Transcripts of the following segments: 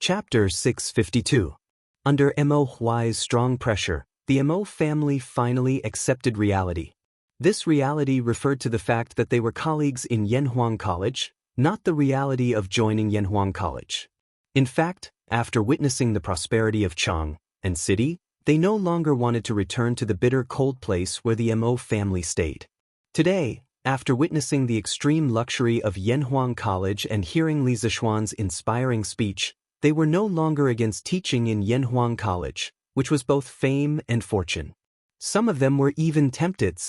Chapter 652. Under Mo Huai's strong pressure, the Mo family finally accepted reality. This reality referred to the fact that they were colleagues in Yanhuang College, not the reality of joining Yanhuang College. In fact, after witnessing the prosperity of Chang and city, they no longer wanted to return to the bitter cold place where the Mo family stayed. Today, after witnessing the extreme luxury of Yanhuang College and hearing Li Zishuan's inspiring speech, they were no longer against teaching in Yanhuang College, which was both fame and fortune. Some of them were even tempted.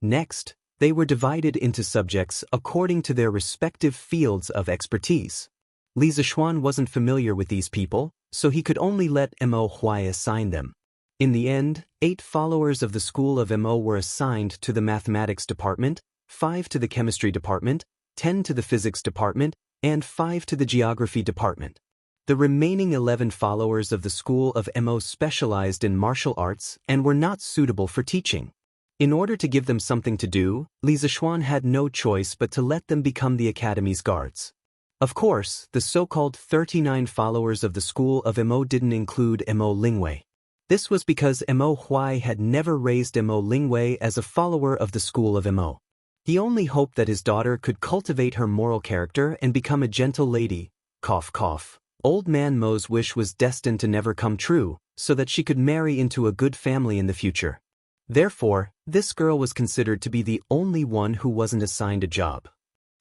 Next, they were divided into subjects according to their respective fields of expertise. Li Zishuan wasn't familiar with these people, so he could only let Mo Huai assign them. In the end, 8 followers of the school of Mo were assigned to the mathematics department, 5 to the chemistry department, 10 to the physics department, and 5 to the geography department. The remaining 11 followers of the school of Mo specialized in martial arts and were not suitable for teaching. In order to give them something to do, Li Zishuan had no choice but to let them become the academy's guards. Of course, the so-called 39 followers of the school of Mo didn't include Mo Lingwei. This was because Mo Huai had never raised Mo Lingwei as a follower of the school of Mo. He only hoped that his daughter could cultivate her moral character and become a gentle lady. Cough cough. Old man Mo's wish was destined to never come true, so that she could marry into a good family in the future. Therefore, this girl was considered to be the only one who wasn't assigned a job.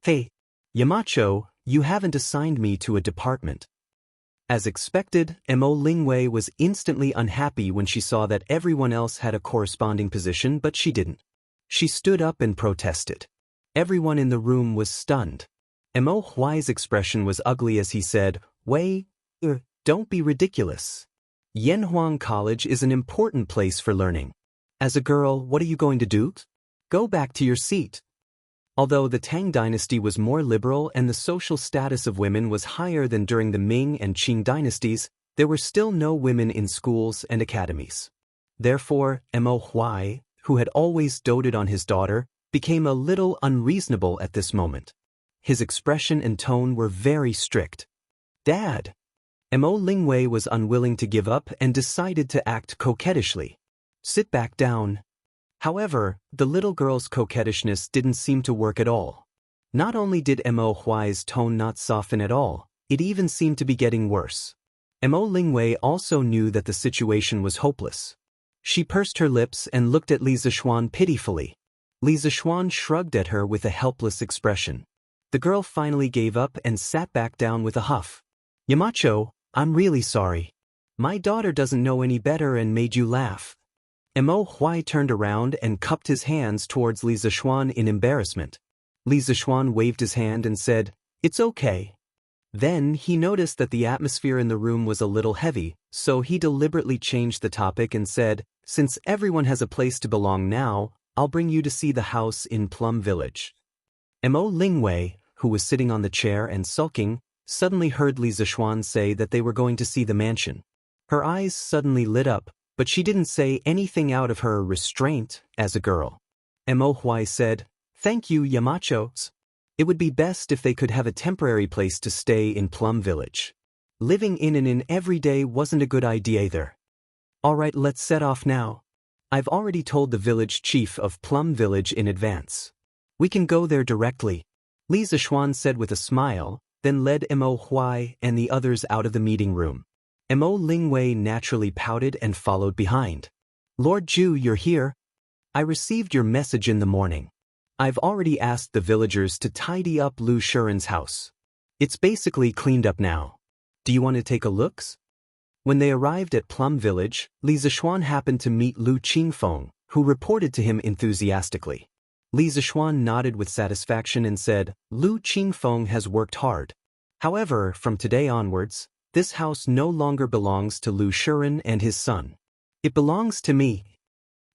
Hey, Yamacho, you haven't assigned me to a department. As expected, Mo Lingwei was instantly unhappy when she saw that everyone else had a corresponding position but she didn't. She stood up and protested. Everyone in the room was stunned. Mo Huai's expression was ugly as he said, Wei, don't be ridiculous. Yanhuang College is an important place for learning. As a girl, what are you going to do? Go back to your seat. Although the Tang dynasty was more liberal and the social status of women was higher than during the Ming and Qing dynasties, there were still no women in schools and academies. Therefore, Mo Huai, who had always doted on his daughter, became a little unreasonable at this moment. His expression and tone were very strict. Dad! Mo Lingwei was unwilling to give up and decided to act coquettishly. Sit back down. However, the little girl's coquettishness didn't seem to work at all. Not only did Mo Huai's tone not soften at all, it even seemed to be getting worse. Mo Lingwei also knew that the situation was hopeless. She pursed her lips and looked at Li Zishuan pitifully. Li Zishuan shrugged at her with a helpless expression. The girl finally gave up and sat back down with a huff. Yamacho, I'm really sorry. My daughter doesn't know any better and made you laugh. Mo Huai turned around and cupped his hands towards Li Zishuan in embarrassment. Li Zishuan waved his hand and said, It's okay. Then he noticed that the atmosphere in the room was a little heavy, so he deliberately changed the topic and said, Since everyone has a place to belong now, I'll bring you to see the house in Plum Village. Mo Lingwei, who was sitting on the chair and sulking, suddenly heard Li Zishuan say that they were going to see the mansion. Her eyes suddenly lit up, but she didn't say anything out of her restraint as a girl. Mo Huai said, Thank you, Yamachos. It would be best if they could have a temporary place to stay in Plum Village. Living in and in every day wasn't a good idea either. All right, let's set off now. I've already told the village chief of Plum Village in advance. We can go there directly. Li Zishuan said with a smile, then led Mo Huai and the others out of the meeting room. Mo Lingwei naturally pouted and followed behind. Lord Zhu, you're here? I received your message in the morning. I've already asked the villagers to tidy up Lu Shuren's house. It's basically cleaned up now. Do you want to take a look? When they arrived at Plum Village, Li Zishuan happened to meet Lu Qingfeng, who reported to him enthusiastically. Li Zishuan nodded with satisfaction and said, Lu Qingfeng has worked hard. However, from today onwards, this house no longer belongs to Lu Shuren and his son. It belongs to me.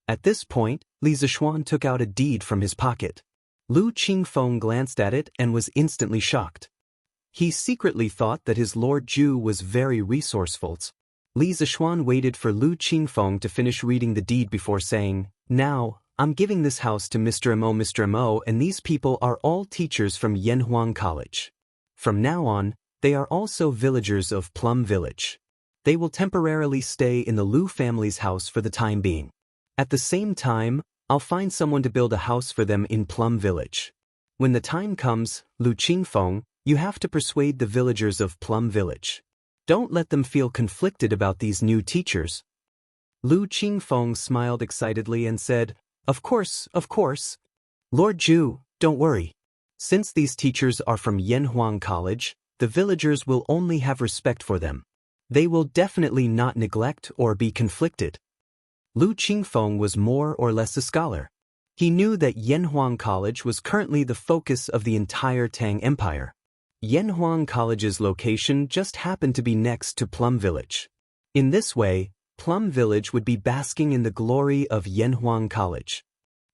At this point, Li Zishuan took out a deed from his pocket. Lu Qingfeng glanced at it and was instantly shocked. He secretly thought that his Lord Zhu was very resourceful. Li Zishuan waited for Lu Qingfeng to finish reading the deed before saying, Now, I'm giving this house to Mr. Mo, and these people are all teachers from Yanhuang College. From now on, They are also villagers of Plum Village. They will temporarily stay in the Lu family's house for the time being. At the same time, I'll find someone to build a house for them in Plum Village. When the time comes, Lu Qingfeng, you have to persuade the villagers of Plum Village. Don't let them feel conflicted about these new teachers. Lu Qingfeng smiled excitedly and said, Of course. Lord Zhu, don't worry. Since these teachers are from Yanhuang College, the villagers will only have respect for them. They will definitely not neglect or be conflicted. Lu Qingfeng was more or less a scholar. He knew that Yanhuang College was currently the focus of the entire Tang Empire. Yanhuang College's location just happened to be next to Plum Village. In this way, Plum Village would be basking in the glory of Yanhuang College.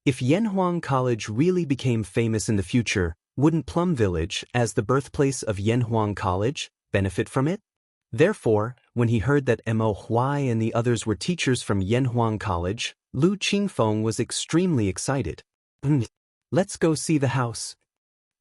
If Yanhuang College really became famous in the future, wouldn't Plum Village, as the birthplace of Yanhuang College, benefit from it? Therefore, when he heard that Mo Huai and the others were teachers from Yanhuang College, Lu Qingfeng was extremely excited. Let's go see the house.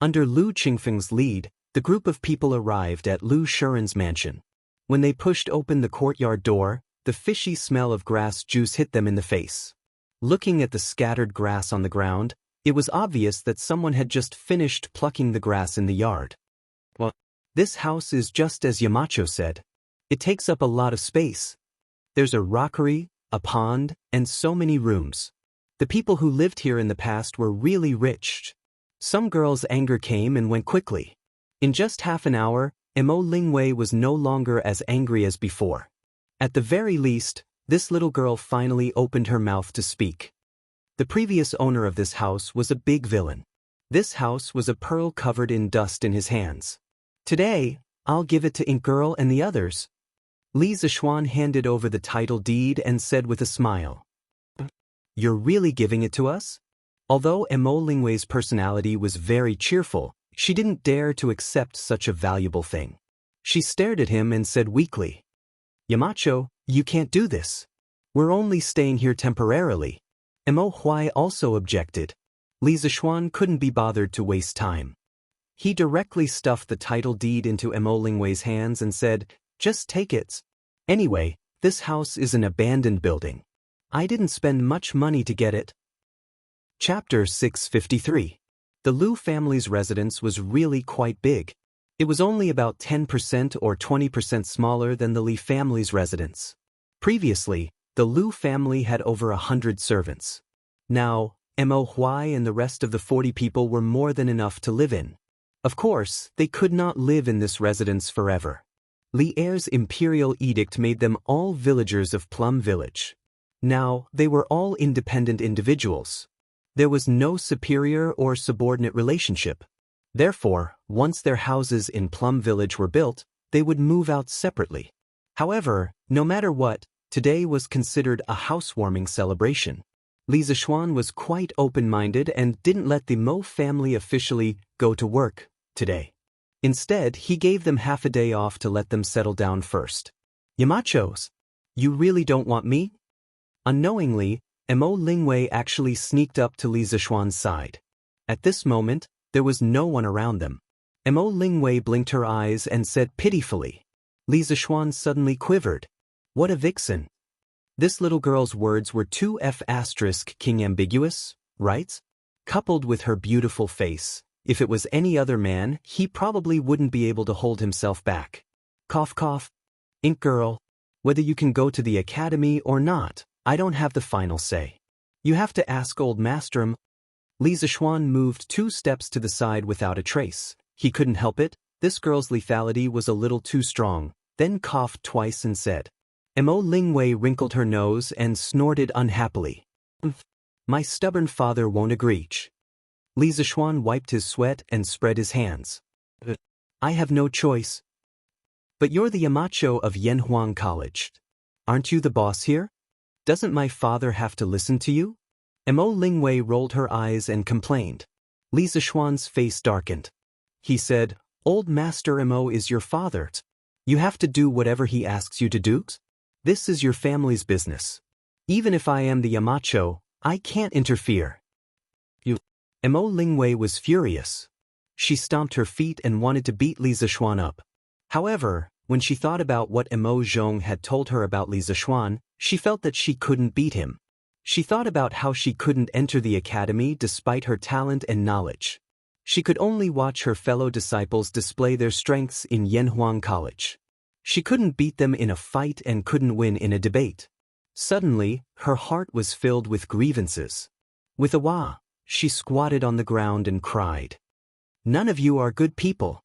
Under Lu Qingfeng's lead, the group of people arrived at Lu Shuren's mansion. When they pushed open the courtyard door, the fishy smell of grass juice hit them in the face. Looking at the scattered grass on the ground, it was obvious that someone had just finished plucking the grass in the yard. Well, this house is just as Yamacho said. It takes up a lot of space. There's a rockery, a pond, and so many rooms. The people who lived here in the past were really rich. Some girls' anger came and went quickly. In just half an hour, Mo Lingwei was no longer as angry as before. At the very least, this little girl finally opened her mouth to speak. The previous owner of this house was a big villain. This house was a pearl covered in dust in his hands. Today, I'll give it to Ink Girl and the others. Li Zishuan handed over the title deed and said with a smile. You're really giving it to us? Although Mo Lingwei's personality was very cheerful, she didn't dare to accept such a valuable thing. She stared at him and said weakly, Yamacho, you can't do this. We're only staying here temporarily. Mo Huai also objected. Li Zishuan couldn't be bothered to waste time. He directly stuffed the title deed into Mo Lingwei's hands and said, Just take it. Anyway, this house is an abandoned building. I didn't spend much money to get it. Chapter 653. The Lu family's residence was really quite big. It was only about 10% or 20% smaller than the Li family's residence. Previously, the Lu family had over 100 servants. Now, Mo Huai and the rest of the 40 people were more than enough to live in. Of course, they could not live in this residence forever. Li Er's imperial edict made them all villagers of Plum Village. Now, they were all independent individuals. There was no superior or subordinate relationship. Therefore, once their houses in Plum Village were built, they would move out separately. However, no matter what, today was considered a housewarming celebration. Li Zishuan was quite open-minded and didn't let the Mo family officially go to work today. Instead, he gave them half a day off to let them settle down first. Yamachos, you really don't want me? Unknowingly, Mo Lingwei actually sneaked up to Li Zishuan's side. At this moment, there was no one around them. Mo Lingwei blinked her eyes and said pitifully. Li Zishuan suddenly quivered. What a vixen. This little girl's words were too King ambiguous, right? Coupled with her beautiful face, if it was any other man, he probably wouldn't be able to hold himself back. Cough cough. Ink Girl, whether you can go to the academy or not, I don't have the final say. You have to ask old Master M. Li Zishuan moved 2 steps to the side without a trace. He couldn't help it, this girl's lethality was a little too strong, then coughed twice and said. Mo Lingwei wrinkled her nose and snorted unhappily. My stubborn father won't agree. Li Zishuan wiped his sweat and spread his hands. I have no choice. But you're the Yamacho of Yanhuang College. Aren't you the boss here? Doesn't my father have to listen to you? Mo Lingwei rolled her eyes and complained. Li Zishuan's face darkened. He said, Old Master Mo is your father. You have to do whatever he asks you to do? This is your family's business. Even if I am the Yamacho, I can't interfere. Mo Lingwei was furious. She stomped her feet and wanted to beat Li Zishuan up. However, when she thought about what Mo Zhong had told her about Li Zixuan, she felt that she couldn't beat him. She thought about how she couldn't enter the academy despite her talent and knowledge. She could only watch her fellow disciples display their strengths in Yanhuang College. She couldn't beat them in a fight and couldn't win in a debate. Suddenly, her heart was filled with grievances. With a wah, she squatted on the ground and cried. None of you are good people.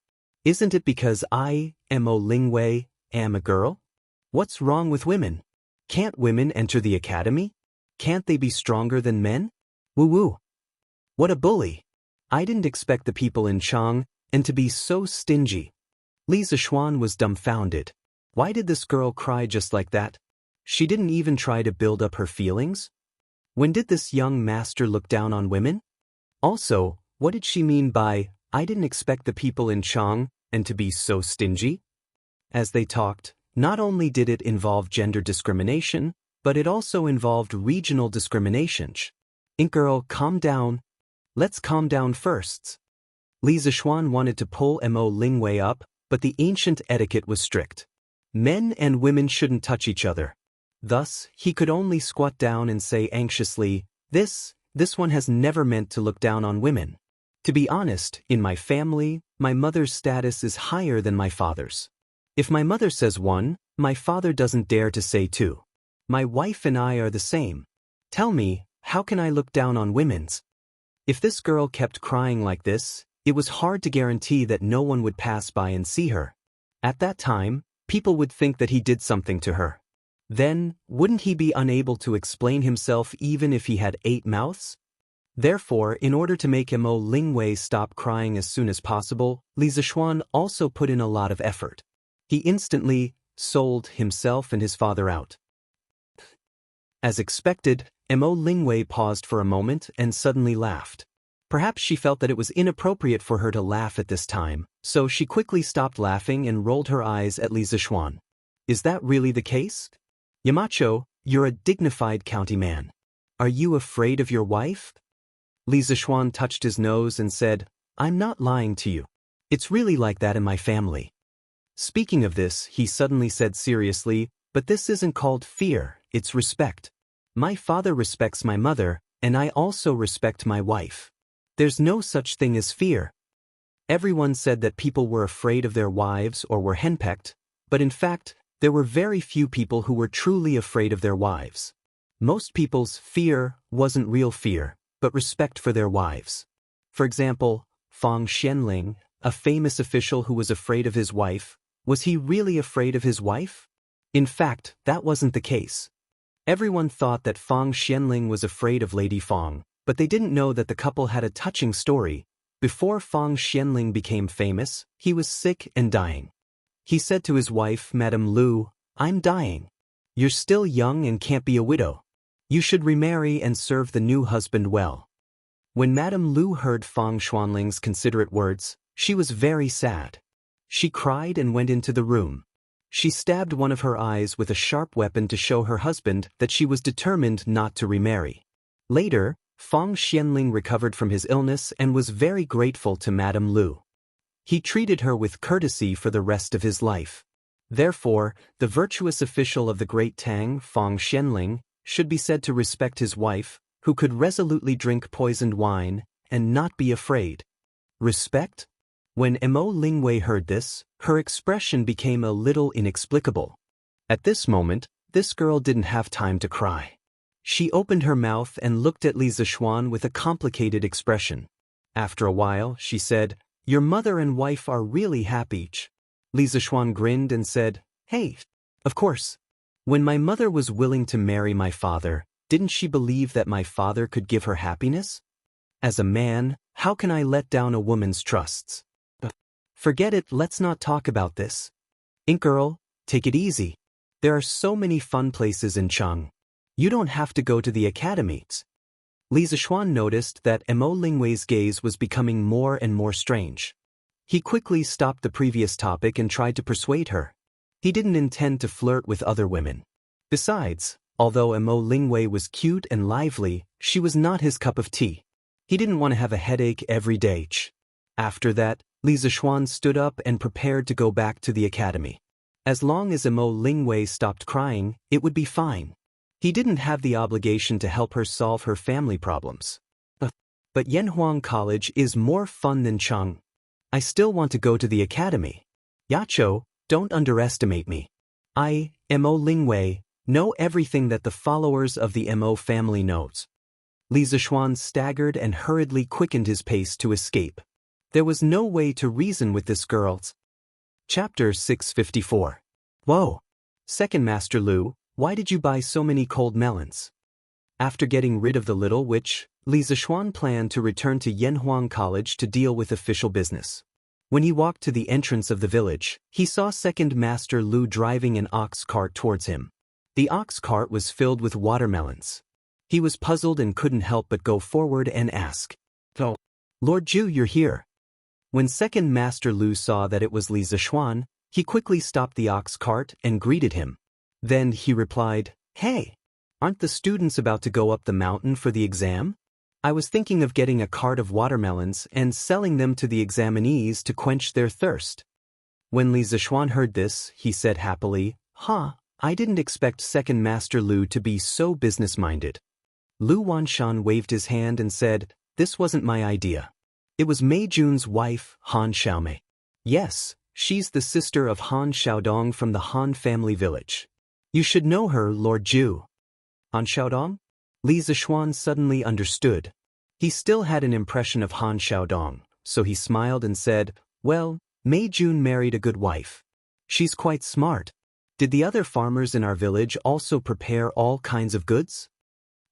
Isn't it because I, Mo Lingwei, am a girl? What's wrong with women? Can't women enter the academy? Can't they be stronger than men? Woo-woo. What a bully. I didn't expect the people in Chang and to be so stingy. Li Zixuan was dumbfounded. Why did this girl cry just like that? She didn't even try to build up her feelings? When did this young master look down on women? Also, what did she mean by, I didn't expect the people in Chang and to be so stingy? As they talked, not only did it involve gender discrimination, but it also involved regional discrimination. Girl, calm down. Let's calm down first. Li Zixuan wanted to pull Mo Lingwei up, but the ancient etiquette was strict. Men and women shouldn't touch each other. Thus, he could only squat down and say anxiously, This one has never meant to look down on women. To be honest, in my family, my mother's status is higher than my father's. If my mother says one, my father doesn't dare to say two. My wife and I are the same. Tell me, how can I look down on women's? If this girl kept crying like this, it was hard to guarantee that no one would pass by and see her. At that time, people would think that he did something to her. Then, wouldn't he be unable to explain himself even if he had 8 mouths? Therefore, in order to make Mo Lingwei stop crying as soon as possible, Li Zixuan also put in a lot of effort. He instantly sold himself and his father out. As expected, Mo Lingwei paused for a moment and suddenly laughed. Perhaps she felt that it was inappropriate for her to laugh at this time, so she quickly stopped laughing and rolled her eyes at Li Zixuan. Is that really the case? Yamacho, you're a dignified county man. Are you afraid of your wife? Li Zixuan touched his nose and said, I'm not lying to you. It's really like that in my family. Speaking of this, he suddenly said seriously, but this isn't called fear, it's respect. My father respects my mother, and I also respect my wife. There's no such thing as fear. Everyone said that people were afraid of their wives or were henpecked, but in fact, there were very few people who were truly afraid of their wives. Most people's fear wasn't real fear, but respect for their wives. For example, Fang Xianling, a famous official who was afraid of his wife, was he really afraid of his wife? In fact, that wasn't the case. Everyone thought that Fang Xianling was afraid of Lady Fang, but they didn't know that the couple had a touching story. Before Fang Xianling became famous, he was sick and dying. He said to his wife, Madame Lu, I'm dying. You're still young and can't be a widow. You should remarry and serve the new husband well. When Madame Lu heard Fang Xianling's considerate words, she was very sad. She cried and went into the room. She stabbed one of her eyes with a sharp weapon to show her husband that she was determined not to remarry. Later, Fang Xianling recovered from his illness and was very grateful to Madame Lu. He treated her with courtesy for the rest of his life. Therefore, the virtuous official of the Great Tang, Fang Xianling, should be said to respect his wife, who could resolutely drink poisoned wine and not be afraid. Respect? When Mo Lingwei heard this, her expression became a little inexplicable. At this moment, this girl didn't have time to cry. She opened her mouth and looked at Li Zixuan with a complicated expression. After a while, she said, Your mother and wife are really happy. Li Zixuan grinned and said, Hey, of course. When my mother was willing to marry my father, didn't she believe that my father could give her happiness? As a man, how can I let down a woman's trusts? Forget it, let's not talk about this. Girl, take it easy. There are so many fun places in Chang. You don't have to go to the academies. Li Zixuan noticed that Mo Lingwei's gaze was becoming more and more strange. He quickly stopped the previous topic and tried to persuade her. He didn't intend to flirt with other women. Besides, although Mo Lingwei was cute and lively, she was not his cup of tea. He didn't want to have a headache every day. After that, Li Zixuan stood up and prepared to go back to the academy. As long as Mo Lingwei stopped crying, it would be fine. He didn't have the obligation to help her solve her family problems. But Yanhuang College is more fun than Cheng. I still want to go to the academy. Yacho, don't underestimate me. I, Mo Lingwei, know everything that the followers of the Mo family knows. Li Zixuan staggered and hurriedly quickened his pace to escape. There was no way to reason with this girl. Chapter 654. Whoa! Second Master Lu, why did you buy so many cold melons? After getting rid of the little witch, Li Zixuan planned to return to Yanhuang College to deal with official business. When he walked to the entrance of the village, he saw Second Master Lu driving an ox cart towards him. The ox cart was filled with watermelons. He was puzzled and couldn't help but go forward and ask, "Oh, Lord Ju, you're here." When Second Master Lu saw that it was Li Zixuan, he quickly stopped the ox cart and greeted him. Then he replied, "Hey, aren't the students about to go up the mountain for the exam? I was thinking of getting a cart of watermelons and selling them to the examinees to quench their thirst." When Li Zixuan heard this, he said happily, I didn't expect Second Master Lu to be so business-minded." Lu Wanshan waved his hand and said, "This wasn't my idea. It was Mei Jun's wife, Han Xiaomei. Yes, she's the sister of Han Xiaodong from the Han family village. You should know her, Lord Ju." Han Xiaodong? Li Zixuan suddenly understood. He still had an impression of Han Xiaodong, so he smiled and said, "Well, Mei Jun married a good wife. She's quite smart. Did the other farmers in our village also prepare all kinds of goods?"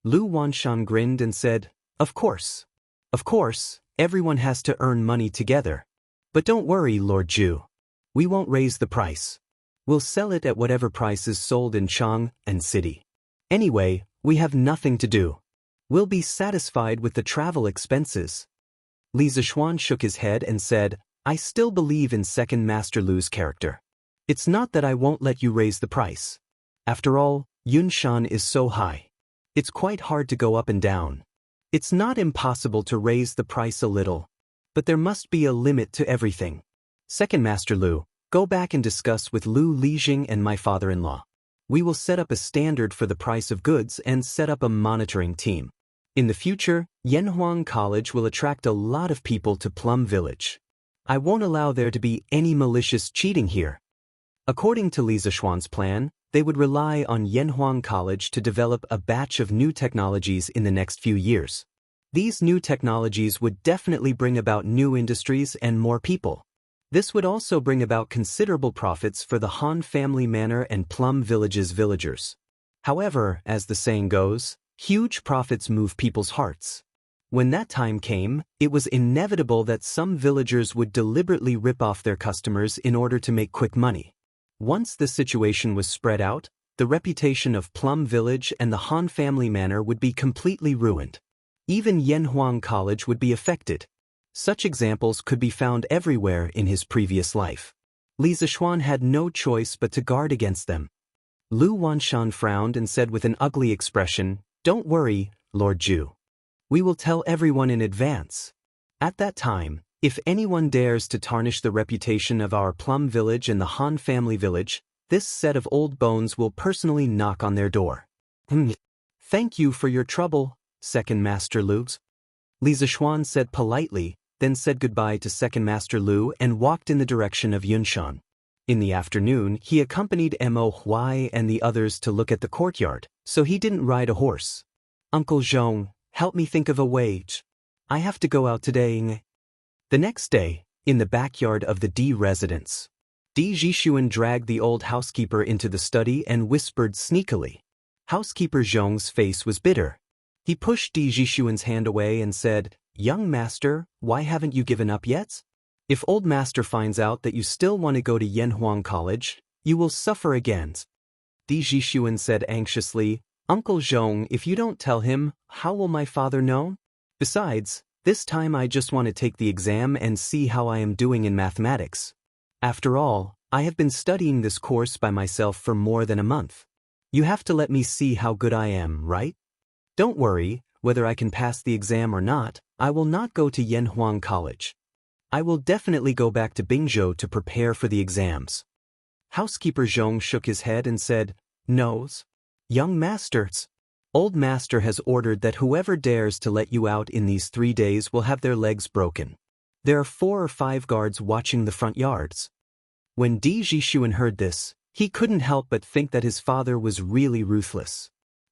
Lu Wanshan grinned and said, "Of course. Of course, everyone has to earn money together. But don't worry, Lord Ju. We won't raise the price. We'll sell it at whatever price is sold in Chang and city. Anyway, we have nothing to do. We'll be satisfied with the travel expenses." Li Zixuan shook his head and said, "I still believe in Second Master Lu's character. It's not that I won't let you raise the price. After all, Yunshan is so high. It's quite hard to go up and down. It's not impossible to raise the price a little. But there must be a limit to everything. Second Master Lu, go back and discuss with Lu Lijing and my father-in-law. We will set up a standard for the price of goods and set up a monitoring team. In the future, Yanhuang College will attract a lot of people to Plum Village. I won't allow there to be any malicious cheating here." According to Li Zixuan's plan, they would rely on Yanhuang College to develop a batch of new technologies in the next few years. These new technologies would definitely bring about new industries and more people. This would also bring about considerable profits for the Han family manor and Plum Village's villagers. However, as the saying goes, huge profits move people's hearts. When that time came, it was inevitable that some villagers would deliberately rip off their customers in order to make quick money. Once the situation was spread out, the reputation of Plum Village and the Han family manor would be completely ruined. Even Yanhuang College would be affected. Such examples could be found everywhere in his previous life. Li Zixuan had no choice but to guard against them. Lu Wanshan frowned and said with an ugly expression, "Don't worry, Lord Ju. We will tell everyone in advance. At that time, if anyone dares to tarnish the reputation of our Plum Village and the Han family village, this set of old bones will personally knock on their door." "Thank you for your trouble, Second Master Lu." Li Zixuan said politely, then said goodbye to Second Master Lu and walked in the direction of Yunshan. In the afternoon, he accompanied Mo Huai and the others to look at the courtyard, so he didn't ride a horse. "Uncle Zhong, help me think of a way. I have to go out today." The next day, in the backyard of the D residence, Di Jixuan dragged the old housekeeper into the study and whispered sneakily. Housekeeper Zhong's face was bitter. He pushed Di Jixuan's hand away and said, "Young master, why haven't you given up yet? If old master finds out that you still want to go to Yanhuang College, you will suffer again." Di Jixuan said anxiously, "Uncle Zhong, if you don't tell him, how will my father know? Besides, this time I just want to take the exam and see how I am doing in mathematics. After all, I have been studying this course by myself for more than a month. You have to let me see how good I am, right? Don't worry, whether I can pass the exam or not, I will not go to Yanhuang College." I will definitely go back to Bingzhou to prepare for the exams. Housekeeper Zhong shook his head and said, "No's. Young masters. Old master has ordered that whoever dares to let you out in these 3 days will have their legs broken. There are 4 or 5 guards watching the front yards." When Di Jixuan heard this, he couldn't help but think that his father was really ruthless.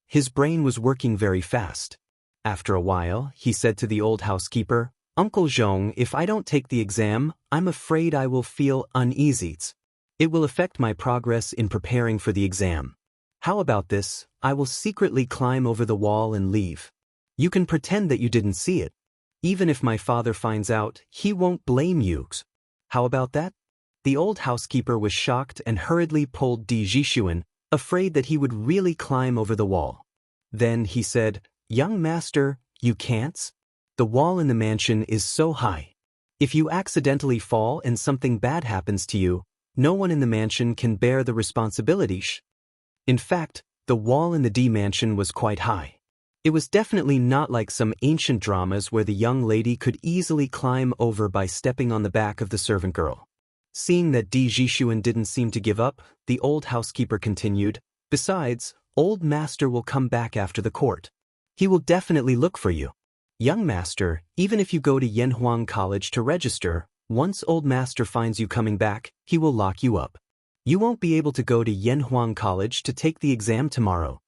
His brain was working very fast. After a while, he said to the old housekeeper, "Uncle Zhong, if I don't take the exam, I'm afraid I will feel uneasy. It will affect my progress in preparing for the exam. How about this? I will secretly climb over the wall and leave. You can pretend that you didn't see it. Even if my father finds out, he won't blame you. How about that?" The old housekeeper was shocked and hurriedly pulled Di Jixuan, afraid that he would really climb over the wall. Then he said, "Young master, you can't. The wall in the mansion is so high. If you accidentally fall and something bad happens to you, no one in the mansion can bear the responsibility." In fact, the wall in the D mansion was quite high. It was definitely not like some ancient dramas where the young lady could easily climb over by stepping on the back of the servant girl. Seeing that Di Jixuan didn't seem to give up, the old housekeeper continued, "Besides, old master will come back after the court. He will definitely look for you. Young master, even if you go to Yanhuang College to register, once old master finds you coming back, he will lock you up. You won't be able to go to Yanhuang College to take the exam tomorrow."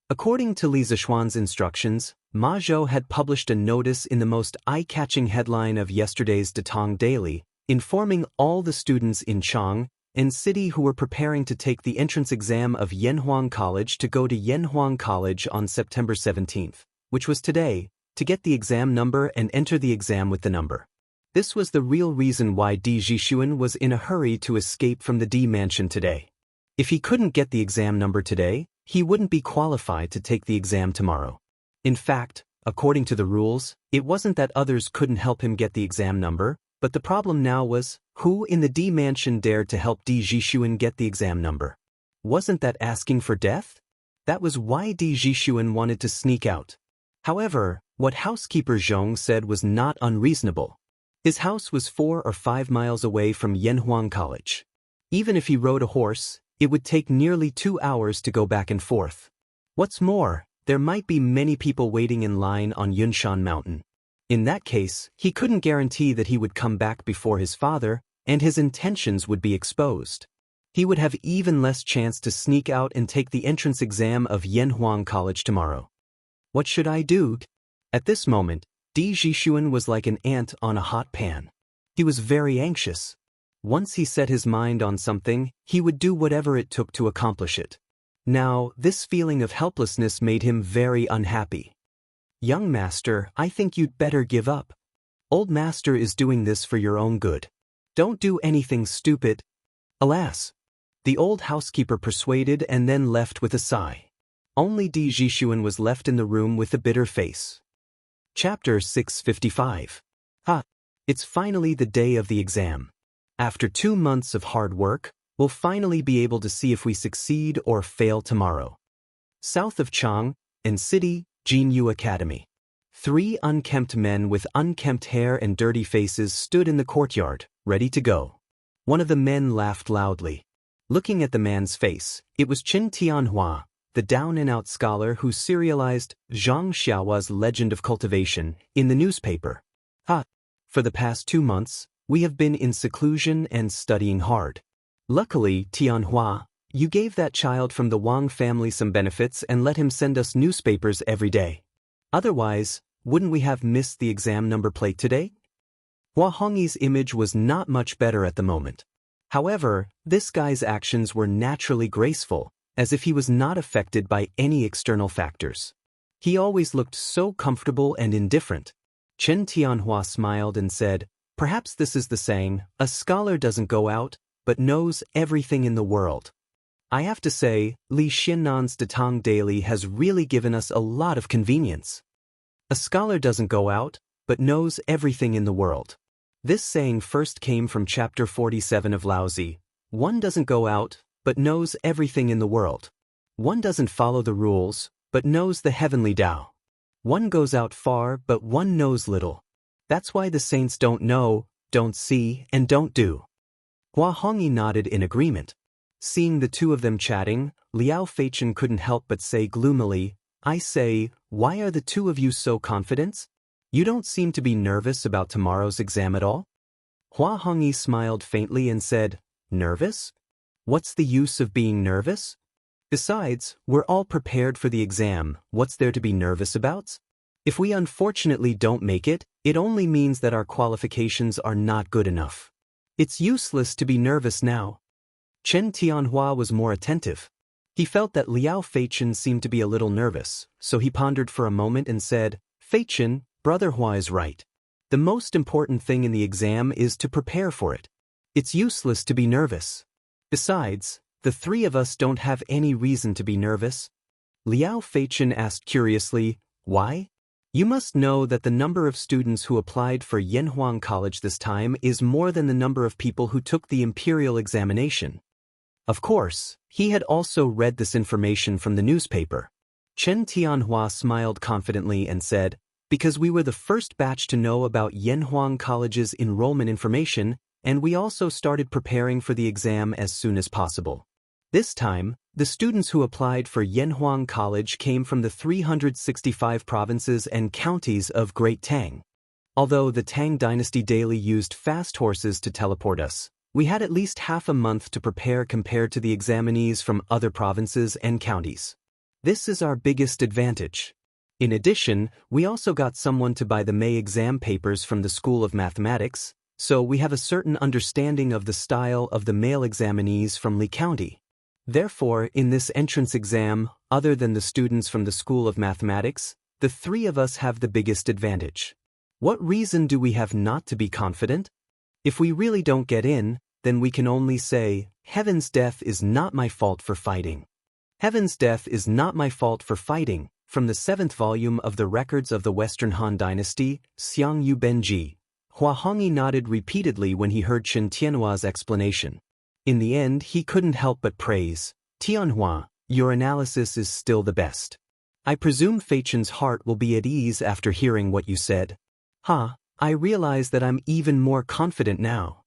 According to Li Zixuan's instructions, Ma Zhou had published a notice in the most eye-catching headline of yesterday's Datong Daily, informing all the students in Chang and City who were preparing to take the entrance exam of Yanhuang College to go to Yanhuang College on September 17th, which was today, to get the exam number and enter the exam with the number. This was the real reason why Di Jixuan was in a hurry to escape from the D mansion today. If he couldn't get the exam number today, he wouldn't be qualified to take the exam tomorrow. In fact, according to the rules, it wasn't that others couldn't help him get the exam number, but the problem now was, who in the D mansion dared to help Di Jixuan get the exam number? Wasn't that asking for death? That was why Di Jixuan wanted to sneak out. However, what housekeeper Zhong said was not unreasonable. His house was 4 or 5 miles away from Yanhuang College. Even if he rode a horse, it would take nearly 2 hours to go back and forth. What's more, there might be many people waiting in line on Yunshan Mountain. In that case, he couldn't guarantee that he would come back before his father, and his intentions would be exposed. He would have even less chance to sneak out and take the entrance exam of Yanhuang College tomorrow. What should I do? At this moment, Di Jixuan was like an ant on a hot pan. He was very anxious. Once he set his mind on something, he would do whatever it took to accomplish it. Now, this feeling of helplessness made him very unhappy. "Young master, I think you'd better give up. Old master is doing this for your own good. Don't do anything stupid." Alas! The old housekeeper persuaded and then left with a sigh. Only Di Jixuan was left in the room with a bitter face. Chapter 655. It's finally the day of the exam. After 2 months of hard work, we'll finally be able to see if we succeed or fail tomorrow. South of Chang, and City, Jinyu Academy. 3 unkempt men with unkempt hair and dirty faces stood in the courtyard, ready to go. One of the men laughed loudly. Looking at the man's face, it was Qin Tianhua, the down-and-out scholar who serialized Xianxia's Legend of Cultivation in the newspaper. For the past 2 months, we have been in seclusion and studying hard. Luckily, Tianhua, you gave that child from the Wang family some benefits and let him send us newspapers every day. Otherwise, wouldn't we have missed the exam number plate today? Hua Hongyi's image was not much better at the moment. However, this guy's actions were naturally graceful, as if he was not affected by any external factors. He always looked so comfortable and indifferent. Chen Tianhua smiled and said, "Perhaps this is the saying, a scholar doesn't go out, but knows everything in the world." I have to say, Li Xinnan's Datong Daily has really given us a lot of convenience. A scholar doesn't go out, but knows everything in the world. This saying first came from chapter 47 of Laozi. One doesn't go out, but knows everything in the world. One doesn't follow the rules, but knows the heavenly Tao. One goes out far, but one knows little. That's why the saints don't know, don't see, and don't do. Hua Hongyi nodded in agreement. Seeing the two of them chatting, Liao Feichen couldn't help but say gloomily, I say, why are the two of you so confident? You don't seem to be nervous about tomorrow's exam at all? Hua Hongyi smiled faintly and said, nervous? What's the use of being nervous? Besides, we're all prepared for the exam, what's there to be nervous about? If we unfortunately don't make it, it only means that our qualifications are not good enough. It's useless to be nervous now. Chen Tianhua was more attentive. He felt that Liao Feichen seemed to be a little nervous, so he pondered for a moment and said, Feichen, Brother Hua is right. The most important thing in the exam is to prepare for it. It's useless to be nervous. Besides, the three of us don't have any reason to be nervous. Liao Feichen asked curiously, why? You must know that the number of students who applied for Yanhuang College this time is more than the number of people who took the imperial examination. Of course, he had also read this information from the newspaper. Chen Tianhua smiled confidently and said, because we were the first batch to know about Yanhuang College's enrollment information, and we also started preparing for the exam as soon as possible. This time, the students who applied for Yanhuang College came from the 365 provinces and counties of Great Tang. Although the Tang dynasty daily used fast horses to teleport us, we had at least half a month to prepare compared to the examinees from other provinces and counties. This is our biggest advantage. In addition, we also got someone to buy the May exam papers from the School of Mathematics, so we have a certain understanding of the style of the male examinees from Li County. Therefore, in this entrance exam, other than the students from the School of Mathematics, the three of us have the biggest advantage. What reason do we have not to be confident? If we really don't get in, then we can only say, Heaven's death is not my fault for fighting. Heaven's death is not my fault for fighting, from the 7th volume of the Records of the Western Han Dynasty, Xianxia Benji. Hua Hongyi nodded repeatedly when he heard Chen Tianhua's explanation. In the end, he couldn't help but praise, Tianhua, your analysis is still the best. I presume Feichen's heart will be at ease after hearing what you said. I realize that I'm even more confident now.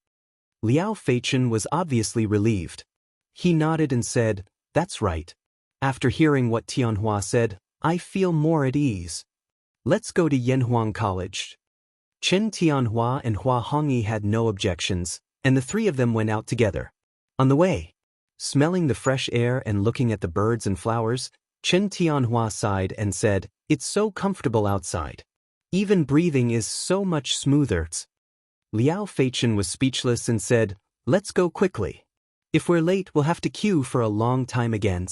Liao Feichen was obviously relieved. He nodded and said, that's right. After hearing what Tianhua said, I feel more at ease. Let's go to Yanhuang College. Chen Tianhua and Hua Hongyi had no objections, and the three of them went out together. On the way, smelling the fresh air and looking at the birds and flowers, Chen Tianhua sighed and said, it's so comfortable outside. Even breathing is so much smoother. Liao Feichen was speechless and said, let's go quickly. If we're late, we'll have to queue for a long time again.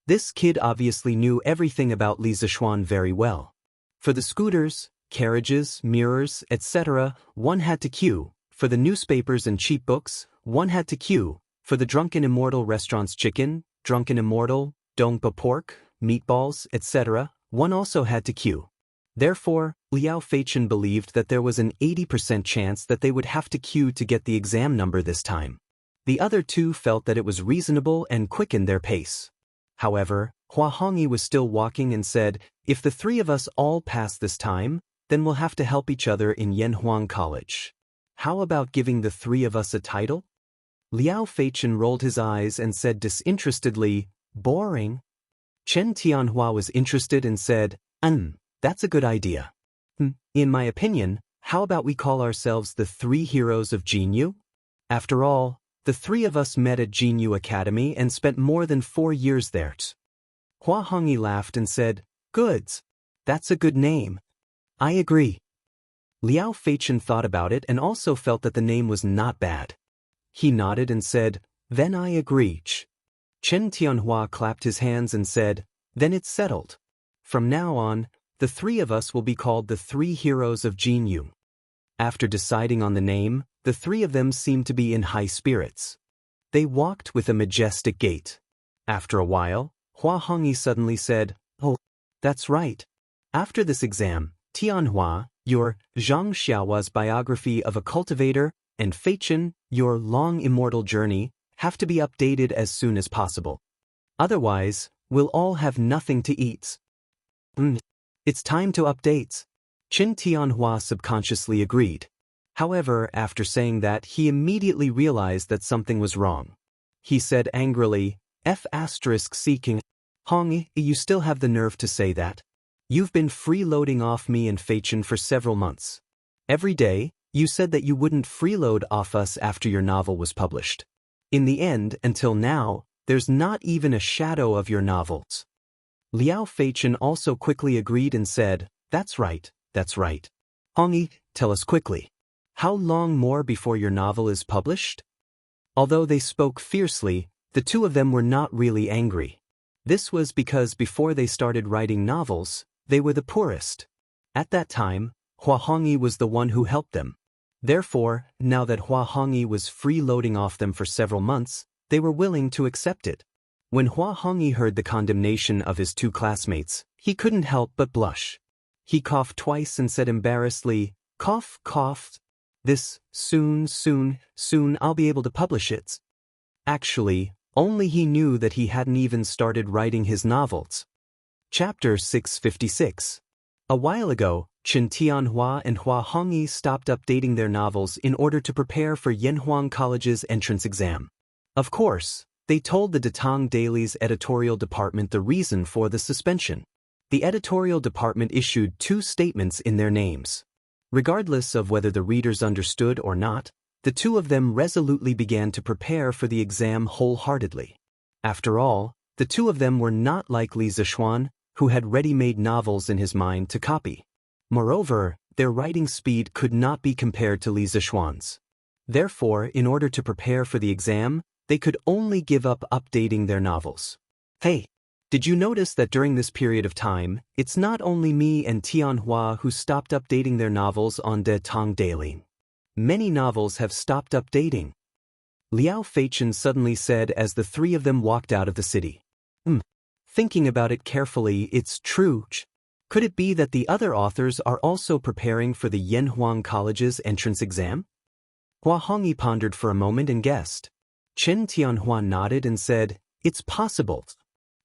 This kid obviously knew everything about Li Zixuan very well. For the scooters, carriages, mirrors, etc., one had to queue. For the newspapers and cheap books, one had to queue. For the Drunken Immortal restaurant's chicken, Drunken Immortal, Dongpa pork, meatballs, etc., one also had to queue. Therefore, Liao Feichen believed that there was an 80% chance that they would have to queue to get the exam number this time. The other two felt that it was reasonable and quickened their pace. However, Hua Hongyi was still walking and said, if the three of us all pass this time, then we'll have to help each other in Yanhuang College. How about giving the three of us a title? Liao Feichen rolled his eyes and said disinterestedly, boring. Chen Tianhua was interested and said, that's a good idea. In my opinion, how about we call ourselves the Three Heroes of Jinyu? After all, the three of us met at Jinyu Academy and spent more than 4 years there. Hua Hongyi laughed and said, goods. That's a good name. I agree. Liao Feichen thought about it and also felt that the name was not bad. He nodded and said, then I agree. Chen Tianhua clapped his hands and said, then it's settled. From now on, the three of us will be called the Three Heroes of Jinyu. After deciding on the name, the three of them seemed to be in high spirits. They walked with a majestic gait. After a while, Hua Hongyi suddenly said, oh, that's right. After this exam, Tianhua, your Xianxia's biography of a cultivator, and Feichen, your long immortal journey, have to be updated as soon as possible. Otherwise, we'll all have nothing to eat. It's time to update. Chen Tianhua subconsciously agreed. However, after saying that, he immediately realized that something was wrong. He said angrily, F***seeking. Hong, you still have the nerve to say that? You've been freeloading off me and Feichin for several months. Every day, you said that you wouldn't freeload off us after your novel was published. In the end, until now, there's not even a shadow of your novels. Liao Feichin also quickly agreed and said, That's right, that's right. Hongyi, tell us quickly. How long more before your novel is published? Although they spoke fiercely, the two of them were not really angry. This was because before they started writing novels, they were the poorest. At that time, Hua Hongyi was the one who helped them. Therefore, now that Hua Hongyi was freeloading off them for several months, they were willing to accept it. When Hua Hongyi heard the condemnation of his two classmates, he couldn't help but blush. He coughed twice and said embarrassedly, Cough, cough. This, soon I'll be able to publish it. Actually, only he knew that he hadn't even started writing his novels. Chapter 656. A while ago, Chen Tianhua and Hua Hongyi stopped updating their novels in order to prepare for Yanhuang College's entrance exam. Of course, they told the Datang Daily's editorial department the reason for the suspension. The editorial department issued 2 statements in their names. Regardless of whether the readers understood or not, the two of them resolutely began to prepare for the exam wholeheartedly. After all, the two of them were not like Li Zishuan, who had ready-made novels in his mind to copy. Moreover, their writing speed could not be compared to Li Zishuan's. Therefore, in order to prepare for the exam, they could only give up updating their novels. Hey, did you notice that during this period of time, it's not only me and Tianhua who stopped updating their novels on Datang Daily? Many novels have stopped updating. Liao Feichin suddenly said as the three of them walked out of the city. Thinking about it carefully, it's true. Could it be that the other authors are also preparing for the Yanhuang College's entrance exam? Hua Hongyi pondered for a moment and guessed. Chen Tianhua nodded and said, It's possible.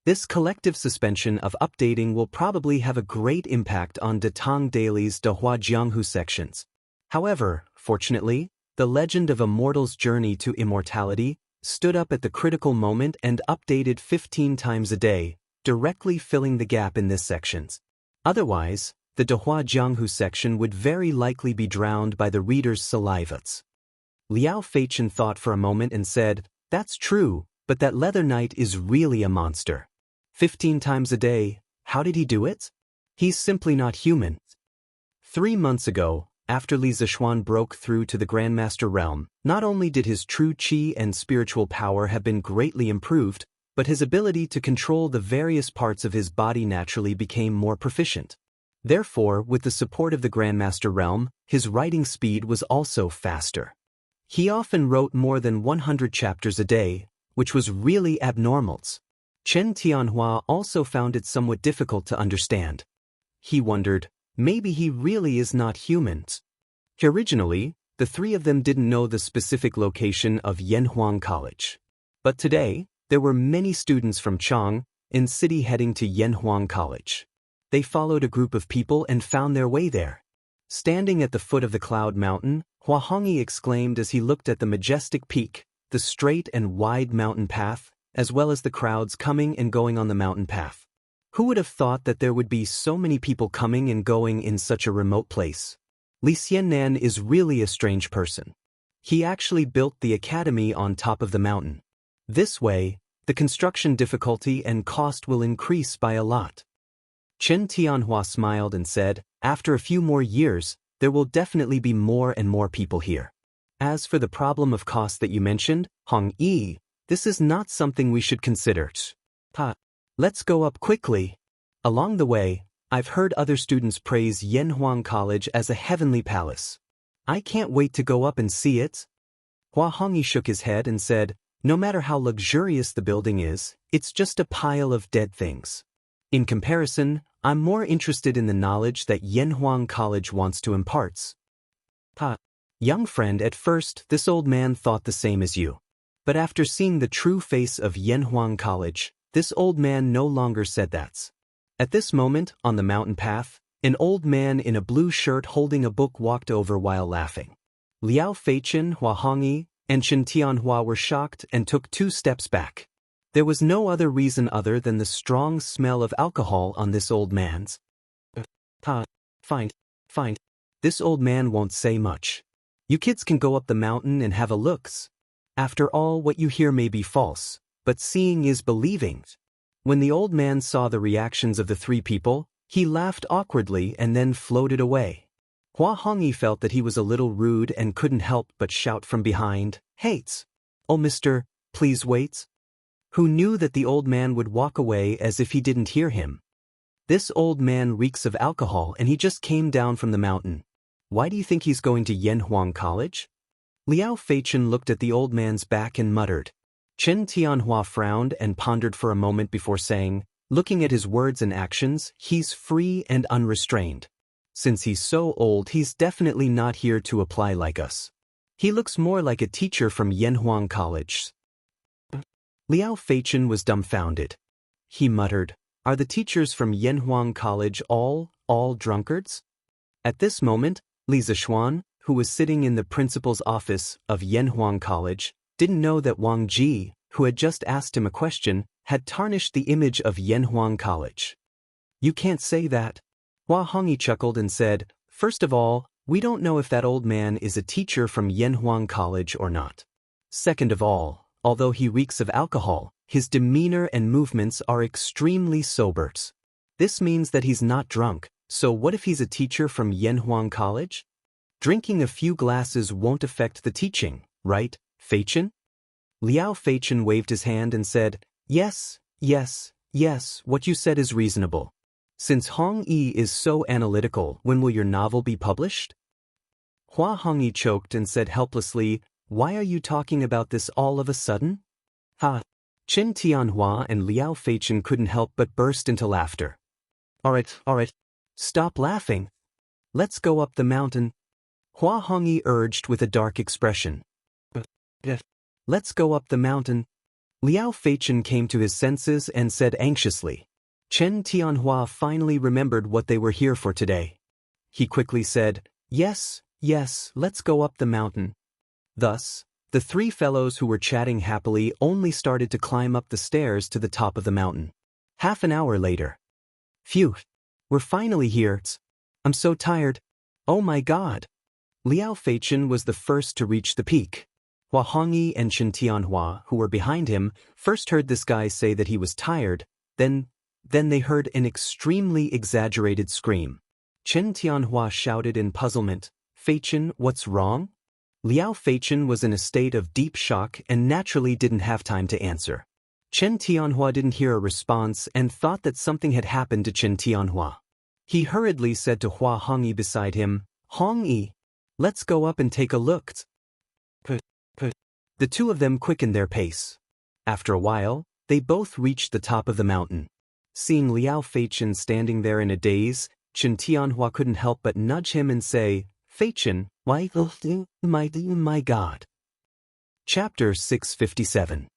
This collective suspension of updating will probably have a great impact on Datang Daily's Dehua Jianghu sections. However, fortunately, the legend of a mortal's journey to immortality stood up at the critical moment and updated 15 times a day, directly filling the gap in this section. Otherwise, the Dehua Jianghu section would very likely be drowned by the readers' salivas. Liao Feichin thought for a moment and said, That's true, but that Leather Knight is really a monster. 15 times a day, how did he do it? He's simply not human. 3 months ago, after Li Zishuan broke through to the Grandmaster realm, not only did his true qi and spiritual power have been greatly improved, but his ability to control the various parts of his body naturally became more proficient. Therefore, with the support of the Grandmaster realm, his writing speed was also faster. He often wrote more than 100 chapters a day, which was really abnormal. Chen Tianhua also found it somewhat difficult to understand. He wondered, maybe he really is not human. Originally, the three of them didn't know the specific location of Yanhuang College. But today, there were many students from Chang, in city heading to Yanhuang College. They followed a group of people and found their way there. Standing at the foot of the Cloud Mountain, Hua Hongyi exclaimed as he looked at the majestic peak, the straight and wide mountain path, as well as the crowds coming and going on the mountain path. Who would have thought that there would be so many people coming and going in such a remote place? Li Xiannan is really a strange person. He actually built the academy on top of the mountain. This way, the construction difficulty and cost will increase by a lot. Chen Tianhua smiled and said, After a few more years, there will definitely be more and more people here. As for the problem of cost that you mentioned, Hong Yi, this is not something we should consider. Let's go up quickly. Along the way, I've heard other students praise Yanhuang College as a heavenly palace. I can't wait to go up and see it. Hua Hongyi shook his head and said, No matter how luxurious the building is, it's just a pile of dead things. In comparison, I'm more interested in the knowledge that Yanhuang College wants to impart. Young friend, at first, this old man thought the same as you. But after seeing the true face of Yanhuang College, this old man no longer said that. At this moment, on the mountain path, an old man in a blue shirt holding a book walked over while laughing. Liao Feichen, Hua Hongyi, and Chen Tianhua were shocked and took 2 steps back. There was no other reason other than the strong smell of alcohol on this old man's. Fine. This old man won't say much. You kids can go up the mountain and have a looks. After all, what you hear may be false, but seeing is believing. When the old man saw the reactions of the 3 people, he laughed awkwardly and then floated away. Hua Hongyi felt that he was a little rude and couldn't help but shout from behind, "Hates! Oh, mister, please wait." Who knew that the old man would walk away as if he didn't hear him? This old man reeks of alcohol and he just came down from the mountain. Why do you think he's going to Yanhuang College? Liao Feichen looked at the old man's back and muttered. Chen Tianhua frowned and pondered for a moment before saying, looking at his words and actions, he's free and unrestrained. Since he's so old, he's definitely not here to apply like us. He looks more like a teacher from Yanhuang College. Liao Feichen was dumbfounded. He muttered, "Are the teachers from Yanhuang College all drunkards?" At this moment, Li Zixuan, who was sitting in the principal's office of Yanhuang College, didn't know that Wang Ji, who had just asked him a question, had tarnished the image of Yanhuang College. "You can't say that." Hua Hongyi chuckled and said, "First of all, we don't know if that old man is a teacher from Yanhuang College or not. Second of all, although he reeks of alcohol, his demeanor and movements are extremely sober. This means that he's not drunk, so what if he's a teacher from Yanhuang College? Drinking a few glasses won't affect the teaching, right, Feichen?" Liao Feichen waved his hand and said, Yes, what you said is reasonable. Since Hong Yi is so analytical, when will your novel be published?" Hua Hongyi choked and said helplessly, "Why are you talking about this all of a sudden?" Chen Tianhua and Liao Feichen couldn't help but burst into laughter. All right, stop laughing. Let's go up the mountain," Hua Hongyi urged with a dark expression. "Let's go up the mountain." Liao Feichen came to his senses and said anxiously. Chen Tianhua finally remembered what they were here for today. He quickly said, Yes, let's go up the mountain." Thus, the 3 fellows who were chatting happily only started to climb up the stairs to the top of the mountain. Half an hour later. "Phew, we're finally here. I'm so tired. Oh my God." Liao Feichen was the first to reach the peak. Hua Hongyi and Chen Tianhua, who were behind him, first heard this guy say that he was tired, then they heard an extremely exaggerated scream. Chen Tianhua shouted in puzzlement, "Feichen, what's wrong?" Liao Feichen was in a state of deep shock and naturally didn't have time to answer. Chen Tianhua didn't hear a response and thought that something had happened to Chen Tianhua. He hurriedly said to Hua Hongyi beside him, "Hongyi, let's go up and take a look." The 2 of them quickened their pace. After a while, they both reached the top of the mountain. Seeing Liao Feichen standing there in a daze, Chen Tianhua couldn't help but nudge him and say, "Feichen, why, my God." Chapter 657.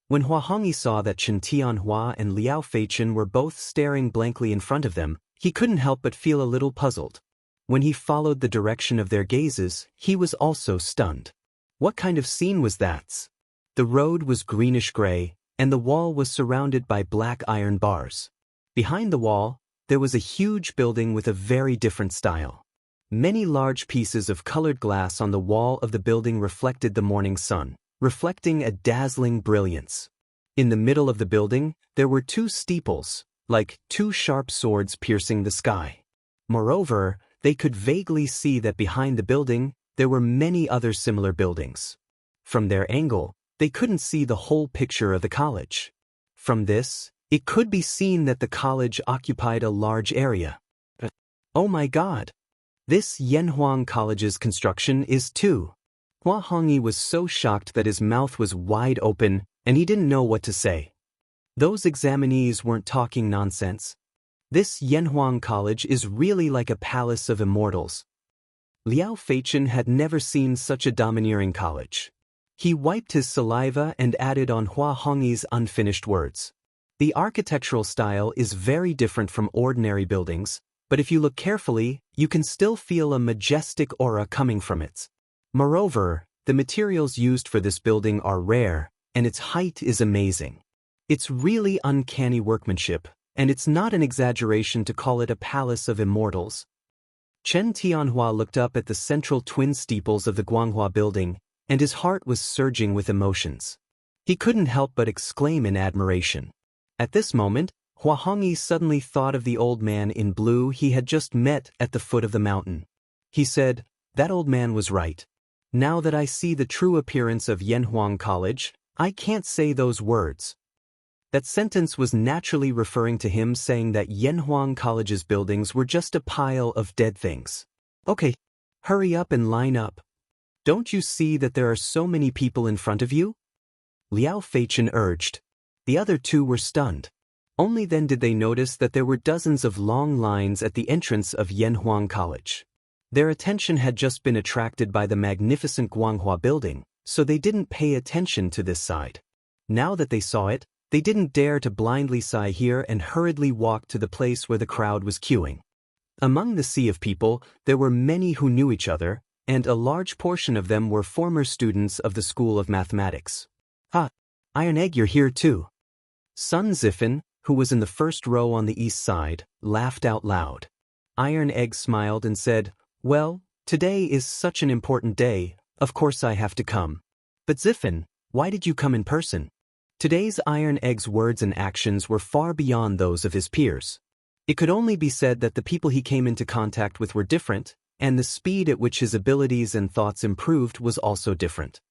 When Hua Hongyi saw that Chen Tianhua and Liao Feichen were both staring blankly in front of them, he couldn't help but feel a little puzzled. When he followed the direction of their gazes, he was also stunned. What kind of scene was that? The road was greenish-gray, and the wall was surrounded by black iron bars. Behind the wall, there was a huge building with a very different style. Many large pieces of colored glass on the wall of the building reflected the morning sun, reflecting a dazzling brilliance. In the middle of the building, there were 2 steeples, like 2 sharp swords piercing the sky. Moreover, they could vaguely see that behind the building, there were many other similar buildings. From their angle, they couldn't see the whole picture of the college. From this, it could be seen that the college occupied a large area. Oh my God! This Yanhuang College's construction is too. Hua Hongyi was so shocked that his mouth was wide open and he didn't know what to say. Those examinees weren't talking nonsense. This Yanhuang College is really like a palace of immortals. Liao Feichen had never seen such a domineering college. He wiped his saliva and added on Hua Hongyi's unfinished words. The architectural style is very different from ordinary buildings. but if you look carefully, you can still feel a majestic aura coming from it. Moreover, the materials used for this building are rare, and its height is amazing. It's really uncanny workmanship, and it's not an exaggeration to call it a palace of immortals. Chen Tianhua looked up at the central twin steeples of the Guanghua building, and his heart was surging with emotions. He couldn't help but exclaim in admiration. At this moment, Hua Hongyi suddenly thought of the old man in blue he had just met at the foot of the mountain. He said, "That old man was right. Now that I see the true appearance of Yanhuang College, I can't say those words." That sentence was naturally referring to him saying that Yanhuang College's buildings were just a pile of dead things. "Okay, hurry up and line up. Don't you see that there are so many people in front of you?" Liao Feichen urged. The other two were stunned. Only then did they notice that there were dozens of long lines at the entrance of Yanhuang College. Their attention had just been attracted by the magnificent Guanghua building, so they didn't pay attention to this side. Now that they saw it, they didn't dare to blindly sigh here and hurriedly walked to the place where the crowd was queuing. Among the sea of people, there were many who knew each other, and a large portion of them were former students of the School of Mathematics. "Ah, Iron Egg, you're here too." Sun Zifen, who was in the first row on the east side, laughed out loud. Iron Egg smiled and said, "Well, today is such an important day, of course I have to come. But Zifen, why did you come in person?" Today's Iron Egg's words and actions were far beyond those of his peers. It could only be said that the people he came into contact with were different, and the speed at which his abilities and thoughts improved was also different.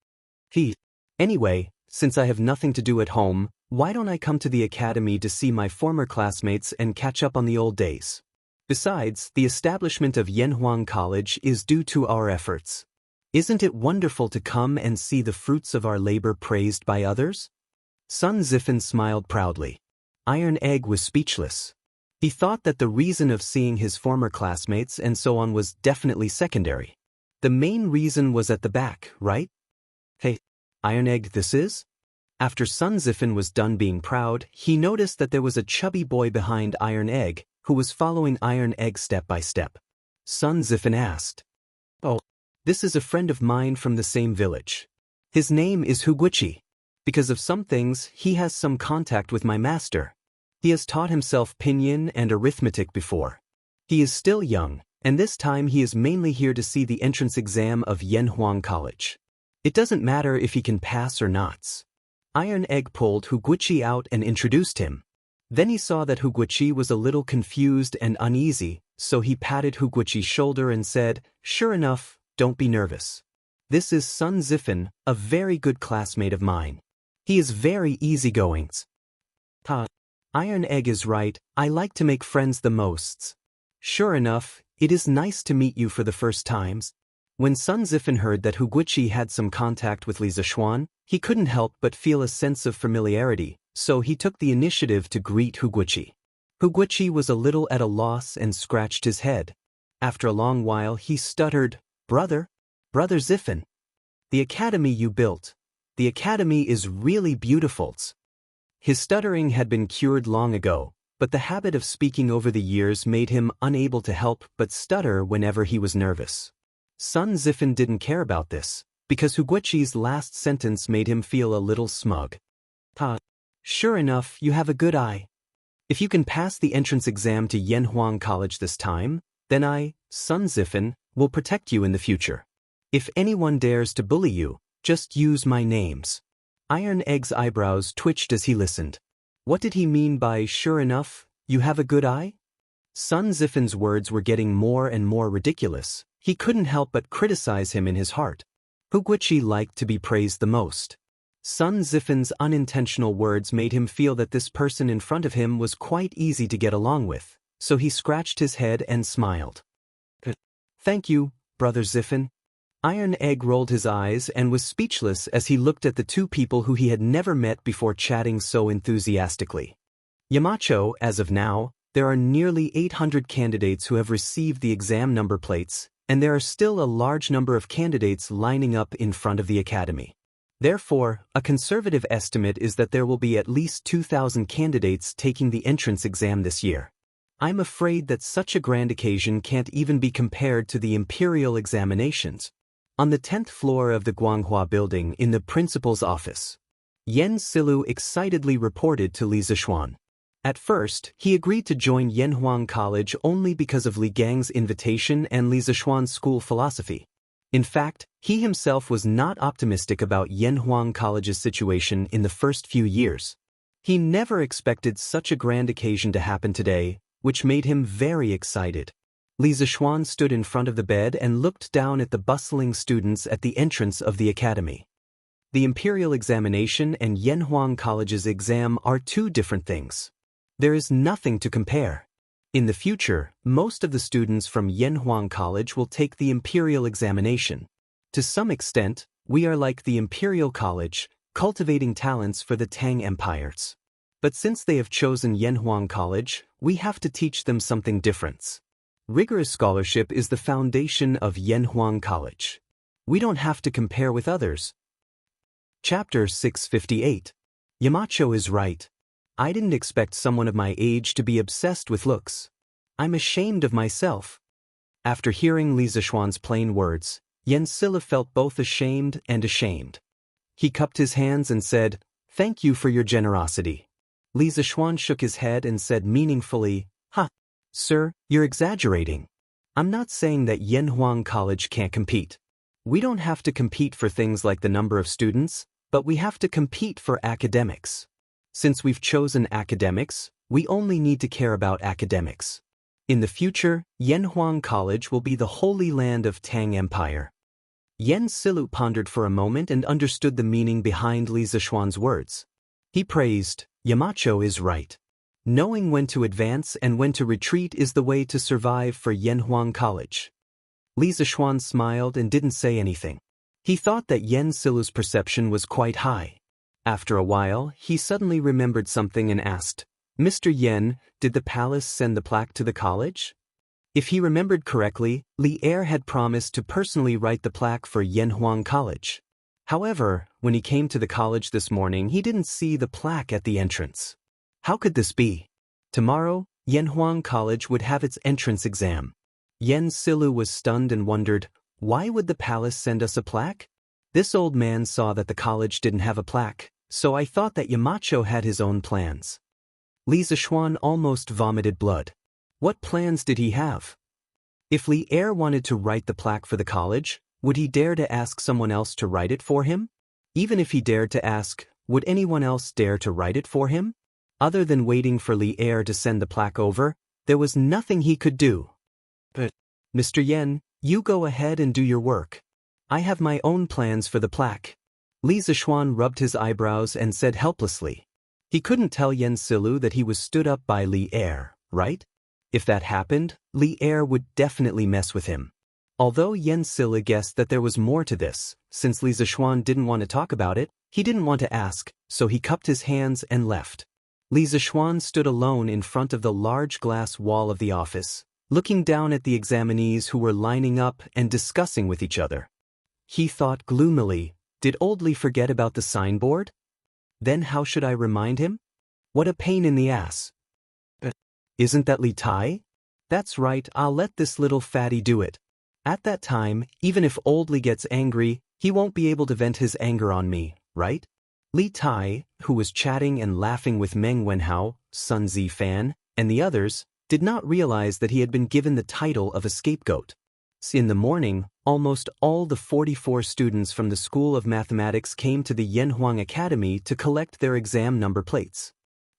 Anyway, since I have nothing to do at home, why don't I come to the academy to see my former classmates and catch up on the old days? Besides, the establishment of Yanhuang College is due to our efforts. Isn't it wonderful to come and see the fruits of our labor praised by others? Sun Zifen smiled proudly. Iron Egg was speechless. He thought that the reason of seeing his former classmates and so on was definitely secondary. The main reason was at the back, right? "Hey, Iron Egg, this is?" After Sun Zifen was done being proud, he noticed that there was a chubby boy behind Iron Egg, who was following Iron Egg step by step. Sun Zifen asked, "Oh, this is a friend of mine from the same village. His name is Wuxia. Because of some things, he has some contact with my master. He has taught himself pinyin and arithmetic before. He is still young, and this time he is mainly here to see the entrance exam of Yanhuang College. It doesn't matter if he can pass or not." Iron Egg pulled Wuxia out and introduced him. Then he saw that Wuxia was a little confused and uneasy, so he patted Wuxia's shoulder and said, "Sure enough, don't be nervous. This is Sun Zifen, a very good classmate of mine. He is very easygoing." Iron Egg is right, I like to make friends the most. Sure enough, it is nice to meet you for the first times. When Sun Zifen heard that Wuxia had some contact with Li Zishuan, he couldn't help but feel a sense of familiarity, so he took the initiative to greet Wuxia. Wuxia was a little at a loss and scratched his head. After a long while he stuttered, Brother Zifen. The academy you built. The academy is really beautiful." His stuttering had been cured long ago, but the habit of speaking over the years made him unable to help but stutter whenever he was nervous. Sun Zifen didn't care about this, because Wuxia's last sentence made him feel a little smug. Sure enough, you have a good eye. If you can pass the entrance exam to Yanhuang College this time, then I, Sun Zifen, will protect you in the future. If anyone dares to bully you, just use my names." Iron Egg's eyebrows twitched as he listened. What did he mean by "sure enough, you have a good eye"? Sun Zifen's words were getting more and more ridiculous. He couldn't help but criticize him in his heart. Wuxia liked to be praised the most. Sun Zifen's unintentional words made him feel that this person in front of him was quite easy to get along with, so he scratched his head and smiled. "Thank you, Brother Zifen." Iron Egg rolled his eyes and was speechless as he looked at the two people who he had never met before chatting so enthusiastically. Yamacho, as of now, there are nearly 800 candidates who have received the exam number plates, and there are still a large number of candidates lining up in front of the academy. Therefore, a conservative estimate is that there will be at least 2,000 candidates taking the entrance exam this year. I'm afraid that such a grand occasion can't even be compared to the imperial examinations. On the 10th floor of the Guanghua building in the principal's office, Yan Silu excitedly reported to Li Zixuan. At first, he agreed to join Yanhuang College only because of Li Gang's invitation and Li Zixuan's school philosophy. In fact, he himself was not optimistic about Yanhuang College's situation in the first few years. He never expected such a grand occasion to happen today, which made him very excited. Li Zixuan stood in front of the bed and looked down at the bustling students at the entrance of the academy. The imperial examination and Yanhuang College's exam are two different things. There is nothing to compare. In the future, most of the students from Yanhuang College will take the imperial examination. To some extent, we are like the imperial college, cultivating talents for the Tang empires. But since they have chosen Yanhuang College, we have to teach them something different. Rigorous scholarship is the foundation of Yanhuang College. We don't have to compare with others. Chapter 658. Yamacho is right. I didn't expect someone of my age to be obsessed with looks. I'm ashamed of myself. After hearing Li Zixuan's plain words, Yan Silla felt both ashamed and ashamed. He cupped his hands and said, "Thank you for your generosity." Li Zixuan shook his head and said meaningfully, Sir, you're exaggerating. I'm not saying that Yanhuang College can't compete. We don't have to compete for things like the number of students, but we have to compete for academics. Since we've chosen academics, we only need to care about academics. In the future, Yanhuang College will be the holy land of Tang Empire. Yan Silu pondered for a moment and understood the meaning behind Li Zixuan's words. He praised, Yamacho is right. Knowing when to advance and when to retreat is the way to survive for Yanhuang College. Li Zixuan smiled and didn't say anything. He thought that Yan Silu's perception was quite high. After a while, he suddenly remembered something and asked, Mr. Yan, did the palace send the plaque to the college? If he remembered correctly, Li Er had promised to personally write the plaque for Yanhuang College. However, when he came to the college this morning, he didn't see the plaque at the entrance. How could this be? Tomorrow, Yanhuang College would have its entrance exam. Yan Silu was stunned and wondered, why would the palace send us a plaque? This old man saw that the college didn't have a plaque, so I thought that Yamacho had his own plans. Li Zixuan almost vomited blood. What plans did he have? If Li Er wanted to write the plaque for the college, would he dare to ask someone else to write it for him? Even if he dared to ask, would anyone else dare to write it for him? Other than waiting for Li Er to send the plaque over, there was nothing he could do. But, Mr. Yan, you go ahead and do your work. I have my own plans for the plaque. Li Zixuan rubbed his eyebrows and said helplessly. He couldn't tell Yan Silu that he was stood up by Li Er, right? If that happened, Li Er would definitely mess with him. Although Yan Silla guessed that there was more to this, since Li Zixuan didn't want to talk about it, he didn't want to ask, so he cupped his hands and left. Li Zixuan stood alone in front of the large glass wall of the office, looking down at the examinees who were lining up and discussing with each other. He thought gloomily, did old Li forget about the signboard? Then how should I remind him? What a pain in the ass. Isn't that Li Tai? That's right, I'll let this little fatty do it. At that time, even if old Li gets angry, he won't be able to vent his anger on me, right? Li Tai, who was chatting and laughing with Meng Wenhao, Sun Zifan, and the others, did not realize that he had been given the title of a scapegoat. In the morning, almost all the 44 students from the School of Mathematics came to the Yanhuang Academy to collect their exam number plates.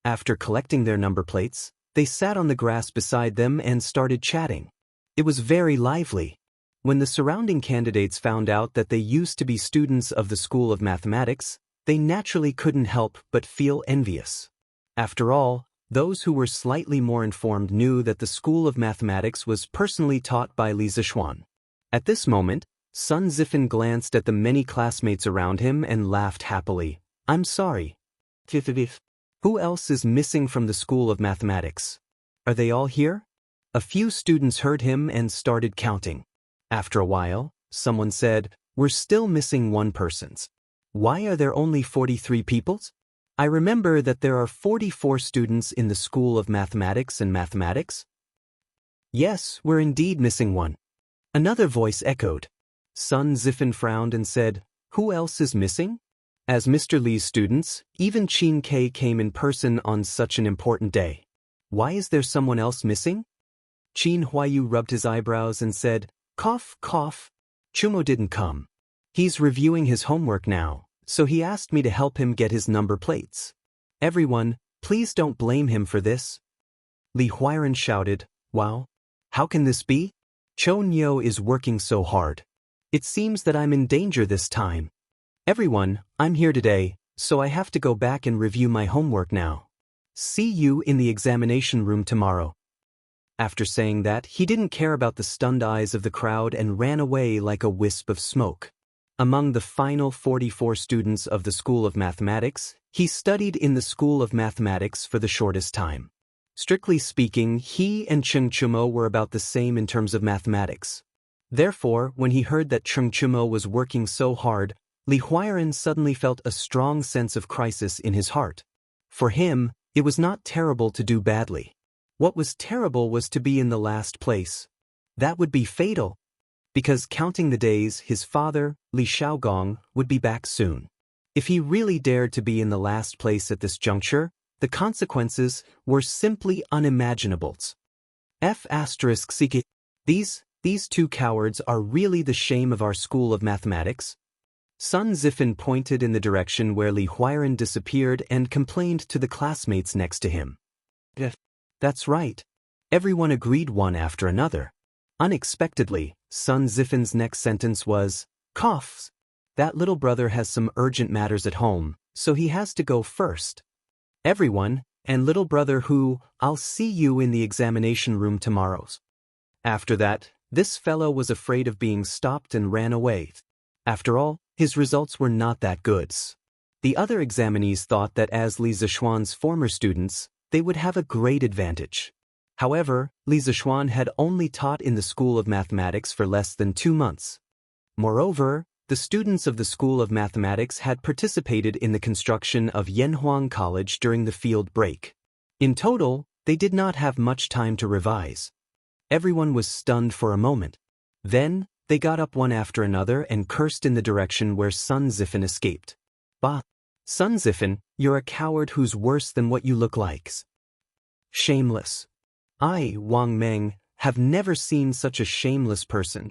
After collecting their number plates, they sat on the grass beside them and started chatting. It was very lively. When the surrounding candidates found out that they used to be students of the School of Mathematics, they naturally couldn't help but feel envious. After all, those who were slightly more informed knew that the School of Mathematics was personally taught by Li Zixuan. At this moment, Sun Zifan glanced at the many classmates around him and laughed happily. I'm sorry. Who else is missing from the School of Mathematics? Are they all here? A few students heard him and started counting. After a while, someone said, we're still missing one person. Why are there only 43 people? I remember that there are 44 students in the School of Mathematics and Mathematics. Yes, we're indeed missing one. Another voice echoed. Sun Zifen frowned and said, Who else is missing? As Mr. Li's students, even Qin Ke came in person on such an important day. Why is there someone else missing? Qin Huayu rubbed his eyebrows and said, Cough, cough. Chumo didn't come. He's reviewing his homework now, so he asked me to help him get his number plates. Everyone, please don't blame him for this. Li Huiren shouted, Wow. How can this be? Cho Nyo is working so hard. It seems that I'm in danger this time. Everyone, I'm here today, so I have to go back and review my homework now. See you in the examination room tomorrow. After saying that, he didn't care about the stunned eyes of the crowd and ran away like a wisp of smoke. Among the final 44 students of the School of Mathematics, he studied in the School of Mathematics for the shortest time. Strictly speaking, he and Cheng Chumo were about the same in terms of mathematics. Therefore, when he heard that Cheng Chumo was working so hard, Li Huiren suddenly felt a strong sense of crisis in his heart. For him, it was not terrible to do badly. What was terrible was to be in the last place. That would be fatal, because counting the days, his father, Li Xiaogong, would be back soon. If he really dared to be in the last place at this juncture, the consequences were simply unimaginable. F***ck. These two cowards are really the shame of our School of Mathematics. Sun Zifen pointed in the direction where Li Huiren disappeared and complained to the classmates next to him. That's right. Everyone agreed one after another. Unexpectedly, Sun Zifen's next sentence was, Coughs. That little brother has some urgent matters at home, so he has to go first. Everyone, and little brother who, I'll see you in the examination room tomorrow. After that, this fellow was afraid of being stopped and ran away. After all, his results were not that good. The other examinees thought that as Li Zishuan's former students, they would have a great advantage. However, Li Zishuan had only taught in the School of Mathematics for less than 2 months. Moreover, the students of the School of Mathematics had participated in the construction of Yanhuang College during the field break. In total, they did not have much time to revise. Everyone was stunned for a moment. Then, they got up one after another and cursed in the direction where Sun Zifen escaped. Bah! Sun Zifen, you're a coward who's worse than what you look like. Shameless. I, Wang Meng, have never seen such a shameless person.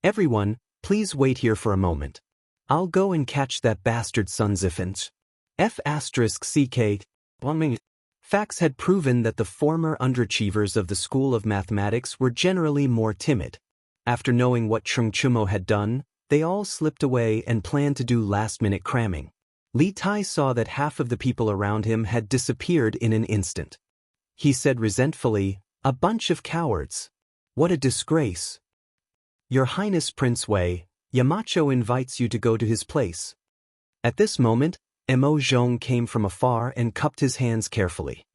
Everyone, please wait here for a moment. I'll go and catch that bastard Sun Zifen. F***ck. Wang Meng. Facts had proven that the former underachievers of the School of Mathematics were generally more timid. After knowing what Cheng Chumo had done, they all slipped away and planned to do last-minute cramming. Li Tai saw that half of the people around him had disappeared in an instant. He said resentfully, A bunch of cowards. What a disgrace. Your Highness Prince Wei, Yamacho invites you to go to his place. At this moment, Mo Zhong came from afar and cupped his hands carefully.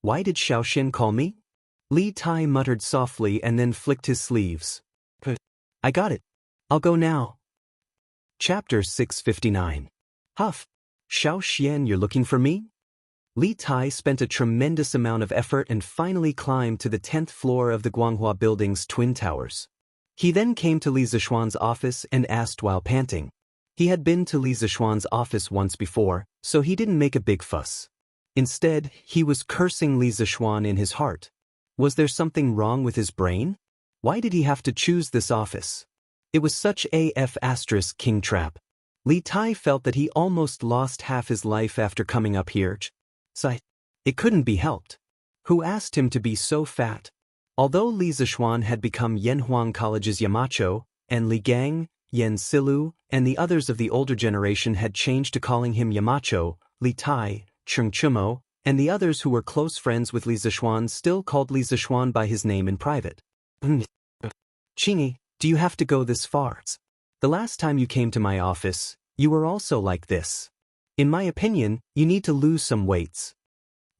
Why did Xiaoxin call me? Li Tai muttered softly and then flicked his sleeves. I got it. I'll go now. Chapter 659. Huff. Xiaoxian, you're looking for me? Li Tai spent a tremendous amount of effort and finally climbed to the 10th floor of the Guanghua Building's twin towers. He then came to Li Zishuan's office and asked while panting. He had been to Li Zishuan's office once before, so he didn't make a big fuss. Instead, he was cursing Li Zishuan in his heart. Was there something wrong with his brain? Why did he have to choose this office? It was such a king trap. Li Tai felt that he almost lost half his life after coming up here. It couldn't be helped. Who asked him to be so fat? Although Li Zishuan had become Yanhuang College's Yamacho, and Li Gang, Yan Silu, and the others of the older generation had changed to calling him Yamacho, Li Tai, Cheng Chumo, and the others who were close friends with Li Zishuan still called Li Zishuan by his name in private. Qingyi, do you have to go this far? The last time you came to my office, you were also like this. In my opinion, you need to lose some weights.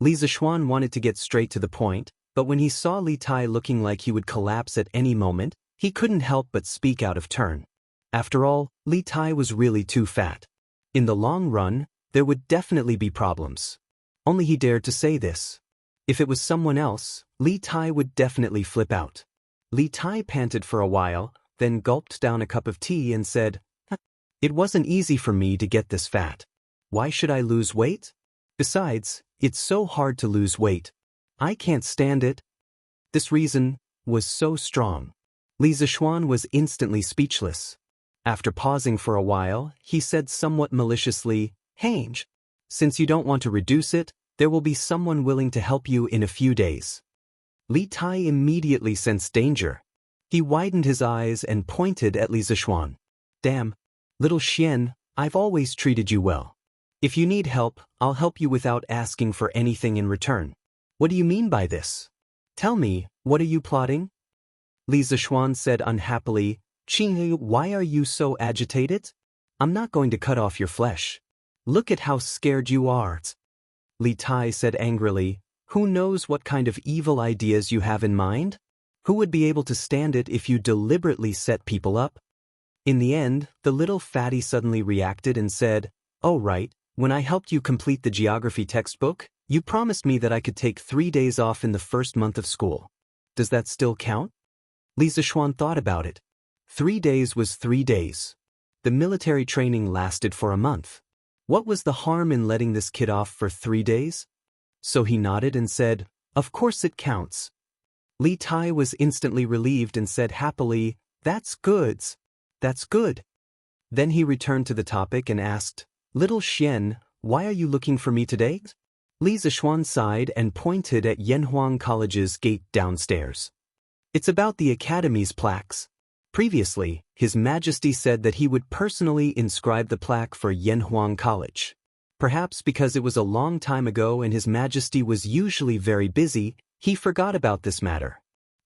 Li Zishuan wanted to get straight to the point, but when he saw Li Tai looking like he would collapse at any moment, he couldn't help but speak out of turn. After all, Li Tai was really too fat. In the long run, there would definitely be problems. Only he dared to say this. If it was someone else, Li Tai would definitely flip out. Li Tai panted for a while, then gulped down a cup of tea and said, "It wasn't easy for me to get this fat. Why should I lose weight? Besides, it's so hard to lose weight. I can't stand it." This reason was so strong. Li Zishuan was instantly speechless. After pausing for a while, he said somewhat maliciously, "Hange, since you don't want to reduce it, there will be someone willing to help you in a few days." Li Tai immediately sensed danger. He widened his eyes and pointed at Li Zishuan. "Damn, little Xian, I've always treated you well. If you need help, I'll help you without asking for anything in return. What do you mean by this? Tell me, what are you plotting?" Li Zishuan said unhappily, "Qinghe, why are you so agitated? I'm not going to cut off your flesh. Look at how scared you are." Li Tai said angrily, "Who knows what kind of evil ideas you have in mind? Who would be able to stand it if you deliberately set people up?" In the end, the little fatty suddenly reacted and said, "Oh right, when I helped you complete the geography textbook, you promised me that I could take 3 days off in the first month of school. Does that still count?" Li Zishuan thought about it. 3 days was 3 days. The military training lasted for a month. What was the harm in letting this kid off for 3 days? So he nodded and said, "Of course it counts." Li Tai was instantly relieved and said happily, "That's good. That's good." Then he returned to the topic and asked, "Little Xian, why are you looking for me today?" Li Zishuan sighed and pointed at Yanhuang College's gate downstairs. "It's about the academy's plaques. Previously, His Majesty said that he would personally inscribe the plaque for Yanhuang College. Perhaps because it was a long time ago and His Majesty was usually very busy, he forgot about this matter.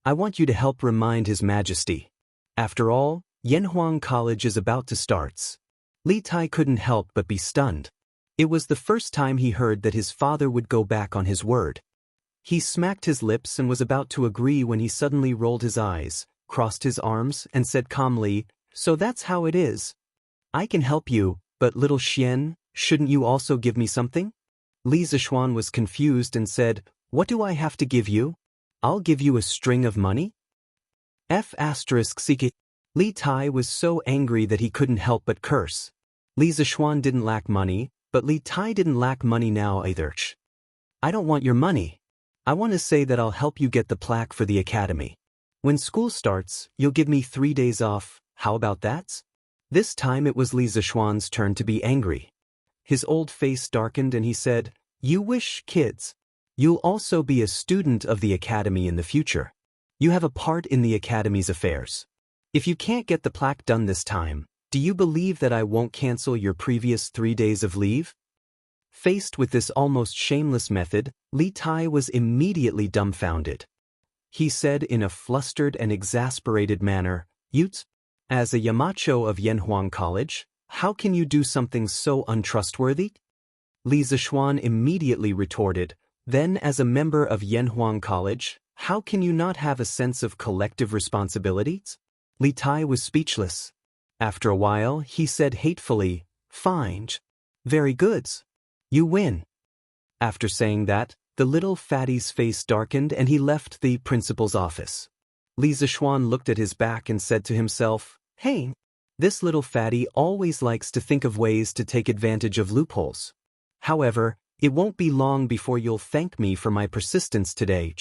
I want you to help remind His Majesty. After all, Yanhuang College is about to start." Li Tai couldn't help but be stunned. It was the first time he heard that his father would go back on his word. He smacked his lips and was about to agree when he suddenly rolled his eyes, crossed his arms, and said calmly, "So that's how it is. I can help you, but little Xian, shouldn't you also give me something?" Li Zishuan was confused and said, "What do I have to give you? I'll give you a string of money?" F***. Li Tai was so angry that he couldn't help but curse. Li Zishuan didn't lack money, but Li Tai didn't lack money now either. "I don't want your money. I want to say that I'll help you get the plaque for the academy. When school starts, you'll give me 3 days off. How about that?" This time it was Li Zishuan's turn to be angry. His old face darkened and he said, "You wish, kids. You'll also be a student of the academy in the future. You have a part in the academy's affairs. If you can't get the plaque done this time, do you believe that I won't cancel your previous 3 days of leave?" Faced with this almost shameless method, Li Tai was immediately dumbfounded. He said in a flustered and exasperated manner, "Utes, as a Yamacho of Yanhuang College, how can you do something so untrustworthy?" Li Zishuan immediately retorted, "Then as a member of Yanhuang College, how can you not have a sense of collective responsibilities?" Li Tai was speechless. After a while, he said hatefully, "Fine. Very good. You win." After saying that, the little fatty's face darkened and he left the principal's office. Li Zishuan looked at his back and said to himself, "Hey, this little fatty always likes to think of ways to take advantage of loopholes. However, it won't be long before you'll thank me for my persistence today."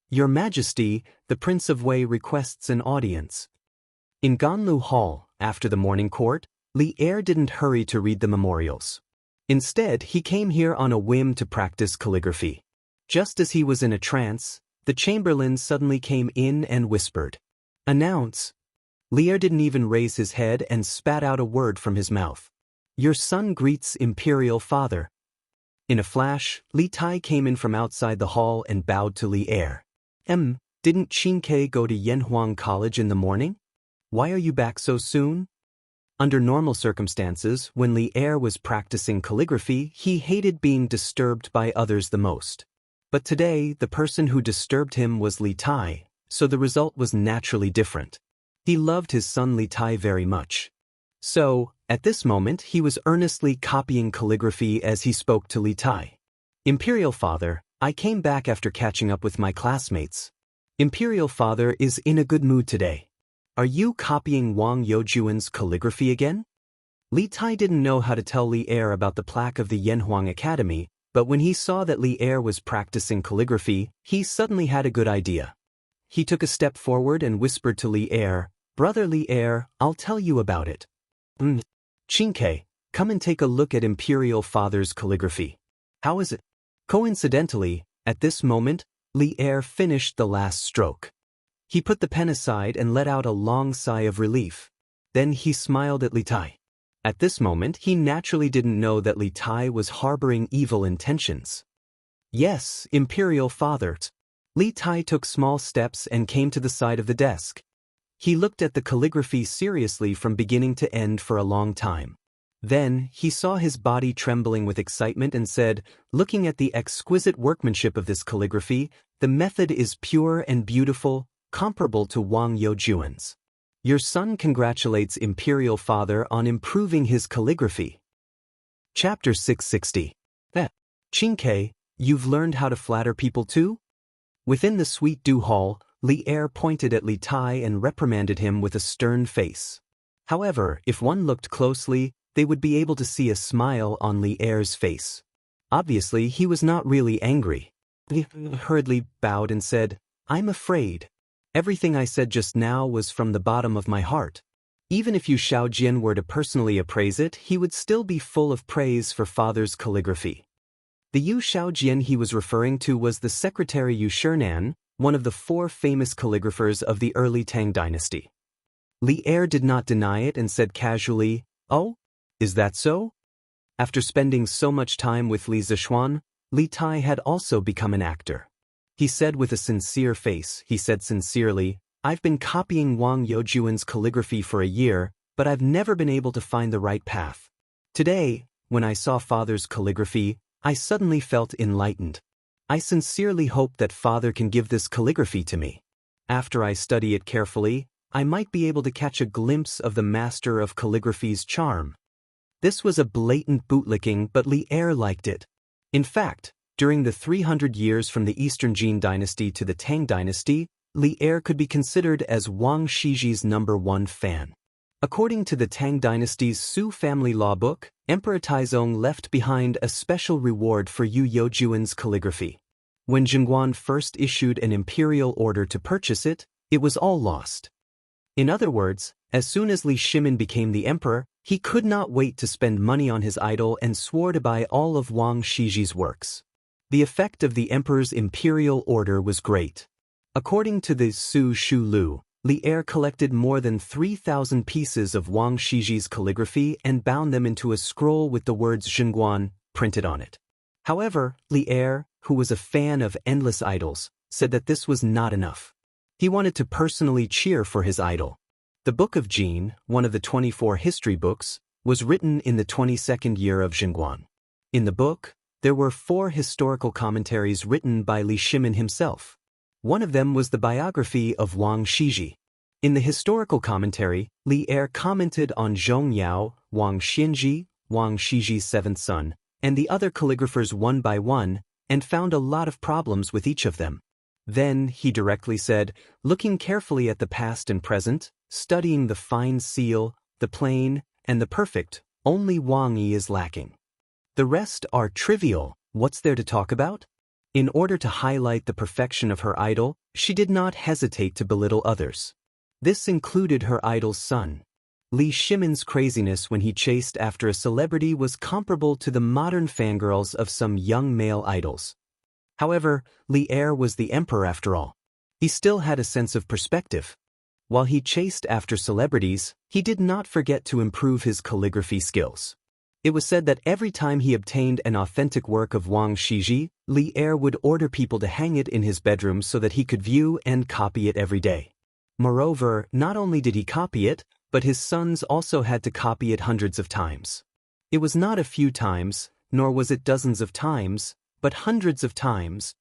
"Your Majesty, the Prince of Wei requests an audience." In Ganlu Hall, after the morning court, Li Er didn't hurry to read the memorials. Instead, he came here on a whim to practice calligraphy. Just as he was in a trance, the chamberlain suddenly came in and whispered, "Announce." Li Er didn't even raise his head and spat out a word from his mouth. "Your son greets Imperial Father." In a flash, Li Tai came in from outside the hall and bowed to Li Er. Didn't Qingke go to Yanhuang College in the morning? Why are you back so soon?" Under normal circumstances, when Li Er was practicing calligraphy, he hated being disturbed by others the most. But today, the person who disturbed him was Li Tai, so the result was naturally different. He loved his son Li Tai very much. So, at this moment he was earnestly copying calligraphy as he spoke to Li Tai. Imperial Father, I came back after catching up with my classmates. Imperial Father is in a good mood today. Are you copying Wang Youjuan's calligraphy again? Li Tai didn't know how to tell Li Er about the plaque of the Yanhuang Academy, but when he saw that Li Er was practicing calligraphy, he suddenly had a good idea. He took a step forward and whispered to Li Er, Brother Li Er, I'll tell you about it. Xianxia, come and take a look at Imperial Father's calligraphy. How is it? Coincidentally, at this moment, Li Er finished the last stroke. He put the pen aside and let out a long sigh of relief. Then he smiled at Li Tai. At this moment, he naturally didn't know that Li Tai was harboring evil intentions. Yes, Imperial Father. Li Tai took small steps and came to the side of the desk. He looked at the calligraphy seriously from beginning to end for a long time. Then, he saw his body trembling with excitement and said, looking at the exquisite workmanship of this calligraphy, the method is pure and beautiful, comparable to Wang Youjuan's. Your son congratulates Imperial Father on improving his calligraphy. Chapter 660. Xianxia, you've learned how to flatter people too? Within the Sweet Dew Hall, Li Er pointed at Li Tai and reprimanded him with a stern face. However, if one looked closely, they would be able to see a smile on Li Er's face. Obviously, he was not really angry. He hurriedly bowed and said, I'm afraid. Everything I said just now was from the bottom of my heart. Even if Yu Shaojian were to personally appraise it, he would still be full of praise for Father's calligraphy. The Yu Shaojian he was referring to was the secretary Yu Shernan, one of the 4 famous calligraphers of the early Tang dynasty. Li Er did not deny it and said casually, Oh? Is that so? After spending so much time with Li Zishuan, Li Tai had also become an actor. He said with a sincere face, he said sincerely, I've been copying Wang Youjuan's calligraphy for a year, but I've never been able to find the right path. Today, when I saw Father's calligraphy, I suddenly felt enlightened. I sincerely hope that Father can give this calligraphy to me. After I study it carefully, I might be able to catch a glimpse of the master of calligraphy's charm. This was a blatant bootlicking, but Li Er liked it. In fact, during the 300 years from the Eastern Jin dynasty to the Tang dynasty, Li Er could be considered as Wang Shiji's #1 fan. According to the Tang dynasty's Su family law book, Emperor Taizong left behind a special reward for Yu Youjuan's calligraphy. When Jingguan first issued an imperial order to purchase it, it was all lost. In other words, as soon as Li Shimin became the emperor, he could not wait to spend money on his idol and swore to buy all of Wang Shiji's works. The effect of the emperor's imperial order was great. According to the Su Shu Lu, Li Er collected more than 3,000 pieces of Wang Shiji's calligraphy and bound them into a scroll with the words Jingguan printed on it. However, Li Er, who was a fan of endless idols, said that this was not enough. He wanted to personally cheer for his idol. The Book of Jin, one of the 24 history books, was written in the 22nd year of Jingguan. In the book, there were 4 historical commentaries written by Li Shimin himself. One of them was the biography of Wang Shiji. In the historical commentary, Li Er commented on Zhong Yao, Wang Xianji, Wang Shiji's 7th son, and the other calligraphers one by one, and found a lot of problems with each of them. Then, he directly said, looking carefully at the past and present, studying the fine seal, the plain, and the perfect, only Wang Yi is lacking. The rest are trivial. What's there to talk about? In order to highlight the perfection of her idol, she did not hesitate to belittle others. This included her idol's son. Li Shimin's craziness when he chased after a celebrity was comparable to the modern fangirls of some young male idols. However, Li Er was the emperor after all. He still had a sense of perspective. While he chased after celebrities, he did not forget to improve his calligraphy skills. It was said that every time he obtained an authentic work of Wang Shiji, Li Er would order people to hang it in his bedroom so that he could view and copy it every day. Moreover, not only did he copy it, but his sons also had to copy it hundreds of times. It was not a few times, nor was it dozens of times, but hundreds of times.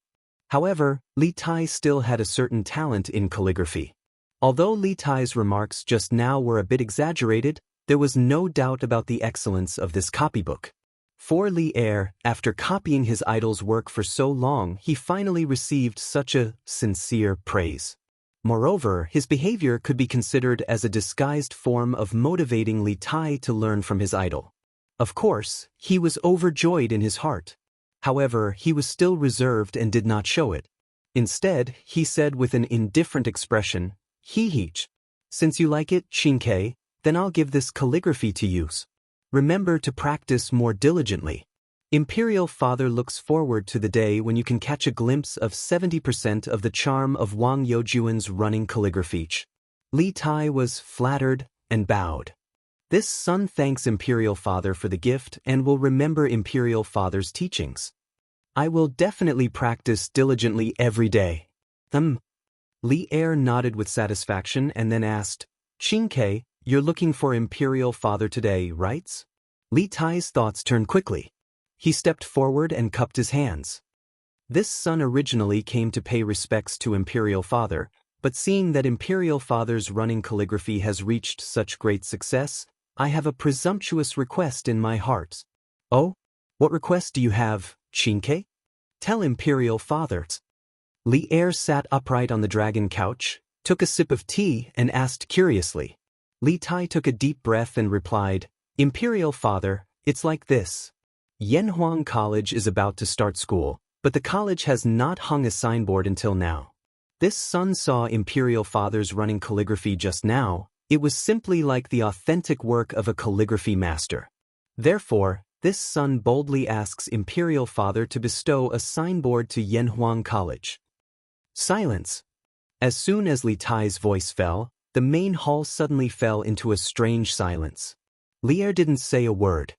However, Li Tai still had a certain talent in calligraphy. Although Li Tai's remarks just now were a bit exaggerated, There was no doubt about the excellence of this copybook. For Li Er, after copying his idol's work for so long, he finally received such a sincere praise. Moreover, his behavior could be considered as a disguised form of motivating Li Tai to learn from his idol. Of course, he was overjoyed in his heart. However, he was still reserved and did not show it. Instead, he said with an indifferent expression, "Heech. Since you like it, Xianxia, then I'll give this calligraphy to use. Remember to practice more diligently. Imperial Father looks forward to the day when you can catch a glimpse of 70% of the charm of Wang Youjuan's running calligraphy." Li Tai was flattered and bowed. This son thanks Imperial Father for the gift and will remember Imperial Father's teachings. I will definitely practice diligently every day. Li Er nodded with satisfaction and then asked, "Xianxia, you're looking for Imperial Father today, right?" Li Tai's thoughts turned quickly. He stepped forward and cupped his hands. This son originally came to pay respects to Imperial Father, but seeing that Imperial Father's running calligraphy has reached such great success, I have a presumptuous request in my heart. "Oh? What request do you have, Xianxia? Tell Imperial Father." Li Er sat upright on the dragon couch, took a sip of tea, and asked curiously. Li Tai took a deep breath and replied, "Imperial Father, it's like this. Yanhuang College is about to start school, but the college has not hung a signboard until now. This son saw Imperial Father's running calligraphy just now. It was simply like the authentic work of a calligraphy master. Therefore, this son boldly asks Imperial Father to bestow a signboard to Yanhuang College." Silence. As soon as Li Tai's voice fell, the main hall suddenly fell into a strange silence. Li Er didn't say a word.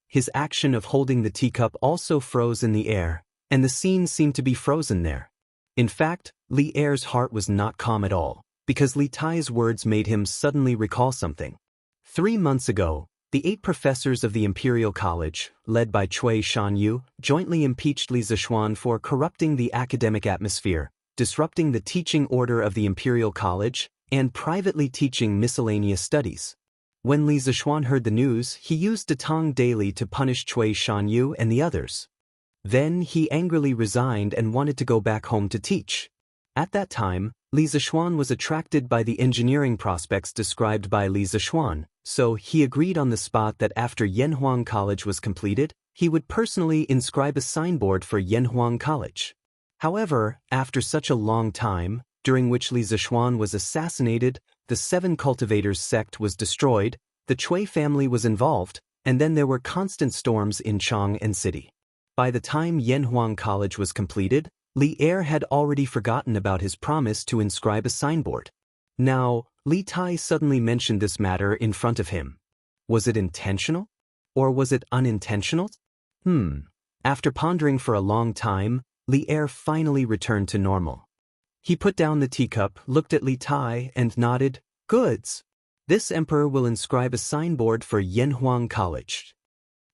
His action of holding the teacup also froze in the air, and the scene seemed to be frozen there. In fact, Li Er's heart was not calm at all, because Li Tai's words made him suddenly recall something. 3 months ago, the 8 professors of the Imperial College, led by Cui Shanyu, jointly impeached Li Zishuan for corrupting the academic atmosphere, disrupting the teaching order of the Imperial College, and privately teaching miscellaneous studies. When Li Zishuan heard the news, he used Datang daily to punish Cui Shanyu and the others. Then he angrily resigned and wanted to go back home to teach. At that time, Li Zishuan was attracted by the engineering prospects described by Li Zishuan, so he agreed on the spot that after Yanhuang College was completed, he would personally inscribe a signboard for Yanhuang College. However, after such a long time, during which Li Zishuan was assassinated, the 7 cultivators sect was destroyed, the Cui family was involved, and then there were constant storms in Chang'an City. By the time Yanhuang College was completed, Li Er had already forgotten about his promise to inscribe a signboard. Now, Li Tai suddenly mentioned this matter in front of him. Was it intentional? Or was it unintentional? After pondering for a long time, Li Er finally returned to normal. He put down the teacup, looked at Li Tai, and nodded, "Goods. This emperor will inscribe a signboard for Yanhuang College."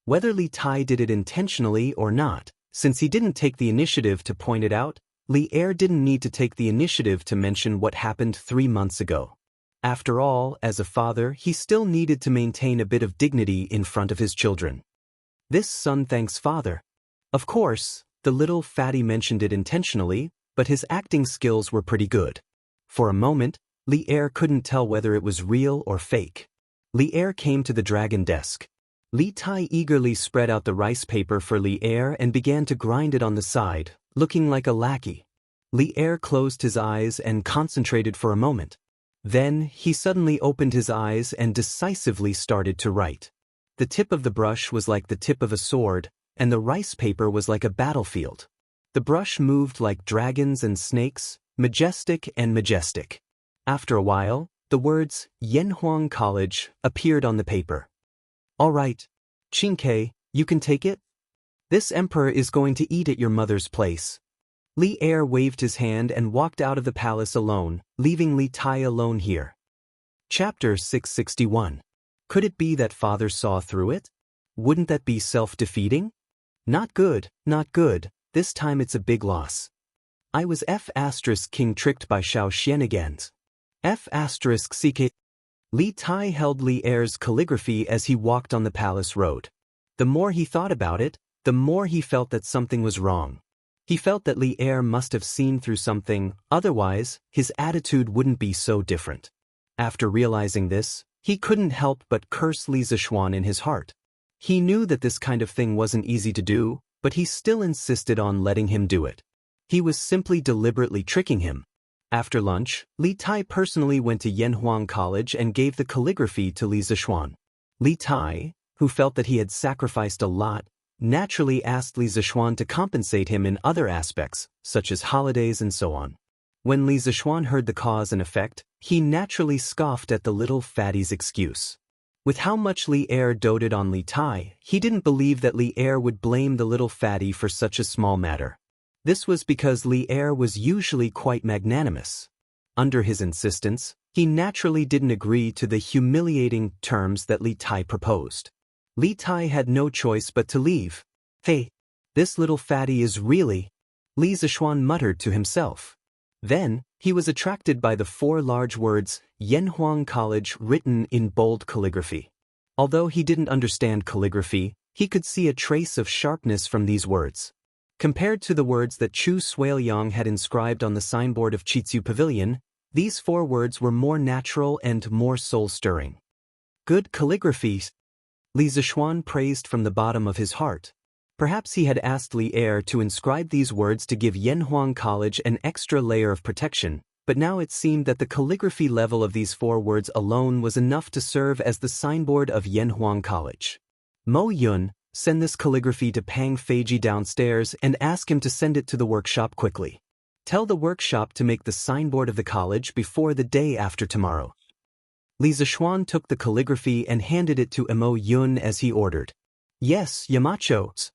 Whether Li Tai did it intentionally or not, since he didn't take the initiative to point it out, Li Er didn't need to take the initiative to mention what happened 3 months ago. After all, as a father, he still needed to maintain a bit of dignity in front of his children. This son thanks father. Of course, the little fatty mentioned it intentionally, but his acting skills were pretty good. For a moment, Li Er couldn't tell whether it was real or fake. Li Er came to the dragon desk. Li Tai eagerly spread out the rice paper for Li Er and began to grind it on the side, looking like a lackey. Li Er closed his eyes and concentrated for a moment. Then, he suddenly opened his eyes and decisively started to write. The tip of the brush was like the tip of a sword, and the rice paper was like a battlefield. The brush moved like dragons and snakes, majestic and majestic. After a while, the words, Yanhuang College, appeared on the paper. "All right, Xianxia, you can take it? This emperor is going to eat at your mother's place." Li Er waved his hand and walked out of the palace alone, leaving Li Tai alone here. Chapter 661. Could it be that father saw through it? Wouldn't that be self-defeating? Not good, not good. This time it's a big loss. I was F** king tricked by Xiao Xian again. F** CK. Li Tai held Li Er's calligraphy as he walked on the palace road. The more he thought about it, the more he felt that something was wrong. He felt that Li Er must have seen through something, otherwise, his attitude wouldn't be so different. After realizing this, he couldn't help but curse Li Zixuan in his heart. He knew that this kind of thing wasn't easy to do, but he still insisted on letting him do it. He was simply deliberately tricking him. After lunch, Li Tai personally went to Yanhuang College and gave the calligraphy to Li Zixuan. Li Tai, who felt that he had sacrificed a lot, naturally asked Li Zixuan to compensate him in other aspects, such as holidays and so on. When Li Zixuan heard the cause and effect, he naturally scoffed at the little fatty's excuse. With how much Li Er doted on Li Tai, he didn't believe that Li Er would blame the little fatty for such a small matter. This was because Li Er was usually quite magnanimous. Under his insistence, he naturally didn't agree to the humiliating terms that Li Tai proposed. Li Tai had no choice but to leave. "Hey, this little fatty is really," Li Zixuan muttered to himself. Then, he was attracted by the 4 large words, Yanhuang College, written in bold calligraphy. Although he didn't understand calligraphy, he could see a trace of sharpness from these words. Compared to the words that Chu Suiliang had inscribed on the signboard of Chitsu Pavilion, these 4 words were more natural and more soul-stirring. "Good calligraphy," Li Zixuan praised from the bottom of his heart. Perhaps he had asked Li Er to inscribe these words to give Yanhuang College an extra layer of protection, but now it seemed that the calligraphy level of these 4 words alone was enough to serve as the signboard of Yanhuang College. "Mo Yun, send this calligraphy to Pang Feiji downstairs and ask him to send it to the workshop quickly. Tell the workshop to make the signboard of the college before the day after tomorrow." Li Zixuan took the calligraphy and handed it to Mo Yun as he ordered. "Yes, Yamacho."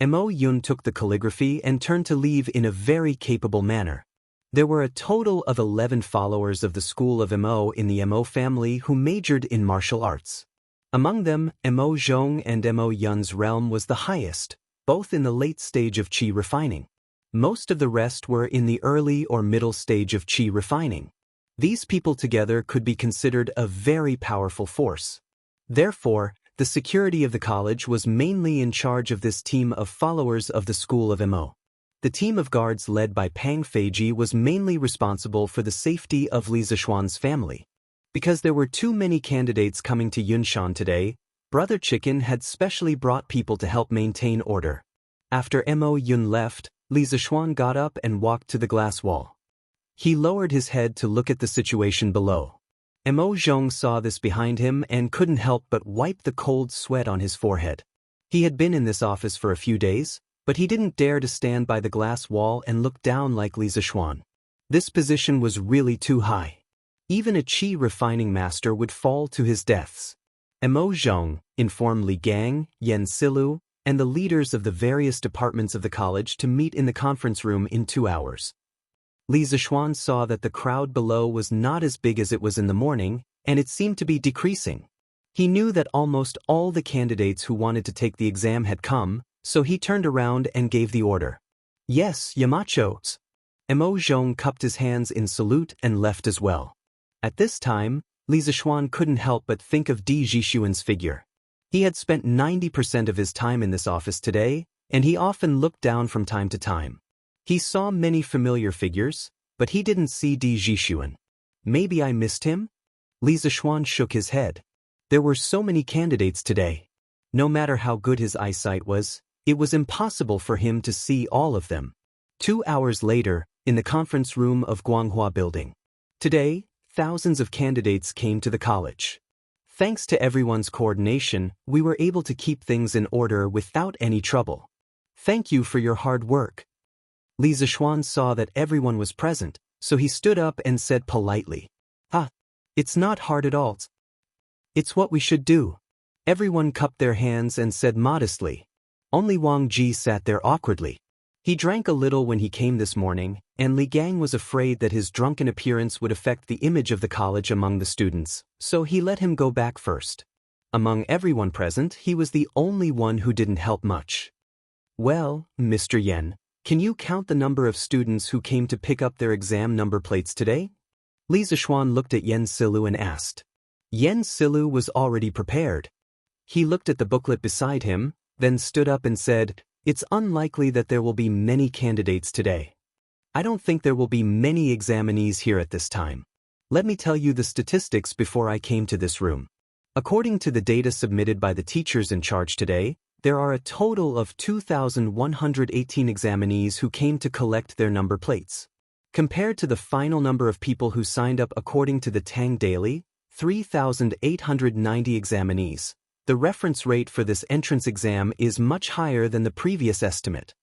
Mo Yun took the calligraphy and turned to leave in a very capable manner. There were a total of 11 followers of the school of Mo in the Mo family who majored in martial arts. Among them, Mo Zhong and Mo Yun's realm was the highest, both in the late stage of qi refining. Most of the rest were in the early or middle stage of qi refining. These people together could be considered a very powerful force. Therefore, the security of the college was mainly in charge of this team of followers of the school of Mo. The team of guards led by Pang Feiji was mainly responsible for the safety of Li Zixuan's family. Because there were too many candidates coming to Yunshan today, Brother Chicken had specially brought people to help maintain order. After Mo Yun left, Li Zixuan got up and walked to the glass wall. He lowered his head to look at the situation below. Mo Zhong saw this behind him and couldn't help but wipe the cold sweat on his forehead. He had been in this office for a few days, but he didn't dare to stand by the glass wall and look down like Li Zixuan. This position was really too high. Even a qi refining master would fall to his deaths. Mo Zhong informed Li Gang, Yen Silu, and the leaders of the various departments of the college to meet in the conference room in 2 hours. Li Zixuan saw that the crowd below was not as big as it was in the morning, and it seemed to be decreasing. He knew that almost all the candidates who wanted to take the exam had come, so he turned around and gave the order. "Yes, Yamacho." Mo Zhong cupped his hands in salute and left as well. At this time, Li Zixuan couldn't help but think of Di Zhishuan's figure. He had spent 90% of his time in this office today, and he often looked down from time to time. He saw many familiar figures, but he didn't see Di Zhishuan. "Maybe I missed him?" Li Zixuan shook his head. There were so many candidates today. No matter how good his eyesight was, it was impossible for him to see all of them. 2 hours later, in the conference room of Guanghua Building. Today, thousands of candidates came to the college. Thanks to everyone's coordination, we were able to keep things in order without any trouble. Thank you for your hard work. Li Zixuan saw that everyone was present, so he stood up and said politely, It's not hard at all. It's what we should do." Everyone cupped their hands and said modestly. Only Wang Ji sat there awkwardly. He drank a little when he came this morning, and Li Gang was afraid that his drunken appearance would affect the image of the college among the students, so he let him go back first. Among everyone present, he was the only one who didn't help much. "Well, Mr. Yen, can you count the number of students who came to pick up their exam number plates today?" Li Zixuan looked at Yen Silu and asked. Yen Silu was already prepared. He looked at the booklet beside him, then stood up and said, "It's unlikely that there will be many candidates today. I don't think there will be many examinees here at this time. Let me tell you the statistics before I came to this room. According to the data submitted by the teachers in charge today, there are a total of 2,118 examinees who came to collect their number plates. Compared to the final number of people who signed up according to the Tang Daily, 3,890 examinees, the reference rate for this entrance exam is much higher than the previous estimate."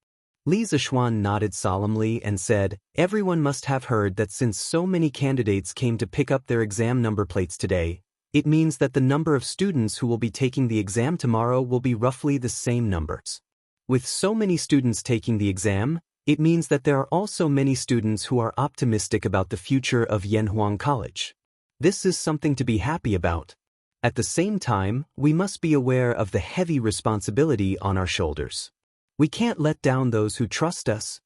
Li Zishuan nodded solemnly and said, "Everyone must have heard that since so many candidates came to pick up their exam number plates today, it means that the number of students who will be taking the exam tomorrow will be roughly the same numbers. With so many students taking the exam, it means that there are also many students who are optimistic about the future of Yanhuang College. This is something to be happy about. At the same time, we must be aware of the heavy responsibility on our shoulders. We can't let down those who trust us.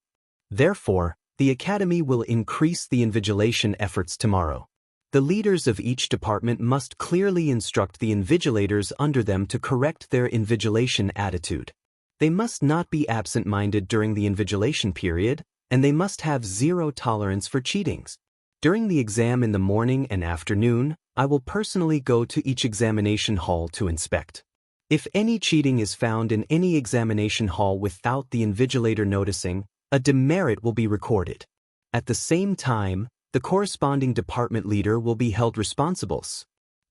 Therefore, the Academy will increase the invigilation efforts tomorrow. The leaders of each department must clearly instruct the invigilators under them to correct their invigilation attitude. They must not be absent-minded during the invigilation period, and they must have zero tolerance for cheatings. During the exam in the morning and afternoon, I will personally go to each examination hall to inspect. If any cheating is found in any examination hall without the invigilator noticing, a demerit will be recorded. At the same time, the corresponding department leader will be held responsible.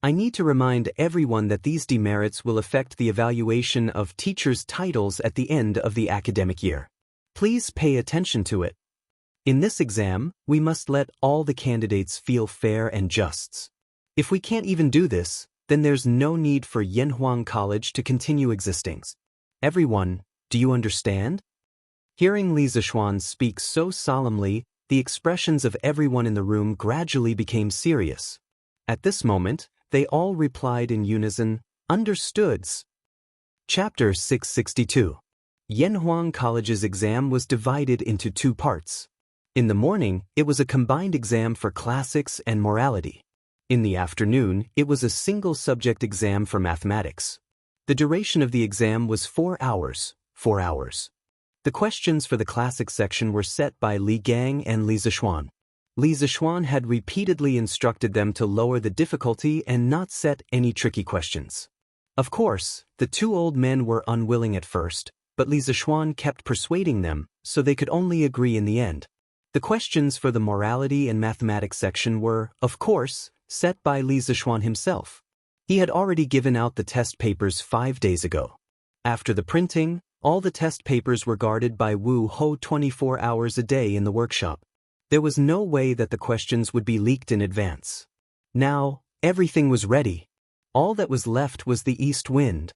I need to remind everyone that these demerits will affect the evaluation of teachers' titles at the end of the academic year. Please pay attention to it. In this exam, we must let all the candidates feel fair and just. If we can't even do this, then there's no need for Yanhuang College to continue existing. Everyone, do you understand?" Hearing Li Zishuan speak so solemnly, the expressions of everyone in the room gradually became serious. At this moment, they all replied in unison, "Understood." Chapter 662. Yanhuang College's exam was divided into two parts. In the morning, it was a combined exam for classics and morality. In the afternoon, it was a single-subject exam for mathematics. The duration of the exam was 4 hours. The questions for the classics section were set by Li Gang and Li Zishuan. Li Zishuan had repeatedly instructed them to lower the difficulty and not set any tricky questions. Of course, the two old men were unwilling at first, but Li Zishuan kept persuading them, so they could only agree in the end. The questions for the morality and mathematics section were, of course, set by Li Zishuan himself. He had already given out the test papers 5 days ago. After the printing, all the test papers were guarded by Wu Ho 24 hours a day in the workshop. There was no way that the questions would be leaked in advance. Now, everything was ready. All that was left was the east wind.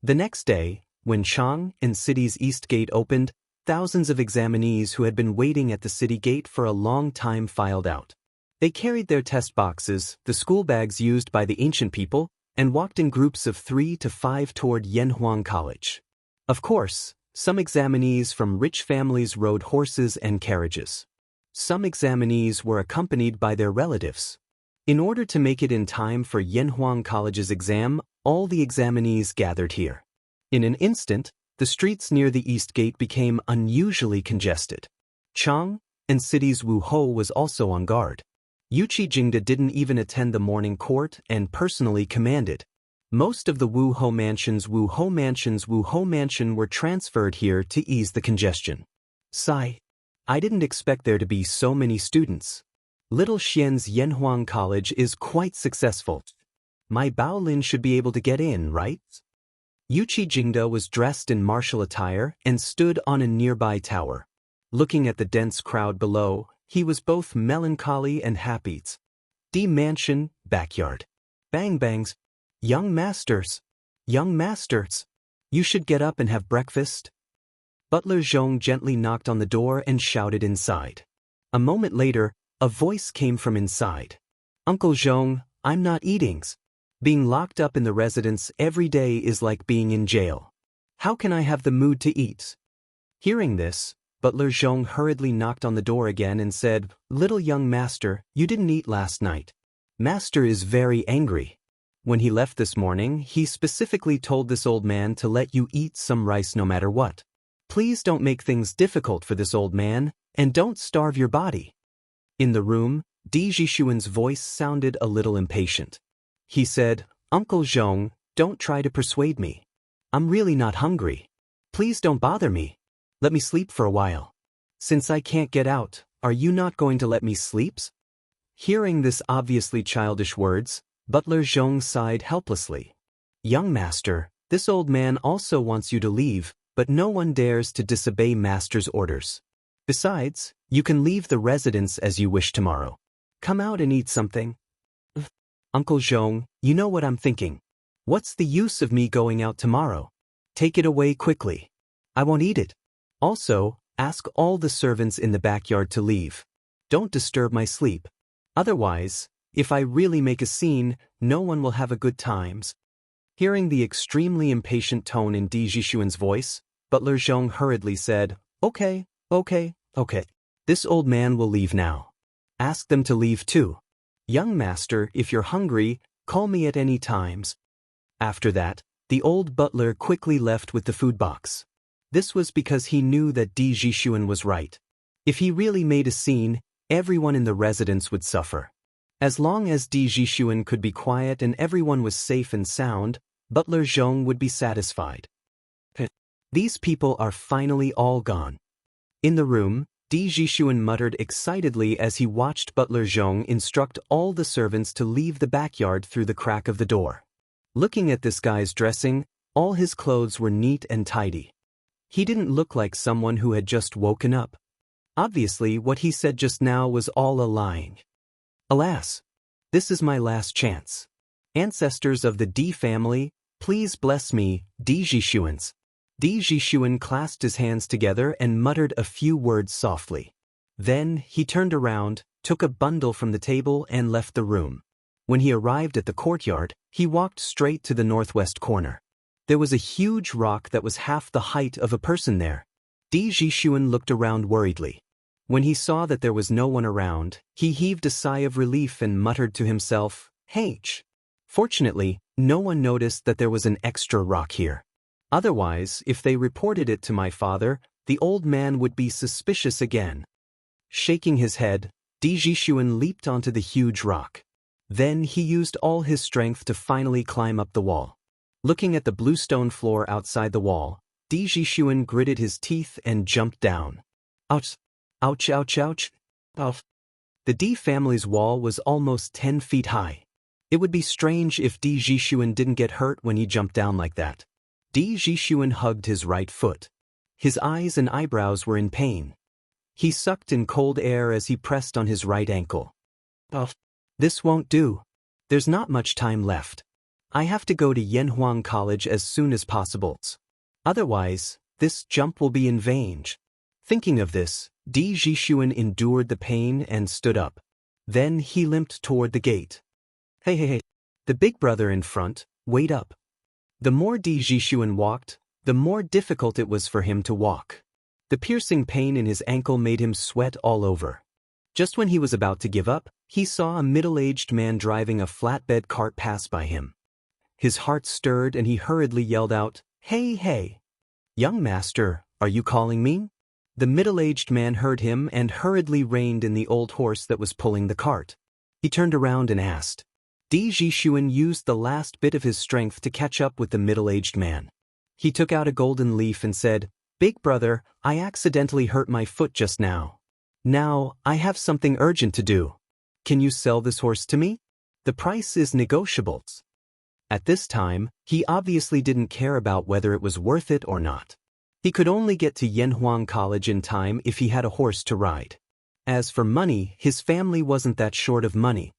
The next day, when Chang and city's east gate opened, thousands of examinees who had been waiting at the city gate for a long time filed out. They carried their test boxes, the school bags used by the ancient people, and walked in groups of 3 to 5 toward Yanhuang College. Of course, some examinees from rich families rode horses and carriages. Some examinees were accompanied by their relatives. In order to make it in time for Yanhuang College's exam, all the examinees gathered here. In an instant, the streets near the east gate became unusually congested. Chang and city's Wu Ho was also on guard. Yuchi Jingda didn't even attend the morning court and personally commanded. Most of the Wu Ho Mansion were transferred here to ease the congestion. Sigh. I didn't expect there to be so many students. Little Xian's Yanhuang College is quite successful. My Baolin should be able to get in, right? Yuchi Jingda was dressed in martial attire and stood on a nearby tower. Looking at the dense crowd below, he was both melancholy and happy. D mansion, backyard. Bang bangs. Young masters, you should get up and have breakfast. Butler Zhong gently knocked on the door and shouted inside. A moment later, a voice came from inside. Uncle Zhong, I'm not eating. Being locked up in the residence every day is like being in jail. How can I have the mood to eat? Hearing this, Butler Zhong hurriedly knocked on the door again and said, Little young master, you didn't eat last night. Master is very angry. When he left this morning, he specifically told this old man to let you eat some rice no matter what. Please don't make things difficult for this old man, and don't starve your body. In the room, Di Jishuan's voice sounded a little impatient. He said, Uncle Zhong, don't try to persuade me. I'm really not hungry. Please don't bother me. Let me sleep for a while. Since I can't get out, are you not going to let me sleep? Hearing this obviously childish words, Butler Zhong sighed helplessly. Young master, this old man also wants you to leave, but no one dares to disobey master's orders. Besides, you can leave the residence as you wish tomorrow. Come out and eat something. Uncle Zhong, you know what I'm thinking. What's the use of me going out tomorrow? Take it away quickly. I won't eat it. Also, ask all the servants in the backyard to leave. Don't disturb my sleep. Otherwise, if I really make a scene, no one will have a good time. Hearing the extremely impatient tone in Di Jishuan's voice, Butler Zhong hurriedly said, Okay. This old man will leave now. Ask them to leave too. Young master, if you're hungry, call me at any times. After that, the old butler quickly left with the food box. This was because he knew that Di Jishuan was right. If he really made a scene, everyone in the residence would suffer. As long as Di Jishuan could be quiet and everyone was safe and sound, Butler Zhong would be satisfied. These people are finally all gone. In the room, Di Jishuan muttered excitedly as he watched Butler Zhong instruct all the servants to leave the backyard through the crack of the door. Looking at this guy's dressing, all his clothes were neat and tidy. He didn't look like someone who had just woken up. Obviously, what he said just now was all a lying. Alas, this is my last chance. Ancestors of the Di family, please bless me, Di Jishuans. Di Jishuan clasped his hands together and muttered a few words softly. Then, he turned around, took a bundle from the table and left the room. When he arrived at the courtyard, he walked straight to the northwest corner. There was a huge rock that was half the height of a person there. Di Jishuan looked around worriedly. When he saw that there was no one around, he heaved a sigh of relief and muttered to himself, H. Fortunately, no one noticed that there was an extra rock here. Otherwise, if they reported it to my father, the old man would be suspicious again. Shaking his head, Di Jishuan leaped onto the huge rock. Then he used all his strength to finally climb up the wall. Looking at the blue stone floor outside the wall, Di Jishuan gritted his teeth and jumped down. Ouch! Ouch, ouch, ouch! Ouch! The Di family's wall was almost 10 feet high. It would be strange if Di Jishuan didn't get hurt when he jumped down like that. Di Jishuan hugged his right foot. His eyes and eyebrows were in pain. He sucked in cold air as he pressed on his right ankle. This won't do. There's not much time left. I have to go to Yanhuang College as soon as possible. Otherwise, this jump will be in vain. Thinking of this, Di Jishuan endured the pain and stood up. Then he limped toward the gate. Hey. The big brother in front, wait up. The more Di Jishuan walked, the more difficult it was for him to walk. The piercing pain in his ankle made him sweat all over. Just when he was about to give up, he saw a middle-aged man driving a flatbed cart pass by him. His heart stirred and he hurriedly yelled out, Hey! Young master, are you calling me? The middle-aged man heard him and hurriedly reined in the old horse that was pulling the cart. He turned around and asked. Di Jishuan used the last bit of his strength to catch up with the middle-aged man. He took out a golden leaf and said, Big brother, I accidentally hurt my foot just now. Now, I have something urgent to do. Can you sell this horse to me? The price is negotiable. At this time, he obviously didn't care about whether it was worth it or not. He could only get to Yanhuang College in time if he had a horse to ride. As for money, his family wasn't that short of money.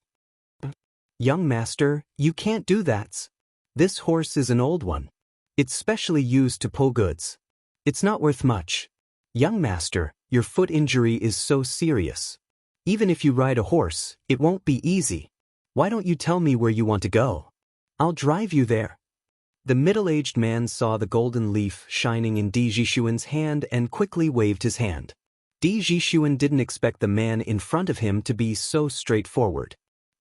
Young master, you can't do that. This horse is an old one. It's specially used to pull goods. It's not worth much. Young master, your foot injury is so serious. Even if you ride a horse, it won't be easy. Why don't you tell me where you want to go? I'll drive you there. The middle-aged man saw the golden leaf shining in Di Jishuan's hand and quickly waved his hand. Di Jishuan didn't expect the man in front of him to be so straightforward.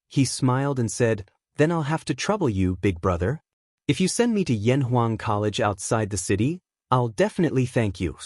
He smiled and said, "Then I'll have to trouble you, big brother. If you send me to Yanhuang College outside the city, I'll definitely thank you."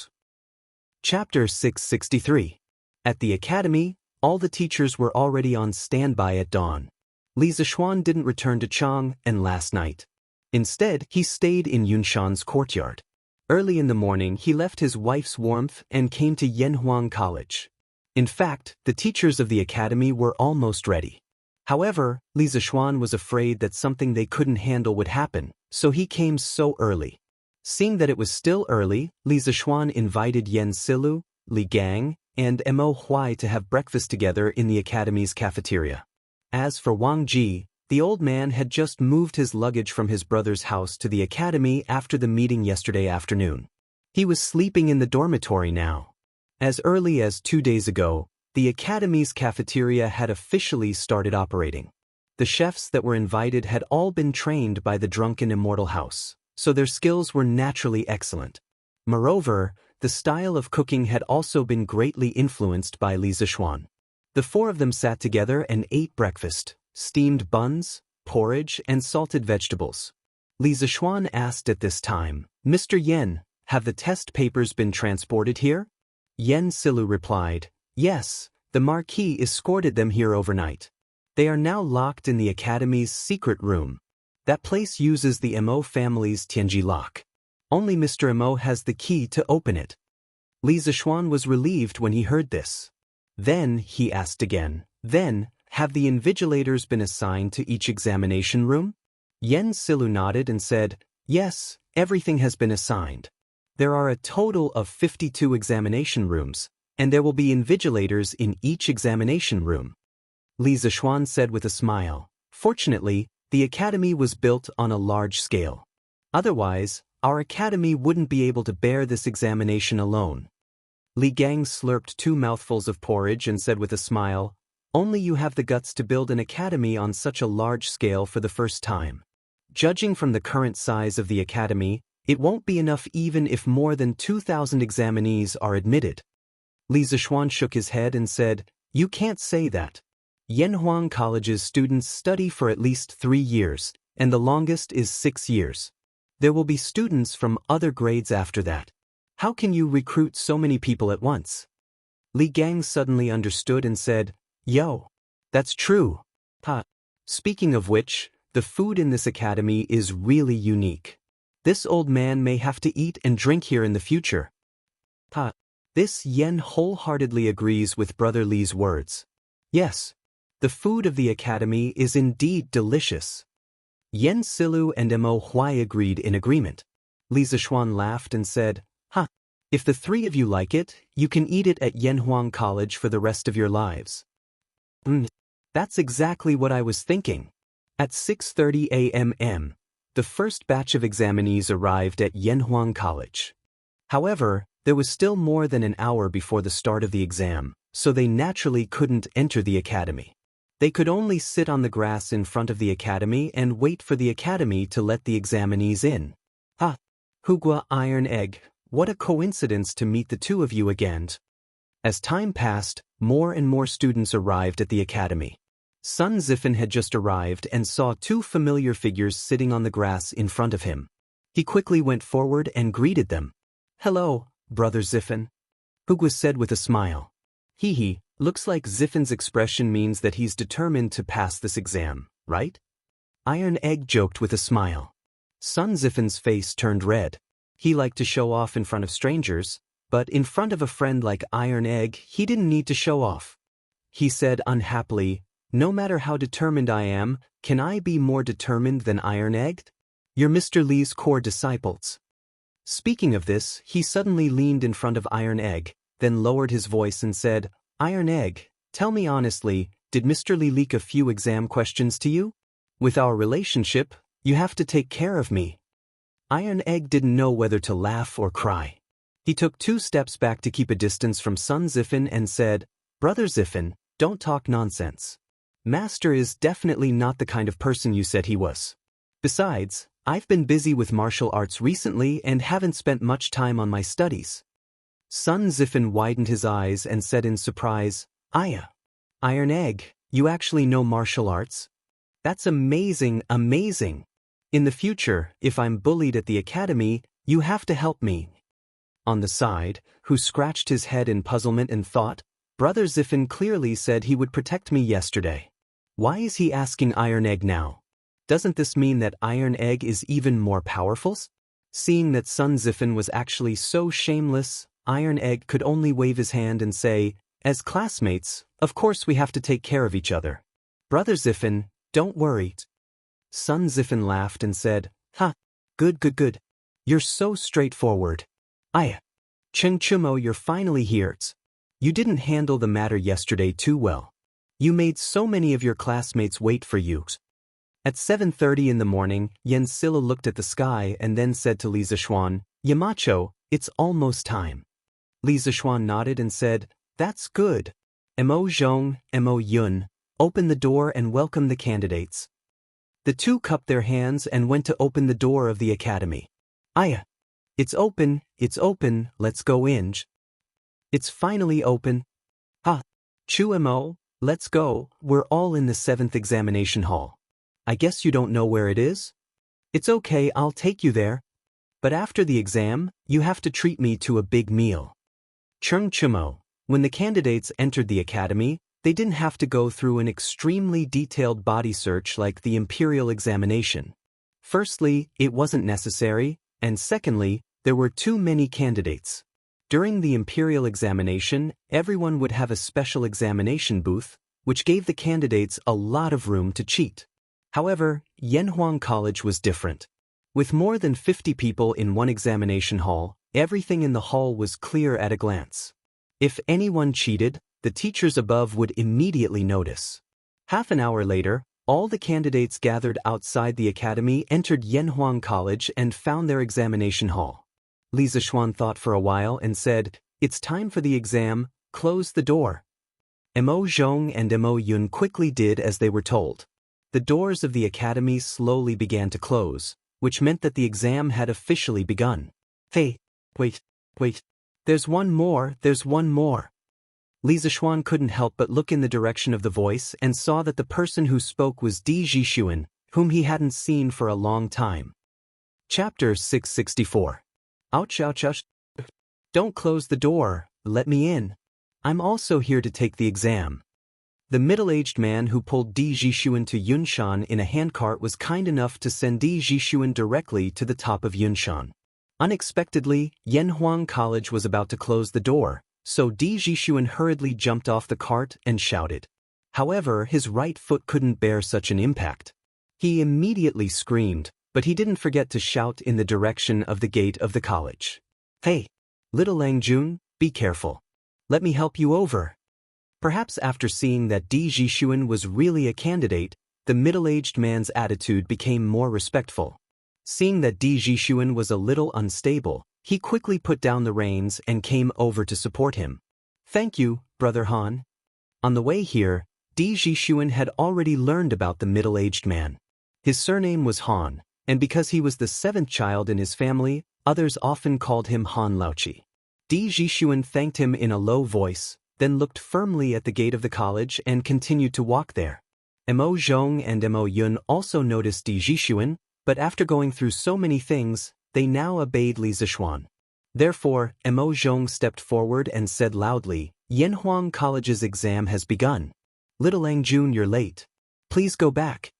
Chapter 663. At the academy, all the teachers were already on standby at dawn. Li Zishuan didn't return to Chang'an last night. Instead, he stayed in Yunshan's courtyard. Early in the morning, he left his wife's warmth and came to Yanhuang College. In fact, the teachers of the academy were almost ready. However, Li Zishuan was afraid that something they couldn't handle would happen, so he came so early. Seeing that it was still early, Li Zishuan invited Yen Silu, Li Gang, and Mo Huai to have breakfast together in the academy's cafeteria. As for Wang Ji, the old man had just moved his luggage from his brother's house to the academy after the meeting yesterday afternoon. He was sleeping in the dormitory now. As early as 2 days ago, the academy's cafeteria had officially started operating. The chefs that were invited had all been trained by the drunken immortal house, so their skills were naturally excellent. Moreover, the style of cooking had also been greatly influenced by Li Zishuan. The four of them sat together and ate breakfast, steamed buns, porridge, and salted vegetables. Li Zishuan asked at this time, "Mr. Yen, have the test papers been transported here?" Yen Silu replied, "Yes, the Marquis escorted them here overnight. They are now locked in the academy's secret room. That place uses the Mo family's Tianji lock. Only Mr. Mo has the key to open it." Li Zishuan was relieved when he heard this. Then, he asked again, "Then, have the invigilators been assigned to each examination room?" Yen Silu nodded and said, "Yes, everything has been assigned. There are a total of 52 examination rooms, and there will be invigilators in each examination room." Li Zishuan said with a smile, "Fortunately, the academy was built on a large scale. Otherwise, our academy wouldn't be able to bear this examination alone." Li Gang slurped 2 mouthfuls of porridge and said with a smile, "Only you have the guts to build an academy on such a large scale for the first time. Judging from the current size of the academy, it won't be enough even if more than 2,000 examinees are admitted." Li Zishuan shook his head and said, "You can't say that. Yanhuang College's students study for at least 3 years, and the longest is 6 years. There will be students from other grades after that. How can you recruit so many people at once?" Li Gang suddenly understood and said, "Yo, that's true. Ha. Speaking of which, the food in this academy is really unique. This old man may have to eat and drink here in the future." Ha. This Yen wholeheartedly agrees with Brother Li's words. Yes, the food of the academy is indeed delicious. Yen Silu and Mo Huai agreed in agreement. Li Zishuan laughed and said, If the 3 of you like it, you can eat it at Yanhuang College for the rest of your lives." That's exactly what I was thinking. At 6:30 a.m., the first batch of examinees arrived at Yanhuang College. However, there was still more than an hour before the start of the exam, so they naturally couldn't enter the academy. They could only sit on the grass in front of the academy and wait for the academy to let the examinees in. Hugua Iron Egg, what a coincidence to meet the 2 of you again. As time passed, more and more students arrived at the academy. Sun Zifen had just arrived and saw 2 familiar figures sitting on the grass in front of him. He quickly went forward and greeted them. "Hello, Brother Zifen," Hugua said with a smile. Looks like Zifen's expression means that he's determined to pass this exam, right?" Iron Egg joked with a smile. Sun Zifen's face turned red. He liked to show off in front of strangers, but in front of a friend like Iron Egg, he didn't need to show off. He said unhappily, "No matter how determined I am, can I be more determined than Iron Egg? You're Mr. Li's core disciples." Speaking of this, he suddenly leaned in front of Iron Egg, then lowered his voice and said, "Iron Egg, tell me honestly, did Mr. Li leak a few exam questions to you? With our relationship, you have to take care of me." Iron Egg didn't know whether to laugh or cry. He took 2 steps back to keep a distance from Sun Zifen and said, "Brother Zifen, don't talk nonsense. Master is definitely not the kind of person you said he was. Besides, I've been busy with martial arts recently and haven't spent much time on my studies." Sun Zifen widened his eyes and said in surprise, "Aya, Iron Egg, you actually know martial arts? That's amazing, amazing. In the future, if I'm bullied at the academy, you have to help me. On the side, who scratched his head in puzzlement and thought, Brother Ziffin clearly said he would protect me yesterday. Why is he asking Iron Egg now? Doesn't this mean that Iron Egg is even more powerful? Seeing that Sun Ziffin was actually so shameless, Iron Egg could only wave his hand and say, as classmates, of course we have to take care of each other. Brother Ziffin, don't worry. Sun Ziffin laughed and said, Ha, good. You're so straightforward. Chen Chumo, you're finally here. You didn't handle the matter yesterday too well. You made so many of your classmates wait for you. At 7:30 in the morning, Yen Silla looked at the sky and then said to Li Zishuan, Yamacho, it's almost time. Li Zishuan nodded and said, That's good. Mo Zhong, Mo Yun, open the door and welcome the candidates. The two cupped their hands and went to open the door of the academy. It's open, let's go in. It's finally open. Chu Mo, let's go, we're all in the 7th examination hall. I guess you don't know where it is? It's okay, I'll take you there. But after the exam, you have to treat me to a big meal. Chung Chumo, when the candidates entered the academy, they didn't have to go through an extremely detailed body search like the imperial examination. Firstly, it wasn't necessary, and secondly, there were too many candidates. During the imperial examination, everyone would have a special examination booth, which gave the candidates a lot of room to cheat. However, Yanhuang College was different. With more than 50 people in one examination hall, everything in the hall was clear at a glance. If anyone cheated, the teachers above would immediately notice. Half an hour later, all the candidates gathered outside the academy entered Yanhuang College and found their examination hall. Li Zishuan thought for a while and said, It's time for the exam, close the door. Mo Zhong and Mo Yun quickly did as they were told. The doors of the academy slowly began to close, which meant that the exam had officially begun. Hey, wait. There's one more. Li Zishuan couldn't help but look in the direction of the voice and saw that the person who spoke was Di Zhishuan, whom he hadn't seen for a long time. Chapter 664. Ouch. Don't close the door, let me in. I'm also here to take the exam. The middle-aged man who pulled Di Zhishuan to Yunshan in a handcart was kind enough to send Di Zhishuan directly to the top of Yunshan. Unexpectedly, Yanhuang College was about to close the door, so Di Zhishuan hurriedly jumped off the cart and shouted. However, his right foot couldn't bear such an impact. He immediately screamed, but he didn't forget to shout in the direction of the gate of the college. Hey, little Langjun, be careful. Let me help you over. Perhaps after seeing that Di Zhishuan was really a candidate, the middle-aged man's attitude became more respectful. Seeing that Di Zhishuan was a little unstable, he quickly put down the reins and came over to support him. Thank you, Brother Han. On the way here, Di Zhishuan had already learned about the middle-aged man. His surname was Han, and because he was the 7th child in his family, others often called him Han Laochi. Di Zhishuan thanked him in a low voice, then looked firmly at the gate of the college and continued to walk there. Mo Zhong and Mo Yun also noticed Di Zhishuan, but after going through so many things, they now obeyed Li Zishuan. Therefore, Mo Zhong stepped forward and said loudly, Yanhuang College's exam has begun. Little Langjun, you're late. Please go back.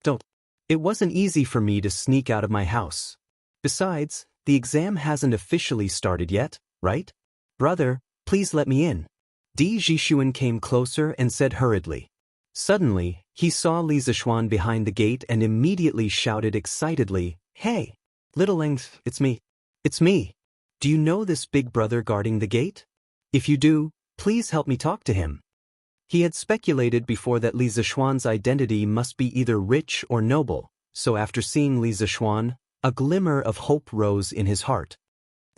Don't. It wasn't easy for me to sneak out of my house. Besides, the exam hasn't officially started yet, right? Brother, please let me in. Di Zhishuan came closer and said hurriedly. Suddenly, he saw Li Zishuan behind the gate and immediately shouted excitedly, Hey, little Lang, it's me. It's me. Do you know this big brother guarding the gate? If you do, please help me talk to him. He had speculated before that Li Zishuan's identity must be either rich or noble, so after seeing Li Zishuan, a glimmer of hope rose in his heart.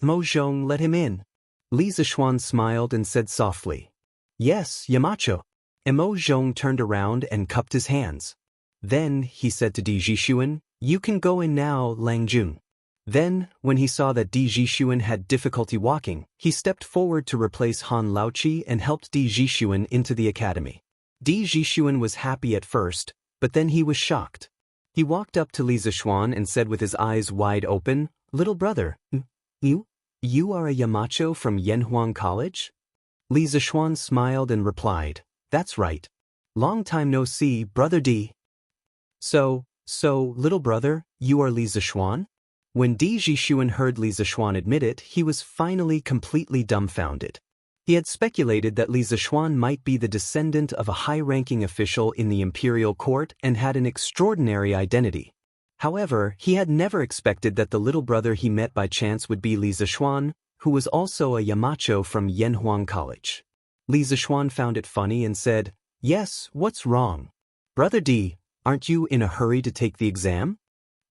Mo Zhong, let him in. Li Zishuan smiled and said softly, Yes, Yamacho. Mo Zhong turned around and cupped his hands. Then, he said to Di Zhishuan, You can go in now, Langjun. Then, when he saw that Di Zhishuan had difficulty walking, he stepped forward to replace Han Laochi and helped Di Zhishuan into the academy. Di Jixuan was happy at first, but then he was shocked. He walked up to Li Zixuan and said with his eyes wide open, "Little brother, you are a Yamacho from Yanhuang College?" Li Zixuan smiled and replied, "That's right. Long time no see, brother Di." So, little brother, you are Li Zixuan? When Di Jixuan heard Li Zixuan admit it, he was finally completely dumbfounded. He had speculated that Li Zixuan might be the descendant of a high-ranking official in the imperial court and had an extraordinary identity. However, he had never expected that the little brother he met by chance would be Li Zixuan, who was also a Yamacho from Yanhuang College. Li Zixuan found it funny and said, "Yes, what's wrong? Brother Di, aren't you in a hurry to take the exam?"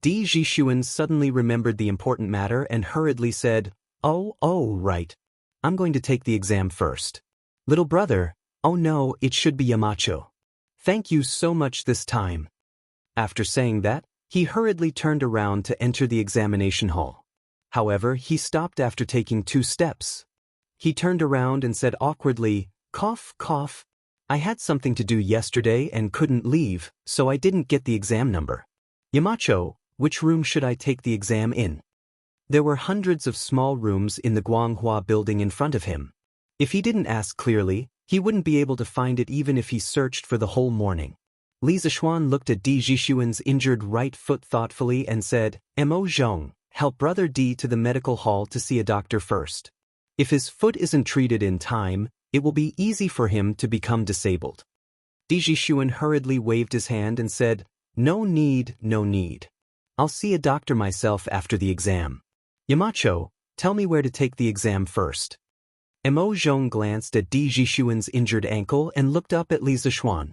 Di Jixuan suddenly remembered the important matter and hurriedly said, Oh, right. I'm going to take the exam first. Little brother, oh no, it should be Yamacho. Thank you so much this time." After saying that, he hurriedly turned around to enter the examination hall. However, he stopped after taking 2 steps. He turned around and said awkwardly, "Cough, cough. I had something to do yesterday and couldn't leave, so I didn't get the exam number. Yamacho, which room should I take the exam in?" There were hundreds of small rooms in the Guanghua building in front of him. If he didn't ask clearly, he wouldn't be able to find it even if he searched for the whole morning. Li Zixuan looked at Di Jixuan's injured right foot thoughtfully and said, "Mo Zhong, help brother Di to the medical hall to see a doctor first. If his foot isn't treated in time, it will be easy for him to become disabled." Di Jixuan hurriedly waved his hand and said, No need. I'll see a doctor myself after the exam. Yamacho, tell me where to take the exam first." Mo Zhong glanced at Di Jixuan's injured ankle and looked up at Li Zixuan.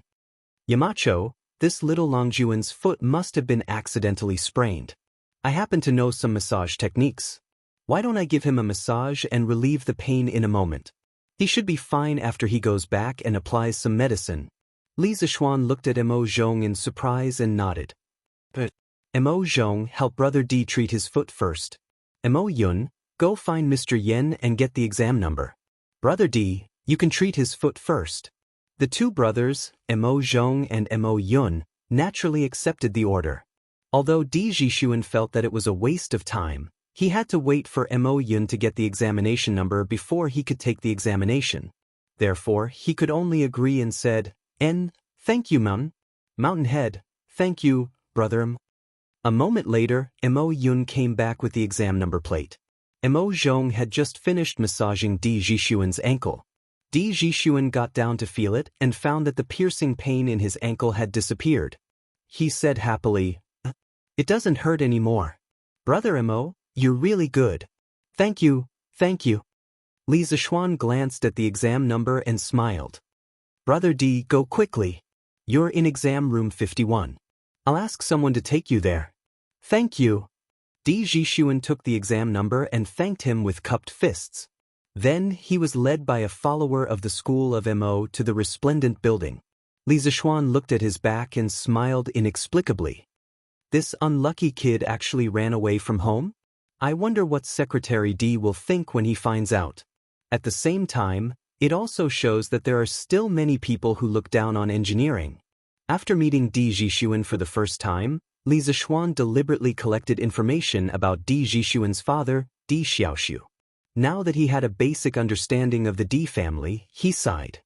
"Yamacho, this little Longjuan's foot must have been accidentally sprained. I happen to know some massage techniques. Why don't I give him a massage and relieve the pain in a moment? He should be fine after he goes back and applies some medicine." Li Zixuan looked at Mo Zhong in surprise and nodded. "But, Mo Zhong, help brother Di treat his foot first. Mo Yun, go find Mr. Yen and get the exam number. Brother Di, you can treat his foot first." The 2 brothers, Mo Zhong and Mo Yun, naturally accepted the order. Although Di Jixuan felt that it was a waste of time, he had to wait for Mo Yun to get the examination number before he could take the examination. Therefore, he could only agree and said, Thank you, Mountainhead, thank you, brother." A moment later, Mo Yun came back with the exam number plate. Mo Zhong had just finished massaging Di Jixuan's ankle. Di Jixuan got down to feel it and found that the piercing pain in his ankle had disappeared. He said happily, "It doesn't hurt anymore. Brother Mo, you're really good. Thank you. Li Zixuan glanced at the exam number and smiled. "Brother Di, go quickly. You're in exam room 51. I'll ask someone to take you there." "Thank you." Di Jixuan took the exam number and thanked him with cupped fists. Then he was led by a follower of the school of Mo to the resplendent building. Li Zixuan looked at his back and smiled inexplicably. This unlucky kid actually ran away from home? I wonder what Secretary Di will think when he finds out. At the same time, it also shows that there are still many people who look down on engineering. After meeting Di Jixuan for the first time, Li Zixuan deliberately collected information about Di Jixuan's father, Di Xiaoxiu. Now that he had a basic understanding of the Di family, he sighed.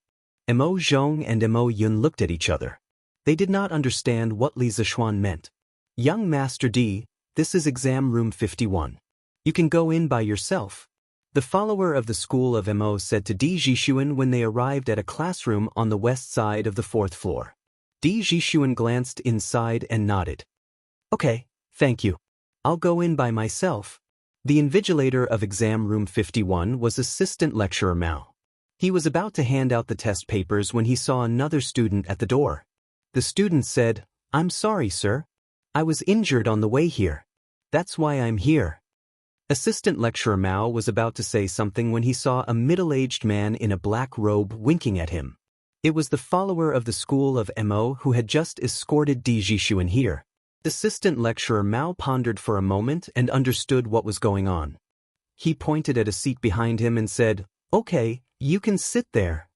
Mo Zhong and Mo Yun looked at each other. They did not understand what Li Zixuan meant. "Young Master Di, this is exam room 51. You can go in by yourself," the follower of the school of Mo said to Di Jixuan when they arrived at a classroom on the west side of the 4th floor. Di Jixuan glanced inside and nodded. "Okay, thank you. I'll go in by myself." The invigilator of exam room 51 was Assistant Lecturer Mao. He was about to hand out the test papers when he saw another student at the door. The student said, "I'm sorry, sir. I was injured on the way here. That's why I'm here." Assistant Lecturer Mao was about to say something when he saw a middle-aged man in a black robe winking at him. It was the follower of the school of Mo who had just escorted Di Jixuan here. Assistant Lecturer Mao pondered for a moment and understood what was going on. He pointed at a seat behind him and said, "Okay, you can sit there."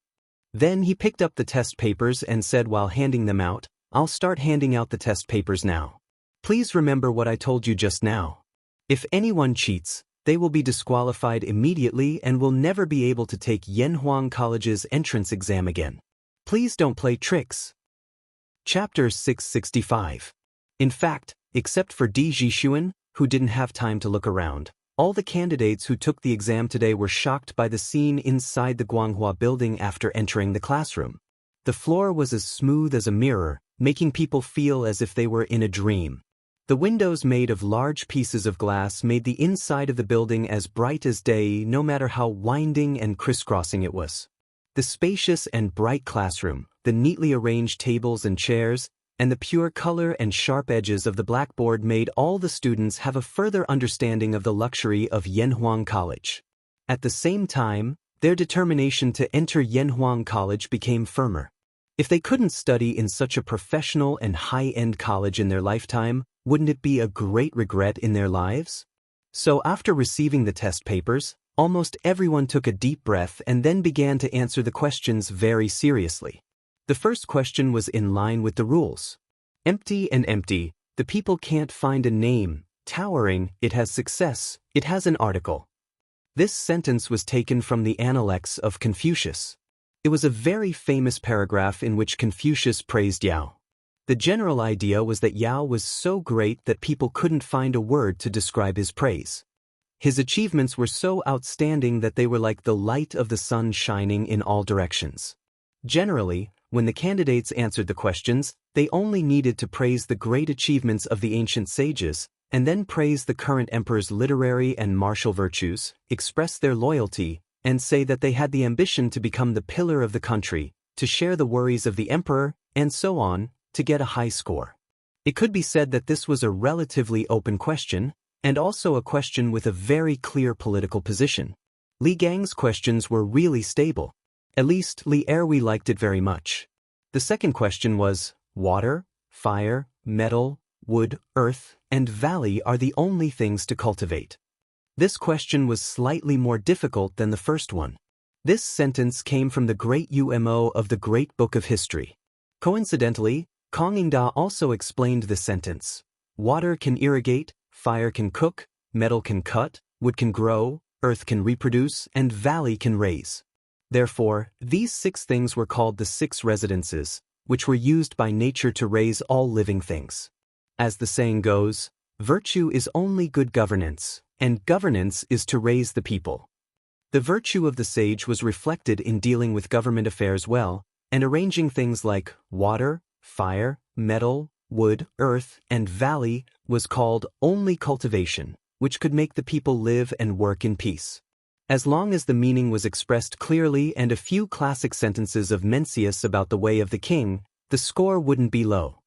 Then he picked up the test papers and said while handing them out, "I'll start handing out the test papers now. Please remember what I told you just now. If anyone cheats, they will be disqualified immediately and will never be able to take Yanhuang College's entrance exam again. Please don't play tricks." Chapter 665. In fact, except for Di Jixuan, who didn't have time to look around, all the candidates who took the exam today were shocked by the scene inside the Guanghua building after entering the classroom. The floor was as smooth as a mirror, making people feel as if they were in a dream. The windows made of large pieces of glass made the inside of the building as bright as day, no matter how winding and crisscrossing it was. The spacious and bright classroom, the neatly arranged tables and chairs, and the pure color and sharp edges of the blackboard made all the students have a further understanding of the luxury of Yanhuang College. At the same time, their determination to enter Yanhuang College became firmer. If they couldn't study in such a professional and high-end college in their lifetime, wouldn't it be a great regret in their lives? So after receiving the test papers, almost everyone took a deep breath and then began to answer the questions very seriously. The first question was in line with the rules. Empty and empty, the people can't find a name. Towering, it has success, it has an article. This sentence was taken from the Analects of Confucius. It was a very famous paragraph in which Confucius praised Yao. The general idea was that Yao was so great that people couldn't find a word to describe his praise. His achievements were so outstanding that they were like the light of the sun shining in all directions. Generally, when the candidates answered the questions, they only needed to praise the great achievements of the ancient sages, and then praise the current emperor's literary and martial virtues, express their loyalty, and say that they had the ambition to become the pillar of the country, to share the worries of the emperor, and so on, to get a high score. It could be said that this was a relatively open question, and also a question with a very clear political position. Li Gang's questions were really stable. At least Li Erwi liked it very much. The second question was, water, fire, metal, wood, earth, and valley are the only things to cultivate. This question was slightly more difficult than the first one. This sentence came from the great UMO of the Great Book of History. Coincidentally, Kong Yingda also explained the sentence. Water can irrigate, fire can cook, metal can cut, wood can grow, earth can reproduce, and valley can raise. Therefore, these 6 things were called the 6 residences, which were used by nature to raise all living things. As the saying goes, virtue is only good governance, and governance is to raise the people. The virtue of the sage was reflected in dealing with government affairs well, and arranging things like water, fire, metal, wood, earth, and valley was called only cultivation, which could make the people live and work in peace. As long as the meaning was expressed clearly and a few classic sentences of Mencius about the way of the king, the score wouldn't be low.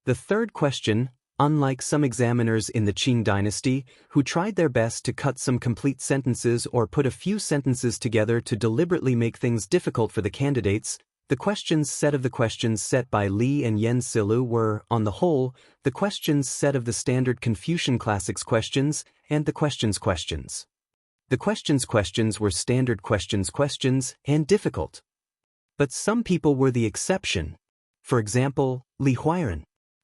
The third question, unlike some examiners in the Qing dynasty who tried their best to cut some complete sentences or put a few sentences together to deliberately make things difficult for the candidates, the questions set by Li and Yen Silu were, on the whole, the questions set of the standard Confucian classics questions and the questions. The questions were standard questions and difficult. But some people were the exception. For example, Li Huairan.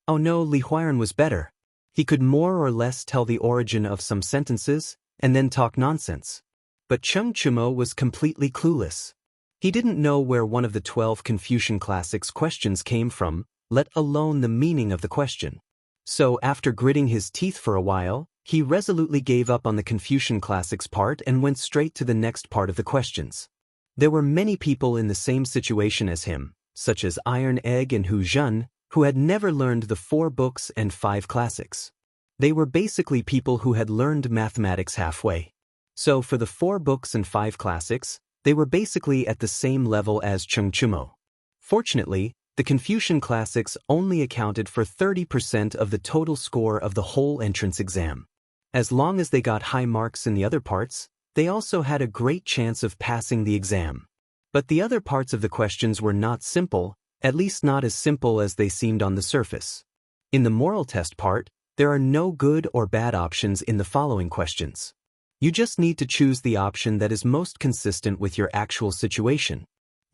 Oh no, Li Huairan was better. He could more or less tell the origin of some sentences, and then talk nonsense. But Cheng Chumo was completely clueless. He didn't know where one of the 12 Confucian classics questions came from, let alone the meaning of the question. So after gritting his teeth for a while, he resolutely gave up on the Confucian classics part and went straight to the next part of the questions. There were many people in the same situation as him, such as Iron Egg and Hu Zhen, who had never learned the 4 books and 5 classics. They were basically people who had learned mathematics halfway. So for the 4 books and 5 classics, they were basically at the same level as Cheng Chumo. Fortunately, the Confucian classics only accounted for 30% of the total score of the whole entrance exam. As long as they got high marks in the other parts, they also had a great chance of passing the exam. But the other parts of the questions were not simple, at least not as simple as they seemed on the surface. In the moral test part, there are no good or bad options in the following questions. You just need to choose the option that is most consistent with your actual situation.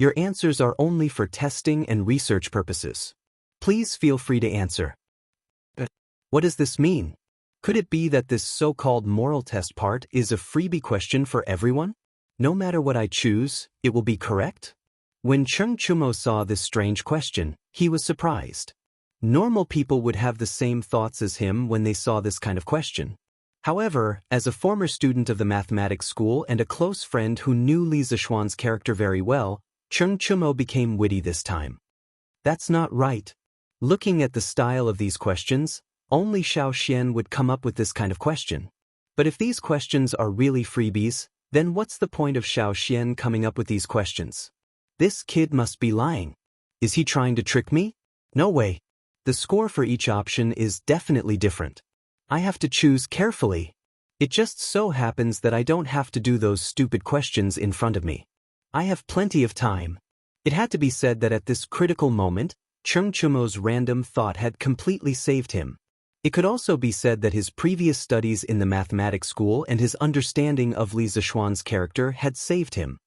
Your answers are only for testing and research purposes. Please feel free to answer. But what does this mean? Could it be that this so-called moral test part is a freebie question for everyone? No matter what I choose, it will be correct? When Cheng Chumo saw this strange question, he was surprised. Normal people would have the same thoughts as him when they saw this kind of question. However, as a former student of the mathematics school and a close friend who knew Li Zixuan's character very well, Cheng Chumo became witty this time. That's not right. Looking at the style of these questions, only Xiao Xian would come up with this kind of question. But if these questions are really freebies, then what's the point of Xiao Xian coming up with these questions? This kid must be lying. Is he trying to trick me? No way. The score for each option is definitely different. I have to choose carefully. It just so happens that I don't have to do those stupid questions in front of me. I have plenty of time. It had to be said that at this critical moment, Cheng Chumo's random thought had completely saved him. It could also be said that his previous studies in the mathematics school and his understanding of Li Zixuan's character had saved him.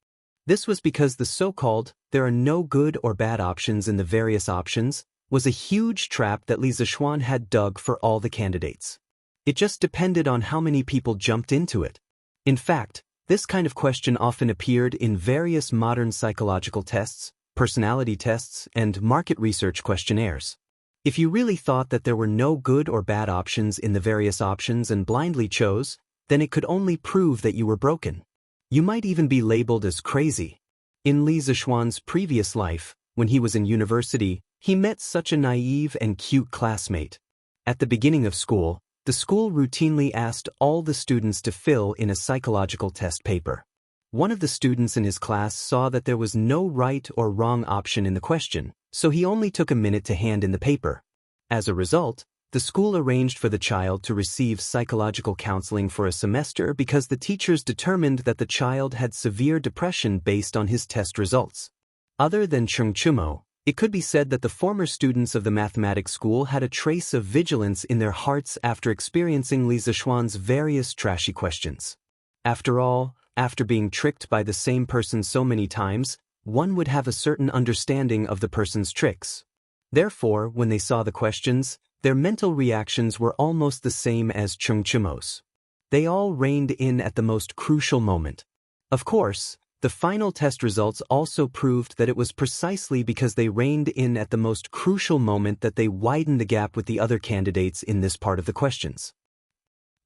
This was because the so-called, there are no good or bad options in the various options, was a huge trap that Li Zixuan had dug for all the candidates. It just depended on how many people jumped into it. In fact, this kind of question often appeared in various modern psychological tests, personality tests, and market research questionnaires. If you really thought that there were no good or bad options in the various options and blindly chose, then it could only prove that you were broken. You might even be labeled as crazy. In Li Zixuan's previous life, when he was in university, he met such a naive and cute classmate. At the beginning of school, the school routinely asked all the students to fill in a psychological test paper. One of the students in his class saw that there was no right or wrong option in the question, so he only took a minute to hand in the paper. As a result, the school arranged for the child to receive psychological counseling for a semester because the teachers determined that the child had severe depression based on his test results. Other than Cheng Chumo, it could be said that the former students of the mathematics school had a trace of vigilance in their hearts after experiencing Li Zixuan's various trashy questions. After all, after being tricked by the same person so many times, one would have a certain understanding of the person's tricks. Therefore, when they saw the questions, their mental reactions were almost the same as Cheng Chumo's. They all reined in at the most crucial moment. Of course, the final test results also proved that it was precisely because they reined in at the most crucial moment that they widened the gap with the other candidates in this part of the questions.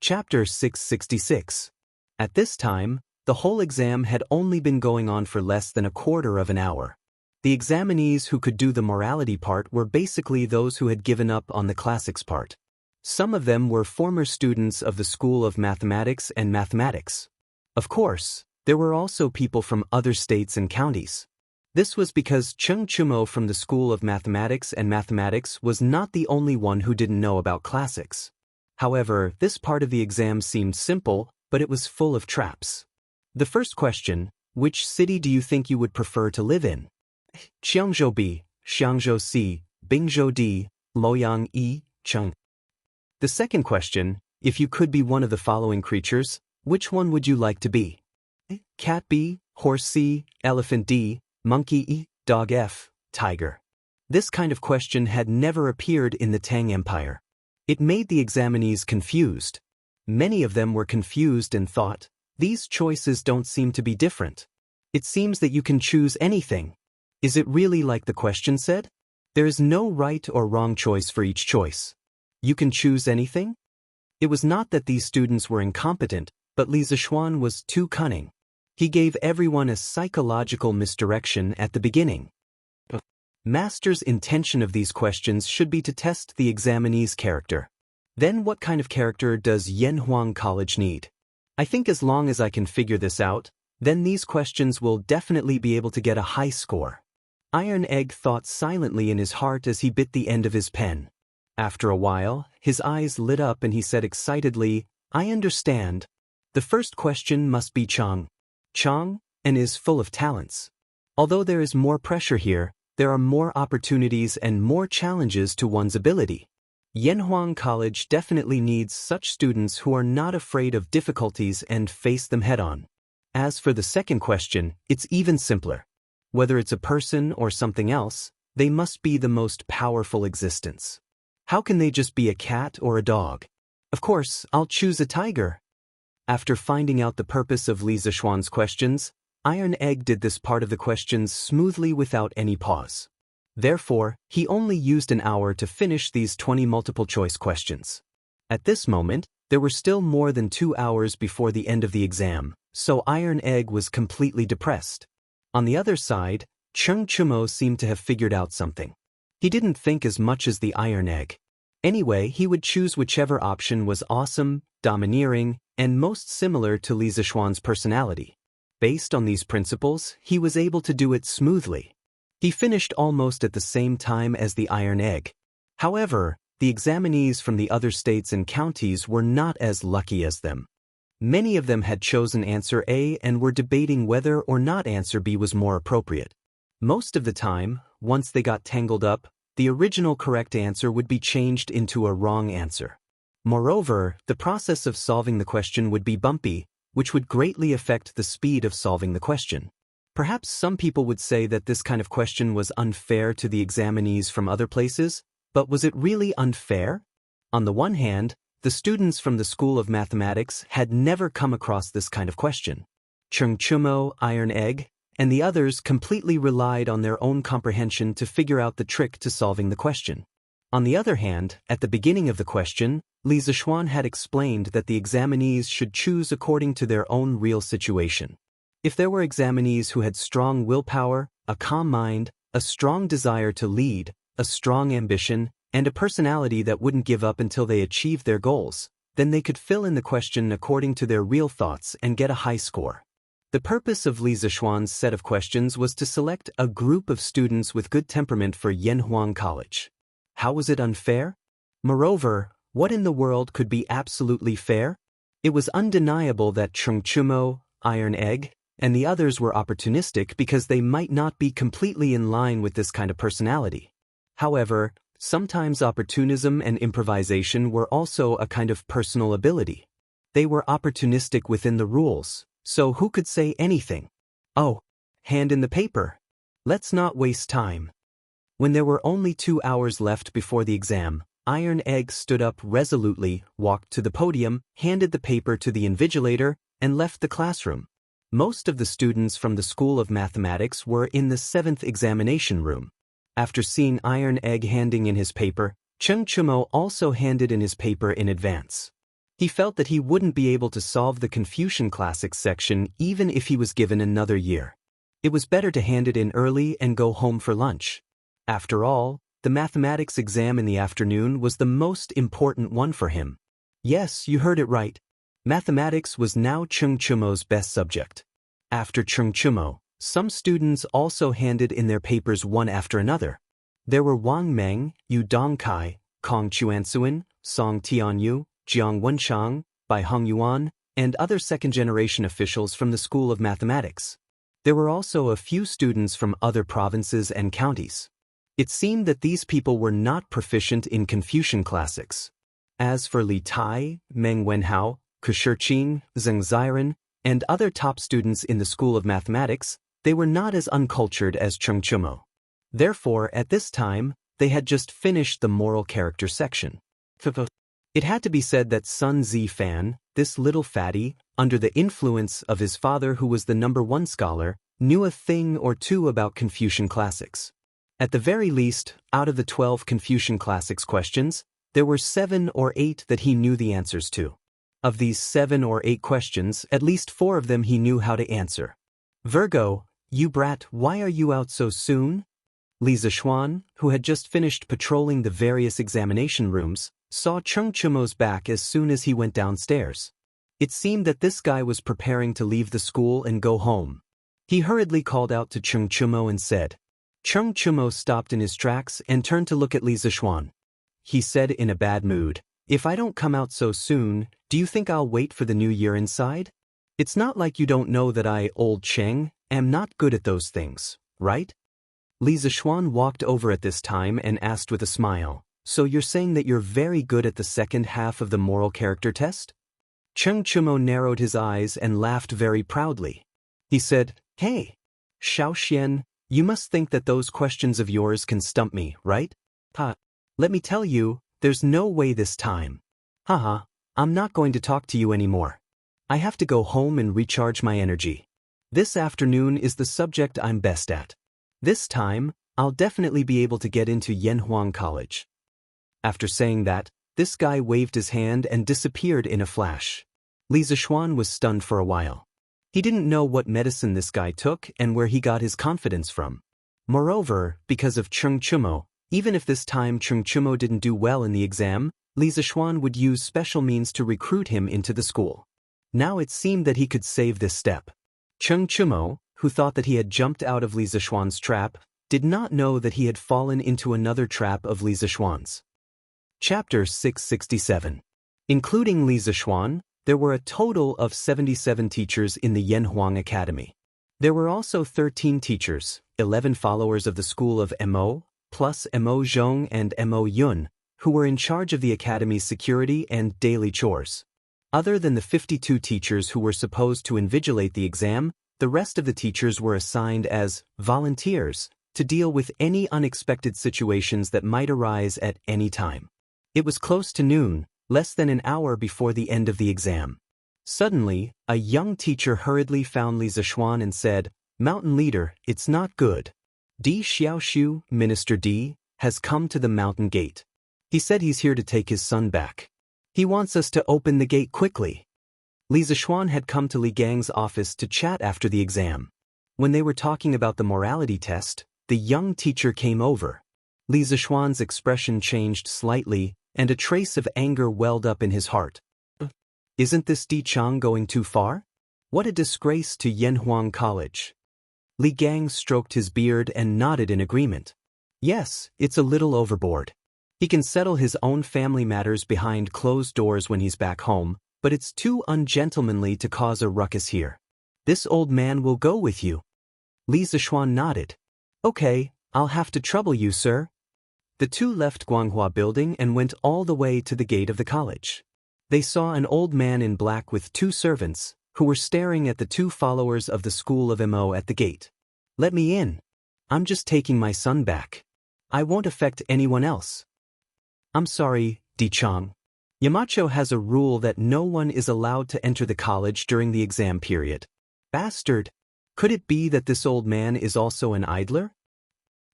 Chapter 666. At this time, the whole exam had only been going on for less than a quarter of an hour. The examinees who could do the morality part were basically those who had given up on the classics part. Some of them were former students of the School of Mathematics and Mathematics. Of course, there were also people from other states and counties. This was because Cheng Chumo from the School of Mathematics and Mathematics was not the only one who didn't know about classics. However, this part of the exam seemed simple, but it was full of traps. The first question, which city do you think you would prefer to live in? Xiangzhou B, Xiangzhou C, Bingzhou D, Luoyang E, Cheng. The second question, if you could be one of the following creatures, which one would you like to be? Cat B, Horse C, Elephant D, Monkey E, Dog F, Tiger. This kind of question had never appeared in the Tang Empire. It made the examinees confused. Many of them were confused and thought, these choices don't seem to be different. It seems that you can choose anything. Is it really like the question said? There is no right or wrong choice for each choice. You can choose anything? It was not that these students were incompetent, but Li Zixuan was too cunning. He gave everyone a psychological misdirection at the beginning. Master's intention of these questions should be to test the examinee's character. Then what kind of character does Yanhuang College need? I think as long as I can figure this out, then these questions will definitely be able to get a high score. Iron Egg thought silently in his heart as he bit the end of his pen. After a while, his eyes lit up and he said excitedly, I understand. The first question must be Chang. Chang, and is full of talents. Although there is more pressure here, there are more opportunities and more challenges to one's ability. Yanhuang College definitely needs such students who are not afraid of difficulties and face them head-on. As for the second question, it's even simpler. Whether it's a person or something else, they must be the most powerful existence. How can they just be a cat or a dog? Of course, I'll choose a tiger. After finding out the purpose of Li Zishuan's questions, Iron Egg did this part of the questions smoothly without any pause. Therefore, he only used an hour to finish these 20 multiple-choice questions. At this moment, there were still more than 2 hours before the end of the exam, so Iron Egg was completely depressed. On the other side, Cheng Chumo seemed to have figured out something. He didn't think as much as the Iron Egg. Anyway, he would choose whichever option was awesome, domineering, and most similar to Li Zishuan's personality. Based on these principles, he was able to do it smoothly. He finished almost at the same time as the Iron Egg. However, the examinees from the other states and counties were not as lucky as them. Many of them had chosen answer A and were debating whether or not answer B was more appropriate. Most of the time, once they got tangled up, the original correct answer would be changed into a wrong answer. Moreover, the process of solving the question would be bumpy, which would greatly affect the speed of solving the question. Perhaps some people would say that this kind of question was unfair to the examinees from other places, but was it really unfair? On the one hand, the students from the School of Mathematics had never come across this kind of question. Cheng Chumo, Iron Egg, and the others completely relied on their own comprehension to figure out the trick to solving the question. On the other hand, at the beginning of the question, Li Zishuan had explained that the examinees should choose according to their own real situation. If there were examinees who had strong willpower, a calm mind, a strong desire to lead, a strong ambition, and a personality that wouldn't give up until they achieved their goals, then they could fill in the question according to their real thoughts and get a high score. The purpose of Li Zishuan's set of questions was to select a group of students with good temperament for Yanhuang College. How was it unfair? Moreover, what in the world could be absolutely fair? It was undeniable that Cheng Chumo, Iron Egg, and the others were opportunistic because they might not be completely in line with this kind of personality. However, sometimes opportunism and improvisation were also a kind of personal ability. They were opportunistic within the rules. So who could say anything? Oh, hand in the paper. Let's not waste time. When there were only 2 hours left before the exam, Iron Egg stood up resolutely, walked to the podium, handed the paper to the invigilator, and left the classroom. Most of the students from the School of Mathematics were in the 7th examination room. After seeing Iron Egg handing in his paper, Cheng Chumo also handed in his paper in advance. He felt that he wouldn't be able to solve the Confucian Classics section even if he was given another year. It was better to hand it in early and go home for lunch. After all, the mathematics exam in the afternoon was the most important one for him. Yes, you heard it right. Mathematics was now Cheng Chumo's best subject. After Cheng Chumo, some students also handed in their papers one after another. There were Wang Meng, Yu Dongkai, Kong Chuansuan, Song Tianyu, Jiang Wenchang, Bai Hongyuan, and other second-generation officials from the School of Mathematics. There were also a few students from other provinces and counties. It seemed that these people were not proficient in Confucian classics. As for Li Tai, Meng Wenhao, Ke Shiqing, Zheng Ziren, and other top students in the School of Mathematics, they were not as uncultured as Cheng Chumo. Therefore, at this time, they had just finished the moral character section. It had to be said that Sun Zifan, this little fatty, under the influence of his father who was the #1 scholar, knew a thing or two about Confucian classics. At the very least, out of the 12 Confucian classics questions, there were 7 or 8 that he knew the answers to. Of these 7 or 8 questions, at least 4 of them he knew how to answer. Virgo, you brat, why are you out so soon? Li Zishuan, who had just finished patrolling the various examination rooms, saw Cheng Chumo's back as soon as he went downstairs. It seemed that this guy was preparing to leave the school and go home. He hurriedly called out to Cheng Chumo and said. Cheng Chumo stopped in his tracks and turned to look at Li Zishuan. He said in a bad mood, "If I don't come out so soon, do you think I'll wait for the new year inside? It's not like you don't know that I, old Cheng, am not good at those things, right?" Li Zishuan walked over at this time and asked with a smile, "So you're saying that you're very good at the second half of the moral character test?" Cheng Chumo narrowed his eyes and laughed very proudly. He said, "Hey, Xiaoxian, You must think that those questions of yours can stump me, right? Ha. Let me tell you, there's no way this time. Haha, I'm not going to talk to you anymore. I have to go home and recharge my energy. This afternoon is the subject I'm best at. This time, I'll definitely be able to get into Yanhuang College. After saying that, this guy waved his hand and disappeared in a flash. Li Zishuan was stunned for a while. He didn't know what medicine this guy took and where he got his confidence from. Moreover, because of Cheng Chumo, even if this time Cheng Chumo didn't do well in the exam, Li Zishuan would use special means to recruit him into the school. Now it seemed that he could save this step. Cheng Chumo, who thought that he had jumped out of Li Zishuan's trap, did not know that he had fallen into another trap of Li Zishuan's. Chapter 667. Including Li Zishuan, there were a total of 77 teachers in the Yanhuang Academy. There were also 13 teachers, 11 followers of the school of Mo, plus Mo Zhong and Mo Yun, who were in charge of the academy's security and daily chores. Other than the 52 teachers who were supposed to invigilate the exam, the rest of the teachers were assigned as volunteers to deal with any unexpected situations that might arise at any time. It was close to noon, less than an hour before the end of the exam. Suddenly, a young teacher hurriedly found Li Zishuan and said, "Mountain leader, it's not good. Di Xiaoxiu, Minister Di, has come to the mountain gate. He said he's here to take his son back. He wants us to open the gate quickly." Li Zishuan had come to Li Gang's office to chat after the exam. When they were talking about the morality test, the young teacher came over. Li Zishuan's expression changed slightly, and a trace of anger welled up in his heart. "Isn't this Di Chang going too far? What a disgrace to Yanhuang College." Li Gang stroked his beard and nodded in agreement. "Yes, it's a little overboard. He can settle his own family matters behind closed doors when he's back home, but it's too ungentlemanly to cause a ruckus here. This old man will go with you." Li Zishuan nodded. "Okay, I'll have to trouble you, sir." The two left Guanghua Building and went all the way to the gate of the college. They saw an old man in black with two servants, who were staring at the two followers of the school of Mo at the gate. "Let me in. I'm just taking my son back. I won't affect anyone else." "I'm sorry, Di Chang. Yamacho has a rule that no one is allowed to enter the college during the exam period." "Bastard! Could it be that this old man is also an idler?"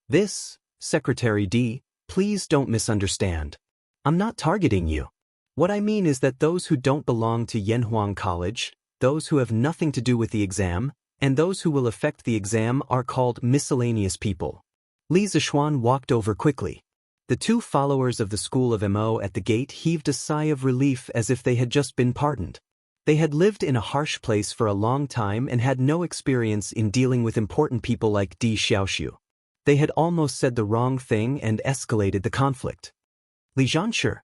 "This, Secretary D, please don't misunderstand. I'm not targeting you. What I mean is that those who don't belong to Yanhuang College, those who have nothing to do with the exam, and those who will affect the exam are called miscellaneous people." Li Zishuan walked over quickly. The two followers of the school of Mo at the gate heaved a sigh of relief as if they had just been pardoned. They had lived in a harsh place for a long time and had no experience in dealing with important people like Di Xiaoxiu. They had almost said the wrong thing and escalated the conflict. "Li Zhanshi."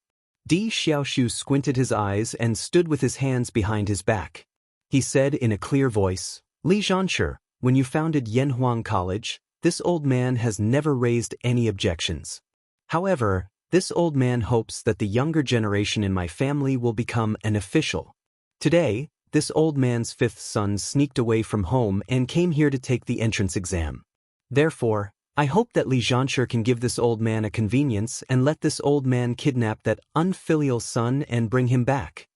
Di Xiaoxiu squinted his eyes and stood with his hands behind his back. He said in a clear voice, "Li Zhanshi, when you founded Yanhuang College, this old man has never raised any objections. However, this old man hopes that the younger generation in my family will become an official. Today, this old man's fifth son sneaked away from home and came here to take the entrance exam. Therefore, I hope that Li Zhanshi can give this old man a convenience and let this old man kidnap that unfilial son and bring him back."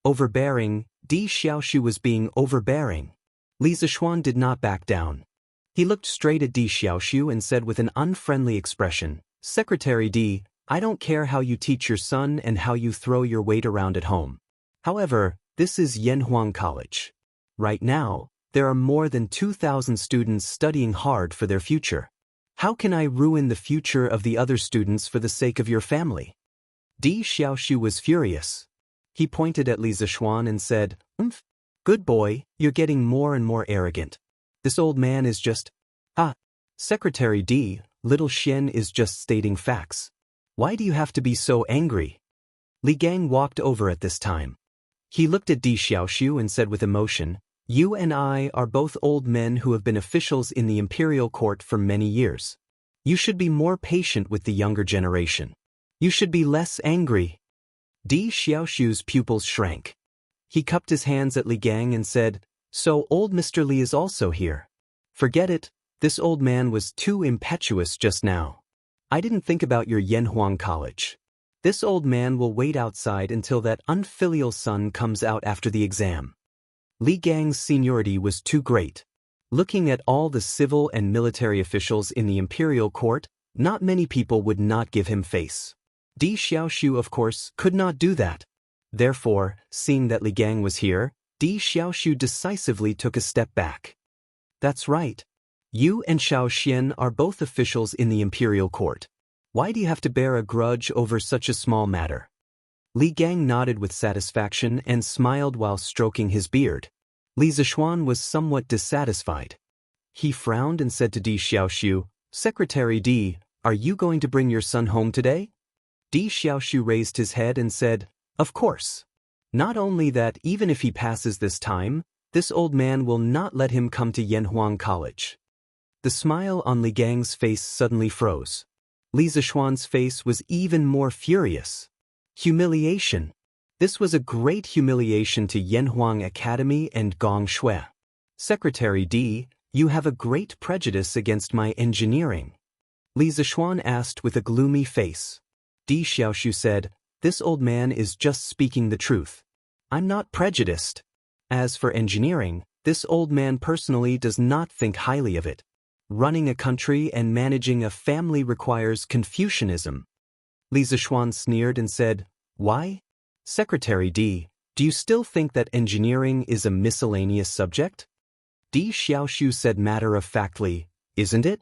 Overbearing, Di Xiaoxiu was being overbearing. Li Zishuan did not back down. He looked straight at Di Xiaoxiu and said with an unfriendly expression, "Secretary Di, I don't care how you teach your son and how you throw your weight around at home. However, this is Yanhuang College. Right now, there are more than 2,000 students studying hard for their future. How can I ruin the future of the other students for the sake of your family?" Di Xiaoxiu was furious. He pointed at Li Zishuan and said, "Good boy, you're getting more and more arrogant. This old man is just..." "Ah, Secretary D, little Xian is just stating facts. Why do you have to be so angry?" Li Gang walked over at this time. He looked at Di Xiaoxiu and said with emotion, "You and I are both old men who have been officials in the imperial court for many years. You should be more patient with the younger generation. You should be less angry." Di Xiaoxiu's pupils shrank. He cupped his hands at Li Gang and said, "So old Mr. Li is also here. Forget it, This old man was too impetuous just now. I didn't think about your Yanhuang College. This old man will wait outside until that unfilial son comes out after the exam. Li Gang's seniority was too great. Looking at all the civil and military officials in the imperial court, not many people would not give him face. Di Xiaoxiu, of course, could not do that. Therefore, seeing that Li Gang was here, Di Xiaoxiu decisively took a step back. That's right. You and Xiao Xian are both officials in the imperial court. Why do you have to bear a grudge over such a small matter? Li Gang nodded with satisfaction and smiled while stroking his beard. Li Zishuan was somewhat dissatisfied. He frowned and said to Di Xiaoxiu, Secretary Di, are you going to bring your son home today? Di Xiaoxiu raised his head and said, Of course. Not only that, even if he passes this time, this old man will not let him come to Yanhuang College. The smile on Li Gang's face suddenly froze. Li Zishuan's face was even more furious. Humiliation. This was a great humiliation to Yanhuang Academy and Gong Shui. Secretary Di, you have a great prejudice against my engineering. Li Zishuan asked with a gloomy face. Di Xiaoxiu said, This old man is just speaking the truth. I'm not prejudiced. As for engineering, this old man personally does not think highly of it. Running a country and managing a family requires Confucianism. Li Zishuan sneered and said, Why? Secretary Di, do you still think that engineering is a miscellaneous subject? Di Xiaoxiu said matter-of-factly, Isn't it?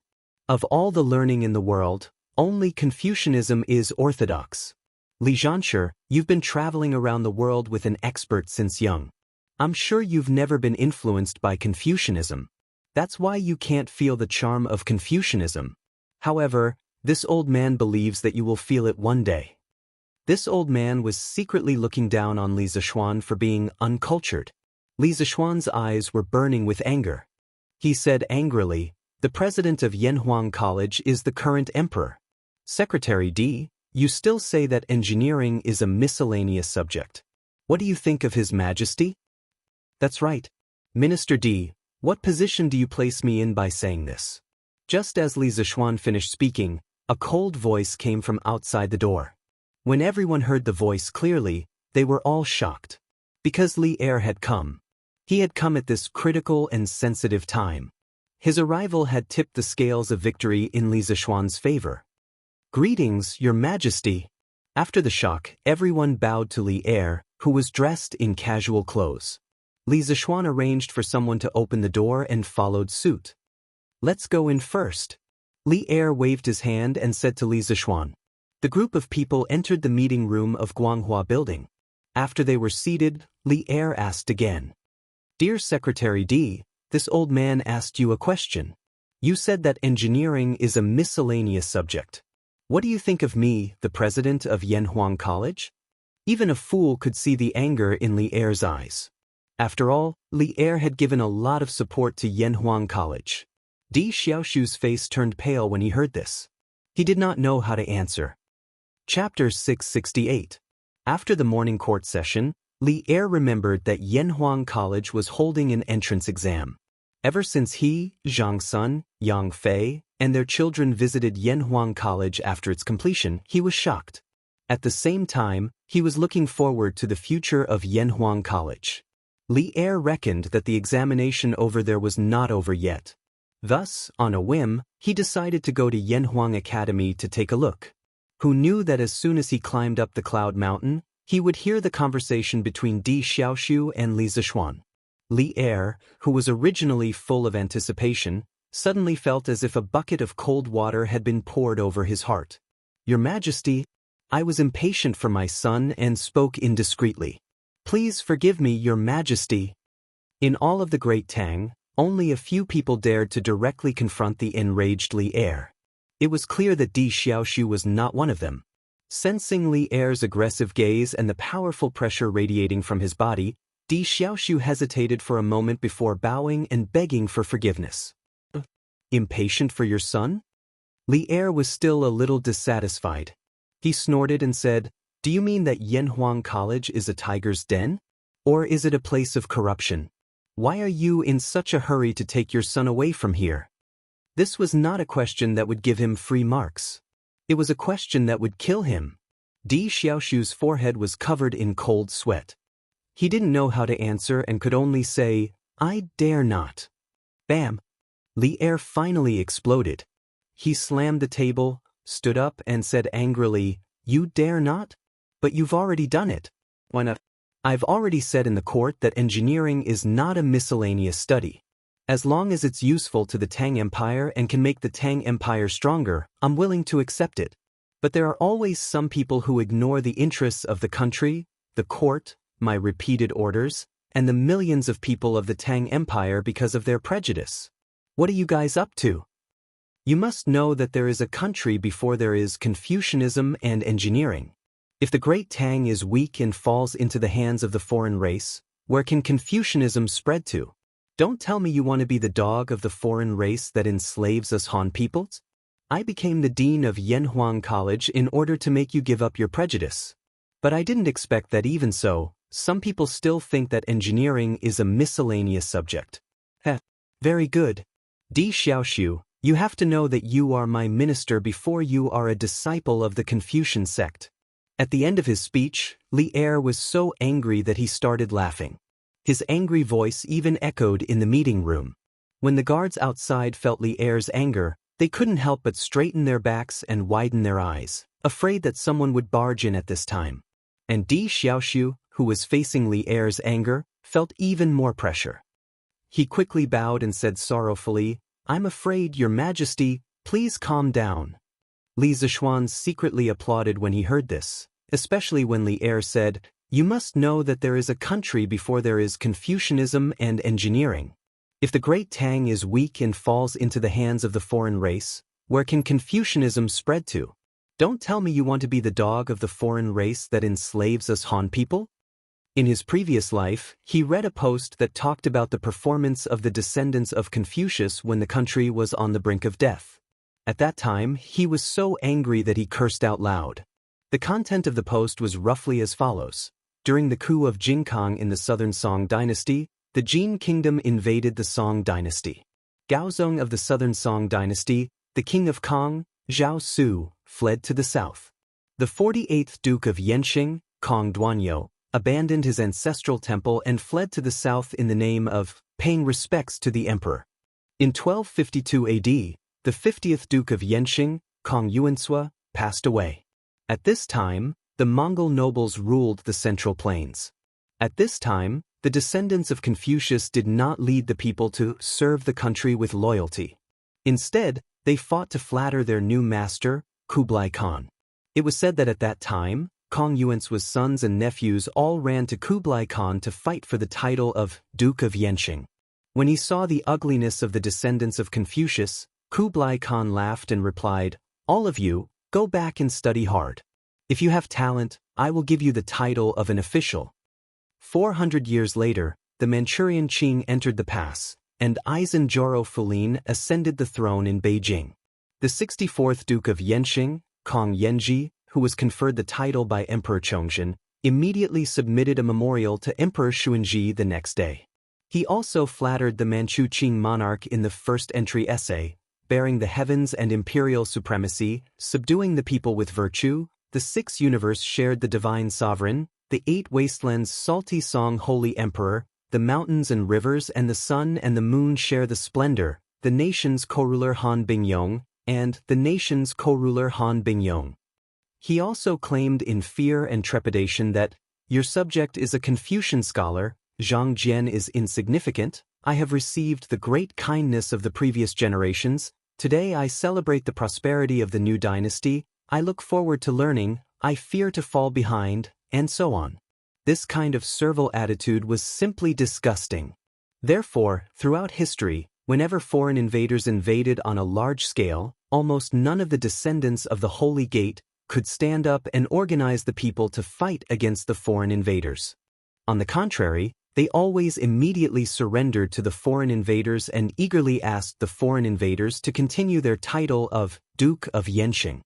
Of all the learning in the world, only Confucianism is orthodox. Li Xianxia, you've been traveling around the world with an expert since young. I'm sure you've never been influenced by Confucianism. That's why you can't feel the charm of Confucianism. However, this old man believes that you will feel it one day. This old man was secretly looking down on Li Zishuan for being uncultured. Li Zishuan's eyes were burning with anger. He said angrily, The president of Yanhuang College is the current emperor. Secretary Di, you still say that engineering is a miscellaneous subject. What do you think of His Majesty? That's right. Minister Di, what position do you place me in by saying this? Just as Li Zishuan finished speaking, a cold voice came from outside the door. When everyone heard the voice clearly, they were all shocked. Because Li Er had come. He had come at this critical and sensitive time. His arrival had tipped the scales of victory in Li Zishuan's favor. Greetings, Your Majesty. After the shock, everyone bowed to Li Er, who was dressed in casual clothes. Li Zishuan arranged for someone to open the door and followed suit. Let's go in first. Li Er waved his hand and said to Li Zishuan. The group of people entered the meeting room of Guanghua Building. After they were seated, Li Er asked again. Dear Secretary Di, this old man asked you a question. You said that engineering is a miscellaneous subject. What do you think of me, the president of Yanhuang College? Even a fool could see the anger in Li Er's eyes. After all, Li Er had given a lot of support to Yanhuang College. Di Xiaoxiu's face turned pale when he heard this. He did not know how to answer. Chapter 668. After the morning court session, Li Er remembered that Yanhuang College was holding an entrance exam. Ever since he, Zhang Sun, Yang Fei, and their children visited Yanhuang College after its completion, he was shocked. At the same time, he was looking forward to the future of Yanhuang College. Li Er reckoned that the examination over there was not over yet. Thus, on a whim, he decided to go to Yanhuang Academy to take a look. Who knew that as soon as he climbed up the cloud mountain, he would hear the conversation between Di Xiaoxiu and Li Zishuan. Li Er, who was originally full of anticipation, suddenly felt as if a bucket of cold water had been poured over his heart. Your Majesty, I was impatient for my son and spoke indiscreetly. Please forgive me, Your Majesty. In all of the Great Tang, only a few people dared to directly confront the enraged Li Er. It was clear that Di Xiaoxiu was not one of them. Sensing Li Er's aggressive gaze and the powerful pressure radiating from his body, Di Xiaoxiu hesitated for a moment before bowing and begging for forgiveness. Impatient for your son? Li Er was still a little dissatisfied. He snorted and said, Do you mean that Yanhuang College is a tiger's den? Or is it a place of corruption? Why are you in such a hurry to take your son away from here? This was not a question that would give him free marks. It was a question that would kill him. Di Xiaoxu's forehead was covered in cold sweat. He didn't know how to answer and could only say, "I dare not." Bam! Li Er finally exploded. He slammed the table, stood up and said angrily, "You dare not? But you've already done it." Why not? "I've already said in the court that engineering is not a miscellaneous study. As long as it's useful to the Tang Empire and can make the Tang Empire stronger, I'm willing to accept it. But there are always some people who ignore the interests of the country, the court, my repeated orders, and the millions of people of the Tang Empire because of their prejudice. What are you guys up to? You must know that there is a country before there is Confucianism and engineering. If the great Tang is weak and falls into the hands of the foreign race, where can Confucianism spread to? Don't tell me you want to be the dog of the foreign race that enslaves us Han peoples? I became the dean of Yanhuang College in order to make you give up your prejudice. But I didn't expect that even so, some people still think that engineering is a miscellaneous subject." Heh. Very good. Di Xiaoxu, you have to know that you are my minister before you are a disciple of the Confucian sect. At the end of his speech, Li Er was so angry that he started laughing. His angry voice even echoed in the meeting room. When the guards outside felt Li Er's anger, they couldn't help but straighten their backs and widen their eyes, afraid that someone would barge in at this time. And Di Xiaoxu, who was facing Li Er's anger, felt even more pressure. He quickly bowed and said sorrowfully, "I'm afraid, Your Majesty, please calm down." Li Zishuan secretly applauded when he heard this, especially when Li Er said, "You must know that there is a country before there is Confucianism and engineering. If the great Tang is weak and falls into the hands of the foreign race, where can Confucianism spread to? Don't tell me you want to be the dog of the foreign race that enslaves us Han people?" In his previous life, he read a post that talked about the performance of the descendants of Confucius when the country was on the brink of death. At that time, he was so angry that he cursed out loud. The content of the post was roughly as follows. During the coup of Jingkang in the southern Song dynasty, the Jin kingdom invaded the Song dynasty. Gaozong of the southern Song dynasty, the king of Kong, Zhao Su, fled to the south. The 48th Duke of Yenxing, Kong Duanyo, abandoned his ancestral temple and fled to the south in the name of paying respects to the emperor. In 1252 AD, the 50th Duke of Yenxing, Kong Yuansua, passed away. At this time, the Mongol nobles ruled the Central Plains. At this time, the descendants of Confucius did not lead the people to serve the country with loyalty. Instead, they fought to flatter their new master, Kublai Khan. It was said that at that time, Kong Yuansua's sons and nephews all ran to Kublai Khan to fight for the title of Duke of Yenxing. When he saw the ugliness of the descendants of Confucius, Kublai Khan laughed and replied, "All of you, go back and study hard. If you have talent, I will give you the title of an official." 400 years later, the Manchurian Qing entered the pass, and Aizen Joro Fulin ascended the throne in Beijing. The 64th Duke of Yenxing, Kong Yenji, who was conferred the title by Emperor Chongzhen, immediately submitted a memorial to Emperor Xuanzhi the next day. He also flattered the Manchu Qing monarch in the first entry essay, bearing the heavens and imperial supremacy, subduing the people with virtue, the six universe shared the divine sovereign, the eight wastelands salty song holy emperor, the mountains and rivers and the sun and the moon share the splendor, the nation's co-ruler Han Bingyong, and the nation's co-ruler Han Bingyong. He also claimed in fear and trepidation that, "Your subject is a Confucian scholar, Zhang Jian is insignificant, I have received the great kindness of the previous generations, today I celebrate the prosperity of the new dynasty, I look forward to learning, I fear to fall behind," and so on. This kind of servile attitude was simply disgusting. Therefore, throughout history, whenever foreign invaders invaded on a large scale, almost none of the descendants of the Holy Gate could stand up and organize the people to fight against the foreign invaders. On the contrary, they always immediately surrendered to the foreign invaders and eagerly asked the foreign invaders to continue their title of Duke of Yenxing.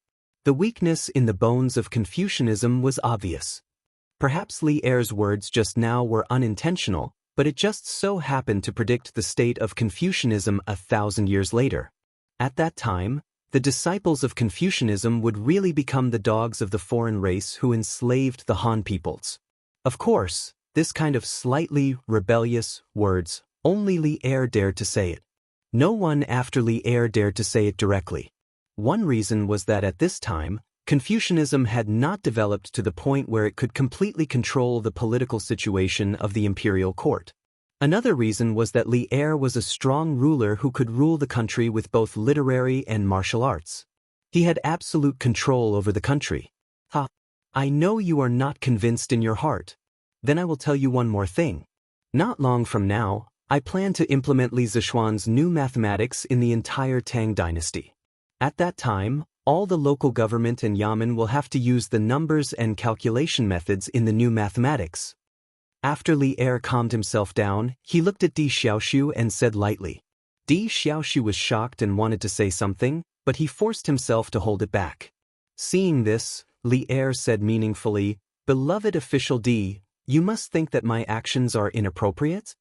The weakness in the bones of Confucianism was obvious. Perhaps Li Er's words just now were unintentional, but it just so happened to predict the state of Confucianism 1,000 years later. At that time, the disciples of Confucianism would really become the dogs of the foreign race who enslaved the Han peoples. Of course, this kind of slightly rebellious words, only Li Er dared to say it. No one after Li Er dared to say it directly. One reason was that at this time, Confucianism had not developed to the point where it could completely control the political situation of the imperial court. Another reason was that Li Er was a strong ruler who could rule the country with both literary and martial arts. He had absolute control over the country. I know you are not convinced in your heart. Then I will tell you one more thing. Not long from now, I plan to implement Li Zishuan's new mathematics in the entire Tang dynasty. At that time, all the local government and yamen will have to use the numbers and calculation methods in the new mathematics. After Li Er calmed himself down, he looked at Di Xiaoxiu and said lightly. Di Xiaoxiu was shocked and wanted to say something, but he forced himself to hold it back. Seeing this, Li Er said meaningfully, "Beloved official Di, you must think that my actions are inappropriate?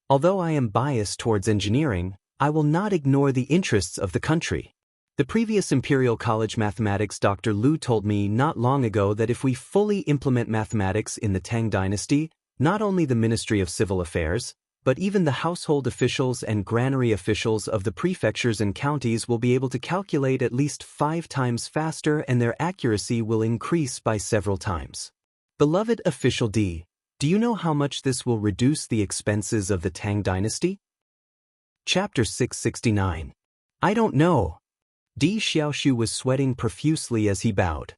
Although I am biased towards engineering, I will not ignore the interests of the country. The previous Imperial College mathematics Dr. Lu told me not long ago that if we fully implement mathematics in the Tang dynasty, not only the Ministry of Civil Affairs, but even the household officials and granary officials of the prefectures and counties will be able to calculate at least 5 times faster and their accuracy will increase by several times. Beloved official D, do you know how much this will reduce the expenses of the Tang dynasty?" Chapter 669. I don't know. Di Xiaoxiu was sweating profusely as he bowed.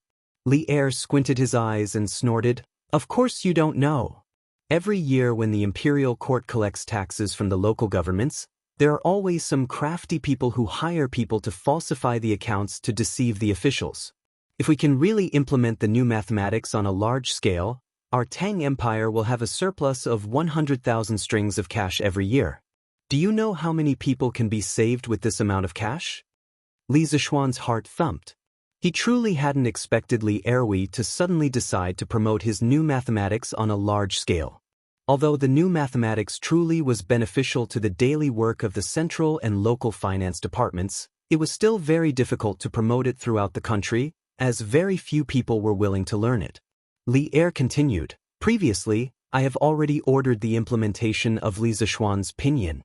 Li Er squinted his eyes and snorted, "Of course you don't know. Every year when the imperial court collects taxes from the local governments, there are always some crafty people who hire people to falsify the accounts to deceive the officials. If we can really implement the new mathematics on a large scale, our Tang Empire will have a surplus of 100,000 strings of cash every year. Do you know how many people can be saved with this amount of cash?" Li Zishuan's heart thumped. He truly hadn't expected Li Erwi to suddenly decide to promote his new mathematics on a large scale. Although the new mathematics truly was beneficial to the daily work of the central and local finance departments, it was still very difficult to promote it throughout the country, as very few people were willing to learn it. Li Er continued, "Previously, I have already ordered the implementation of Li Zishuan's pinyin.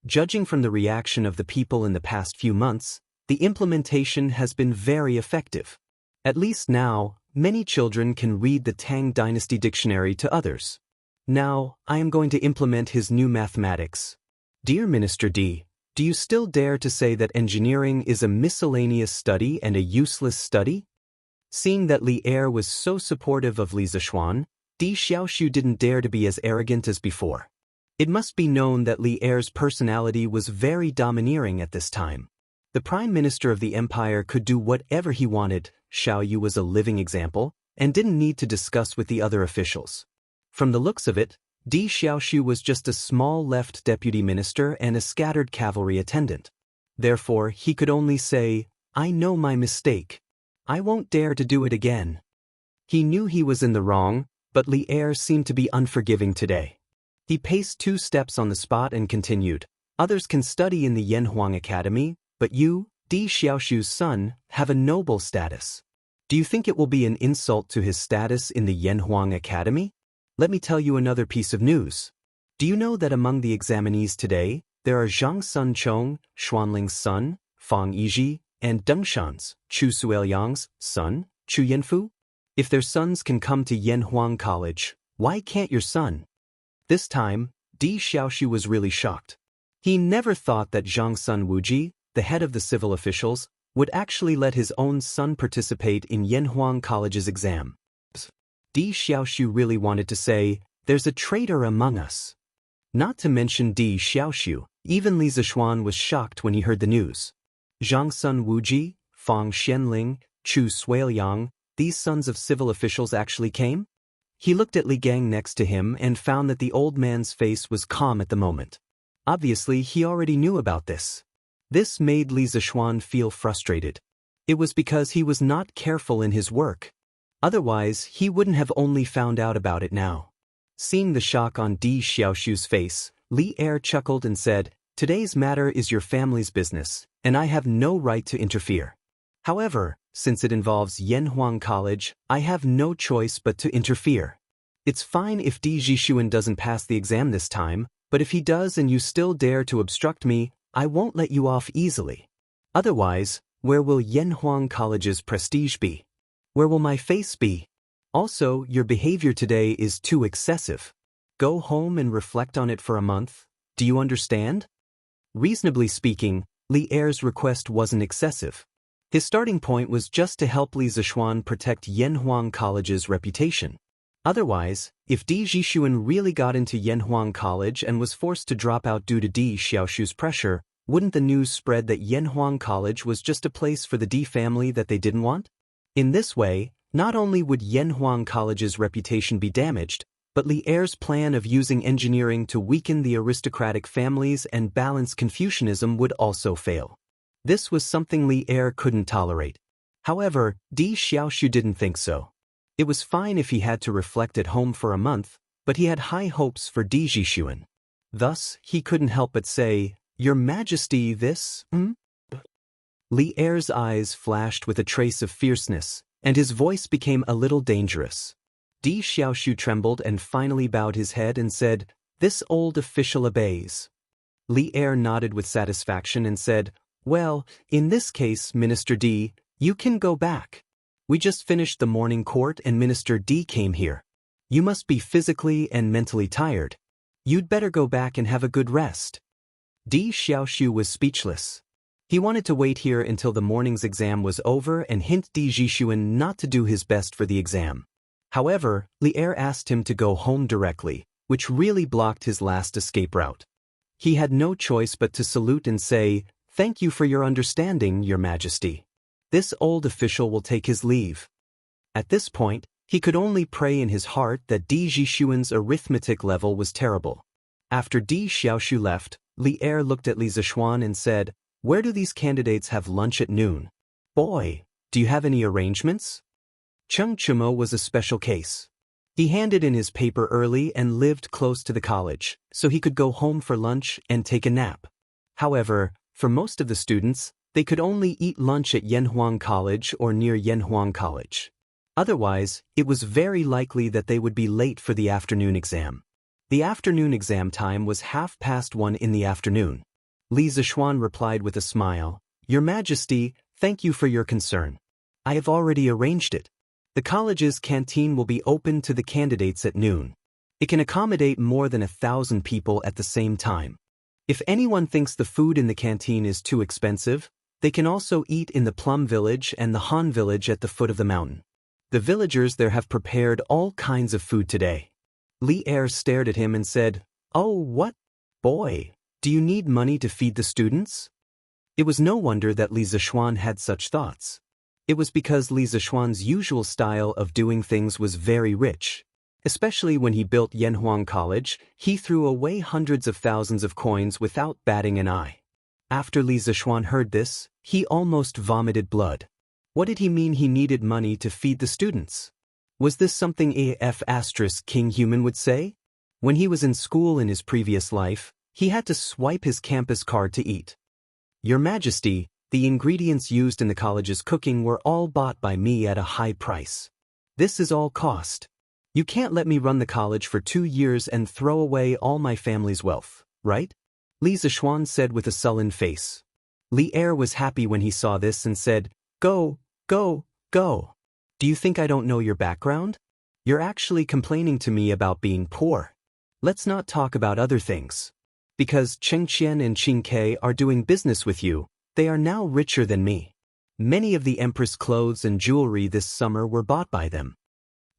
Judging from the reaction of the people in the past few months, the implementation has been very effective. At least now, many children can read the Tang Dynasty Dictionary to others. Now, I am going to implement his new mathematics. Dear Minister D, do you still dare to say that engineering is a miscellaneous study and a useless study?" Seeing that Li Er was so supportive of Li Zishuan, Di Xiaoxiu didn't dare to be as arrogant as before. It must be known that Li Er's personality was very domineering at this time. The Prime Minister of the Empire could do whatever he wanted, Xiao Yu was a living example, and didn't need to discuss with the other officials. From the looks of it, Di Xiaoxiu was just a small left deputy minister and a scattered cavalry attendant. Therefore, he could only say, "I know my mistake. I won't dare to do it again." He knew he was in the wrong, but Li Er seemed to be unforgiving today. He paced 2 steps on the spot and continued, "Others can study in the Yanhuang Academy, but you, Di Xiaoxiu's son, have a noble status. Do you think it will be an insult to his status in the Yanhuang Academy? Let me tell you another piece of news. Do you know that among the examinees today, there are Zhang Sun Chong, Xuanling's son, Fang Yizhi, and Dengshan's, Chu Sueliang's son, Chu Yanfu? If their sons can come to Yanhuang College, why can't your son?" This time, Di Xiaoxiu was really shocked. He never thought that Zhang Sun Wuji, the head of the civil officials, would actually let his own son participate in Yanhuang College's exam. Di Xiaoxiu really wanted to say, "There's a traitor among us." Not to mention Di Xiaoxiu, even Li Zishuan was shocked when he heard the news. Zhang Sun Wuji, Fang Xianling, Chu Sueliang, these sons of civil officials actually came? He looked at Li Gang next to him and found that the old man's face was calm at the moment. Obviously, he already knew about this. This made Li Zishuan feel frustrated. It was because he was not careful in his work. Otherwise, he wouldn't have only found out about it now. Seeing the shock on Di Xiaoxiu's face, Li Er chuckled and said, Today's matter is your family's business, and I have no right to interfere. However, since it involves Yanhuang College, I have no choice but to interfere. It's fine if Di Jishuan doesn't pass the exam this time, but if he does and you still dare to obstruct me, I won't let you off easily. Otherwise, where will Yanhuang College's prestige be? Where will my face be? Also, your behavior today is too excessive. Go home and reflect on it for a month. Do you understand? Reasonably speaking, Li Er's request wasn't excessive. His starting point was just to help Li Zishuan protect Yanhuang College's reputation. Otherwise, if Di Jishuan really got into Yanhuang College and was forced to drop out due to Di Xiaoshu's pressure, wouldn't the news spread that Yanhuang College was just a place for the Di family that they didn't want? In this way, not only would Yanhuang College's reputation be damaged, but Li Er's plan of using engineering to weaken the aristocratic families and balance Confucianism would also fail. This was something Li Er couldn't tolerate. However, Di Xiaoshu didn't think so. It was fine if he had to reflect at home for a month, but he had high hopes for Di Jishuan. Thus, he couldn't help but say, "Your Majesty, this, Li Er's eyes flashed with a trace of fierceness, and his voice became a little dangerous. Di Xiaoshu trembled and finally bowed his head and said, "This old official obeys." Li Er nodded with satisfaction and said, "Well, in this case, Minister Di, you can go back. We just finished the morning court and Minister Di came here. You must be physically and mentally tired. You'd better go back and have a good rest." Di Xiaoshu was speechless. He wanted to wait here until the morning's exam was over and hint Di Jishuan not to do his best for the exam. However, Li Er asked him to go home directly, which really blocked his last escape route. He had no choice but to salute and say, "Thank you for your understanding, Your Majesty. This old official will take his leave." At this point, he could only pray in his heart that Di Jishuan's arithmetic level was terrible. After Di Xiaoshu left, Li Er looked at Li Zishuan and said, "Where do these candidates have lunch at noon? Boy, do you have any arrangements?" Cheng Chumo was a special case. He handed in his paper early and lived close to the college, so he could go home for lunch and take a nap. However, for most of the students, they could only eat lunch at Yanhuang College or near Yanhuang College. Otherwise, it was very likely that they would be late for the afternoon exam. The afternoon exam time was 1:30 in the afternoon. Li Zishuan replied with a smile, "Your Majesty, thank you for your concern. I have already arranged it. The college's canteen will be open to the candidates at noon. It can accommodate more than 1,000 people at the same time. If anyone thinks the food in the canteen is too expensive, they can also eat in the Plum Village and the Han Village at the foot of the mountain. The villagers there have prepared all kinds of food today." Li Er stared at him and said, "Oh, what? Boy, do you need money to feed the students?" It was no wonder that Li Zishuan had such thoughts. It was because Li Zishuan's usual style of doing things was very rich. Especially when he built Yanhuang College, he threw away hundreds of thousands of coins without batting an eye. After Li Zishuan heard this, he almost vomited blood. What did he mean he needed money to feed the students? Was this something King Human would say? When he was in school in his previous life, he had to swipe his campus card to eat. "Your Majesty, the ingredients used in the college's cooking were all bought by me at a high price. This is all cost. You can't let me run the college for 2 years and throw away all my family's wealth, right?" Li Zishuan said with a sullen face. Li Er was happy when he saw this and said, Go, go, go. Do you think I don't know your background? You're actually complaining to me about being poor. Let's not talk about other things. Because Cheng Qian and Qing Ke are doing business with you, they are now richer than me. Many of the Empress clothes and jewelry this summer were bought by them."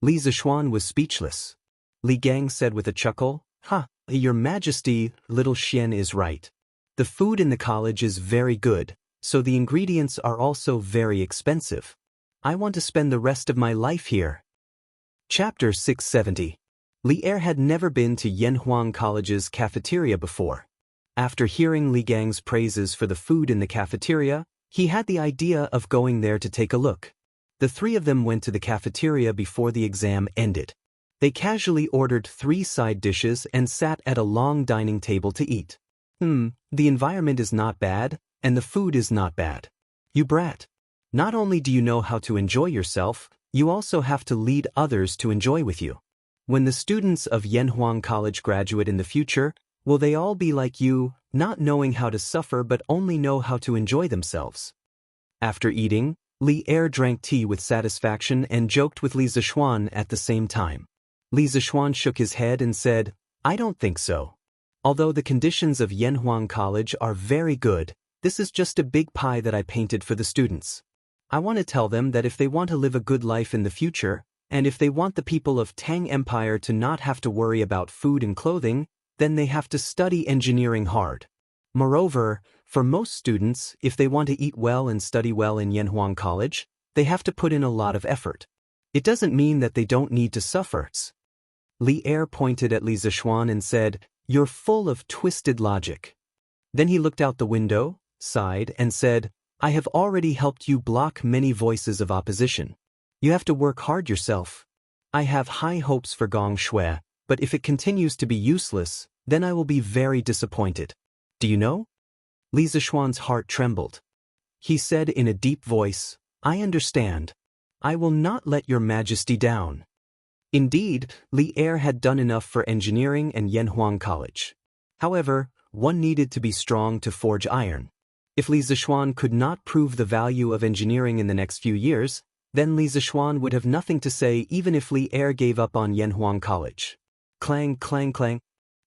Li Zishuan was speechless. Li Gang said with a chuckle, "Ha, Your Majesty, little Xian is right. The food in the college is very good, so the ingredients are also very expensive. I want to spend the rest of my life here." Chapter 670. Li Er had never been to Yanhuang College's cafeteria before. After hearing Li Gang's praises for the food in the cafeteria, he had the idea of going there to take a look. The three of them went to the cafeteria before the exam ended. They casually ordered 3 side dishes and sat at a long dining table to eat. The environment is not bad, and the food is not bad. You brat. Not only do you know how to enjoy yourself, you also have to lead others to enjoy with you. When the students of Yanhuang College graduate in the future, will they all be like you, not knowing how to suffer but only know how to enjoy themselves? After eating, Li Er drank tea with satisfaction and joked with Li Zishuan at the same time. Li Zishuan shook his head and said, I don't think so. Although the conditions of Yanhuang College are very good, this is just a big pie that I painted for the students. I want to tell them that if they want to live a good life in the future, and if they want the people of Tang Empire to not have to worry about food and clothing, then they have to study engineering hard. Moreover, for most students, if they want to eat well and study well in Yanhuang College, they have to put in a lot of effort. It doesn't mean that they don't need to suffer. Li Er pointed at Li Zishuan and said, You're full of twisted logic. Then he looked out the window, sighed, and said, I have already helped you block many voices of opposition. You have to work hard yourself. I have high hopes for Gong Shui, but if it continues to be useless, then I will be very disappointed. Do you know? Li Zishuan's heart trembled. He said in a deep voice, I understand. I will not let your majesty down. Indeed, Li Er had done enough for engineering and Yanhuang College. However, one needed to be strong to forge iron. If Li Zishuan could not prove the value of engineering in the next few years, then Li Zishuan would have nothing to say even if Li Er gave up on Yanhuang College. Clang, clang, clang.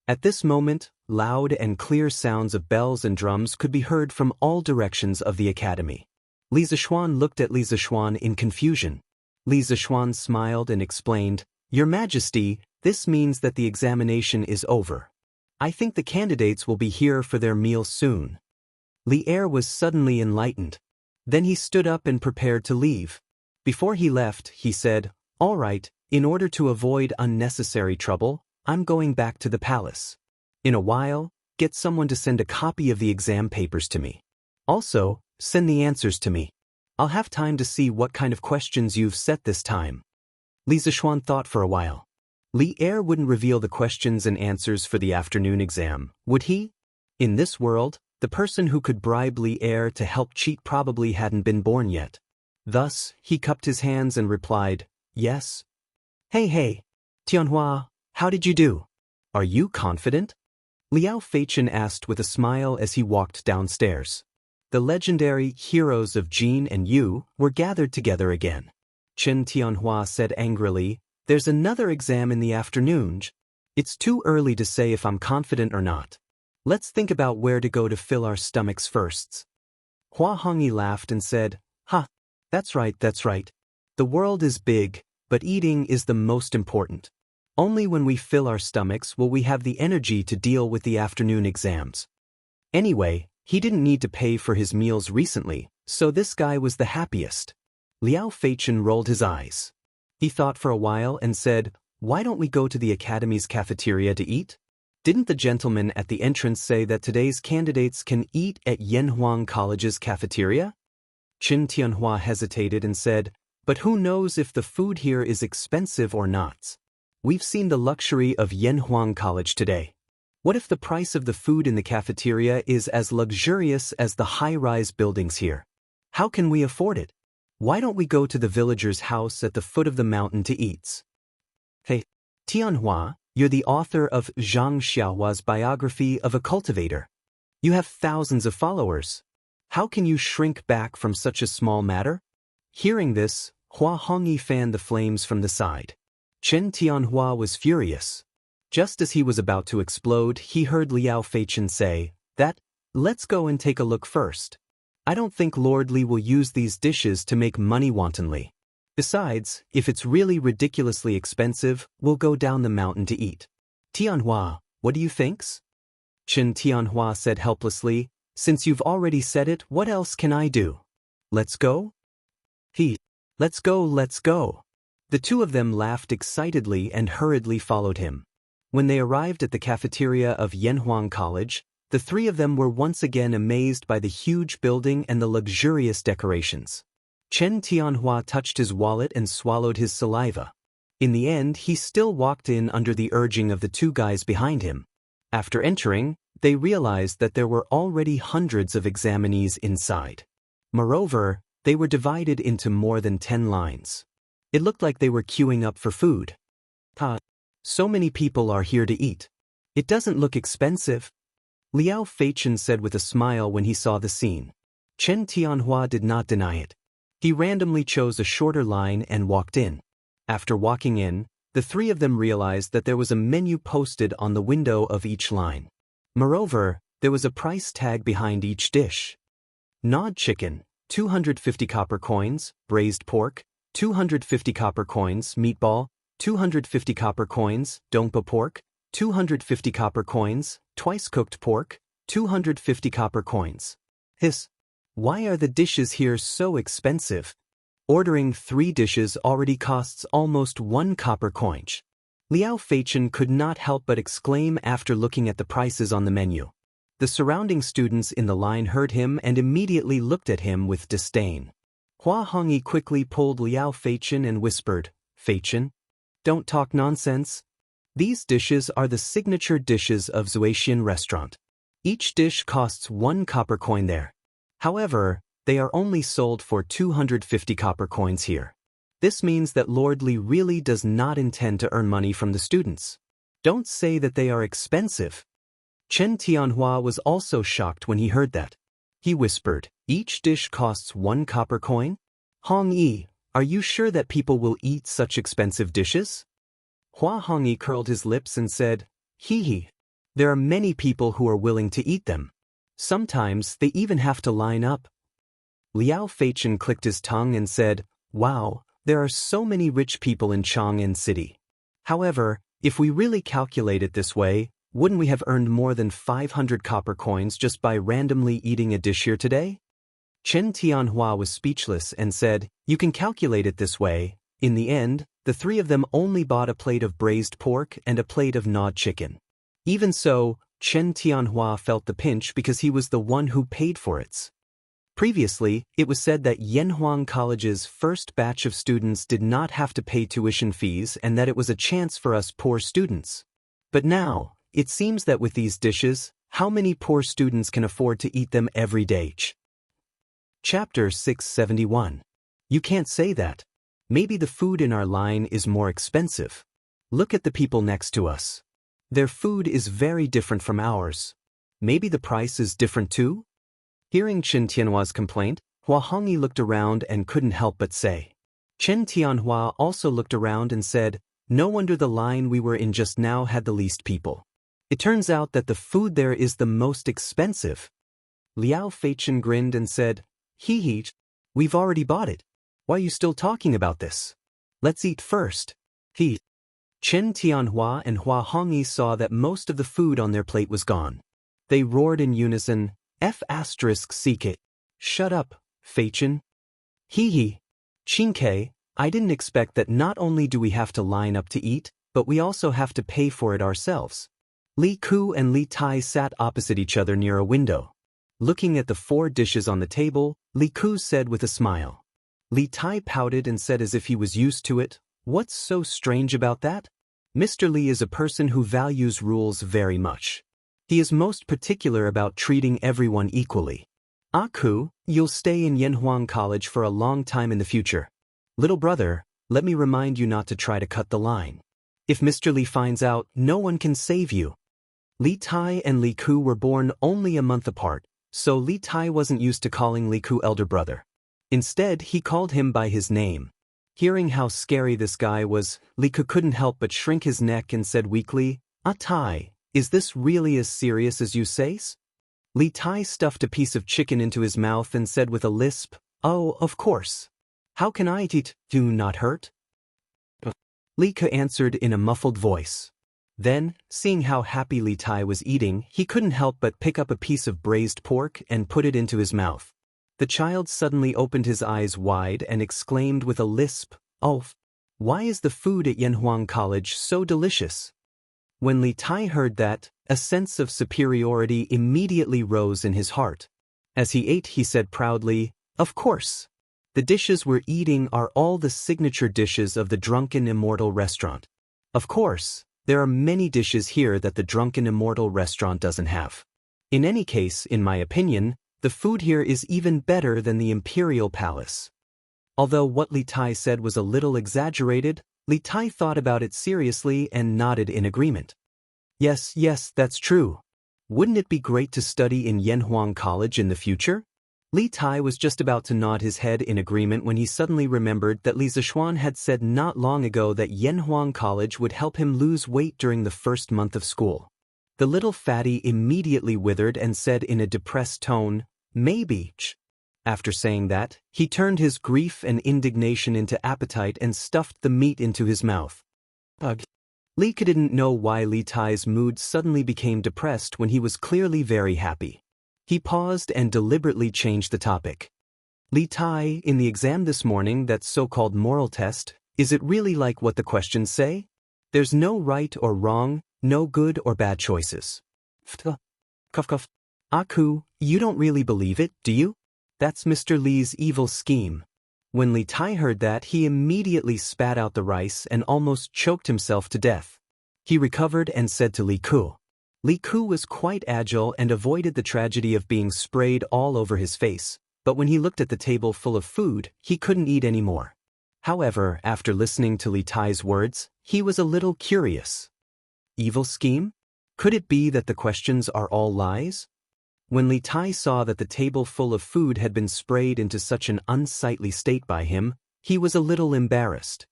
At this moment, loud and clear sounds of bells and drums could be heard from all directions of the academy. Li Zishuan looked at Li Zishuan in confusion. Li Zishuan smiled and explained, Your Majesty, this means that the examination is over. I think the candidates will be here for their meal soon. Li Er was suddenly enlightened. Then he stood up and prepared to leave. Before he left, he said, All right, in order to avoid unnecessary trouble, I'm going back to the palace. In a while, get someone to send a copy of the exam papers to me. Also, send the answers to me. I'll have time to see what kind of questions you've set this time. Li Zishuan thought for a while. Li Er wouldn't reveal the questions and answers for the afternoon exam, would he? In this world, the person who could bribe Li Er to help cheat probably hadn't been born yet. Thus, he cupped his hands and replied, Yes. Hey, Tianhua, how did you do? Are you confident? Liao Feichen asked with a smile as he walked downstairs. The legendary heroes of Jin and Yu were gathered together again. Chen Tianhua said angrily, There's another exam in the afternoon. It's too early to say if I'm confident or not. Let's think about where to go to fill our stomachs first. Hua Hongyi laughed and said, That's right. The world is big, but eating is the most important. Only when we fill our stomachs will we have the energy to deal with the afternoon exams. Anyway, he didn't need to pay for his meals recently, so this guy was the happiest. Liao Feichen rolled his eyes. He thought for a while and said, Why don't we go to the academy's cafeteria to eat? Didn't the gentleman at the entrance say that today's candidates can eat at Yanhuang College's cafeteria? Qin Tianhua hesitated and said, But who knows if the food here is expensive or not? We've seen the luxury of Yanhuang College today. What if the price of the food in the cafeteria is as luxurious as the high-rise buildings here? How can we afford it? Why don't we go to the villager's house at the foot of the mountain to eat? Hey, Tianhua, you're the author of Zhang Xiaohua's biography of a cultivator. You have thousands of followers. How can you shrink back from such a small matter? Hearing this, Hua Hongyi fanned the flames from the side. Chen Tianhua was furious. Just as he was about to explode, he heard Liao Feichen say, Let's go and take a look first. I don't think Lord Li will use these dishes to make money wantonly. Besides, if it's really ridiculously expensive, we'll go down the mountain to eat. Tianhua, what do you think? Chen Tianhua said helplessly, Since you've already said it, what else can I do? Let's go? Let's go. The two of them laughed excitedly and hurriedly followed him. When they arrived at the cafeteria of Yanhuang College, the three of them were once again amazed by the huge building and the luxurious decorations. Chen Tianhua touched his wallet and swallowed his saliva. In the end, he still walked in under the urging of the two guys behind him. After entering, they realized that there were already hundreds of examinees inside. Moreover, they were divided into more than 10 lines. It looked like they were queuing up for food. So many people are here to eat. It doesn't look expensive. Liao Feichen said with a smile when he saw the scene. Chen Tianhua did not deny it. He randomly chose a shorter line and walked in. After walking in, the three of them realized that there was a menu posted on the window of each line. Moreover, there was a price tag behind each dish. Gnawed chicken, 250 copper coins, braised pork, 250 copper coins, meatball, 250 copper coins, dongpa pork, 250 copper coins, twice-cooked pork, 250 copper coins. Why are the dishes here so expensive? Ordering 3 dishes already costs almost 1 copper coin. Liao Feichen could not help but exclaim after looking at the prices on the menu. The surrounding students in the line heard him and immediately looked at him with disdain. Hua Hongyi quickly pulled Liao Feichen and whispered, "Feichen, don't talk nonsense. These dishes are the signature dishes of Zuaxian restaurant. Each dish costs 1 copper coin there. However, they are only sold for 250 copper coins here. This means that Lord Li really does not intend to earn money from the students. Don't say that they are expensive." Chen Tianhua was also shocked when he heard that. He whispered, "Each dish costs 1 copper coin? Hong Yi, are you sure that people will eat such expensive dishes?" Hua Hongyi curled his lips and said, "Hee. There are many people who are willing to eat them. Sometimes they even have to line up." Liao Feichen clicked his tongue and said, "Wow, there are so many rich people in Chang'an City. However, if we really calculate it this way, wouldn't we have earned more than 500 copper coins just by randomly eating a dish here today?" Chen Tianhua was speechless and said, "You can calculate it this way." In the end, the three of them only bought a plate of braised pork and a plate of gnawed chicken. Even so, Chen Tianhua felt the pinch because he was the one who paid for it. Previously, it was said that Yanhuang College's first batch of students did not have to pay tuition fees and that it was a chance for us poor students. But now, it seems that with these dishes, how many poor students can afford to eat them every day? Chapter 671. You can't say that. Maybe the food in our line is more expensive. Look at the people next to us. Their food is very different from ours. Maybe the price is different too? Hearing Chen Tianhua's complaint, Hua Hongyi looked around and couldn't help but say. Chen Tianhua also looked around and said, "No wonder the line we were in just now had the least people. It turns out that the food there is the most expensive." Liao Feichen grinned and said, "Hee, we've already bought it. Why are you still talking about this? Let's eat first." Chen Tianhua and Hua Hongyi saw that most of the food on their plate was gone. They roared in unison, "F***seek it. Shut up, Feichen." Hee. Qingke, I didn't expect that not only do we have to line up to eat, but we also have to pay for it ourselves. Li Ku and Li Tai sat opposite each other near a window. Looking at the 4 dishes on the table, Li Ku said with a smile. Li Tai pouted and said as if he was used to it, "What's so strange about that? Mr. Li is a person who values rules very much. He is most particular about treating everyone equally. Aku, you'll stay in Yanhuang College for a long time in the future. Little brother, let me remind you not to try to cut the line. If Mr. Li finds out, no one can save you." Li Tai and Li Ku were born only a month apart, so Li Tai wasn't used to calling Li Ku elder brother. Instead, he called him by his name. Hearing how scary this guy was, Li Ku couldn't help but shrink his neck and said weakly, Tai, is this really as serious as you say?" Li Tai stuffed a piece of chicken into his mouth and said with a lisp, "Oh, of course. How can I eat? Do not hurt?" Li Ku answered in a muffled voice. Then, seeing how happy Li Tai was eating, he couldn't help but pick up a piece of braised pork and put it into his mouth. The child suddenly opened his eyes wide and exclaimed with a lisp, "Oh, why is the food at Yanhuang College so delicious?" When Li Tai heard that, a sense of superiority immediately rose in his heart. As he ate, he said proudly, "Of course. The dishes we're eating are all the signature dishes of the Drunken Immortal restaurant. Of course, There are many dishes here that the Drunken Immortal restaurant doesn't have. In any case, in my opinion, the food here is even better than the Imperial Palace. Although what Li Tai said was a little exaggerated, Li Tai thought about it seriously and nodded in agreement. Yes, that's true. Wouldn't it be great to study in Yanhuang College in the future? Li Tai was just about to nod his head in agreement when he suddenly remembered that Li Zishuan had said not long ago that Yanhuang College would help him lose weight during the first month of school. The little fatty immediately withered and said in a depressed tone, "Maybe." After saying that, he turned his grief and indignation into appetite and stuffed the meat into his mouth. Ugh. Li Ke didn't know why Li Tai's mood suddenly became depressed when he was clearly very happy. He paused and deliberately changed the topic. Li Tai, in the exam this morning, that so-called moral test, is it really like what the questions say? There's no right or wrong, no good or bad choices. Cuff. Aku, you don't really believe it, do you? That's Mr. Li's evil scheme. When Li Tai heard that, he immediately spat out the rice and almost choked himself to death. He recovered and said to Li Ku. Li Ku was quite agile and avoided the tragedy of being sprayed all over his face, but when he looked at the table full of food, he couldn't eat any more. However, after listening to Li Tai's words, he was a little curious. Evil scheme? Could it be that the questions are all lies? When Li Tai saw that the table full of food had been sprayed into such an unsightly state by him, he was a little embarrassed.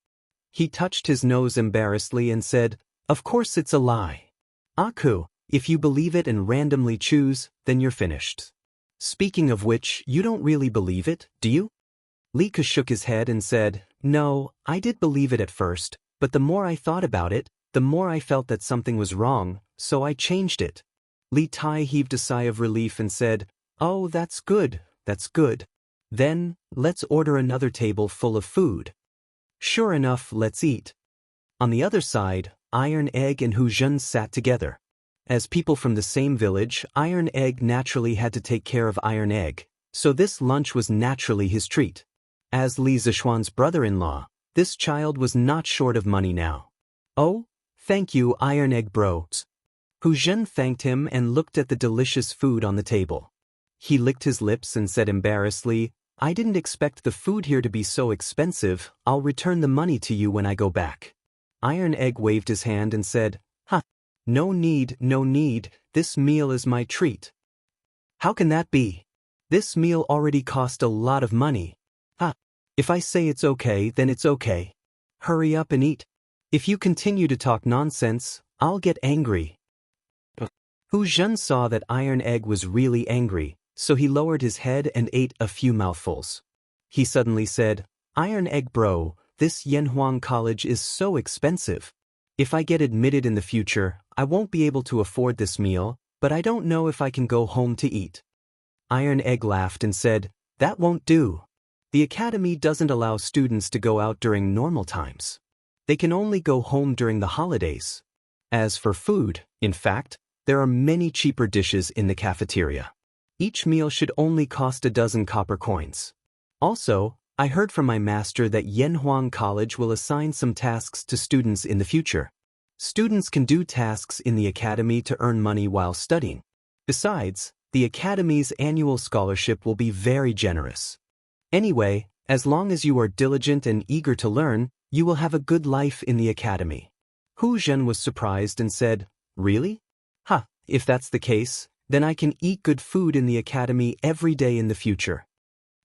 He touched his nose embarrassedly and said, "Of course it's a lie. Aku, if you believe it and randomly choose, then you're finished. Speaking of which, you don't really believe it, do you?" Li Ke shook his head and said, "No, I did believe it at first, but the more I thought about it, the more I felt that something was wrong, so I changed it." Li Tai heaved a sigh of relief and said, "Oh, that's good. Then, let's order another table full of food." Sure enough, let's eat. On the other side, Iron Egg and Hu Zhen sat together. As people from the same village, Iron Egg naturally had to take care of Iron Egg, so this lunch was naturally his treat. As Li Zishuan's brother-in-law, this child was not short of money now. "Oh, thank you, Iron Egg bros." Hu Zhen thanked him and looked at the delicious food on the table. He licked his lips and said embarrassedly, "I didn't expect the food here to be so expensive. I'll return the money to you when I go back." Iron Egg waved his hand and said, No need, this meal is my treat." "How can that be? This meal already cost a lot of money." If I say it's okay, then it's okay. Hurry up and eat. If you continue to talk nonsense, I'll get angry." Hu Zhen saw that Iron Egg was really angry, so he lowered his head and ate a few mouthfuls. He suddenly said, "Iron Egg bro, this Yanhuang College is so expensive. If I get admitted in the future, I won't be able to afford this meal, but I don't know if I can go home to eat." Iron Egg laughed and said, "That won't do. The academy doesn't allow students to go out during normal times. They can only go home during the holidays. As for food, in fact, there are many cheaper dishes in the cafeteria. Each meal should only cost 12 copper coins. Also, I heard from my master that Yanhuang College will assign some tasks to students in the future. Students can do tasks in the academy to earn money while studying. Besides, the academy's annual scholarship will be very generous. Anyway, as long as you are diligent and eager to learn, you will have a good life in the academy." Hu Zhen was surprised and said, "Really? If that's the case, then I can eat good food in the academy every day in the future."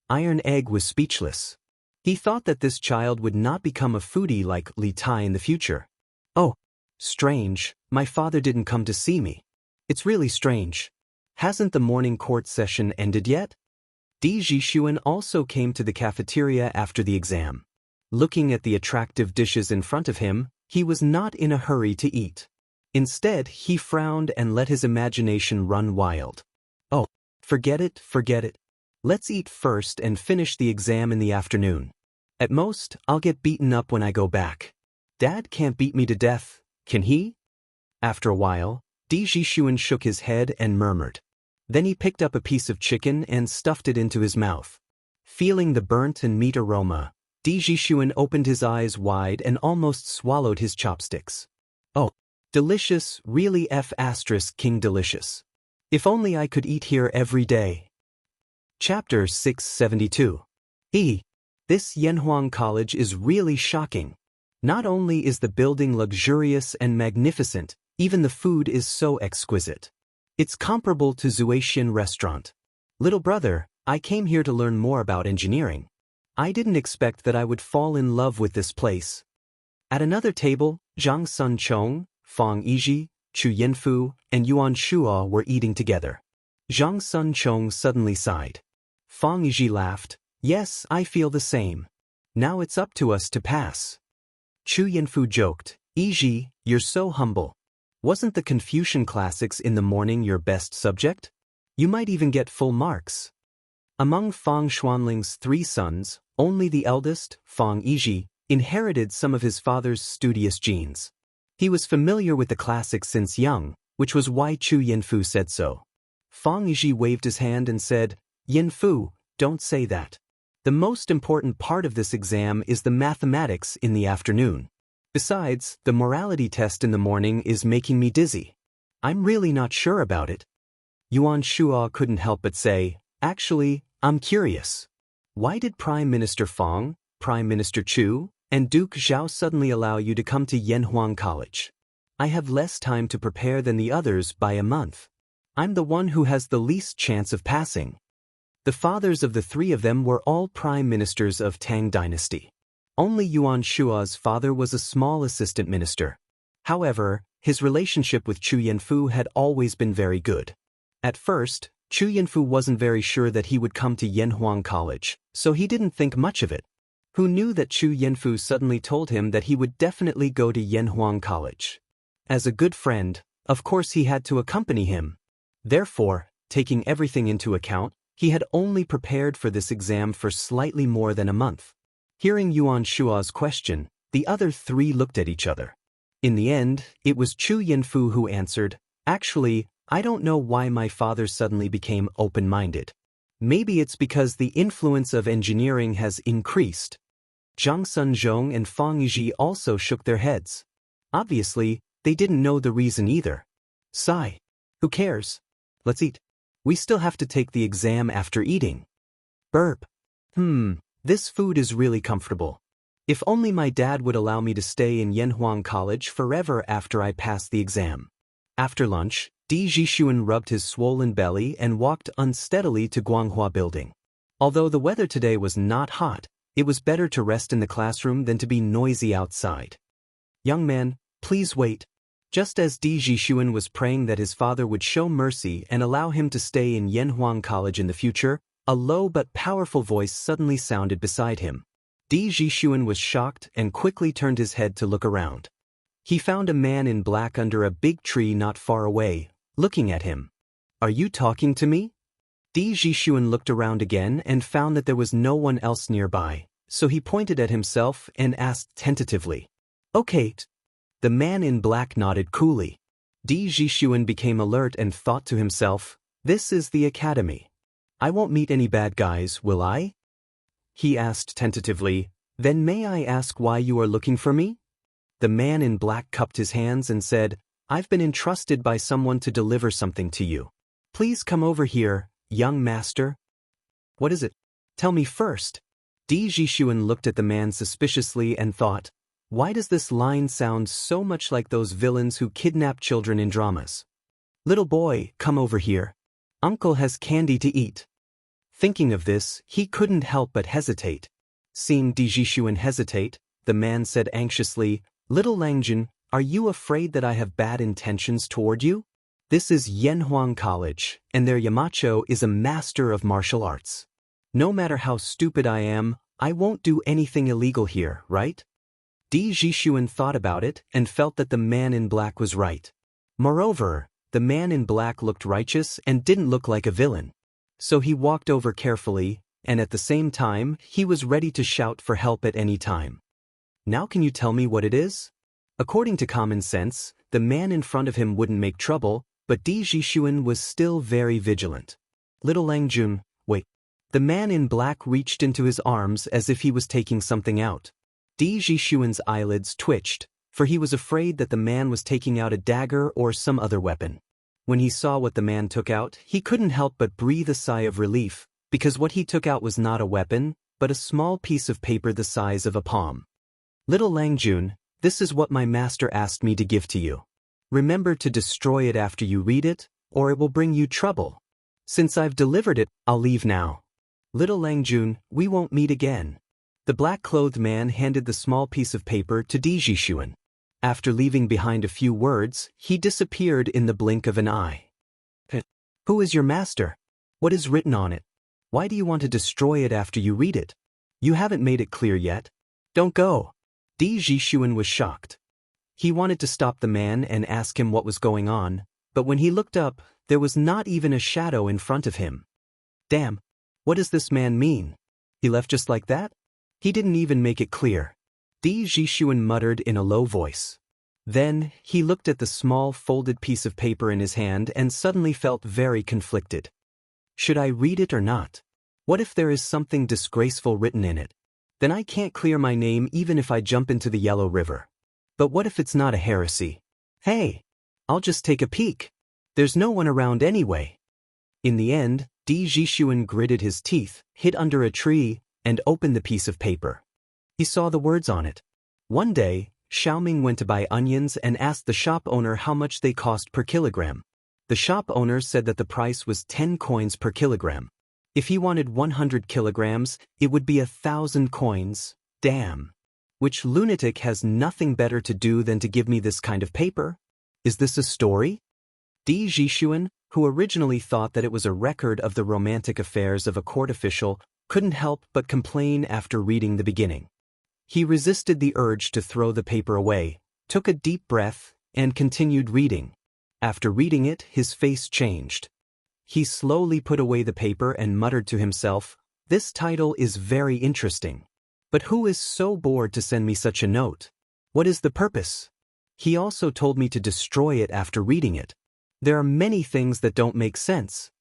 Iron Egg was speechless. He thought that this child would not become a foodie like Li Tai in the future. "Oh, strange, my father didn't come to see me. It's really strange. Hasn't the morning court session ended yet?" Di Zhishuan also came to the cafeteria after the exam. Looking at the attractive dishes in front of him, he was not in a hurry to eat. Instead, he frowned and let his imagination run wild. "Oh, forget it. Let's eat first and finish the exam in the afternoon. At most, I'll get beaten up when I go back. Dad can't beat me to death, can he?" After a while, Di Zhishuan shook his head and murmured. Then he picked up a piece of chicken and stuffed it into his mouth. Feeling the burnt and meat aroma, Di Zhishuan opened his eyes wide and almost swallowed his chopsticks. "Oh, Delicious, really King delicious. If only I could eat here every day. Chapter 672. This Yanhuang College is really shocking. Not only is the building luxurious and magnificent, even the food is so exquisite. It's comparable to Zuaxian restaurant. Little brother, I came here to learn more about engineering. I didn't expect that I would fall in love with this place. At another table, Zhang Sun Chong, Fang Yizhi, Chu Yanfu, and Yuan Shuo were eating together. Zhang Sun Chong suddenly sighed. Fang Yizhi laughed. Yes, I feel the same. Now it's up to us to pass. Chu Yanfu joked. Yizhi, you're so humble. Wasn't the Confucian classics in the morning your best subject? You might even get full marks. Among Fang Xuanling's 3 sons, only the eldest, Fang Yizhi, inherited some of his father's studious genes. He was familiar with the classics since young, which was why Chu Yanfu said so. Fang Yizhi waved his hand and said, Yanfu, don't say that. The most important part of this exam is the mathematics in the afternoon. Besides, the morality test in the morning is making me dizzy. I'm really not sure about it. Yuan Shuo couldn't help but say, actually, I'm curious. Why did Prime Minister Fang, Prime Minister Chu, and Duke Zhao suddenly allow you to come to Yanhuang College? I have less time to prepare than the others by a month. I'm the one who has the least chance of passing. The fathers of the 3 of them were all prime ministers of Tang dynasty. Only Yuan Shuo's father was a small assistant minister. However, his relationship with Chu Yanfu had always been very good. At first, Chu Yanfu wasn't very sure that he would come to Yanhuang College, so he didn't think much of it. Who knew that Chu Yanfu suddenly told him that he would definitely go to Yanhuang College? As a good friend, of course he had to accompany him. Therefore, taking everything into account, he had only prepared for this exam for slightly more than a month. Hearing Yuan Shuo's question, the other 3 looked at each other. In the end, it was Chu Yanfu who answered, actually, I don't know why my father suddenly became open-minded. Maybe it's because the influence of engineering has increased. Zhang Sunzhong and Fang Yizhi also shook their heads. Obviously, they didn't know the reason either. Sigh. Who cares? Let's eat. We still have to take the exam after eating. Burp. This food is really comfortable. If only my dad would allow me to stay in Yanhuang College forever after I pass the exam. After lunch, Di Zhishuan rubbed his swollen belly and walked unsteadily to Guanghua Building. Although the weather today was not hot, it was better to rest in the classroom than to be noisy outside. Young man, please wait. Just as Di Zhishuan was praying that his father would show mercy and allow him to stay in Yanhuang College in the future, a low but powerful voice suddenly sounded beside him. Di Zhishuan was shocked and quickly turned his head to look around. He found a man in black under a big tree not far away, looking at him. Are you talking to me? Di Zhishuan looked around again and found that there was no one else nearby, so he pointed at himself and asked tentatively. Okay. The man in black nodded coolly. Di Zhishuan became alert and thought to himself, this is the academy. I won't meet any bad guys, will I? He asked tentatively, then may I ask why you are looking for me? The man in black cupped his hands and said, I've been entrusted by someone to deliver something to you. Please come over here, young master. What is it? Tell me first. Di Zhishuan looked at the man suspiciously and thought, why does this line sound so much like those villains who kidnap children in dramas? Little boy, come over here. Uncle has candy to eat. Thinking of this, he couldn't help but hesitate. Seeing Di Zhishuan hesitate, the man said anxiously, Little Langjun, are you afraid that I have bad intentions toward you? This is Yanhuang College, and their Yamacho is a master of martial arts. No matter how stupid I am, I won't do anything illegal here, right? Di Zhishuan thought about it and felt that the man in black was right. Moreover, the man in black looked righteous and didn't look like a villain. So he walked over carefully, and at the same time, he was ready to shout for help at any time. Now can you tell me what it is? According to common sense, the man in front of him wouldn't make trouble, but Di Zhishuan was still very vigilant. Little Langjun, wait. The man in black reached into his arms as if he was taking something out. Di Zhishuan's eyelids twitched. for he was afraid that the man was taking out a dagger or some other weapon. When he saw what the man took out, he couldn't help but breathe a sigh of relief, because what he took out was not a weapon, but a small piece of paper the size of a palm. Little Langjun, this is what my master asked me to give to you. Remember to destroy it after you read it, or it will bring you trouble. Since I've delivered it, I'll leave now. Little Langjun, we won't meet again. The black-clothed man handed the small piece of paper to Di Jixuan. After leaving behind a few words, he disappeared in the blink of an eye. Who is your master? What is written on it? Why do you want to destroy it after you read it? You haven't made it clear yet. Don't go. Di Jixuan was shocked. He wanted to stop the man and ask him what was going on, but when he looked up, there was not even a shadow in front of him. Damn, what does this man mean? He left just like that? He didn't even make it clear. Di Jixuan muttered in a low voice. Then, he looked at the small folded piece of paper in his hand and suddenly felt very conflicted. Should I read it or not? What if there is something disgraceful written in it? Then I can't clear my name even if I jump into the Yellow River. But what if it's not a heresy? Hey, I'll just take a peek. There's no one around anyway. In the end, Di Jixuan gritted his teeth, hid under a tree, and opened the piece of paper. He saw the words on it. One day, Xiaoming went to buy onions and asked the shop owner how much they cost per kilogram. The shop owner said that the price was 10 coins per kilogram. If he wanted 100 kilograms, it would be 1,000 coins. Damn. Which lunatic has nothing better to do than to give me this kind of paper? Is this a story? Di Jixuan, who originally thought that it was a record of the romantic affairs of a court official, couldn't help but complain after reading the beginning. He resisted the urge to throw the paper away, took a deep breath, and continued reading. After reading it, his face changed. He slowly put away the paper and muttered to himself, "This title is very interesting. But who is so bored to send me such a note? What is the purpose? He also told me to destroy it after reading it. There are many things that don't make sense."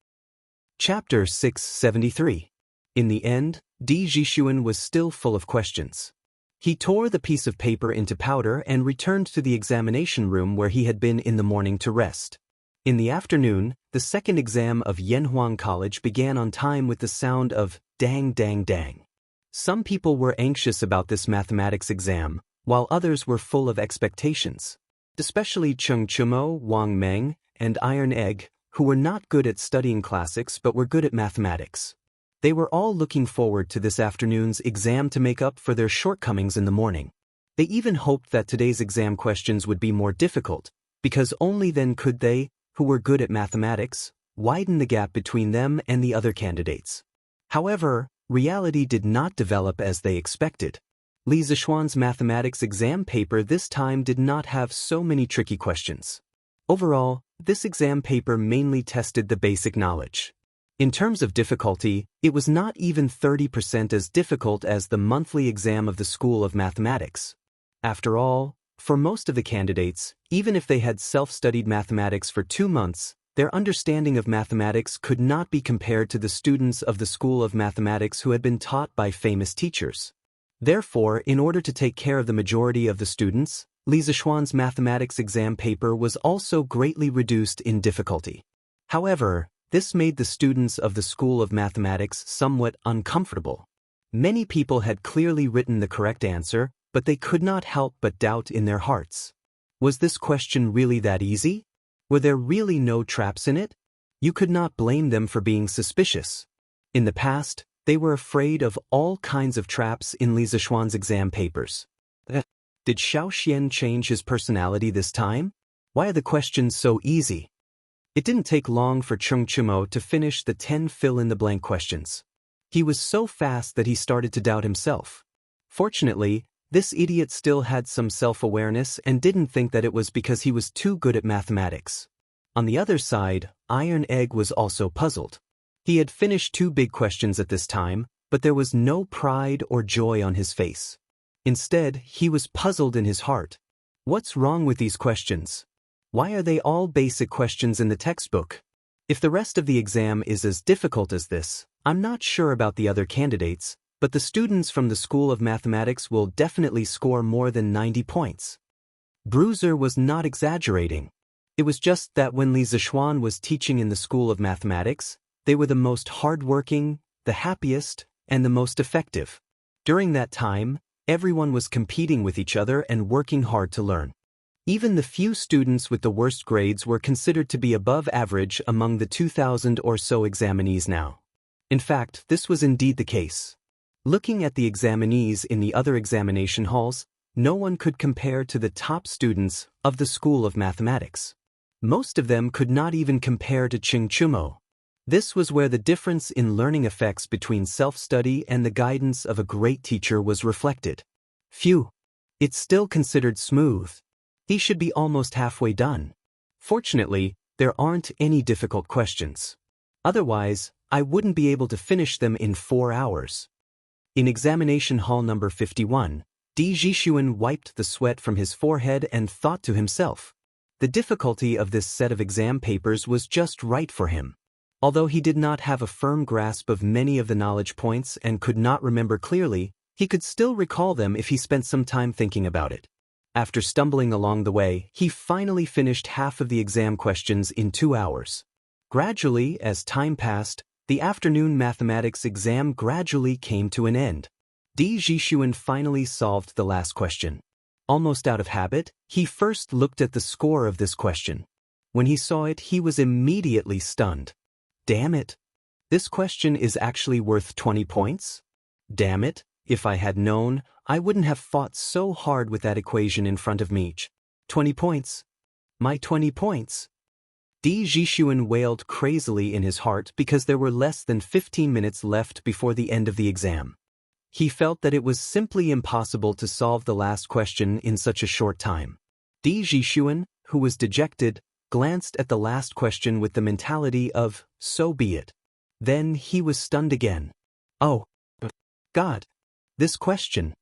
Chapter 673. In the end, Di Jixuan was still full of questions. He tore the piece of paper into powder and returned to the examination room where he had been in the morning to rest. In the afternoon, the second exam of Yanhuang College began on time with the sound of dang dang dang. Some people were anxious about this mathematics exam, while others were full of expectations. Especially Cheng Chumo, Wang Meng, and Iron Egg, who were not good at studying classics but were good at mathematics. They were all looking forward to this afternoon's exam to make up for their shortcomings in the morning. They even hoped that today's exam questions would be more difficult, because only then could they, who were good at mathematics, widen the gap between them and the other candidates. However, reality did not develop as they expected. Li Zixuan's mathematics exam paper this time did not have so many tricky questions. Overall, this exam paper mainly tested the basic knowledge. In terms of difficulty, it was not even 30% as difficult as the monthly exam of the School of Mathematics. After all, for most of the candidates, even if they had self-studied mathematics for 2 months, their understanding of mathematics could not be compared to the students of the School of Mathematics who had been taught by famous teachers. Therefore, in order to take care of the majority of the students, Li Zixuan's mathematics exam paper was also greatly reduced in difficulty. However, this made the students of the School of Mathematics somewhat uncomfortable. Many people had clearly written the correct answer, but they could not help but doubt in their hearts. Was this question really that easy? Were there really no traps in it? You could not blame them for being suspicious. In the past, they were afraid of all kinds of traps in Li Zixuan's exam papers. Did Xiao Xian change his personality this time? Why are the questions so easy? It didn't take long for Cheng Chumo to finish the 10 fill-in-the-blank questions. He was so fast that he started to doubt himself. Fortunately, this idiot still had some self-awareness and didn't think that it was because he was too good at mathematics. On the other side, Iron Egg was also puzzled. He had finished 2 big questions at this time, but there was no pride or joy on his face. Instead, he was puzzled in his heart. What's wrong with these questions? Why are they all basic questions in the textbook? If the rest of the exam is as difficult as this, I'm not sure about the other candidates, but the students from the School of Mathematics will definitely score more than 90 points. Bruiser was not exaggerating. It was just that when Li Zixuan was teaching in the School of Mathematics, they were the most hardworking, the happiest, and the most effective. During that time, everyone was competing with each other and working hard to learn. Even the few students with the worst grades were considered to be above average among the 2,000 or so examinees now. In fact, this was indeed the case. Looking at the examinees in the other examination halls, no one could compare to the top students of the School of Mathematics. Most of them could not even compare to Qing Chumo. This was where the difference in learning effects between self-study and the guidance of a great teacher was reflected. Phew! It's still considered smooth. He should be almost halfway done. Fortunately, there aren't any difficult questions. Otherwise, I wouldn't be able to finish them in 4 hours. In examination hall number 51, Di Zhixuan wiped the sweat from his forehead and thought to himself. The difficulty of this set of exam papers was just right for him. Although he did not have a firm grasp of many of the knowledge points and could not remember clearly, he could still recall them if he spent some time thinking about it. After stumbling along the way, he finally finished half of the exam questions in 2 hours. Gradually, as time passed, the afternoon mathematics exam gradually came to an end. Di Zhixuan finally solved the last question. Almost out of habit, he first looked at the score of this question. When he saw it, he was immediately stunned. Damn it! This question is actually worth 20 points? Damn it! If I had known, I wouldn't have fought so hard with that equation in front of me. 20 points. My 20 points. Di Zhixuan wailed crazily in his heart because there were less than 15 minutes left before the end of the exam. He felt that it was simply impossible to solve the last question in such a short time. Di Zhixuan, who was dejected, glanced at the last question with the mentality of, so be it. Then he was stunned again. Oh, God. This question.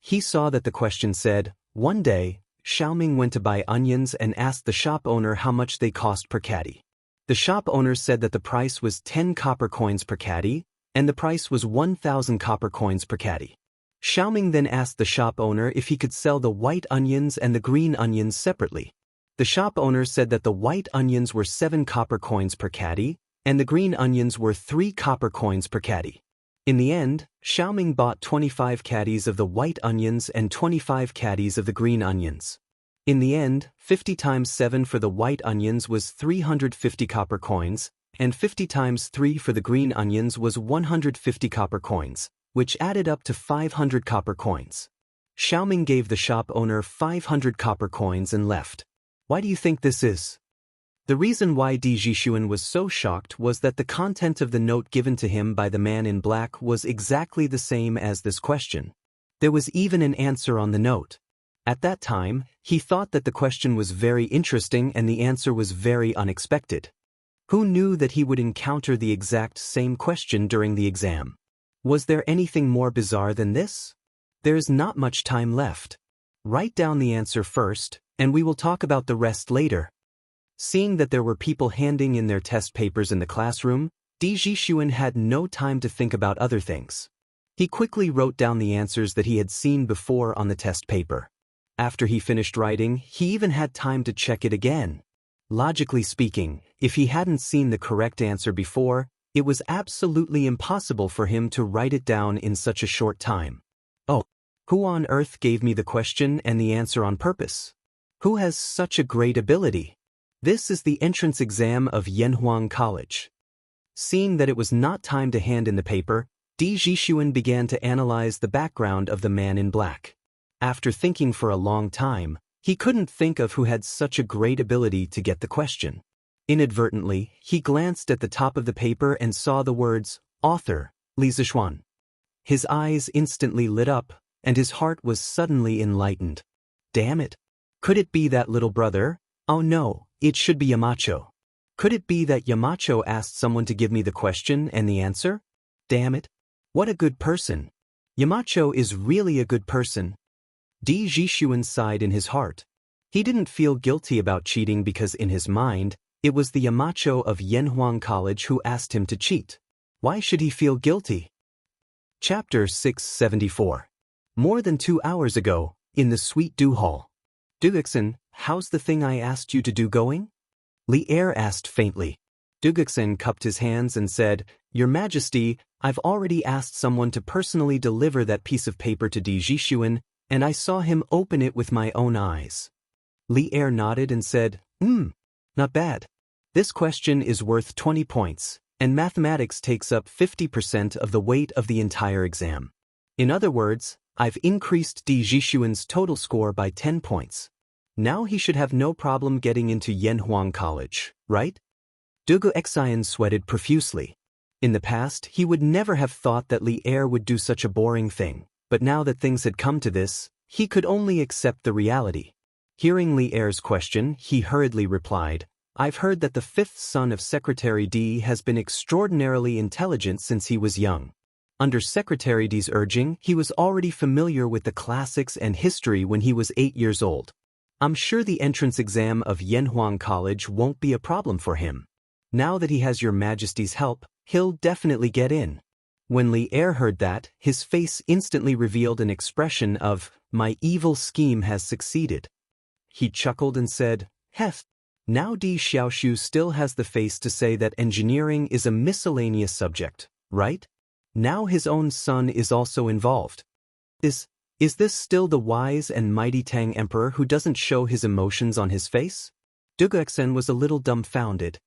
He saw that the question said, one day, Xiaoming went to buy onions and asked the shop owner how much they cost per caddy. The shop owner said that the price was 10 copper coins per caddy, and the price was 1,000 copper coins per caddy. Xiaoming then asked the shop owner if he could sell the white onions and the green onions separately. The shop owner said that the white onions were 7 copper coins per caddy, and the green onions were 3 copper coins per caddy. In the end, Xiaoming bought 25 caddies of the white onions and 25 caddies of the green onions. In the end, 50 times 7 for the white onions was 350 copper coins, and 50 times 3 for the green onions was 150 copper coins, which added up to 500 copper coins. Xiaoming gave the shop owner 500 copper coins and left. Why do you think this is? The reason why Di Zhixuan was so shocked was that the content of the note given to him by the man in black was exactly the same as this question. There was even an answer on the note. At that time, he thought that the question was very interesting and the answer was very unexpected. Who knew that he would encounter the exact same question during the exam? Was there anything more bizarre than this? There's not much time left. Write down the answer first, and we will talk about the rest later. Seeing that there were people handing in their test papers in the classroom, Di Zhixuan had no time to think about other things. He quickly wrote down the answers that he had seen before on the test paper. After he finished writing, he even had time to check it again. Logically speaking, if he hadn't seen the correct answer before, it was absolutely impossible for him to write it down in such a short time. Oh, who on earth gave me the question and the answer on purpose? Who has such a great ability? This is the entrance exam of Yanhuang College. Seeing that it was not time to hand in the paper, Di Zhixuan began to analyze the background of the man in black. After thinking for a long time, he couldn't think of who had such a great ability to get the question. Inadvertently, he glanced at the top of the paper and saw the words, Author, Li Zixuan. His eyes instantly lit up, and his heart was suddenly enlightened. Damn it! Could it be that little brother? Oh no, it should be Yamacho. Could it be that Yamacho asked someone to give me the question and the answer? Damn it! What a good person! Yamacho is really a good person. Di Zhixuan sighed in his heart. He didn't feel guilty about cheating because in his mind, it was the Yamacho of Yanhuang College who asked him to cheat. Why should he feel guilty? Chapter 674. More than 2 hours ago, in the Sweet Dew Hall. Dugexen, how's the thing I asked you to do going? Li Er asked faintly. Dugexen cupped his hands and said, Your Majesty, I've already asked someone to personally deliver that piece of paper to Di Jixuan, and I saw him open it with my own eyes. Li Er nodded and said, not bad. This question is worth 20 points, and mathematics takes up 50% of the weight of the entire exam. In other words, I've increased Di Jixuan's total score by 10 points. Now he should have no problem getting into Yanhuang College, right? Dugu Xian sweated profusely. In the past, he would never have thought that Li Er would do such a boring thing, but now that things had come to this, he could only accept the reality. Hearing Li Er's question, he hurriedly replied, I've heard that the fifth son of Secretary Di has been extraordinarily intelligent since he was young. Under Secretary Di's urging, he was already familiar with the classics and history when he was 8 years old. I'm sure the entrance exam of Yanhuang College won't be a problem for him. Now that he has your Majesty's help, he'll definitely get in. When Li Er heard that, his face instantly revealed an expression of, my evil scheme has succeeded. He chuckled and said, Hef. Now Di Xiaoxiu still has the face to say that engineering is a miscellaneous subject, right? Now his own son is also involved. Is this still the wise and mighty Tang Emperor who doesn't show his emotions on his face? Dugexen was a little dumbfounded.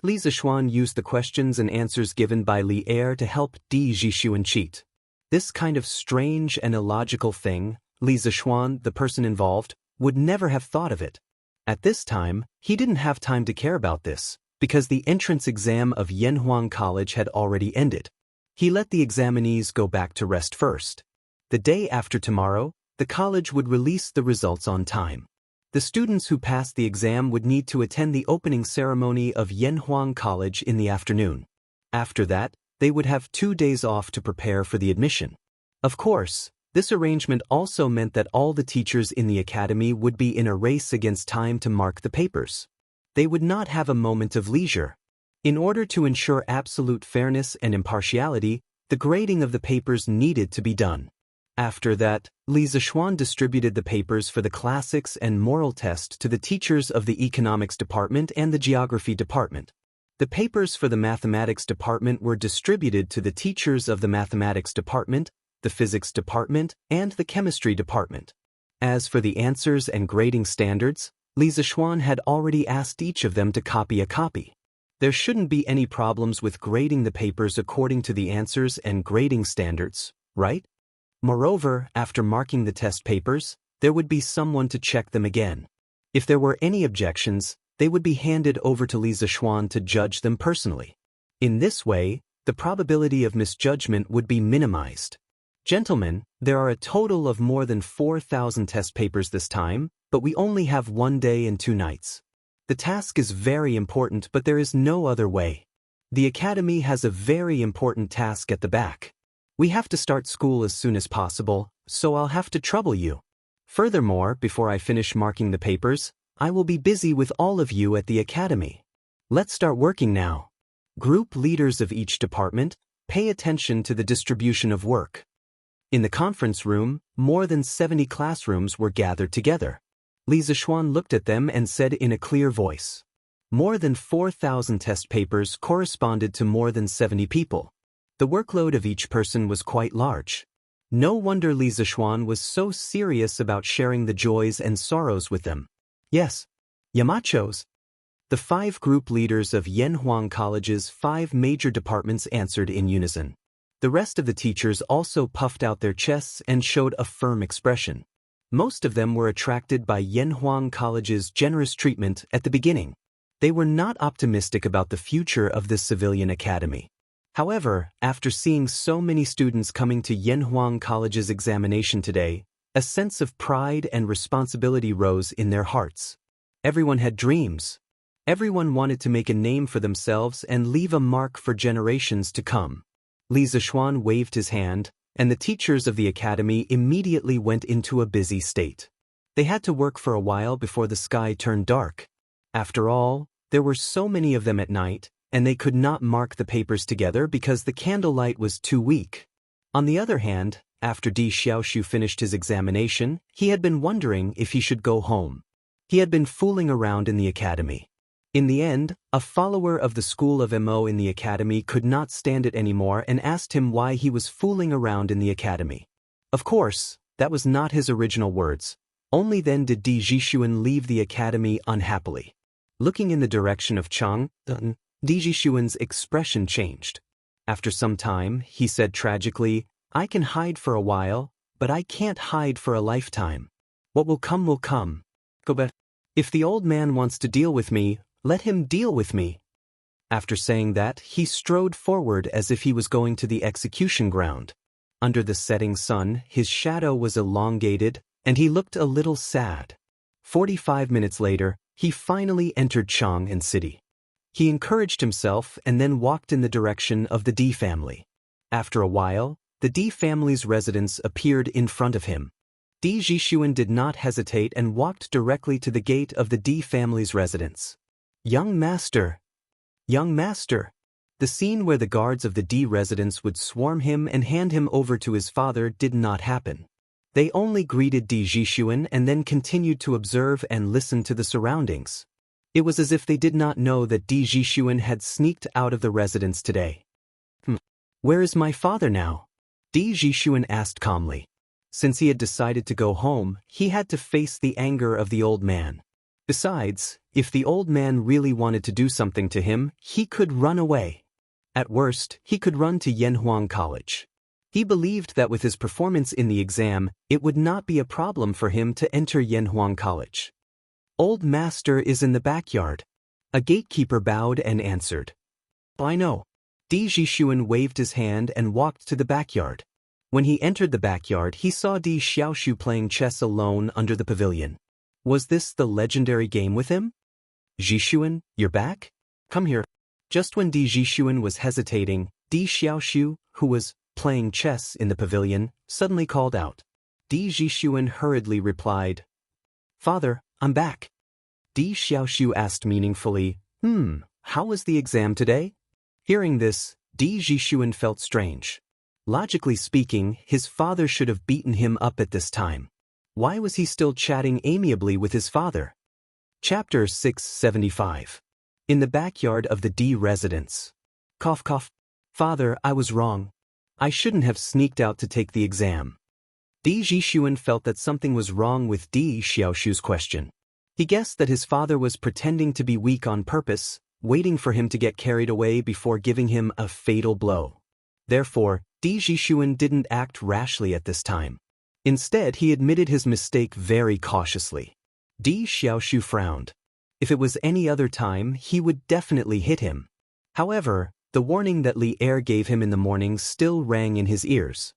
Li Zixuan used the questions and answers given by Li Er to help Di Jixuan cheat. This kind of strange and illogical thing, Li Zixuan, the person involved, would never have thought of it. At this time, he didn't have time to care about this, because the entrance exam of Yanhuang College had already ended. He let the examinees go back to rest first. The day after tomorrow, the college would release the results on time. The students who passed the exam would need to attend the opening ceremony of Yanhuang College in the afternoon. After that, they would have 2 days off to prepare for the admission. Of course, this arrangement also meant that all the teachers in the academy would be in a race against time to mark the papers. They would not have a moment of leisure. In order to ensure absolute fairness and impartiality, the grading of the papers needed to be done. After that, Li Zixuan distributed the papers for the classics and moral test to the teachers of the economics department and the geography department. The papers for the mathematics department were distributed to the teachers of the mathematics department, the physics department, and the chemistry department. As for the answers and grading standards, Li Zixuan had already asked each of them to copy a copy. There shouldn't be any problems with grading the papers according to the answers and grading standards, right? Moreover, after marking the test papers, there would be someone to check them again. If there were any objections, they would be handed over to Li Zixuan to judge them personally. In this way, the probability of misjudgment would be minimized. Gentlemen, there are a total of more than 4,000 test papers this time, but we only have 1 day and 2 nights. The task is very important, but there is no other way. The academy has a very important task at the back. We have to start school as soon as possible, so I'll have to trouble you. Furthermore, before I finish marking the papers, I will be busy with all of you at the academy. Let's start working now. Group leaders of each department, pay attention to the distribution of work. In the conference room, more than 70 classrooms were gathered together. Li Zixuan looked at them and said in a clear voice, More than 4,000 test papers corresponded to more than 70 people. The workload of each person was quite large. No wonder Li Zixuan was so serious about sharing the joys and sorrows with them. Yes, Yamachos. The 5 group leaders of Yanhuang College's 5 major departments answered in unison. The rest of the teachers also puffed out their chests and showed a firm expression. Most of them were attracted by Yanhuang College's generous treatment at the beginning. They were not optimistic about the future of this civilian academy. However, after seeing so many students coming to Yanhuang College's examination today, a sense of pride and responsibility rose in their hearts. Everyone had dreams. Everyone wanted to make a name for themselves and leave a mark for generations to come. Li Zixuan waved his hand, and the teachers of the academy immediately went into a busy state. They had to work for a while before the sky turned dark. After all, there were so many of them at night, and they could not mark the papers together because the candlelight was too weak. On the other hand, After Di Xiaoxiu finished his examination, he had been wondering if he should go home. He had been fooling around in the academy. In the end, a follower of the school of Mo in the academy could not stand it anymore and asked him why he was fooling around in the academy. Of course, that was not his original words. Only then did Di Jixuan leave the academy unhappily. Looking in the direction of Chang, Di Jixuan's expression changed. After some time, he said tragically, "I can hide for a while, but I can't hide for a lifetime. What will come will come. Go back. If the old man wants to deal with me, let him deal with me." After saying that, he strode forward as if he was going to the execution ground. Under the setting sun, his shadow was elongated, and he looked a little sad. 45 minutes later, he finally entered Chang'an City. He encouraged himself and then walked in the direction of the Di family. After a while, the Di family's residence appeared in front of him. Di Jixuan did not hesitate and walked directly to the gate of the Di family's residence. "Young master! Young master!" The scene where the guards of the Di residence would swarm him and hand him over to his father did not happen. They only greeted Di Jixuan and then continued to observe and listen to the surroundings. It was as if they did not know that Di Jixuan had sneaked out of the residence today. "Where is my father now?" Di Jixuan asked calmly. Since he had decided to go home, he had to face the anger of the old man. Besides, if the old man really wanted to do something to him, he could run away. At worst, he could run to Yanhuang College. He believed that with his performance in the exam, it would not be a problem for him to enter Yanhuang College. "Old master is in the backyard." A gatekeeper bowed and answered. "I know." Di Jixuan waved his hand and walked to the backyard. When he entered the backyard, he saw Di Xiaoxiu playing chess alone under the pavilion. Was this the legendary game with him? "Jixuan, you're back? Come here." Just when Di Jixuan was hesitating, Di Xiaoxiu, who was playing chess in the pavilion, suddenly called out. Di Jixuan hurriedly replied, "Father, I'm back." Di Xiaoxiu asked meaningfully, "How was the exam today?" Hearing this, Di Jixuan felt strange. Logically speaking, his father should have beaten him up at this time. Why was he still chatting amiably with his father? Chapter 675. In the backyard of the Di residence. Cough cough. "Father, I was wrong. I shouldn't have sneaked out to take the exam." Di Jixuan felt that something was wrong with Di Xiaoxiu's question. He guessed that his father was pretending to be weak on purpose, waiting for him to get carried away before giving him a fatal blow. Therefore, Di Jixuan didn't act rashly at this time. Instead, he admitted his mistake very cautiously. Di Xiaoxiu frowned. If it was any other time, he would definitely hit him. However, the warning that Li Er gave him in the morning still rang in his ears.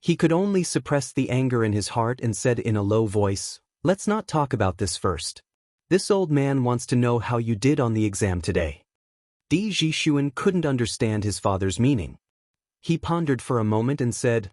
He could only suppress the anger in his heart and said in a low voice, "Let's not talk about this first. This old man wants to know how you did on the exam today." Di Jixuan couldn't understand his father's meaning. He pondered for a moment and said,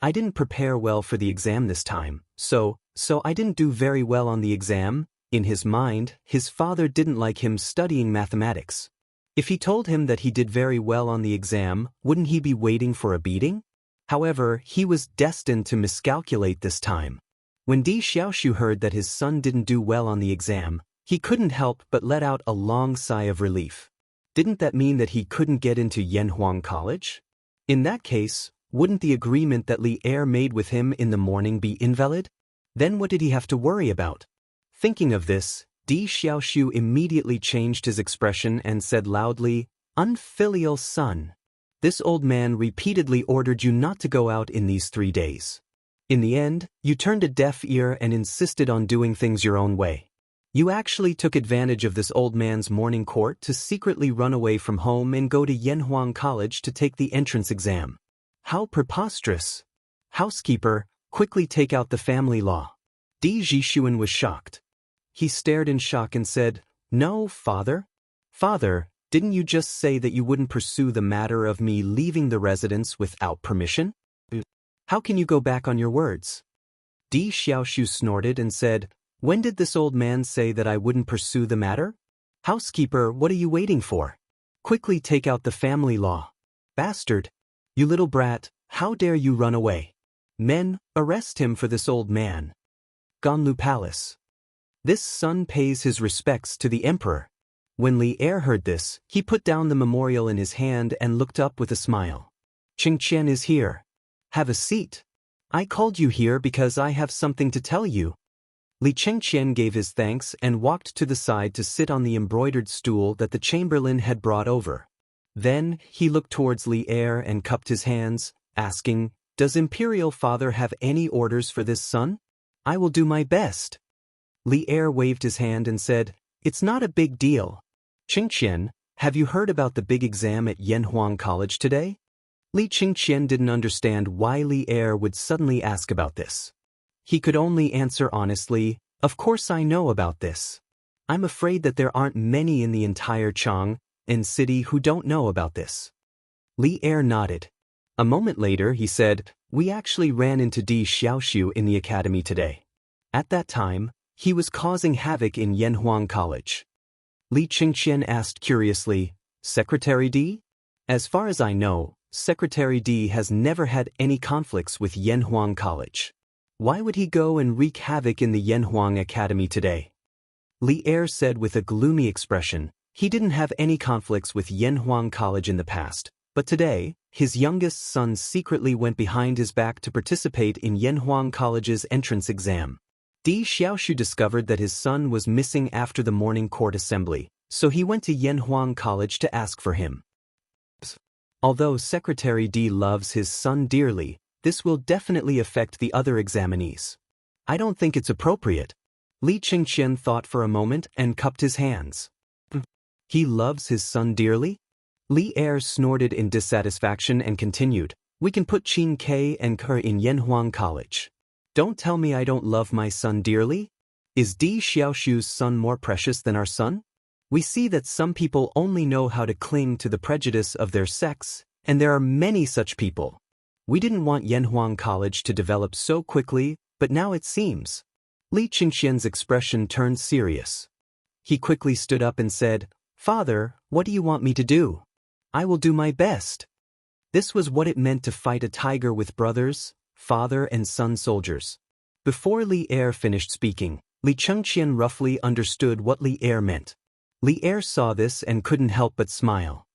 "I didn't prepare well for the exam this time, so I didn't do very well on the exam." In his mind, his father didn't like him studying mathematics. If he told him that he did very well on the exam, wouldn't he be waiting for a beating? However, he was destined to miscalculate this time. When Di Xiaoxiu heard that his son didn't do well on the exam, he couldn't help but let out a long sigh of relief. Didn't that mean that he couldn't get into Yanhuang College? In that case, wouldn't the agreement that Li Er made with him in the morning be invalid? Then what did he have to worry about? Thinking of this, Di Xiaoxiu immediately changed his expression and said loudly, "Unfilial son. This old man repeatedly ordered you not to go out in these 3 days. In the end, you turned a deaf ear and insisted on doing things your own way. You actually took advantage of this old man's morning court to secretly run away from home and go to Yanhuang College to take the entrance exam. How preposterous! Housekeeper, quickly take out the family law." Di Jixuan was shocked. He stared in shock and said, "No, father. Father, didn't you just say that you wouldn't pursue the matter of me leaving the residence without permission? How can you go back on your words?" Di Xiaoxiu snorted and said, "When did this old man say that I wouldn't pursue the matter? Housekeeper, what are you waiting for? Quickly take out the family law. Bastard! You little brat, how dare you run away?" Men, arrest him for this old man. Ganlu Palace. This son pays his respects to the emperor. When Li Er heard this, he put down the memorial in his hand and looked up with a smile. Xianxia is here. Have a seat. I called you here because I have something to tell you. Li Xianxia gave his thanks and walked to the side to sit on the embroidered stool that the chamberlain had brought over. Then, he looked towards Li Er and cupped his hands, asking, "Does Imperial Father have any orders for this son? I will do my best." Li Er waved his hand and said, "It's not a big deal. Xianxia, have you heard about the big exam at Yanhuang College today?" Li Xianxia didn't understand why Li Er would suddenly ask about this. He could only answer honestly, "Of course I know about this. I'm afraid that there aren't many in the entire Chang'an city who don't know about this." Li Er nodded. A moment later he said, "We actually ran into Di Xiaoxiu in the academy today. At that time, he was causing havoc in Yanhuang College." Li Xianxia asked curiously, "Secretary Di?" "As far as I know, Secretary Di has never had any conflicts with Yanhuang College. Why would he go and wreak havoc in the Yanhuang Academy today?" Li Er said with a gloomy expression, he didn't have any conflicts with Yanhuang College in the past, but today, his youngest son secretly went behind his back to participate in Yanhuang College's entrance exam. Di Xiaoxiu discovered that his son was missing after the morning court assembly, so he went to Yanhuang College to ask for him. Although Secretary Di loves his son dearly, this will definitely affect the other examinees. I don't think it's appropriate. Li Xianxia thought for a moment and cupped his hands. He loves his son dearly? Li Er snorted in dissatisfaction and continued, "We can put Qin Ke and Ke in Yanhuang College. Don't tell me I don't love my son dearly. Is Di Xiaoxiu's son more precious than our son? We see that some people only know how to cling to the prejudice of their sects, and there are many such people. We didn't want Yanhuang College to develop so quickly, but now it seems." Li Xianxia's expression turned serious. He quickly stood up and said, "Father, what do you want me to do? I will do my best." This was what it meant to fight a tiger with brothers, father and son soldiers. Before Li Er finished speaking, Li Xianxia roughly understood what Li Er meant. Li Er saw this and couldn't help but smile.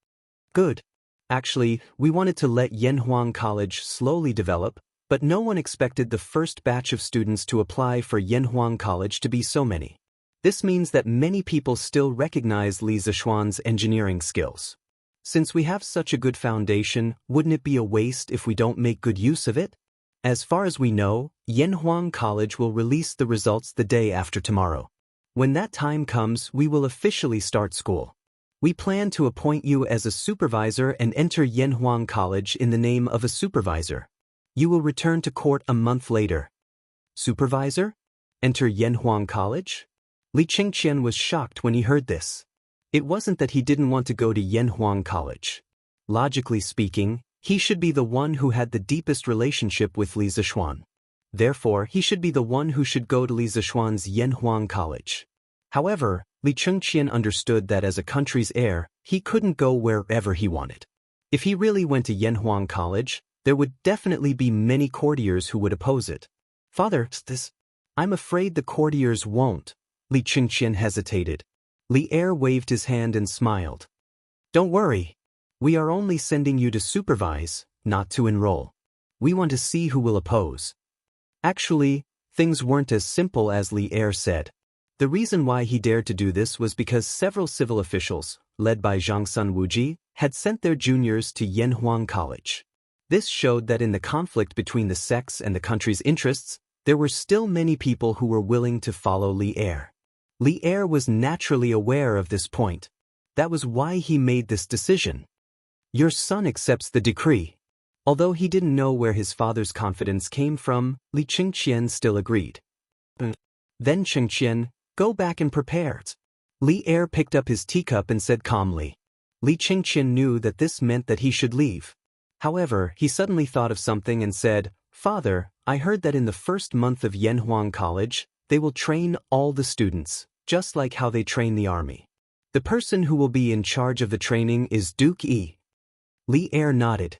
"Good. Actually, we wanted to let Yanhuang College slowly develop, but no one expected the first batch of students to apply for Yanhuang College to be so many. This means that many people still recognize Li Zishuan's engineering skills. Since we have such a good foundation, wouldn't it be a waste if we don't make good use of it? As far as we know, Yanhuang College will release the results the day after tomorrow. When that time comes, we will officially start school. We plan to appoint you as a supervisor and enter Yanhuang College in the name of a supervisor. You will return to court a month later." "Supervisor? Enter Yanhuang College?" Li Xianxia was shocked when he heard this. It wasn't that he didn't want to go to Yanhuang College. Logically speaking, he should be the one who had the deepest relationship with Li Zishuan. Therefore, he should be the one who should go to Li Zishuan's Yanhuang College. However, Li Xianxia understood that as a country's heir, he couldn't go wherever he wanted. If he really went to Yanhuang College, there would definitely be many courtiers who would oppose it. "Father, I'm afraid the courtiers won't." Li Xianxia hesitated. Li Er waved his hand and smiled. "Don't worry. We are only sending you to supervise, not to enroll. We want to see who will oppose." Actually, things weren't as simple as Li Er said. The reason why he dared to do this was because several civil officials, led by Zhangsun Wuji, had sent their juniors to Yanhuang College. This showed that in the conflict between the sects and the country's interests, there were still many people who were willing to follow Li Er. Li Er was naturally aware of this point. That was why he made this decision. Your son accepts the decree. Although he didn't know where his father's confidence came from, Li Xianxia still agreed. Then Xianxia, go back and prepare. Li Er picked up his teacup and said calmly. Li Xianxia knew that this meant that he should leave. However, he suddenly thought of something and said, Father, I heard that in the first month of Yanhuang College, they will train all the students, just like how they train the army. The person who will be in charge of the training is Duke Yi. Li Er nodded.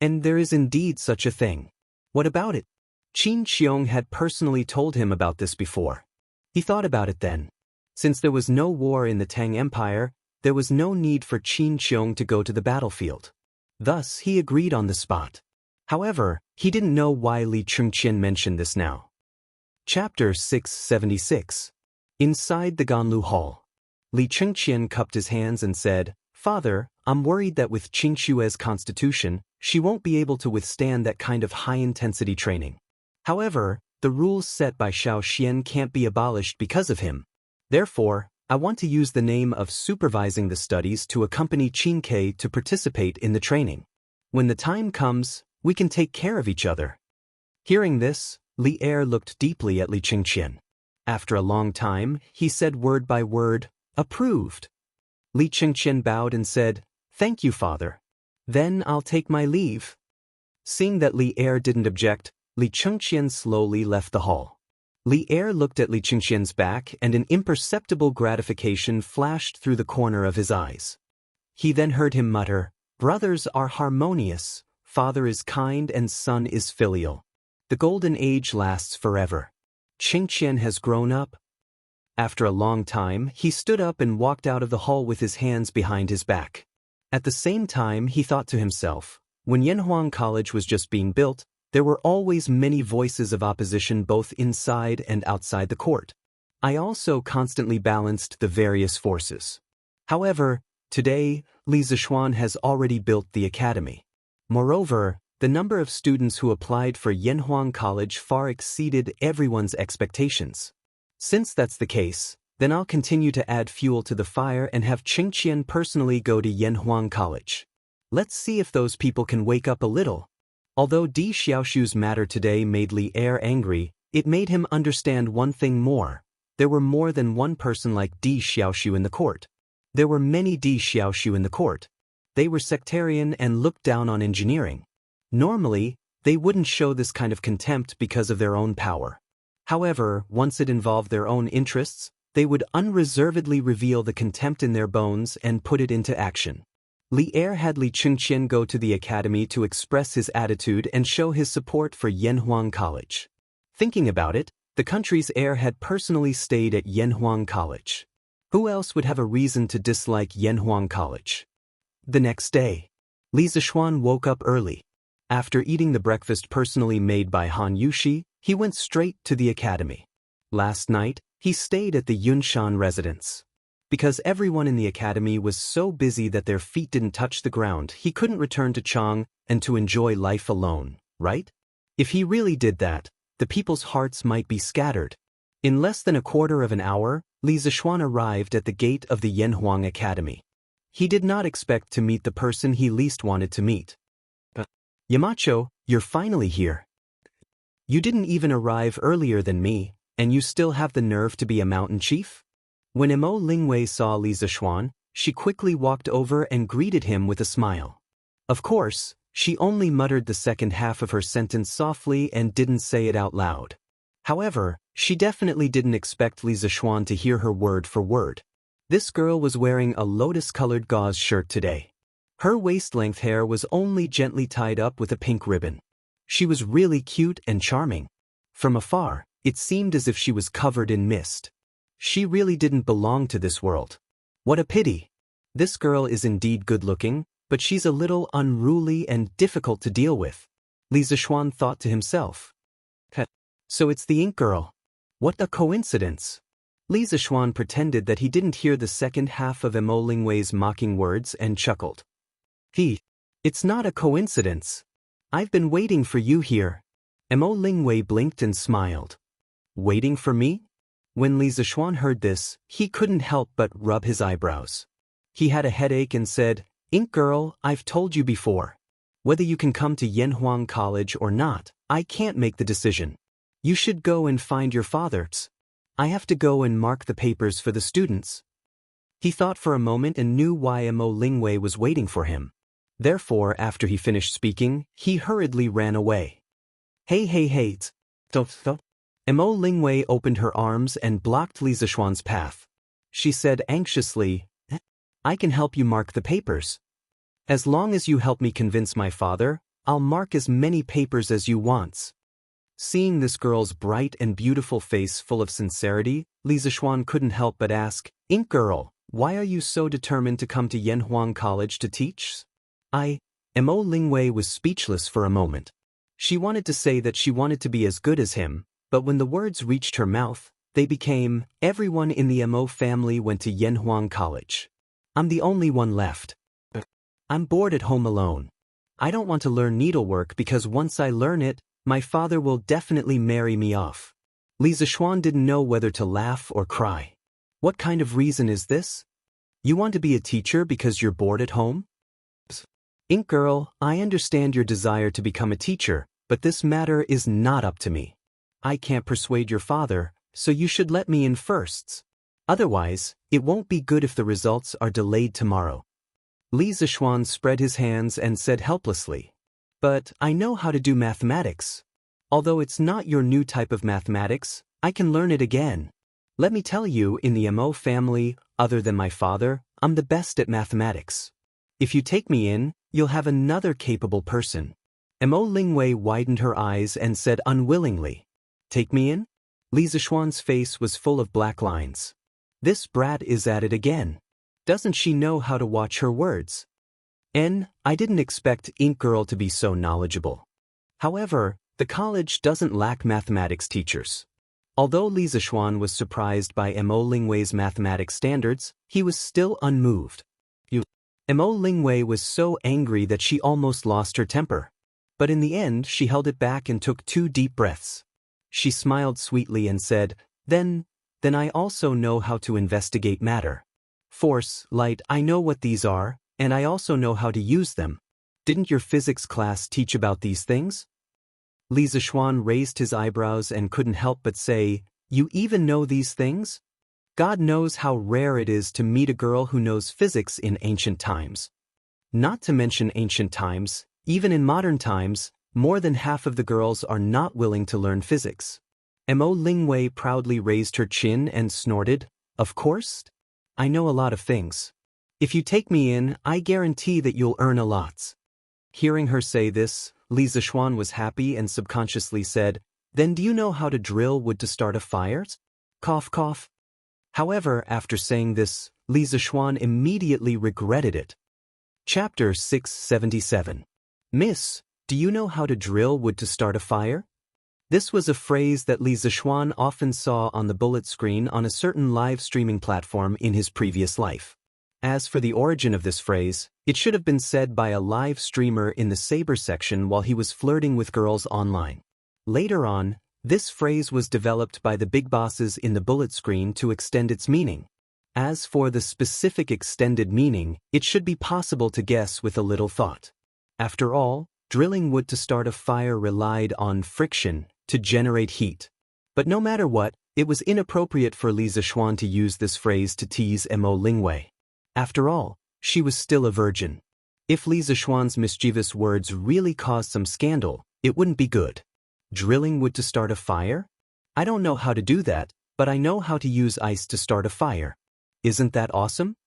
And there is indeed such a thing. What about it? Qin Xiong had personally told him about this before. He thought about it then. Since there was no war in the Tang Empire, there was no need for Qin Xiong to go to the battlefield. Thus, he agreed on the spot. However, he didn't know why Li Chengqian mentioned this now. Chapter 676. Inside the Ganlu Hall. Li Chengqian cupped his hands and said, "Father, I'm worried that with Qingxue's constitution, she won't be able to withstand that kind of high-intensity training. However, the rules set by Xiao Xian can't be abolished because of him. Therefore, I want to use the name of supervising the studies to accompany Qin Ke to participate in the training. When the time comes, we can take care of each other." Hearing this, Li Er looked deeply at Li Chengqian. After a long time, he said word by word, "Approved." Li Chengqian bowed and said, "Thank you, father. Then I'll take my leave." Seeing that Li Er didn't object, Li Chengqian slowly left the hall. Li Er looked at Li Chengqian's back and an imperceptible gratification flashed through the corner of his eyes. He then heard him mutter, "Brothers are harmonious, father is kind and son is filial. The golden age lasts forever. Chengqian has grown up." After a long time, he stood up and walked out of the hall with his hands behind his back. At the same time, he thought to himself, when Yanhuang College was just being built, there were always many voices of opposition both inside and outside the court. I also constantly balanced the various forces. However, today, Li Zishuan has already built the academy. Moreover, the number of students who applied for Yanhuang College far exceeded everyone's expectations. Since that's the case, then I'll continue to add fuel to the fire and have Chengqian personally go to Yanhuang College. Let's see if those people can wake up a little. Although Di Xiaoshu's matter today made Li Er angry, it made him understand one thing more. There were more than one person like Di Xiaoshu in the court. There were many Di Xiaoshu in the court. They were sectarian and looked down on engineering. Normally, they wouldn't show this kind of contempt because of their own power. However, once it involved their own interests, they would unreservedly reveal the contempt in their bones and put it into action. Li Er had Li Chengqian go to the academy to express his attitude and show his support for Yanhuang College. Thinking about it, the country's heir had personally stayed at Yanhuang College. Who else would have a reason to dislike Yanhuang College? The next day, Li Zishuan woke up early. After eating the breakfast personally made by Han Yushi, he went straight to the academy. Last night, he stayed at the Yunshan residence. Because everyone in the academy was so busy that their feet didn't touch the ground, he couldn't return to Chang and to enjoy life alone, right? If he really did that, the people's hearts might be scattered. In less than a quarter of an hour, Li Zishuan arrived at the gate of the Yanhuang Academy. He did not expect to meet the person he least wanted to meet. "Yamacho, you're finally here. You didn't even arrive earlier than me, and you still have the nerve to be a mountain chief?" When Mo Lingwei saw Li Zishuan, she quickly walked over and greeted him with a smile. Of course, she only muttered the second half of her sentence softly and didn't say it out loud. However, she definitely didn't expect Li Zishuan to hear her word for word. This girl was wearing a lotus-colored gauze shirt today. Her waist-length hair was only gently tied up with a pink ribbon. She was really cute and charming. From afar, it seemed as if she was covered in mist. She really didn't belong to this world. What a pity. This girl is indeed good-looking, but she's a little unruly and difficult to deal with. Li Zishuan thought to himself. So it's the ink girl. What a coincidence. Li Zishuan pretended that he didn't hear the second half of Mo Lingwei's mocking words and chuckled. It's not a coincidence. I've been waiting for you here. Mo Lingwei blinked and smiled. Waiting for me? When Li Zishuan heard this, he couldn't help but rub his eyebrows. He had a headache and said, "Ink girl, I've told you before. Whether you can come to Yanhuang College or not, I can't make the decision. You should go and find your fathers. I have to go and mark the papers for the students." He thought for a moment and knew why Mo Lingwei was waiting for him. Therefore, after he finished speaking, he hurriedly ran away. Hey. Mo Lingwei opened her arms and blocked Li Zishuan's path. She said anxiously, "I can help you mark the papers. As long as you help me convince my father, I'll mark as many papers as you want. Seeing this girl's bright and beautiful face full of sincerity, Li Zixuan couldn't help but ask, "Ink girl, why are you so determined to come to Yanhuang College to teach?" Mo Lingwei was speechless for a moment. She wanted to say that she wanted to be as good as him, but when the words reached her mouth, they became, "Everyone in the Mo family went to Yanhuang College. I'm the only one left. I'm bored at home alone. I don't want to learn needlework because once I learn it, my father will definitely marry me off." Li Zixuan didn't know whether to laugh or cry. What kind of reason is this? You want to be a teacher because you're bored at home? Ink girl, I understand your desire to become a teacher, but this matter is not up to me. I can't persuade your father, so you should let me in first. Otherwise, it won't be good if the results are delayed tomorrow. Li Zixuan spread his hands and said helplessly, "But I know how to do mathematics. Although it's not your new type of mathematics, I can learn it again. Let me tell you, in the Mo family, other than my father, I'm the best at mathematics. If you take me in, you'll have another capable person." Mo Lingwei widened her eyes and said unwillingly, "Take me in?" Li Zixuan's face was full of black lines. This brat is at it again. Doesn't she know how to watch her words? I didn't expect Ink Girl to be so knowledgeable. However, the college doesn't lack mathematics teachers. Although Li Zixuan was surprised by Mo Lingwei's mathematics standards, he was still unmoved. Mo Lingwei was so angry that she almost lost her temper. But in the end, she held it back and took 2 deep breaths. She smiled sweetly and said, Then I also know how to investigate matter. Force, light, I know what these are, and I also know how to use them. Didn't your physics class teach about these things?" Li Zixuan raised his eyebrows and couldn't help but say, "You even know these things? God knows how rare it is to meet a girl who knows physics in ancient times. Not to mention ancient times, even in modern times, more than half of the girls are not willing to learn physics." Mo Lingwei proudly raised her chin and snorted, "Of course? I know a lot of things. If you take me in, I guarantee that you'll earn a lot." Hearing her say this, Li Zixuan was happy and subconsciously said, "Then do you know how to drill wood to start a fire?" Cough cough. However, after saying this, Li Zixuan immediately regretted it. Chapter 677. Miss, do you know how to drill wood to start a fire? This was a phrase that Li Zixuan often saw on the bullet screen on a certain live streaming platform in his previous life. As for the origin of this phrase, it should have been said by a live streamer in the Saber section while he was flirting with girls online. Later on, this phrase was developed by the big bosses in the bullet screen to extend its meaning. As for the specific extended meaning, it should be possible to guess with a little thought. After all, drilling wood to start a fire relied on friction to generate heat. But no matter what, it was inappropriate for Li Zixuan to use this phrase to tease Mo Lingwei. After all, she was still a virgin. If Li Zixuan's mischievous words really caused some scandal, it wouldn't be good. Drilling wood to start a fire? I don't know how to do that, but I know how to use ice to start a fire. Isn't that awesome?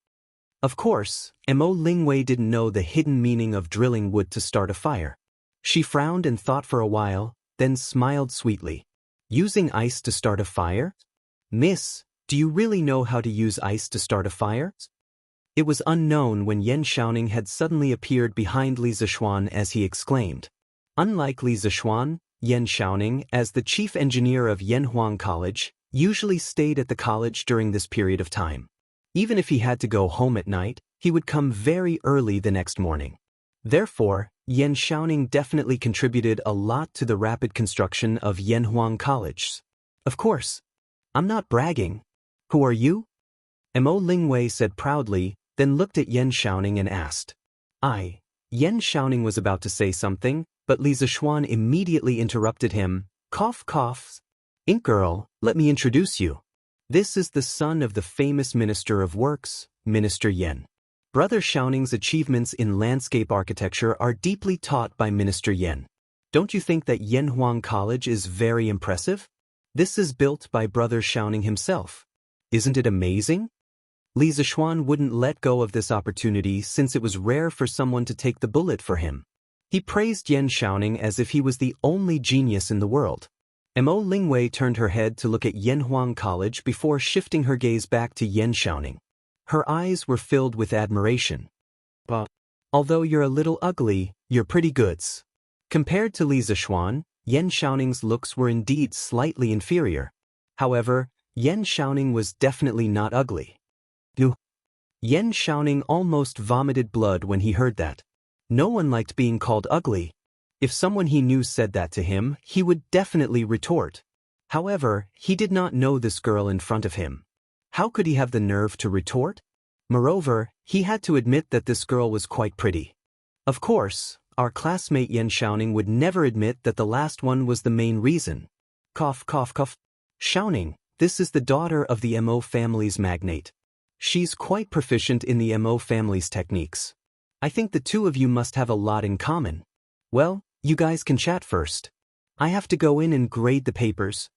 Of course, Mo Lingwei didn't know the hidden meaning of drilling wood to start a fire. She frowned and thought for a while, then smiled sweetly. Using ice to start a fire? Miss, do you really know how to use ice to start a fire? It was unknown when Yan Xiaoning had suddenly appeared behind Li Zixuan as he exclaimed. Unlike Li Zixuan, Yan Xiaoning, as the chief engineer of Yanhuang College, usually stayed at the college during this period of time. Even if he had to go home at night, he would come very early the next morning. Therefore, Yan Xiaoning definitely contributed a lot to the rapid construction of Yanhuang College. Of course. I'm not bragging. Who are you? Mo Lingwei said proudly, then looked at Yan Xiaoning and asked. Yan Xiaoning was about to say something, but Li Zixuan immediately interrupted him. Cough cough. Ink girl, let me introduce you. This is the son of the famous Minister of Works, Minister Yan. Brother Xiaoning's achievements in landscape architecture are deeply taught by Minister Yan. Don't you think that Yanhuang College is very impressive? This is built by Brother Xiaoning himself. Isn't it amazing? Li Zixuan wouldn't let go of this opportunity since it was rare for someone to take the bullet for him. He praised Yan Xiaoning as if he was the only genius in the world. Mo Lingwei turned her head to look at Yanhuang College before shifting her gaze back to Yan Xiaoning. Her eyes were filled with admiration. But although you're a little ugly, you're pretty goods. Compared to Li Zixuan, Yan Xiaoning's looks were indeed slightly inferior. However, Yan Xiaoning was definitely not ugly. Yan Xiaoning almost vomited blood when he heard that. No one liked being called ugly. If someone he knew said that to him, he would definitely retort. However, he did not know this girl in front of him. How could he have the nerve to retort? Moreover, he had to admit that this girl was quite pretty. Of course, our classmate Yan Xiaoning would never admit that the last one was the main reason. Cough, cough, cough. Xiaoning, this is the daughter of the Mo family's magnate. She's quite proficient in the Mo family's techniques. I think the two of you must have a lot in common. Well, you guys can chat first. I have to go in and grade the papers.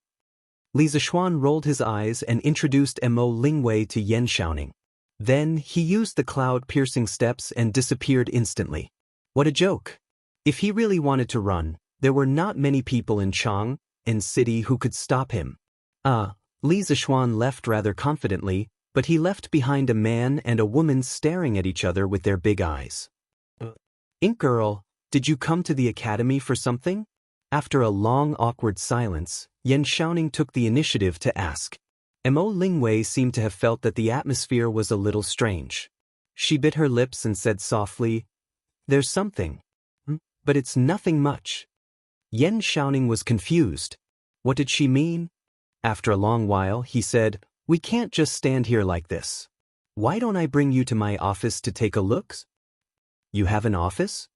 Li Zixuan rolled his eyes and introduced Mo Lingwei to Yan Xiaoning. Then, he used the cloud-piercing steps and disappeared instantly. What a joke. If he really wanted to run, there were not many people in Chang and City who could stop him. Li Zixuan left rather confidently, but he left behind a man and a woman staring at each other with their big eyes. Ink Girl, did you come to the academy for something? After a long awkward silence, Yan Xiaoning took the initiative to ask. Mo Lingwei seemed to have felt that the atmosphere was a little strange. She bit her lips and said softly, "There's something. But it's nothing much." Yan Xiaoning was confused. What did she mean? After a long while, he said, "We can't just stand here like this. Why don't I bring you to my office to take a look?" You have an office?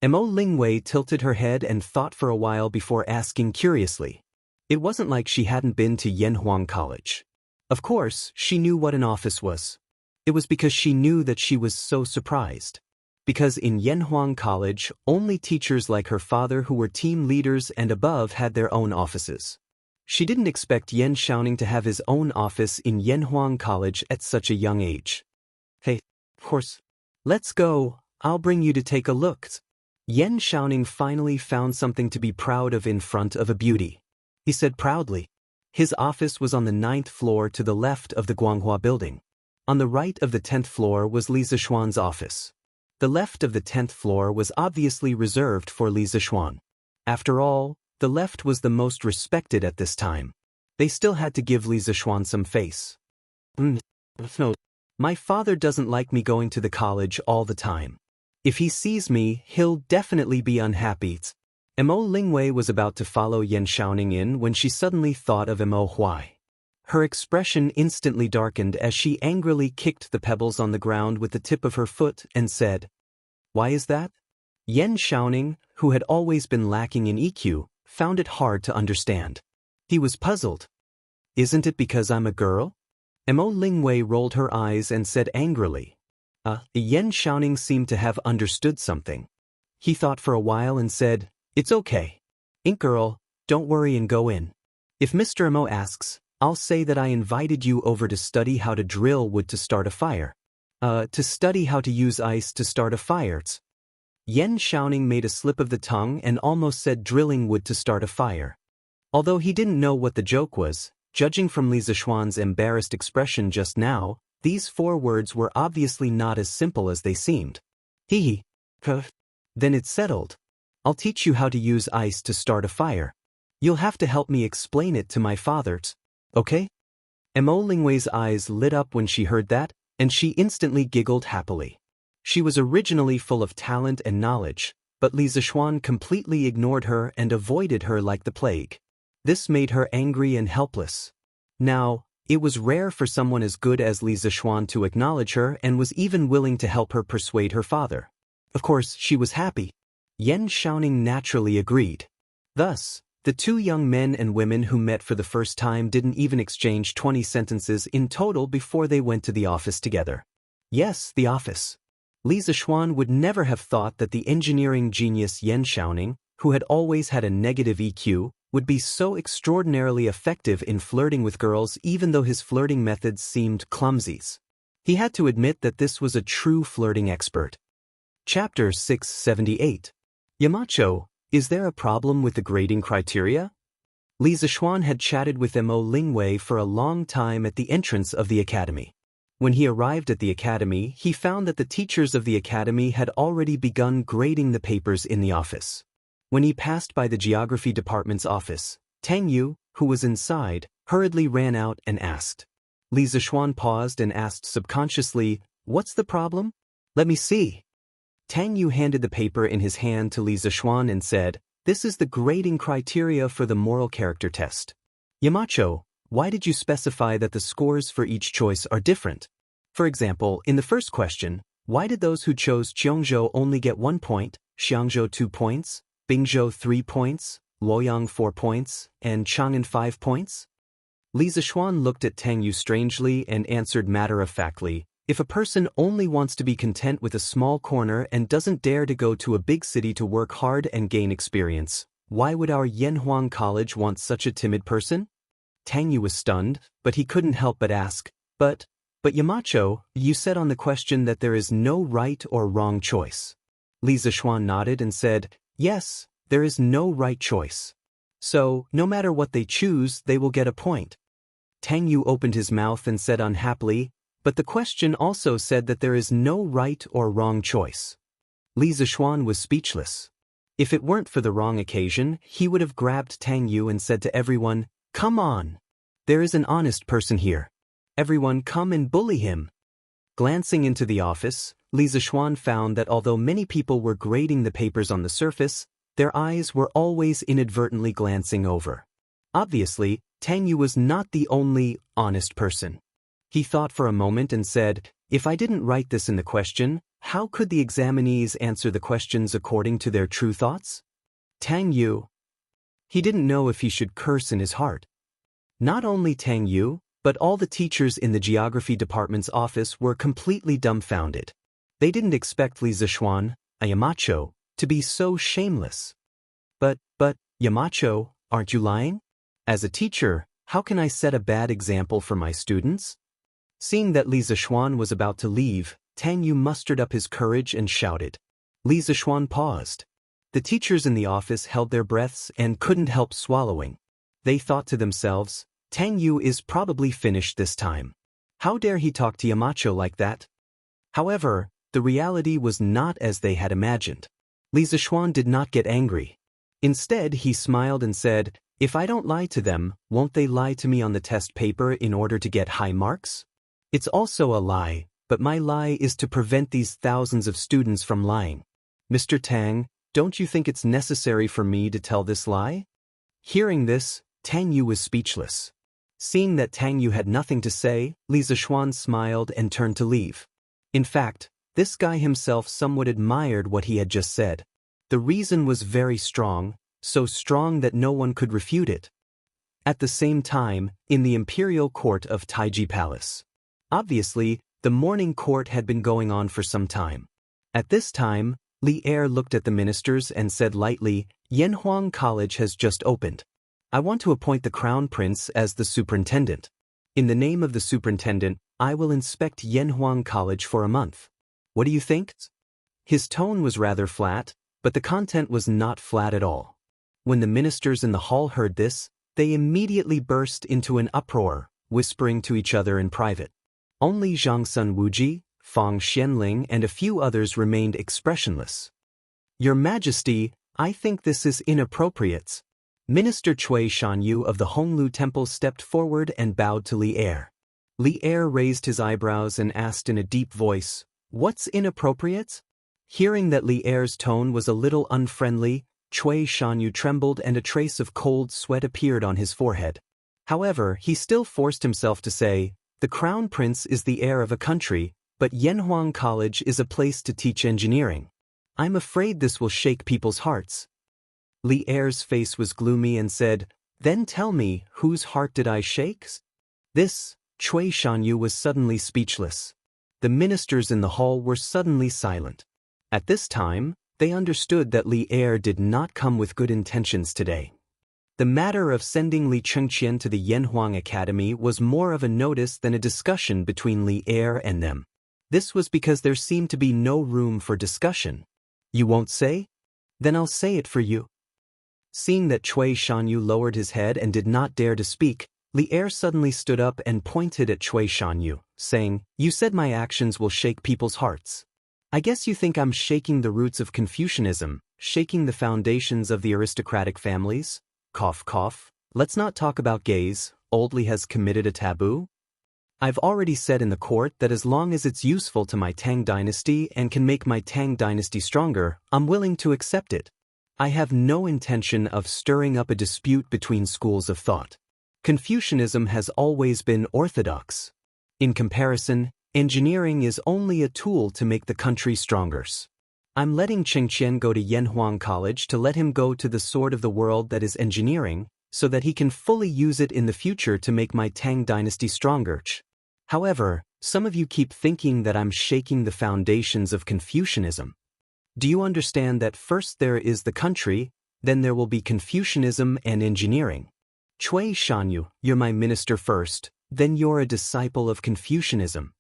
Mo Lingwei tilted her head and thought for a while before asking curiously. It wasn't like she hadn't been to Yanhuang College. Of course, she knew what an office was. It was because she knew that she was so surprised. Because in Yanhuang College, only teachers like her father who were team leaders and above had their own offices. She didn't expect Yan Xiaoning to have his own office in Yanhuang College at such a young age. Hey, of course. Let's go, I'll bring you to take a look. Yan Xiaoning finally found something to be proud of in front of a beauty. He said proudly. His office was on the 9th floor to the left of the Guanghua building. On the right of the 10th floor was Li Zixuan's office. The left of the 10th floor was obviously reserved for Li Zixuan. After all, the left was the most respected at this time. They still had to give Li Zixuan some face. No. My father doesn't like me going to the college all the time. If he sees me, he'll definitely be unhappy. Mo Lingwei was about to follow Yan Xiaoning in when she suddenly thought of Mo Huai. Her expression instantly darkened as she angrily kicked the pebbles on the ground with the tip of her foot and said, "Why is that?" Yan Xiaoning, who had always been lacking in EQ, found it hard to understand. He was puzzled. "Isn't it because I'm a girl?" Mo Lingwei rolled her eyes and said angrily. Yan Xiaoning seemed to have understood something. He thought for a while and said, "It's okay. Ink Girl, don't worry and go in. If Mr. Mo asks, I'll say that I invited you over to study how to drill wood to start a fire. To study how to use ice to start a fire." Yan Xiaoning made a slip of the tongue and almost said drilling wood to start a fire. Although he didn't know what the joke was, judging from Li Zixuan's embarrassed expression just now, these 4 words were obviously not as simple as they seemed. Then it's settled. I'll teach you how to use ice to start a fire. You'll have to help me explain it to my father, okay? Mo Lingwei's eyes lit up when she heard that, and she instantly giggled happily. She was originally full of talent and knowledge, but Li Zixuan completely ignored her and avoided her like the plague. This made her angry and helpless. Now, it was rare for someone as good as Li Zixuan to acknowledge her and was even willing to help her persuade her father. Of course, she was happy. Yan Xiaoning naturally agreed. Thus, the 2 young men and women who met for the first time didn't even exchange 20 sentences in total before they went to the office together. Yes, the office. Li Zixuan would never have thought that the engineering genius Yan Xiaoning, who had always had a negative EQ, would be so extraordinarily effective in flirting with girls even though his flirting methods seemed clumsy. He had to admit that this was a true flirting expert. Chapter 678. Yamacho, is there a problem with the grading criteria? Li Zixuan had chatted with Mo Lingwei for a long time at the entrance of the academy. When he arrived at the academy, he found that the teachers of the academy had already begun grading the papers in the office. When he passed by the geography department's office, Tang Yu, who was inside, hurriedly ran out and asked. Li Zixuan paused and asked subconsciously, "What's the problem? Let me see." Tang Yu handed the paper in his hand to Li Zixuan and said, "This is the grading criteria for the moral character test. Yamacho, why did you specify that the scores for each choice are different? For example, in the first question, why did those who chose Xiongzhou only get 1 point, Xiangzhou 2 points, Bingzhou 3 points, Luoyang 4 points, and Chang'an 5 points?" Li Zixuan looked at Tang Yu strangely and answered matter-of-factly, "If a person only wants to be content with a small corner and doesn't dare to go to a big city to work hard and gain experience, why would our Yanhuang College want such a timid person?" Tang Yu was stunned, but he couldn't help but ask, But Yamacho, you said on the question that there is no right or wrong choice." Li Zixuan nodded and said, "Yes, there is no right choice. So, no matter what they choose, they will get a point." Tang Yu opened his mouth and said unhappily, "But the question also said that there is no right or wrong choice." Li Zixuan was speechless. If it weren't for the wrong occasion, he would have grabbed Tang Yu and said to everyone, "Come on! There is an honest person here. Everyone come and bully him." Glancing into the office, Li Zixuan found that although many people were grading the papers on the surface, their eyes were always inadvertently glancing over. Obviously, Tang Yu was not the only honest person. He thought for a moment and said, "If I didn't write this in the question, how could the examinees answer the questions according to their true thoughts?" Tang Yu. He didn't know if he should curse in his heart. Not only Tang Yu, but all the teachers in the geography department's office were completely dumbfounded. They didn't expect Li Zixuan, a Yamacho, to be so shameless. But, Yamacho, aren't you lying? As a teacher, how can I set a bad example for my students?" Seeing that Li Zixuan was about to leave, Tang Yu mustered up his courage and shouted. Li Zixuan paused. The teachers in the office held their breaths and couldn't help swallowing. They thought to themselves, "Tang Yu is probably finished this time. How dare he talk to Yamacho like that?" However, the reality was not as they had imagined. Li Zixuan did not get angry. Instead, he smiled and said, "If I don't lie to them, won't they lie to me on the test paper in order to get high marks? It's also a lie, but my lie is to prevent these thousands of students from lying. Mr. Tang, don't you think it's necessary for me to tell this lie?" Hearing this, Tang Yu was speechless. Seeing that Tang Yu had nothing to say, Li Zixuan smiled and turned to leave. In fact, this guy himself somewhat admired what he had just said. The reason was very strong, so strong that no one could refute it. At the same time, in the imperial court of Taiji Palace. Obviously, the morning court had been going on for some time. At this time, Li Er looked at the ministers and said lightly, "Yanhuang College has just opened. I want to appoint the Crown Prince as the superintendent. In the name of the superintendent, I will inspect Yanhuang College for a month. What do you think?" His tone was rather flat, but the content was not flat at all. When the ministers in the hall heard this, they immediately burst into an uproar, whispering to each other in private. Only Zhang Sun Wuji, Fang Xianling and a few others remained expressionless. "Your Majesty, I think this is inappropriate." Minister Cui Shanyu of the Honglu Temple stepped forward and bowed to Li Er. Li Er raised his eyebrows and asked in a deep voice, "What's inappropriate?" Hearing that Li Er's tone was a little unfriendly, Cui Shanyu trembled and a trace of cold sweat appeared on his forehead. However, he still forced himself to say, "The Crown Prince is the heir of a country, but Yanhuang College is a place to teach engineering. I'm afraid this will shake people's hearts." Li Er's face was gloomy and said, "Then tell me, whose heart did I shake?" This, Cui Shanyu was suddenly speechless. The ministers in the hall were suddenly silent. At this time, they understood that Li Er did not come with good intentions today. The matter of sending Li Chengqian to the Yanhuang Academy was more of a notice than a discussion between Li Er and them. This was because there seemed to be no room for discussion. "You won't say?" Then I'll say it for you. Seeing that Cui Shanyu lowered his head and did not dare to speak, Li Er suddenly stood up and pointed at Cui Shanyu, saying, "You said my actions will shake people's hearts. I guess you think I'm shaking the roots of Confucianism, shaking the foundations of the aristocratic families? Cough cough. Let's not talk about gays. Old Li has committed a taboo? I've already said in the court that as long as it's useful to my Tang dynasty and can make my Tang dynasty stronger, I'm willing to accept it. I have no intention of stirring up a dispute between schools of thought. Confucianism has always been orthodox. In comparison, engineering is only a tool to make the country stronger. I'm letting Xianxia go to Yanhuang College to let him go to the sword of the world that is engineering, so that he can fully use it in the future to make my Tang dynasty stronger. However, some of you keep thinking that I'm shaking the foundations of Confucianism. Do you understand that first there is the country, then there will be Confucianism and engineering? Cui Shanyu, you're my minister first, then you're a disciple of Confucianism.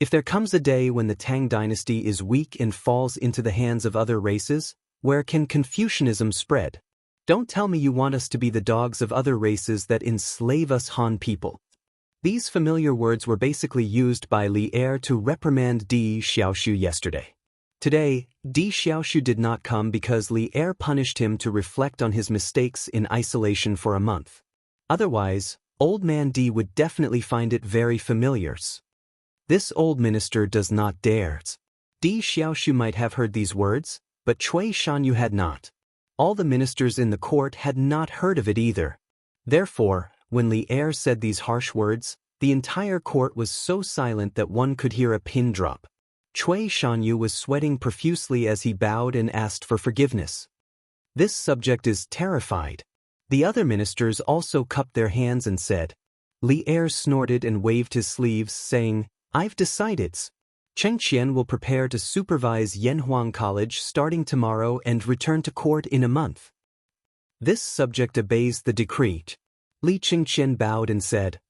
If there comes a day when the Tang dynasty is weak and falls into the hands of other races, where can Confucianism spread? Don't tell me you want us to be the dogs of other races that enslave us Han people. These familiar words were basically used by Li Er to reprimand Di Xiaoshu yesterday. Today, Di Xiaoshu did not come because Li Er punished him to reflect on his mistakes in isolation for a month. Otherwise, old man Di would definitely find it very familiar. This old minister does not dare. Di Xiaoshu might have heard these words, but Cui Shanyu had not. All the ministers in the court had not heard of it either. Therefore, when Li Er said these harsh words, the entire court was so silent that one could hear a pin drop. Cui Shanyu was sweating profusely as he bowed and asked for forgiveness. This subject is terrified. The other ministers also cupped their hands and said. Li Er snorted and waved his sleeves, saying, "I've decided. Xianxia will prepare to supervise Yanhuang College starting tomorrow and return to court in a month." This subject obeys the decree. Li Xianxia bowed and said,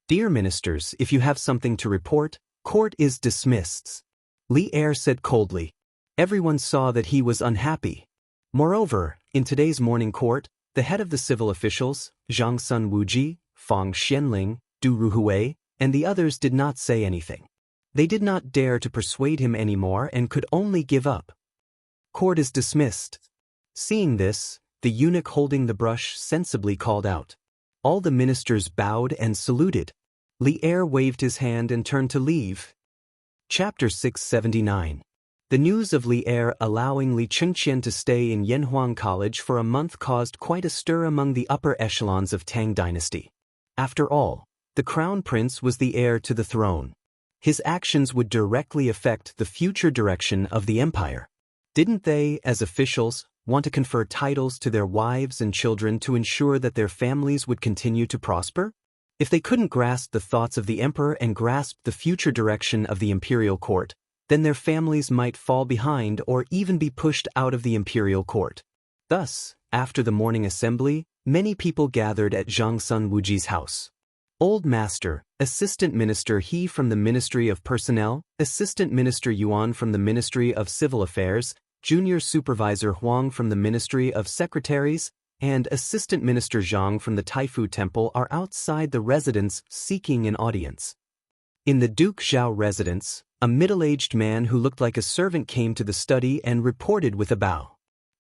"Dear ministers, if you have something to report, court is dismissed." Li Er said coldly. Everyone saw that he was unhappy. Moreover, in today's morning court, the head of the civil officials, Zhang Sun Wuji, Fang Xianling, Du Ruhui, and the others did not say anything. They did not dare to persuade him anymore and could only give up. Court is dismissed. Seeing this, the eunuch holding the brush sensibly called out. All the ministers bowed and saluted. Li Er waved his hand and turned to leave. Chapter 679. The news of Li Er allowing Li Xianxia to stay in Yanhuang College for a month caused quite a stir among the upper echelons of Tang dynasty. After all, the crown prince was the heir to the throne. His actions would directly affect the future direction of the empire. Didn't they, as officials, want to confer titles to their wives and children to ensure that their families would continue to prosper? If they couldn't grasp the thoughts of the emperor and grasp the future direction of the imperial court, then their families might fall behind or even be pushed out of the imperial court. Thus, after the morning assembly, many people gathered at Zhang Sun Wuji's house. Old Master, Assistant Minister He from the Ministry of Personnel, Assistant Minister Yuan from the Ministry of Civil Affairs, Junior Supervisor Huang from the Ministry of Secretaries, and Assistant Minister Zhang from the Taifu Temple are outside the residence seeking an audience. In the Duke Zhao residence, a middle-aged man who looked like a servant came to the study and reported with a bow.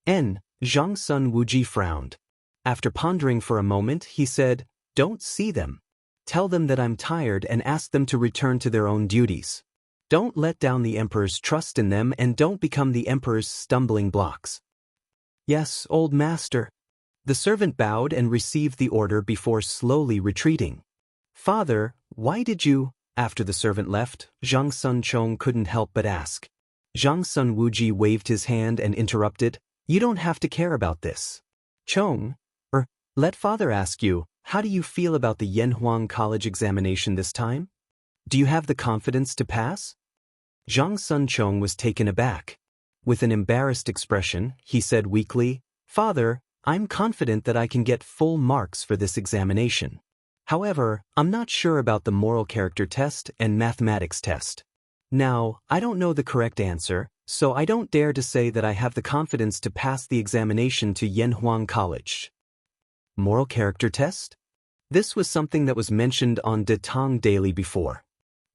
Zhang Sun Wuji frowned. After pondering for a moment, he said, "Don't see them. Tell them that I'm tired and ask them to return to their own duties. Don't let down the emperor's trust in them and don't become the emperor's stumbling blocks." "Yes, old master." The servant bowed and received the order before slowly retreating. "Father, why did you?" After the servant left, Zhang Sun Chong couldn't help but ask. Zhang Sun Wuji waved his hand and interrupted, "You don't have to care about this. Chong, let father ask you, how do you feel about the Yanhuang College examination this time? Do you have the confidence to pass?" Zhang Sun Chong was taken aback. With an embarrassed expression, he said weakly, "Father, I'm confident that I can get full marks for this examination. However, I'm not sure about the moral character test and mathematics test." Now, I don't know the correct answer, so I don't dare to say that I have the confidence to pass the examination to Yanhuang College. Moral character test? This was something that was mentioned on De Tong Daily before.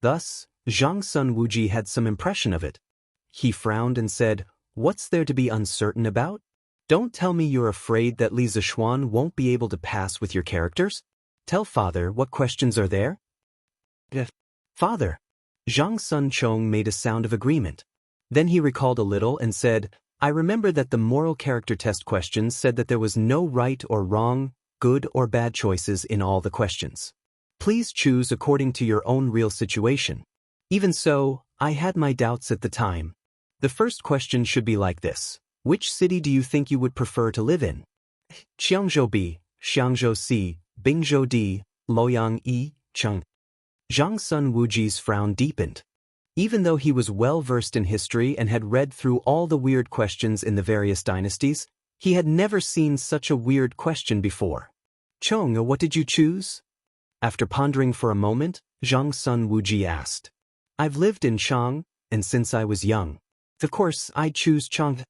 Thus, Zhang Sun Wuji had some impression of it. He frowned and said, "What's there to be uncertain about? Don't tell me you're afraid that Li Zixuan won't be able to pass with your characters? Tell father what questions are there?" Father. Zhang Sun Chong made a sound of agreement. Then he recalled a little and said, "I remember that the moral character test questions said that there was no right or wrong, good or bad choices in all the questions. Please choose according to your own real situation. Even so, I had my doubts at the time. The first question should be like this. Which city do you think you would prefer to live in? Xiangzhou B, Xiangzhou C, Bingzhou D, Luoyang E, Cheng." Zhang Sun Wuji's frown deepened. Even though he was well versed in history and had read through all the weird questions in the various dynasties, he had never seen such a weird question before. "Chong, what did you choose?" After pondering for a moment, Zhang Sun Wuji asked. "I've lived in Chang, and since I was young. Of course, I'd choose Chang."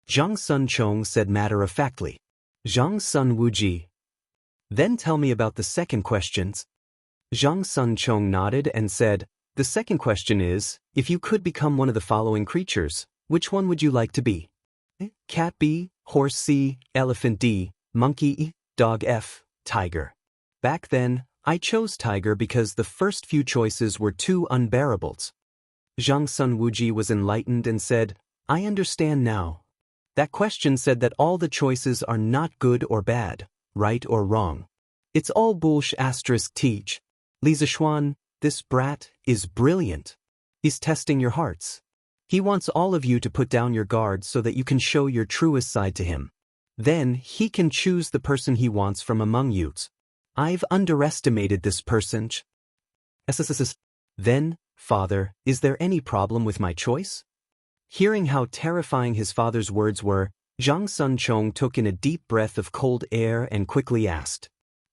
Zhang Sun Chong said matter-of-factly. Zhang Sun Wuji. "Then tell me about the second questions." Zhang Sun Chong nodded and said, "The second question is, if you could become one of the following creatures, which one would you like to be? Cat B, horse C, elephant D, monkey E, dog F, tiger." Back then, I chose tiger because the first few choices were too unbearable. Zhang Sun Wuji was enlightened and said, "I understand now. That question said that all the choices are not good or bad, right or wrong. It's all bullsh** teach. Li Zixuan, this brat, is brilliant. He's testing your hearts. He wants all of you to put down your guard so that you can show your truest side to him. Then he can choose the person he wants from among you. I've underestimated this person. Then, father, is there any problem with my choice?" Hearing how terrifying his father's words were, Zhang Sun Chong took in a deep breath of cold air and quickly asked.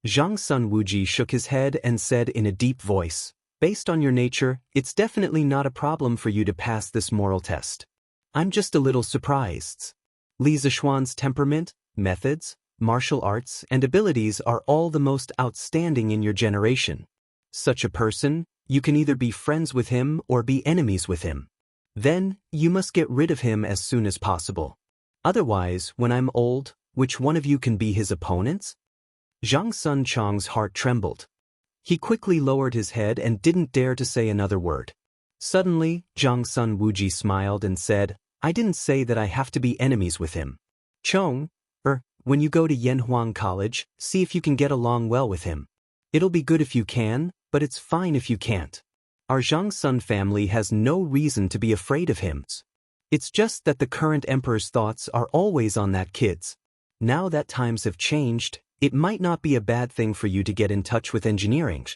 Zhang Sun Wuji shook his head and said in a deep voice, "Based on your nature, it's definitely not a problem for you to pass this moral test. I'm just a little surprised. Li Zixuan's temperament, methods, martial arts, and abilities are all the most outstanding in your generation. Such a person, you can either be friends with him or be enemies with him. Then, you must get rid of him as soon as possible. Otherwise, when I'm old, which one of you can be his opponents?" Zhang Sun Chong's heart trembled. He quickly lowered his head and didn't dare to say another word. Suddenly, Zhang Sun Wuji smiled and said, "I didn't say that I have to be enemies with him. Chong, when you go to Yanhuang College, see if you can get along well with him. It'll be good if you can, but it's fine if you can't. Our Zhang Sun family has no reason to be afraid of him. It's just that the current emperor's thoughts are always on that kid's. Now that times have changed, it might not be a bad thing for you to get in touch with engineering.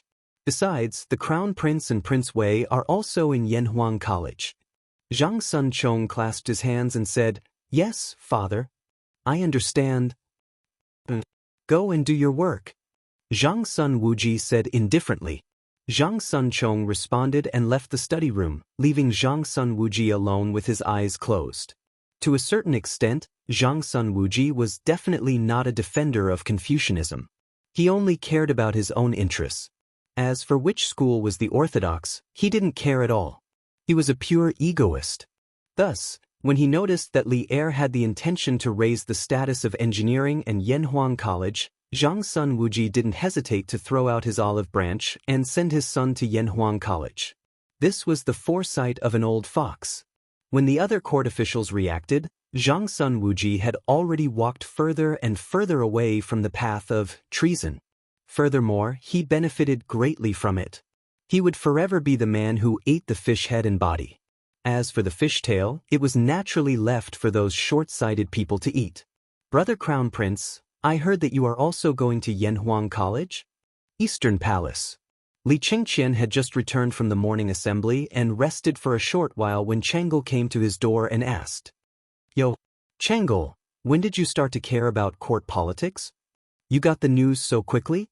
Besides, the Crown Prince and Prince Wei are also in Yanhuang College." Zhang Sun Chong clasped his hands and said, "Yes, father. I understand. Go and do your work." Zhang Sun Wuji said indifferently. Zhang Sun Chong responded and left the study room, leaving Zhang Sun Wuji alone with his eyes closed. To a certain extent, Zhang Sun Wuji was definitely not a defender of Confucianism. He only cared about his own interests. As for which school was the orthodox, he didn't care at all. He was a pure egoist. Thus, when he noticed that Li Er had the intention to raise the status of engineering and Yanhuang College, Zhang Sun Wuji didn't hesitate to throw out his olive branch and send his son to Yanhuang College. This was the foresight of an old fox. When the other court officials reacted, Zhang Sun Wuji had already walked further and further away from the path of treason. Furthermore, he benefited greatly from it. He would forever be the man who ate the fish head and body. As for the fish tail, it was naturally left for those short-sighted people to eat. "Brother Crown Prince, I heard that you are also going to Yanhuang College?" Eastern Palace. Li Qingqian had just returned from the morning assembly and rested for a short while when Chang'e came to his door and asked, "Yo, Chang'e, when did you start to care about court politics? You got the news so quickly?"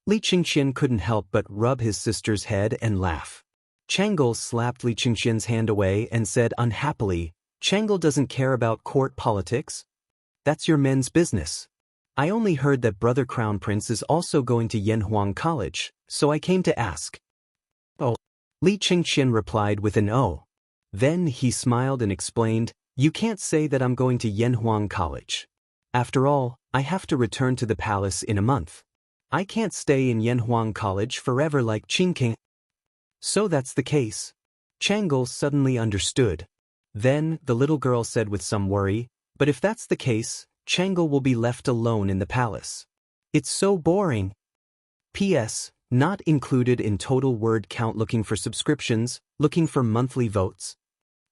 Li Qingqian couldn't help but rub his sister's head and laugh. Chang'e slapped Li Qingxian's hand away and said unhappily, Chang'e doesn't care about court politics? That's your men's business. I only heard that Brother Crown Prince is also going to Yanhuang College, so I came to ask. Oh. Li Qingxian replied with an oh. Then he smiled and explained, you can't say that I'm going to Yanhuang College. After all, I have to return to the palace in a month. I can't stay in Yanhuang College forever like Qingking. So that's the case. Chang'e suddenly understood. Then, the little girl said with some worry, but if that's the case, Chang'e will be left alone in the palace. It's so boring. P.S. Not included in total word count. Looking for subscriptions, looking for monthly votes.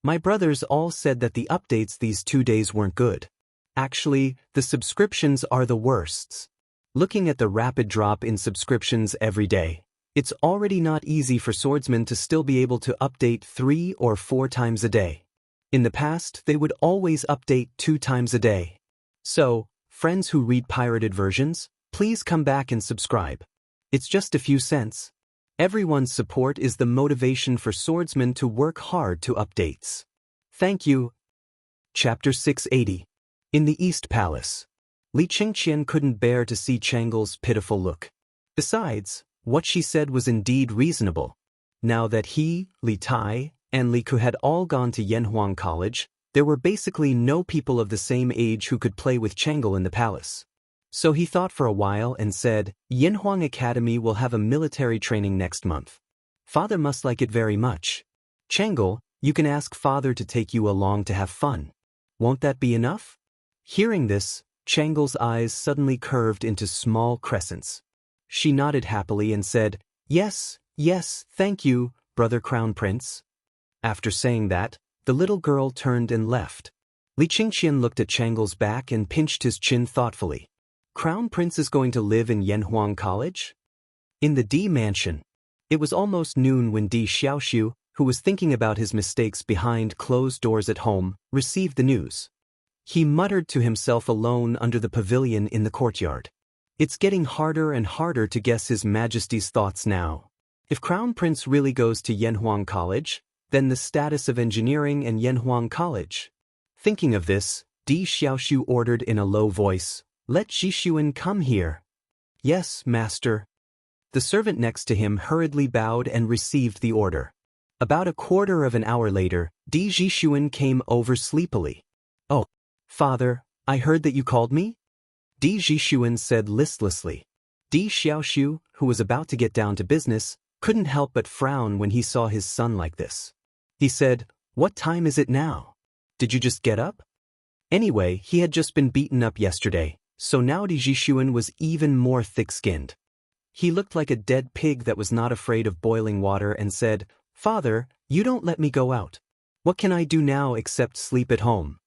My brothers all said that the updates these 2 days weren't good. Actually, the subscriptions are the worsts. Looking at the rapid drop in subscriptions every day, it's already not easy for swordsmen to still be able to update 3 or 4 times a day. In the past, they would always update 2 times a day. So, friends who read pirated versions, please come back and subscribe. It's just a few cents. Everyone's support is the motivation for swordsmen to work hard to updates. Thank you. Chapter 680. In the East Palace. Li Qingxian couldn't bear to see Chang'e's pitiful look. Besides, what she said was indeed reasonable. Now that he, Li Tai, and Li Ku had all gone to Yanhuang College, there were basically no people of the same age who could play with Chang'e in the palace. So he thought for a while and said, Yanhuang Academy will have a military training next month. Father must like it very much. Chang'e, you can ask Father to take you along to have fun. Won't that be enough? Hearing this, Chang'e's eyes suddenly curved into small crescents. She nodded happily and said, Yes, yes, thank you, Brother Crown Prince. After saying that, the little girl turned and left. Li Qingxian looked at Chang'e's back and pinched his chin thoughtfully. Crown Prince is going to live in Yanhuang College? In the D mansion. It was almost noon when Di Xiaoxiu, who was thinking about his mistakes behind closed doors at home, received the news. He muttered to himself alone under the pavilion in the courtyard. It's getting harder and harder to guess His Majesty's thoughts now. If Crown Prince really goes to Yanhuang College, then the status of engineering and Yanhuang College. Thinking of this, Di Xiaoxiu ordered in a low voice, Let Zhixuan come here. Yes, master. The servant next to him hurriedly bowed and received the order. About a quarter of an hour later, Di Zhixuan came over sleepily. Oh, Father, I heard that you called me? Di Zhixuan said listlessly. Di Xiaoxiu, who was about to get down to business, couldn't help but frown when he saw his son like this. He said, What time is it now? Did you just get up? Anyway, he had just been beaten up yesterday, so now Di Zhixuan was even more thick-skinned. He looked like a dead pig that was not afraid of boiling water and said, Father, you don't let me go out. What can I do now except sleep at home?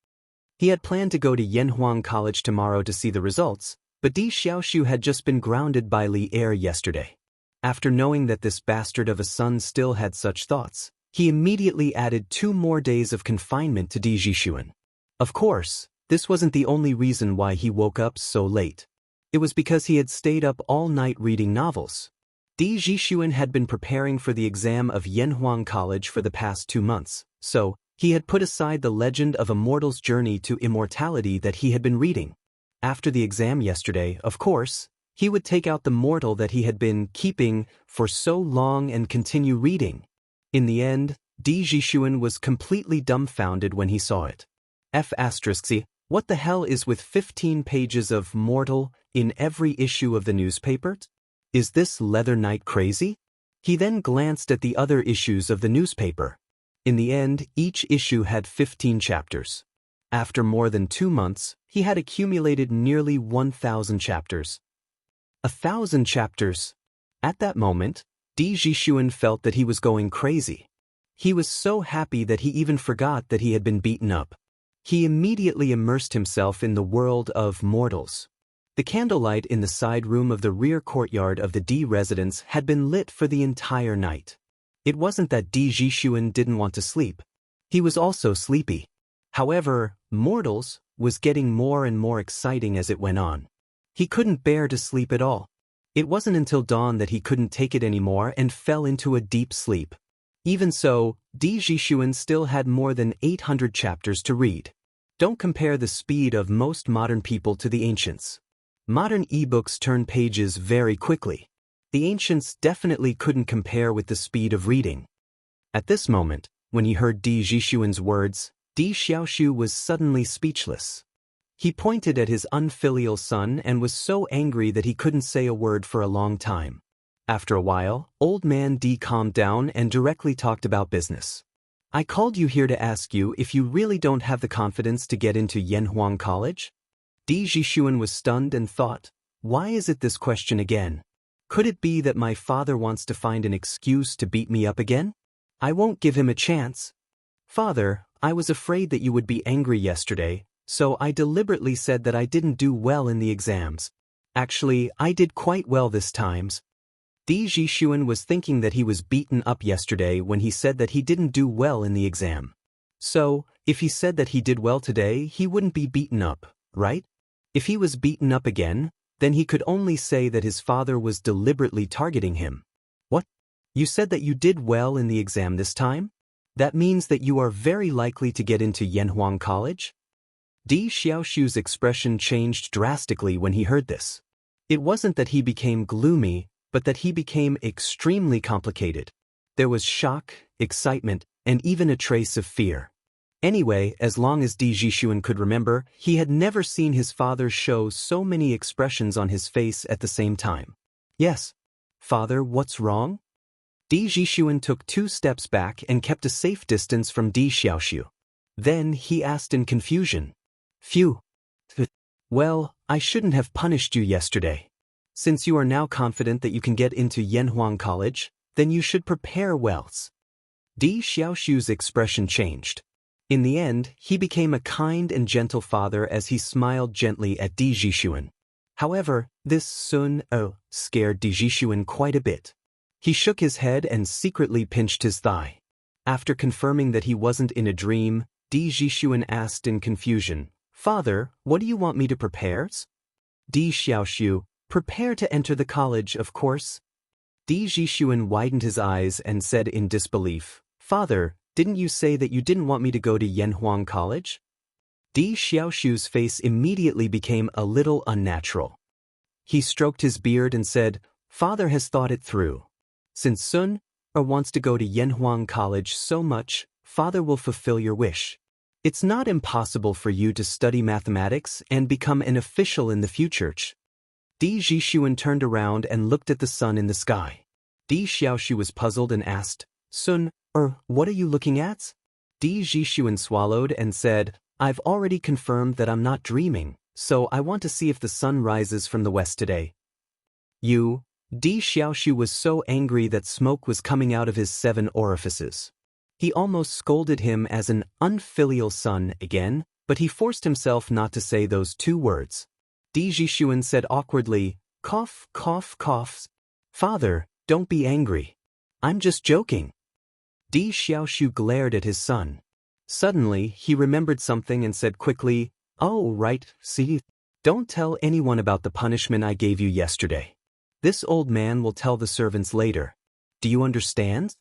He had planned to go to Yanhuang College tomorrow to see the results, but Di Xiaoxiu had just been grounded by Li Er yesterday. After knowing that this bastard of a son still had such thoughts, he immediately added 2 more days of confinement to Di Zhixuan. Of course, this wasn't the only reason why he woke up so late. It was because he had stayed up all night reading novels. Di Zhixuan had been preparing for the exam of Yanhuang College for the past 2 months, so he had put aside the Legend of a Mortal's Journey to Immortality that he had been reading. After the exam yesterday, of course, he would take out the mortal that he had been keeping for so long and continue reading. In the end, Di Zhixuan was completely dumbfounded when he saw it. F***, what the hell is with 15 pages of mortal in every issue of the newspaper? Is this Leather Knight crazy? He then glanced at the other issues of the newspaper. In the end, each issue had 15 chapters. After more than 2 months, he had accumulated nearly 1,000 chapters. 1,000 chapters. At that moment, Di Zhixuan felt that he was going crazy. He was so happy that he even forgot that he had been beaten up. He immediately immersed himself in the world of mortals. The candlelight in the side room of the rear courtyard of the D residence had been lit for the entire night. It wasn't that Di Zhixuan didn't want to sleep. He was also sleepy. However, mortals was getting more and more exciting as it went on. He couldn't bear to sleep at all. It wasn't until dawn that he couldn't take it anymore and fell into a deep sleep. Even so, Di Zhishuan still had more than 800 chapters to read. Don't compare the speed of most modern people to the ancients. Modern ebooks turn pages very quickly. The ancients definitely couldn't compare with the speed of reading. At this moment, when he heard Di Zhishuan's words, Di Xiaoxiu was suddenly speechless. He pointed at his unfilial son and was so angry that he couldn't say a word for a long time. After a while, old man Di calmed down and directly talked about business. I called you here to ask you if you really don't have the confidence to get into Yanhuang College? Di Zhishuan was stunned and thought, why is it this question again? Could it be that my father wants to find an excuse to beat me up again? I won't give him a chance. Father, I was afraid that you would be angry yesterday, so I deliberately said that I didn't do well in the exams. Actually, I did quite well this time. Di Zhishuan was thinking that he was beaten up yesterday when he said that he didn't do well in the exam. So, if he said that he did well today, he wouldn't be beaten up, right? If he was beaten up again, then he could only say that his father was deliberately targeting him. What? You said that you did well in the exam this time? That means that you are very likely to get into Yanhuang College? Di Xiaoxiu's expression changed drastically when he heard this. It wasn't that he became gloomy, but that he became extremely complicated. There was shock, excitement, and even a trace of fear. Anyway, as long as Di Zhishuan could remember, he had never seen his father show so many expressions on his face at the same time. Yes. Father, what's wrong? Di Zhishuan took 2 steps back and kept a safe distance from Di Xiaoxiu. Then he asked in confusion. Phew. Well, I shouldn't have punished you yesterday. Since you are now confident that you can get into Yanhuang College, then you should prepare well. Di Xiaoxiu's expression changed. In the end, he became a kind and gentle father as he smiled gently at Di Zhishuan. However, this scared Di Zhishuan quite a bit. He shook his head and secretly pinched his thigh. After confirming that he wasn't in a dream, Di Zhishuan asked in confusion, Father, what do you want me to prepare? Di Xiaoxiu, prepare to enter the college, of course. Di Zhishuan widened his eyes and said in disbelief, Father, didn't you say that you didn't want me to go to Yanhuang College? Di Xiaoxiu's face immediately became a little unnatural. He stroked his beard and said, Father has thought it through. Since Sun wants to go to Yanhuang College so much, Father will fulfill your wish. It's not impossible for you to study mathematics and become an official in the future. Di Zhishuan turned around and looked at the sun in the sky. Di Xiaoxiu was puzzled and asked, Sun, what are you looking at? Di Zhishuan swallowed and said, I've already confirmed that I'm not dreaming, so I want to see if the sun rises from the west today. Di Xiaoxiu was so angry that smoke was coming out of his 7 orifices. He almost scolded him as an unfilial son again, but he forced himself not to say those 2 words. Di Zhishuan said awkwardly, cough, cough, cough. Father, don't be angry. I'm just joking. Di Xiaoxiu glared at his son. Suddenly, he remembered something and said quickly, Oh, right, see? Don't tell anyone about the punishment I gave you yesterday. This old man will tell the servants later. Do you understand?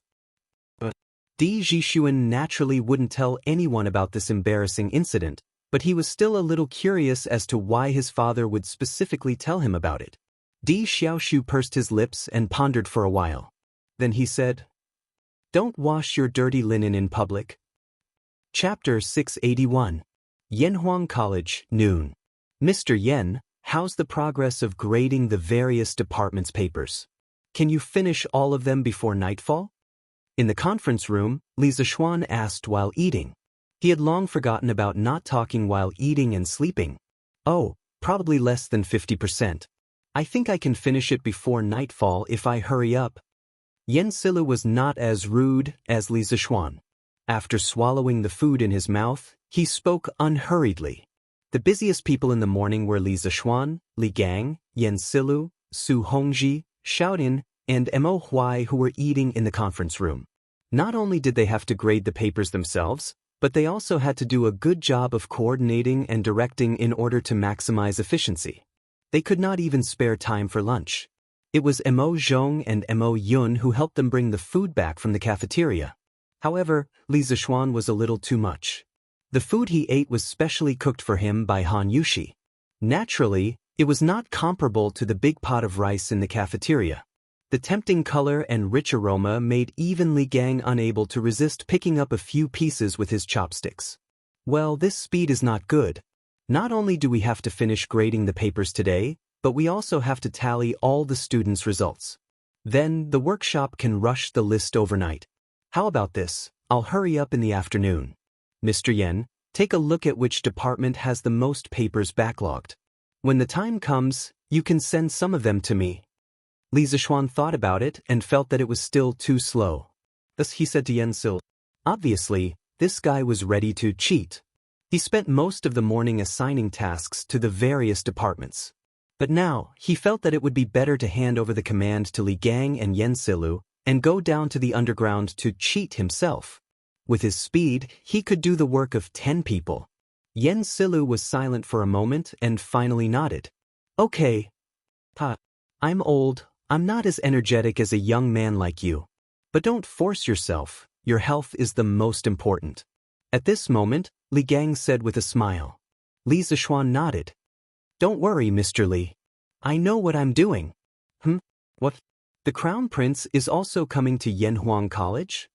Di Zhishuan naturally wouldn't tell anyone about this embarrassing incident, but he was still a little curious as to why his father would specifically tell him about it. Di Xiaoxiu pursed his lips and pondered for a while. Then he said, Don't wash your dirty linen in public. Chapter 681. Yanhuang College, noon. Mr. Yen, how's the progress of grading the various departments' papers? Can you finish all of them before nightfall? In the conference room, Li Zishuan asked while eating. He had long forgotten about not talking while eating and sleeping. Oh, probably less than 50%. I think I can finish it before nightfall if I hurry up. Yen Silu was not as rude as Li Zishuan. After swallowing the food in his mouth, he spoke unhurriedly. The busiest people in the morning were Li Zishuan, Li Gang, Yen Silu, Su Hongji, Xiaodin, and Mo Huai, who were eating in the conference room. Not only did they have to grade the papers themselves, but they also had to do a good job of coordinating and directing in order to maximize efficiency. They could not even spare time for lunch. It was Mo Zhong and Mo Yun who helped them bring the food back from the cafeteria. However, Li Zixuan was a little too much. The food he ate was specially cooked for him by Han Yushi. Naturally, it was not comparable to the big pot of rice in the cafeteria. The tempting color and rich aroma made even Li Gang unable to resist picking up a few pieces with his chopsticks. Well, this speed is not good. Not only do we have to finish grading the papers today, but we also have to tally all the students' results. Then, the workshop can rush the list overnight. How about this? I'll hurry up in the afternoon. Mr. Yen, take a look at which department has the most papers backlogged. When the time comes, you can send some of them to me. Li Zixuan thought about it and felt that it was still too slow. Thus he said to Yen Sil, obviously, this guy was ready to cheat. He spent most of the morning assigning tasks to the various departments. But now, he felt that it would be better to hand over the command to Li Gang and Yen Silu and go down to the underground to cheat himself. With his speed, he could do the work of 10 people. Yen Silu was silent for a moment and finally nodded. Okay. Pa, I'm old, I'm not as energetic as a young man like you. But don't force yourself, your health is the most important. At this moment, Li Gang said with a smile. Li Zixuan nodded. Don't worry, Mr. Li. I know what I'm doing. What? The Crown Prince is also coming to Yanhuang College?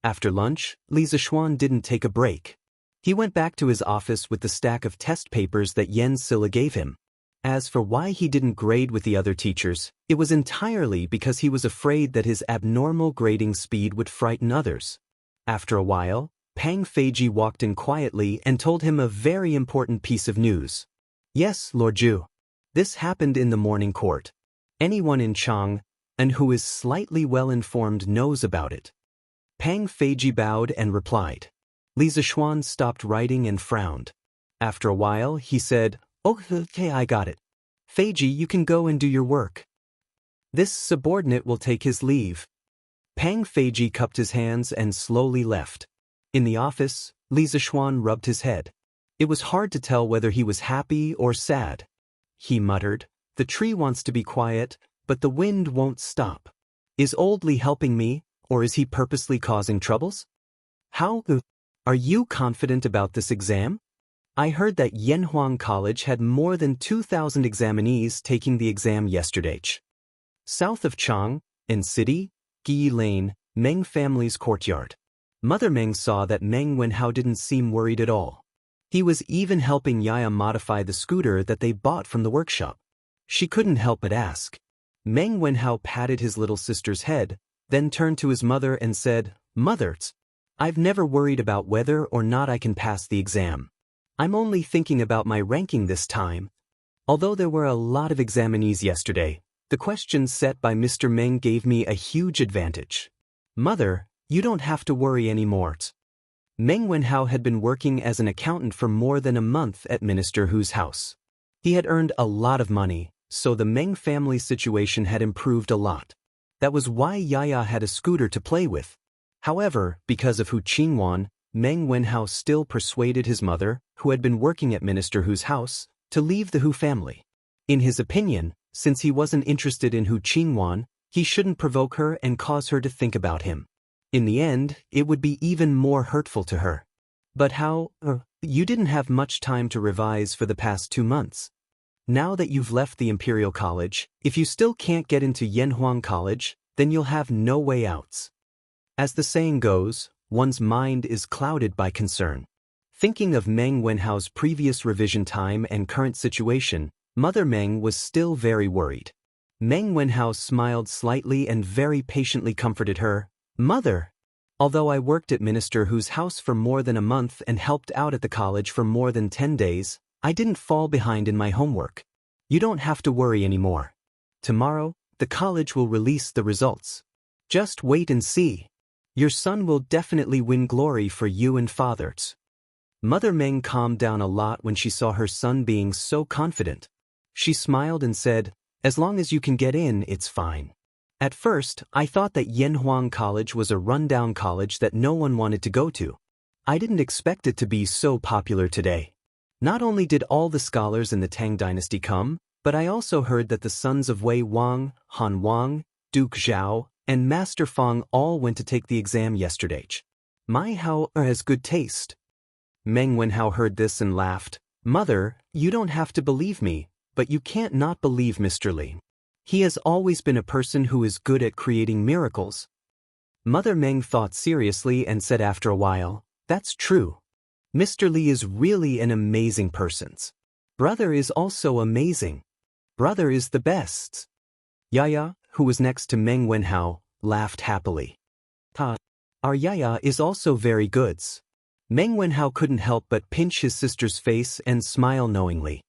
After lunch, Li Zixuan didn't take a break. He went back to his office with the stack of test papers that Yen Silla gave him. As for why he didn't grade with the other teachers, it was entirely because he was afraid that his abnormal grading speed would frighten others. After a while, Pang Feiji walked in quietly and told him a very important piece of news. Yes, Lord Zhu. This happened in the morning court. Anyone in Chang, and who is slightly well-informed knows about it. Pang Feiji bowed and replied. Li Zixuan stopped writing and frowned. After a while, he said, Okay, I got it. Feiji, you can go and do your work. This subordinate will take his leave. Pang Feiji cupped his hands and slowly left. In the office, Li Zixuan rubbed his head. It was hard to tell whether he was happy or sad. He muttered, the tree wants to be quiet, but the wind won't stop. Is old Li helping me, or is he purposely causing troubles? How? Are you confident about this exam? I heard that Yanhuang College had more than 2,000 examinees taking the exam yesterday. South of Chang, in city, Gi Lane, Meng family's courtyard. Mother Meng saw that Meng Wenhao didn't seem worried at all. He was even helping Yaya modify the scooter that they bought from the workshop. She couldn't help but ask. Meng Wenhao patted his little sister's head, then turned to his mother and said, Mother, I've never worried about whether or not I can pass the exam. I'm only thinking about my ranking this time. Although there were a lot of examinees yesterday, the questions set by Mr. Meng gave me a huge advantage. Mother, you don't have to worry anymore. Meng Wenhao had been working as an accountant for more than a month at Minister Hu's house. He had earned a lot of money, so the Meng family situation had improved a lot. That was why Yaya had a scooter to play with. However, because of Hu Qingwan, Meng Wenhao still persuaded his mother, who had been working at Minister Hu's house, to leave the Hu family. In his opinion, since he wasn't interested in Hu Qingwan, he shouldn't provoke her and cause her to think about him. In the end, it would be even more hurtful to her. But how? You didn't have much time to revise for the past 2 months. Now that you've left the Imperial College, if you still can't get into Yanhuang College, then you'll have no way outs. As the saying goes, one's mind is clouded by concern. Thinking of Meng Wenhao's previous revision time and current situation, Mother Meng was still very worried. Meng Wenhao smiled slightly and very patiently comforted her. Mother, although I worked at Minister Hu's house for more than a month and helped out at the college for more than 10 days, I didn't fall behind in my homework. You don't have to worry anymore. Tomorrow, the college will release the results. Just wait and see. Your son will definitely win glory for you and fathers. Mother Meng calmed down a lot when she saw her son being so confident. She smiled and said, as long as you can get in, it's fine. At first, I thought that Yanhuang College was a rundown college that no one wanted to go to. I didn't expect it to be so popular today. Not only did all the scholars in the Tang dynasty come, But I also heard that the sons of Wei Wang, Han Wang, Duke Zhao, and Master Feng all went to take the exam yesterday. My how has good taste. Meng Wenhao heard this and laughed. Mother, you don't have to believe me, but you can't not believe Mr. Li. He has always been a person who is good at creating miracles. Mother Meng thought seriously and said after a while, that's true. Mr. Li is really an amazing person. Brother is also amazing. Brother is the best. Yaya, who was next to Meng Wenhao, laughed happily. Our Yaya is also very good. Meng Wenhao couldn't help but pinch his sister's face and smile knowingly.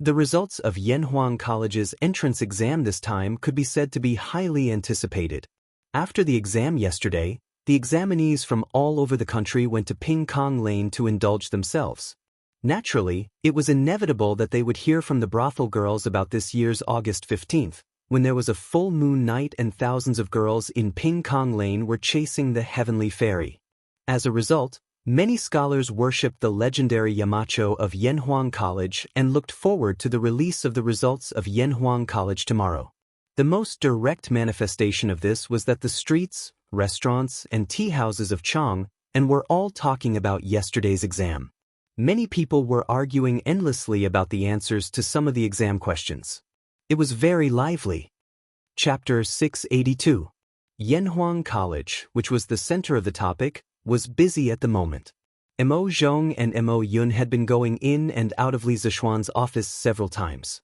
The results of Yanhuang College's entrance exam this time could be said to be highly anticipated. After the exam yesterday, the examinees from all over the country went to Ping Kong Lane to indulge themselves. Naturally, it was inevitable that they would hear from the brothel girls about this year's August 15th, when there was a full moon night and thousands of girls in Ping Kong Lane were chasing the heavenly fairy. As a result, many scholars worshipped the legendary Yamacho of Yanhuang College and looked forward to the release of the results of Yanhuang College tomorrow. The most direct manifestation of this was that the streets, restaurants, and tea houses of Chang and were all talking about yesterday's exam. Many people were arguing endlessly about the answers to some of the exam questions. It was very lively. Chapter 682. Yanhuang College, which was the center of the topic, was busy at the moment. Mo Zhong and Mo Yun had been going in and out of Li Zishuan's office several times.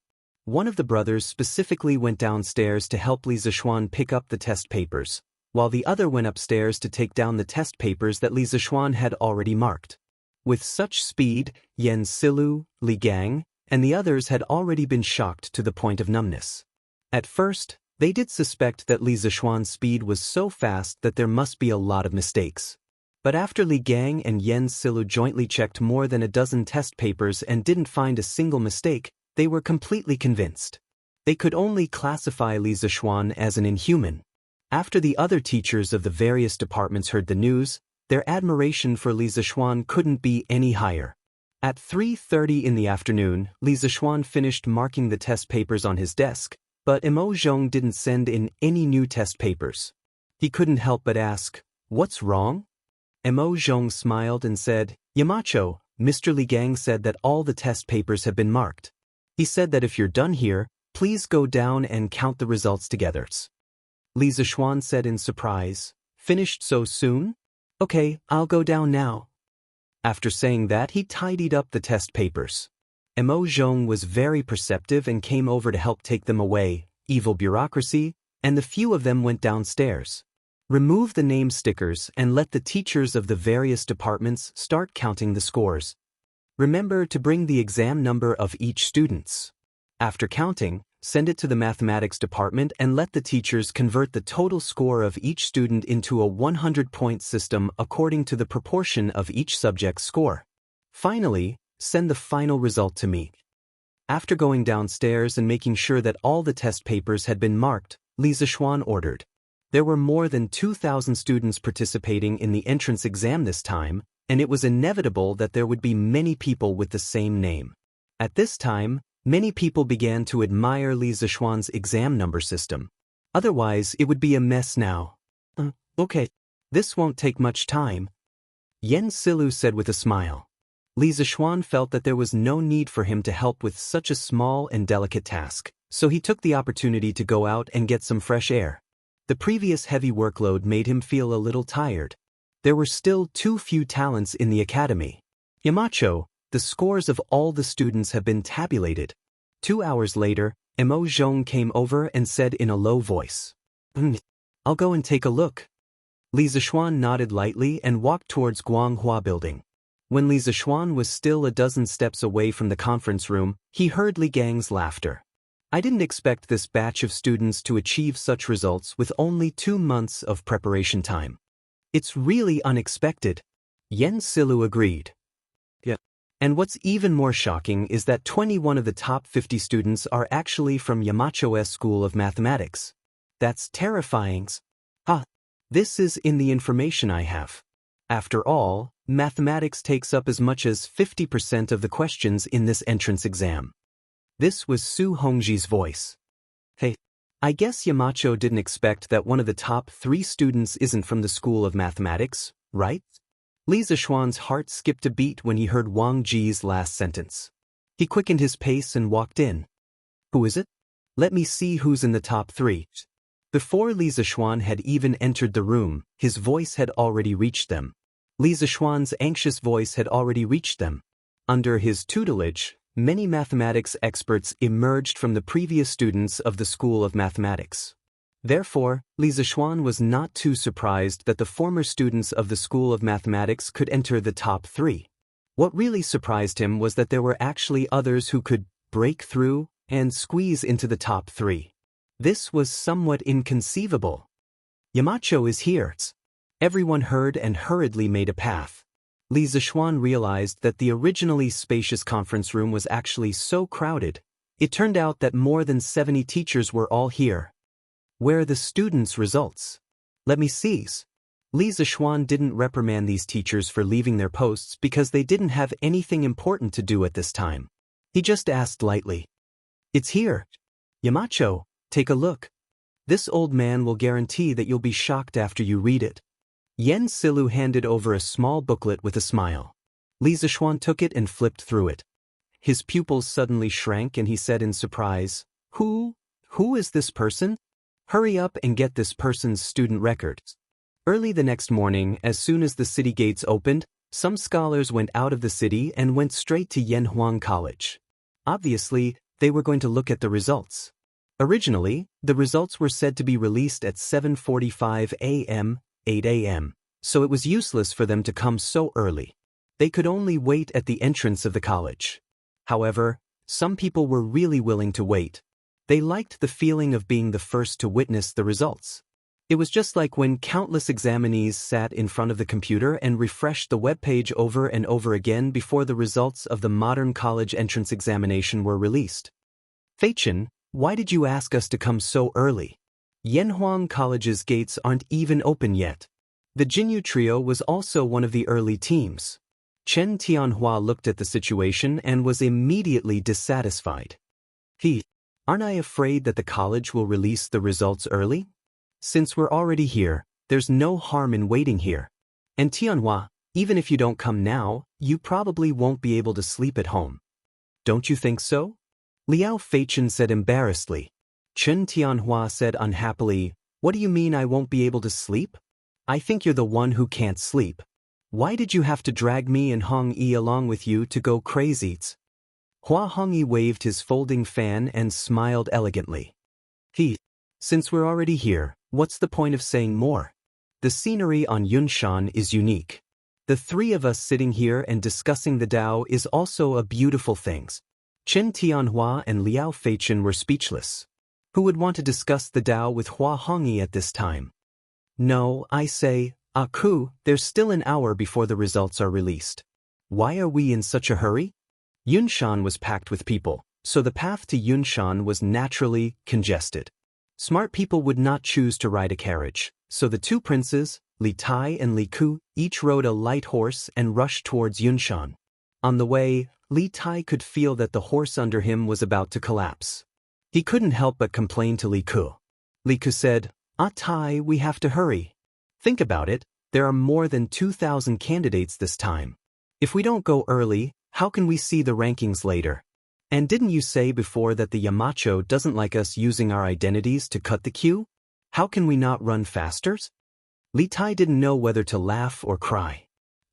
One of the brothers specifically went downstairs to help Li Zishuan pick up the test papers, while the other went upstairs to take down the test papers that Li Zishuan had already marked. With such speed, Yan Silu, Li Gang, and the others had already been shocked to the point of numbness. At first, they did suspect that Li Zishuan's speed was so fast that there must be a lot of mistakes. But after Li Gang and Yan Silu jointly checked more than a dozen test papers and didn't find a single mistake, they were completely convinced. They could only classify Li Zishuan as an inhuman. After the other teachers of the various departments heard the news, their admiration for Li Zishuan couldn't be any higher. At 3:30 in the afternoon, Li Zishuan finished marking the test papers on his desk, but Mo Zhong didn't send in any new test papers. He couldn't help but ask, "What's wrong?" Mo Zhong smiled and said, "Yamacho, Mr. Li Gang said that all the test papers have been marked. He said that if you're done here, please go down and count the results together." Li Zishuan said in surprise, "Finished so soon? Okay, I'll go down now." After saying that, he tidied up the test papers. Mo Zhong was very perceptive and came over to help take them away, evil bureaucracy, and the few of them went downstairs. Remove the name stickers and let the teachers of the various departments start counting the scores. Remember to bring the exam number of each student. After counting, send it to the mathematics department and let the teachers convert the total score of each student into a 100-point system according to the proportion of each subject's score. Finally, send the final result to me. After going downstairs and making sure that all the test papers had been marked, Li Zishuan ordered. There were more than 2,000 students participating in the entrance exam this time, and it was inevitable that there would be many people with the same name. At this time, many people began to admire Li Zishuan's exam number system. Otherwise, it would be a mess now. Okay. This won't take much time. Yan Silu said with a smile. Li Zishuan felt that there was no need for him to help with such a small and delicate task, so he took the opportunity to go out and get some fresh air. The previous heavy workload made him feel a little tired. There were still too few talents in the academy. Yamacho, the scores of all the students have been tabulated. 2 hours later, Mo Zhong came over and said in a low voice, "I'll go and take a look." Li Zishuan nodded lightly and walked towards Guanghua Building. When Li Zishuan was still a dozen steps away from the conference room, he heard Li Gang's laughter. "I didn't expect this batch of students to achieve such results with only 2 months of preparation time. It's really unexpected." Yan Silu agreed. "Yeah. And what's even more shocking is that 21 of the top 50 students are actually from Yamacho's School of Mathematics. That's terrifying." This is in the information I have. After all, mathematics takes up as much as 50% of the questions in this entrance exam. This was Su Hongji's voice. Hey, I guess Yamacho didn't expect that one of the top 3 students isn't from the School of Mathematics, right? Li Zishuan's heart skipped a beat when he heard Wang Ji's last sentence. He quickened his pace and walked in. Who is it? Let me see who's in the top 3. Before Li Zishuan had even entered the room, his voice had already reached them. Li Zishuan's anxious voice had already reached them. Under his tutelage, many mathematics experts emerged from the previous students of the School of Mathematics. Therefore, Li Zishuan was not too surprised that the former students of the School of Mathematics could enter the top 3. What really surprised him was that there were actually others who could break through and squeeze into the top 3. This was somewhat inconceivable. Yamacho is here. Everyone heard and hurriedly made a path. Li Zishuan realized that the originally spacious conference room was actually so crowded. It turned out that more than 70 teachers were all here. Where are the students' results? Let me see. Li Zishuan didn't reprimand these teachers for leaving their posts because they didn't have anything important to do at this time. He just asked lightly. It's here. Yamacho, take a look. This old man will guarantee that you'll be shocked after you read it. Yen Silu handed over a small booklet with a smile. Li Zishuan took it and flipped through it. His pupils suddenly shrank and he said in surprise, Who is this person? Hurry up and get this person's student record. Early the next morning, as soon as the city gates opened, some scholars went out of the city and went straight to Yanhuang College. Obviously, they were going to look at the results. Originally, the results were said to be released at 7:45 a.m., 8 a.m., so it was useless for them to come so early. They could only wait at the entrance of the college. However, some people were really willing to wait. They liked the feeling of being the first to witness the results. It was just like when countless examinees sat in front of the computer and refreshed the webpage over and over again before the results of the modern college entrance examination were released. Feichen, why did you ask us to come so early? Yanhuang College's gates aren't even open yet. The Jinyu trio was also one of the early teams. Chen Tianhua looked at the situation and was immediately dissatisfied. Aren't I afraid that the college will release the results early? Since we're already here, there's no harm in waiting here. And Tianhua, even if you don't come now, you probably won't be able to sleep at home. Don't you think so? Liao Feichen said embarrassedly. Chen Tianhua said unhappily, What do you mean I won't be able to sleep? I think you're the one who can't sleep. Why did you have to drag me and Hong Yi along with you to go crazy? Hua Hongyi waved his folding fan and smiled elegantly. Since we're already here, what's the point of saying more? The scenery on Yunshan is unique. The 3 of us sitting here and discussing the Tao is also a beautiful thing. Chen Tianhua and Liao Feichen were speechless. Who would want to discuss the Tao with Hua Hongyi at this time? No, I say, Aku, there's still an hour before the results are released. Why are we in such a hurry? Yunshan was packed with people, so the path to Yunshan was naturally congested. Smart people would not choose to ride a carriage, so the 2 princes, Li Tai and Li Ku, each rode a light horse and rushed towards Yunshan. On the way, Li Tai could feel that the horse under him was about to collapse. He couldn't help but complain to Li Ku. Li Ku said, Tai, we have to hurry. Think about it, there are more than 2,000 candidates this time. If we don't go early, how can we see the rankings later? And didn't you say before that the Yamacho doesn't like us using our identities to cut the queue? How can we not run faster? Li Tai didn't know whether to laugh or cry.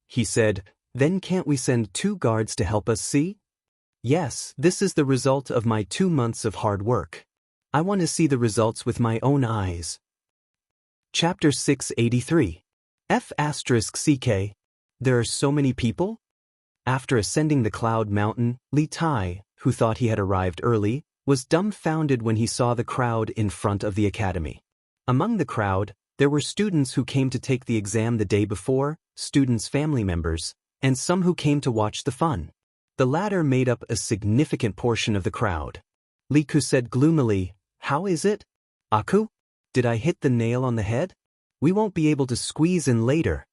He said, Then can't we send 2 guards to help us see? Yes, this is the result of my 2 months of hard work. I want to see the results with my own eyes. Chapter 683. F*CK. There are so many people? After ascending the cloud mountain, Li Tai, who thought he had arrived early, was dumbfounded when he saw the crowd in front of the academy. Among the crowd, there were students who came to take the exam the day before, students' family members, and some who came to watch the fun. The latter made up a significant portion of the crowd. Li Ku said gloomily, How is it? Aku? Did I hit the nail on the head? We won't be able to squeeze in later.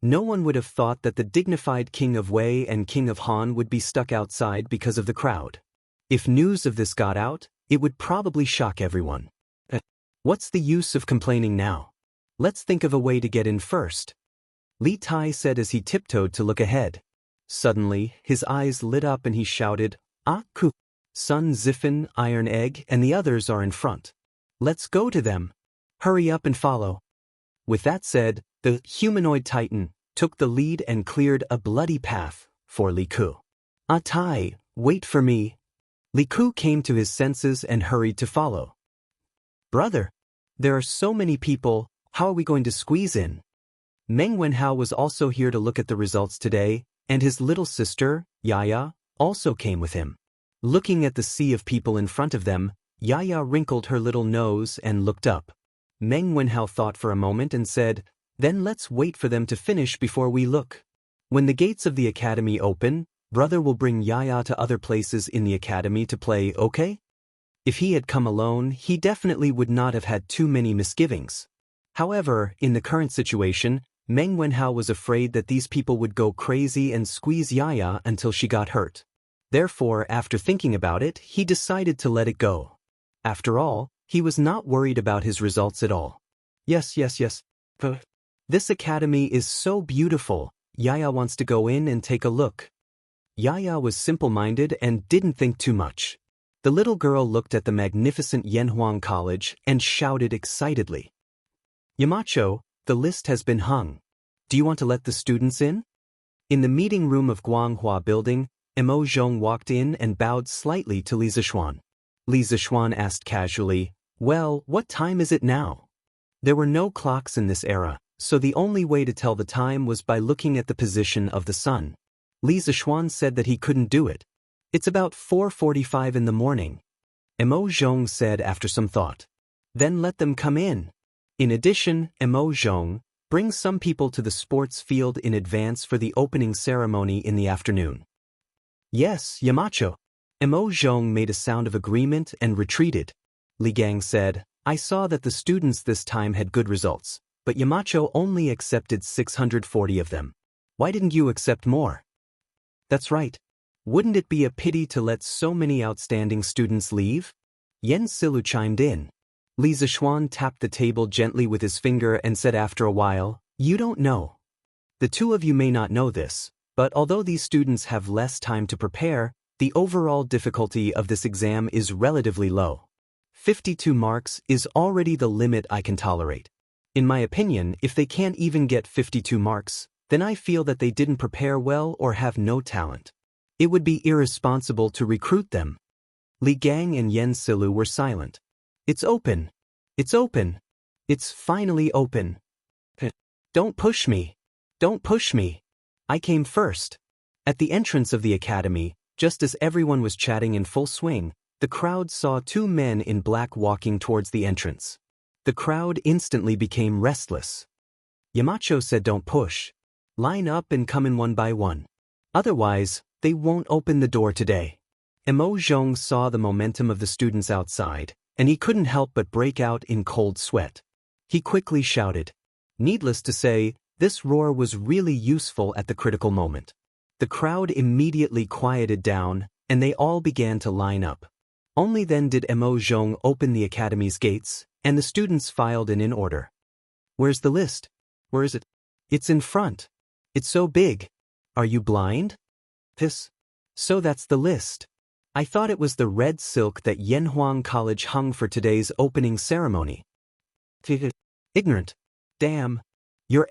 No one would have thought that the dignified King of Wei and King of Han would be stuck outside because of the crowd. If news of this got out, it would probably shock everyone. What's the use of complaining now? Let's think of a way to get in first. Li Tai said as he tiptoed to look ahead. Suddenly, his eyes lit up and he shouted, "Ah, Ku! Sun Ziffin, Iron Egg, and the others are in front. Let's go to them. Hurry up and follow." With that said, the humanoid titan took the lead and cleared a bloody path for Li Ku. "Ah Tai, wait for me." Li Ku came to his senses and hurried to follow. "Brother, there are so many people, how are we going to squeeze in?" Meng Wenhao was also here to look at the results today, and his little sister, Yaya, also came with him. Looking at the sea of people in front of them, Yaya wrinkled her little nose and looked up. Meng Wenhao thought for a moment and said, "Then let's wait for them to finish before we look. When the gates of the academy open, brother will bring Yaya to other places in the academy to play, okay?" If he had come alone, he definitely would not have had too many misgivings. However, in the current situation, Meng Wenhao was afraid that these people would go crazy and squeeze Yaya until she got hurt. Therefore, after thinking about it, he decided to let it go. After all, he was not worried about his results at all. Yes. This academy is so beautiful. Yaya wants to go in and take a look. Yaya was simple-minded and didn't think too much. The little girl looked at the magnificent Yanhuang College and shouted excitedly, "Yamacho, the list has been hung. Do you want to let the students in?" In the meeting room of Guanghua Building, Mo Zhong walked in and bowed slightly to Li Zishuan. Li Zishuan asked casually, "Well, what time is it now?" There were no clocks in this era, so the only way to tell the time was by looking at the position of the sun. Li Zishuan said that he couldn't do it. "It's about 4:45 in the morning." Mo Zhong said after some thought. "Then let them come in. In addition, Mo Zhong, bring some people to the sports field in advance for the opening ceremony in the afternoon." "Yes, Yamacho." Mo Zhong made a sound of agreement and retreated. Li Gang said, "I saw that the students this time had good results, but Yamacho only accepted 640 of them. Why didn't you accept more?" "That's right. Wouldn't it be a pity to let so many outstanding students leave?" Yen Silu chimed in. Li Zishuan tapped the table gently with his finger and said after a while, "You don't know. The two of you may not know this, but although these students have less time to prepare, the overall difficulty of this exam is relatively low. 52 marks is already the limit I can tolerate. In my opinion, if they can't even get 52 marks, then I feel that they didn't prepare well or have no talent. It would be irresponsible to recruit them." Li Gang and Yen Silu were silent. "It's open. It's open. It's finally open. Don't push me. Don't push me. I came first." At the entrance of the academy, just as everyone was chatting in full swing, the crowd saw two men in black walking towards the entrance. The crowd instantly became restless. Yamacho said, "Don't push. Line up and come in one by one. Otherwise, they won't open the door today." Mo Zhong saw the momentum of the students outside, and he couldn't help but break out in cold sweat. He quickly shouted. Needless to say, this roar was really useful at the critical moment. The crowd immediately quieted down, and they all began to line up. Only then did Mo Zhong open the academy's gates, and the students filed in order. "Where's the list? Where is it?" "It's in front. It's so big. Are you blind?" So that's the list. I thought it was the red silk that Yanhuang College hung for today's opening ceremony." "Ignorant. Damn. You're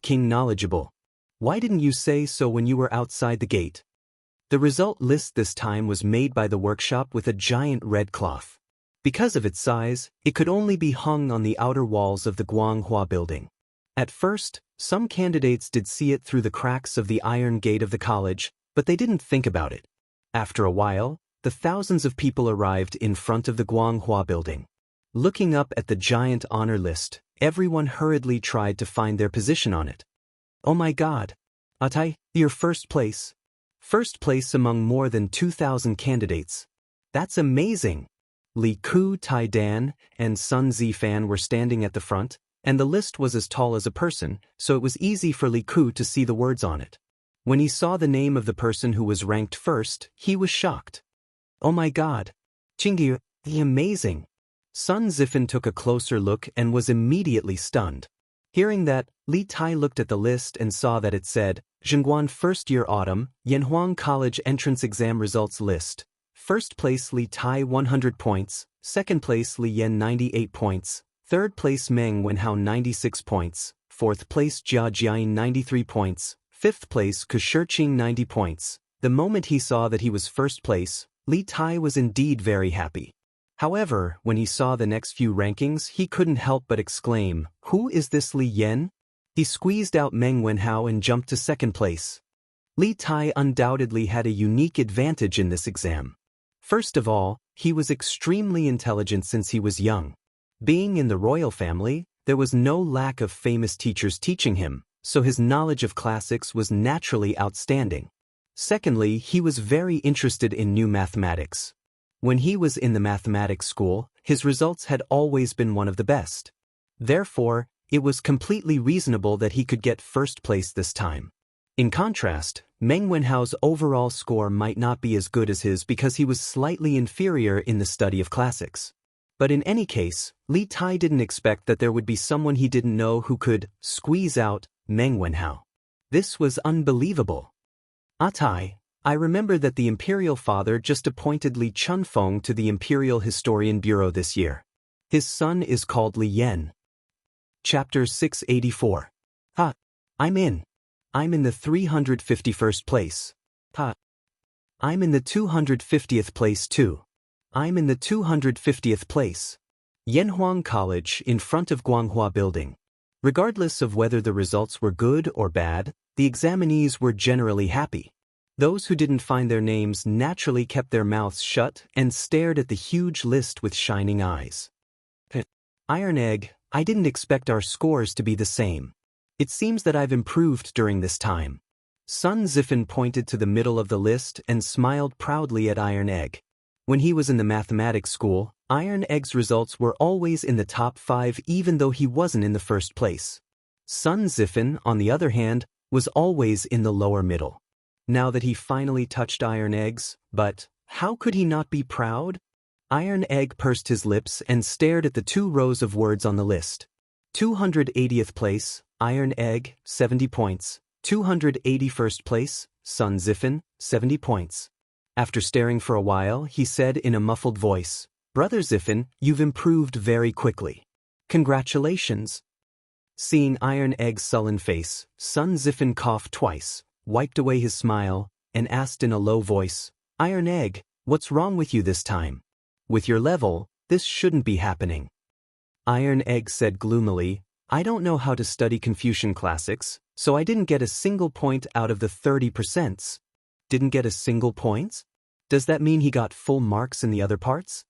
King knowledgeable. Why didn't you say so when you were outside the gate?" The result list this time was made by the workshop with a giant red cloth. Because of its size, it could only be hung on the outer walls of the Guanghua building. At first, some candidates did see it through the cracks of the iron gate of the college, but they didn't think about it. After a while, the thousands of people arrived in front of the Guanghua building. Looking up at the giant honor list, everyone hurriedly tried to find their position on it. "Oh my God! Atai, you're first place. First place among more than 2,000 candidates. That's amazing!" Li Ku, Tai Dan, and Sun Zifan were standing at the front, and the list was as tall as a person, so it was easy for Li Ku to see the words on it. When he saw the name of the person who was ranked first, he was shocked. Oh my god. Qingyu, amazing. Sun Zifan took a closer look and was immediately stunned. Hearing that, Li Tai looked at the list and saw that it said, Zhengguan First Year Autumn, Yanhuang College Entrance Exam Results List. First place Li Tai 100 points, second place Li Yan 98 points, third place Meng Wenhao 96 points, fourth place Jia Jiayin 93 points, fifth place Ku Shiqing 90 points. The moment he saw that he was first place, Li Tai was indeed very happy. However, when he saw the next few rankings, he couldn't help but exclaim, "Who is this Li Yan?" He squeezed out Meng Wenhao and jumped to second place. Li Tai undoubtedly had a unique advantage in this exam. First of all, he was extremely intelligent since he was young. Being in the royal family, there was no lack of famous teachers teaching him, so his knowledge of classics was naturally outstanding. Secondly, he was very interested in new mathematics. When he was in the mathematics school, his results had always been one of the best. Therefore, it was completely reasonable that he could get first place this time. In contrast, Meng Wenhao's overall score might not be as good as his because he was slightly inferior in the study of classics. But in any case, Li Tai didn't expect that there would be someone he didn't know who could squeeze out Meng Wenhao. This was unbelievable. "Atai, I remember that the Imperial Father just appointed Li Chunfeng to the Imperial Historian Bureau this year. His son is called Li Yan." Chapter 684. Ha! I'm in the 351st place. Ha! I'm in the 250th place too. I'm in the 250th place. Yanhuang College in front of Guanghua Building. Regardless of whether the results were good or bad, the examinees were generally happy. Those who didn't find their names naturally kept their mouths shut and stared at the huge list with shining eyes. Iron Egg, I didn't expect our scores to be the same. It seems that I've improved during this time. Sun Zifan pointed to the middle of the list and smiled proudly at Iron Egg. When he was in the mathematics school, Iron Egg's results were always in the top 5 even though he wasn't in the first place. Sun Zifan, on the other hand, was always in the lower middle. Now that he finally touched Iron Egg's, but how could he not be proud? Iron Egg pursed his lips and stared at the 2 rows of words on the list. 280th place, Iron Egg, 70 points. 281st place, Sun Zifan, 70 points. After staring for a while, he said in a muffled voice, "Brother Zifan, you've improved very quickly. Congratulations." Seeing Iron Egg's sullen face, Sun Zifan coughed twice, wiped away his smile, and asked in a low voice, "Iron Egg, what's wrong with you this time? With your level, this shouldn't be happening." Iron Egg said gloomily, "I don't know how to study Confucian classics, so I didn't get a single point out of the 30%. Didn't get a single point? Does that mean he got full marks in the other parts?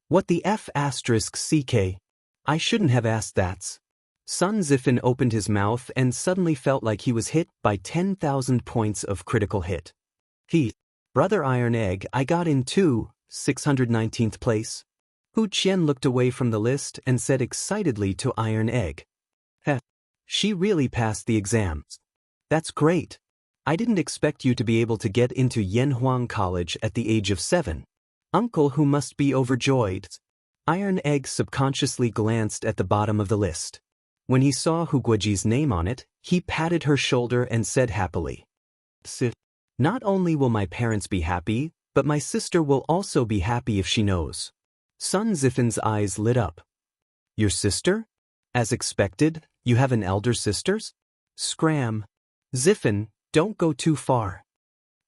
What the F***ck? I shouldn't have asked that." Sun Zifan opened his mouth and suddenly felt like he was hit by 10,000 points of critical hit. Brother Iron Egg, I got in too, 619th place. Hu Qian looked away from the list and said excitedly to Iron Egg, "Heh, she really passed the exams. That's great. I didn't expect you to be able to get into Yanhuang College at the age of 7. Uncle who must be overjoyed." Iron Egg subconsciously glanced at the bottom of the list. When he saw Hu Guoji's name on it, he patted her shoulder and said happily, "Not only will my parents be happy, but my sister will also be happy if she knows." Sun Zifan's eyes lit up. "Your sister? As expected, you have an elder sister?" Scram. "Zifan, don't go too far."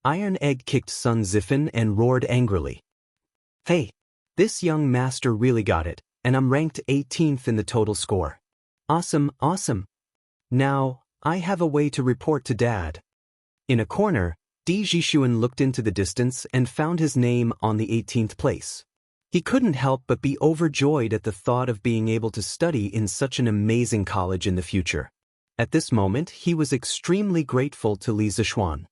Iron Egg kicked Sun Zifan and roared angrily, "Hey, this young master really got it, and I'm ranked 18th in the total score. Awesome, awesome. Now, I have a way to report to Dad." In a corner, Di Jishuan looked into the distance and found his name on the 18th place. He couldn't help but be overjoyed at the thought of being able to study in such an amazing college in the future. At this moment, he was extremely grateful to Li Zishuan.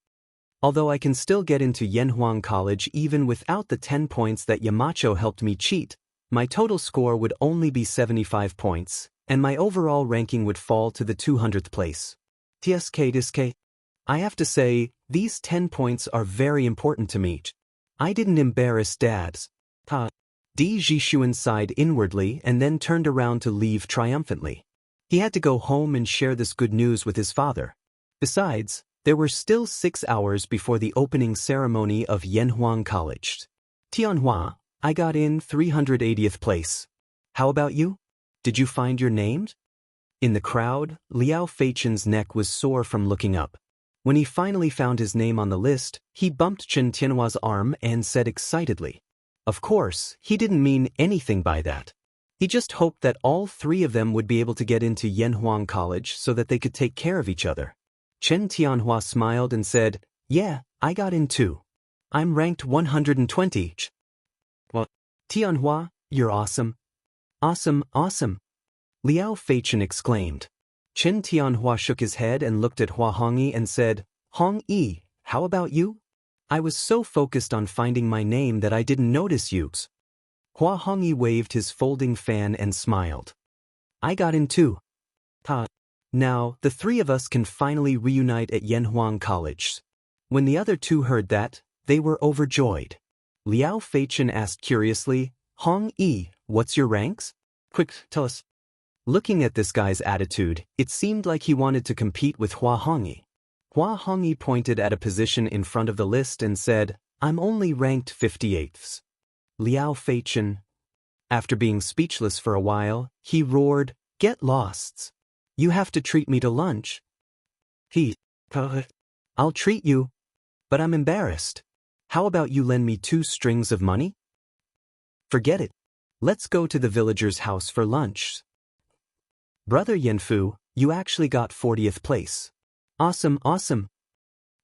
"Although I can still get into Yanhuang College even without the 10 points that Yamacho helped me cheat, my total score would only be 75 points, and my overall ranking would fall to the 200th place. TSK. I have to say, these 10 points are very important to me. I didn't embarrass Dad's. Ta. Di Jishuan sighed inwardly and then turned around to leave triumphantly. He had to go home and share this good news with his father. Besides, there were still 6 hours before the opening ceremony of Yanhuang College. Tianhua, I got in 380th place. How about you? Did you find your name? In the crowd, Liao Feichen's neck was sore from looking up. When he finally found his name on the list, he bumped Chen Tianhua's arm and said excitedly. Of course, he didn't mean anything by that. He just hoped that all 3 of them would be able to get into Yanhuang College so that they could take care of each other. Chen Tianhua smiled and said, Yeah, I got in too. I'm ranked 120. Well, Tianhua, you're awesome. Awesome, awesome. Liao Feichen exclaimed. Chen Tianhua shook his head and looked at Hua Hongyi and said, Hongyi, how about you? I was so focused on finding my name that I didn't notice you. Hua Hongyi waved his folding fan and smiled. I got in too. Ta. Now, the 3 of us can finally reunite at Yanhuang College. When the other 2 heard that, they were overjoyed. Liao Feichen asked curiously, Hongyi, what's your ranks? Quick, tell us. Looking at this guy's attitude, it seemed like he wanted to compete with Hua Hongyi. Hua Hongyi pointed at a position in front of the list and said, I'm only ranked 58th. Liao Feichen. After being speechless for a while, he roared, Get lost. You have to treat me to lunch. I'll treat you. But I'm embarrassed. How about you lend me 2 strings of money? Forget it. Let's go to the villager's house for lunch. Brother Yanfu, you actually got 40th place. Awesome, awesome.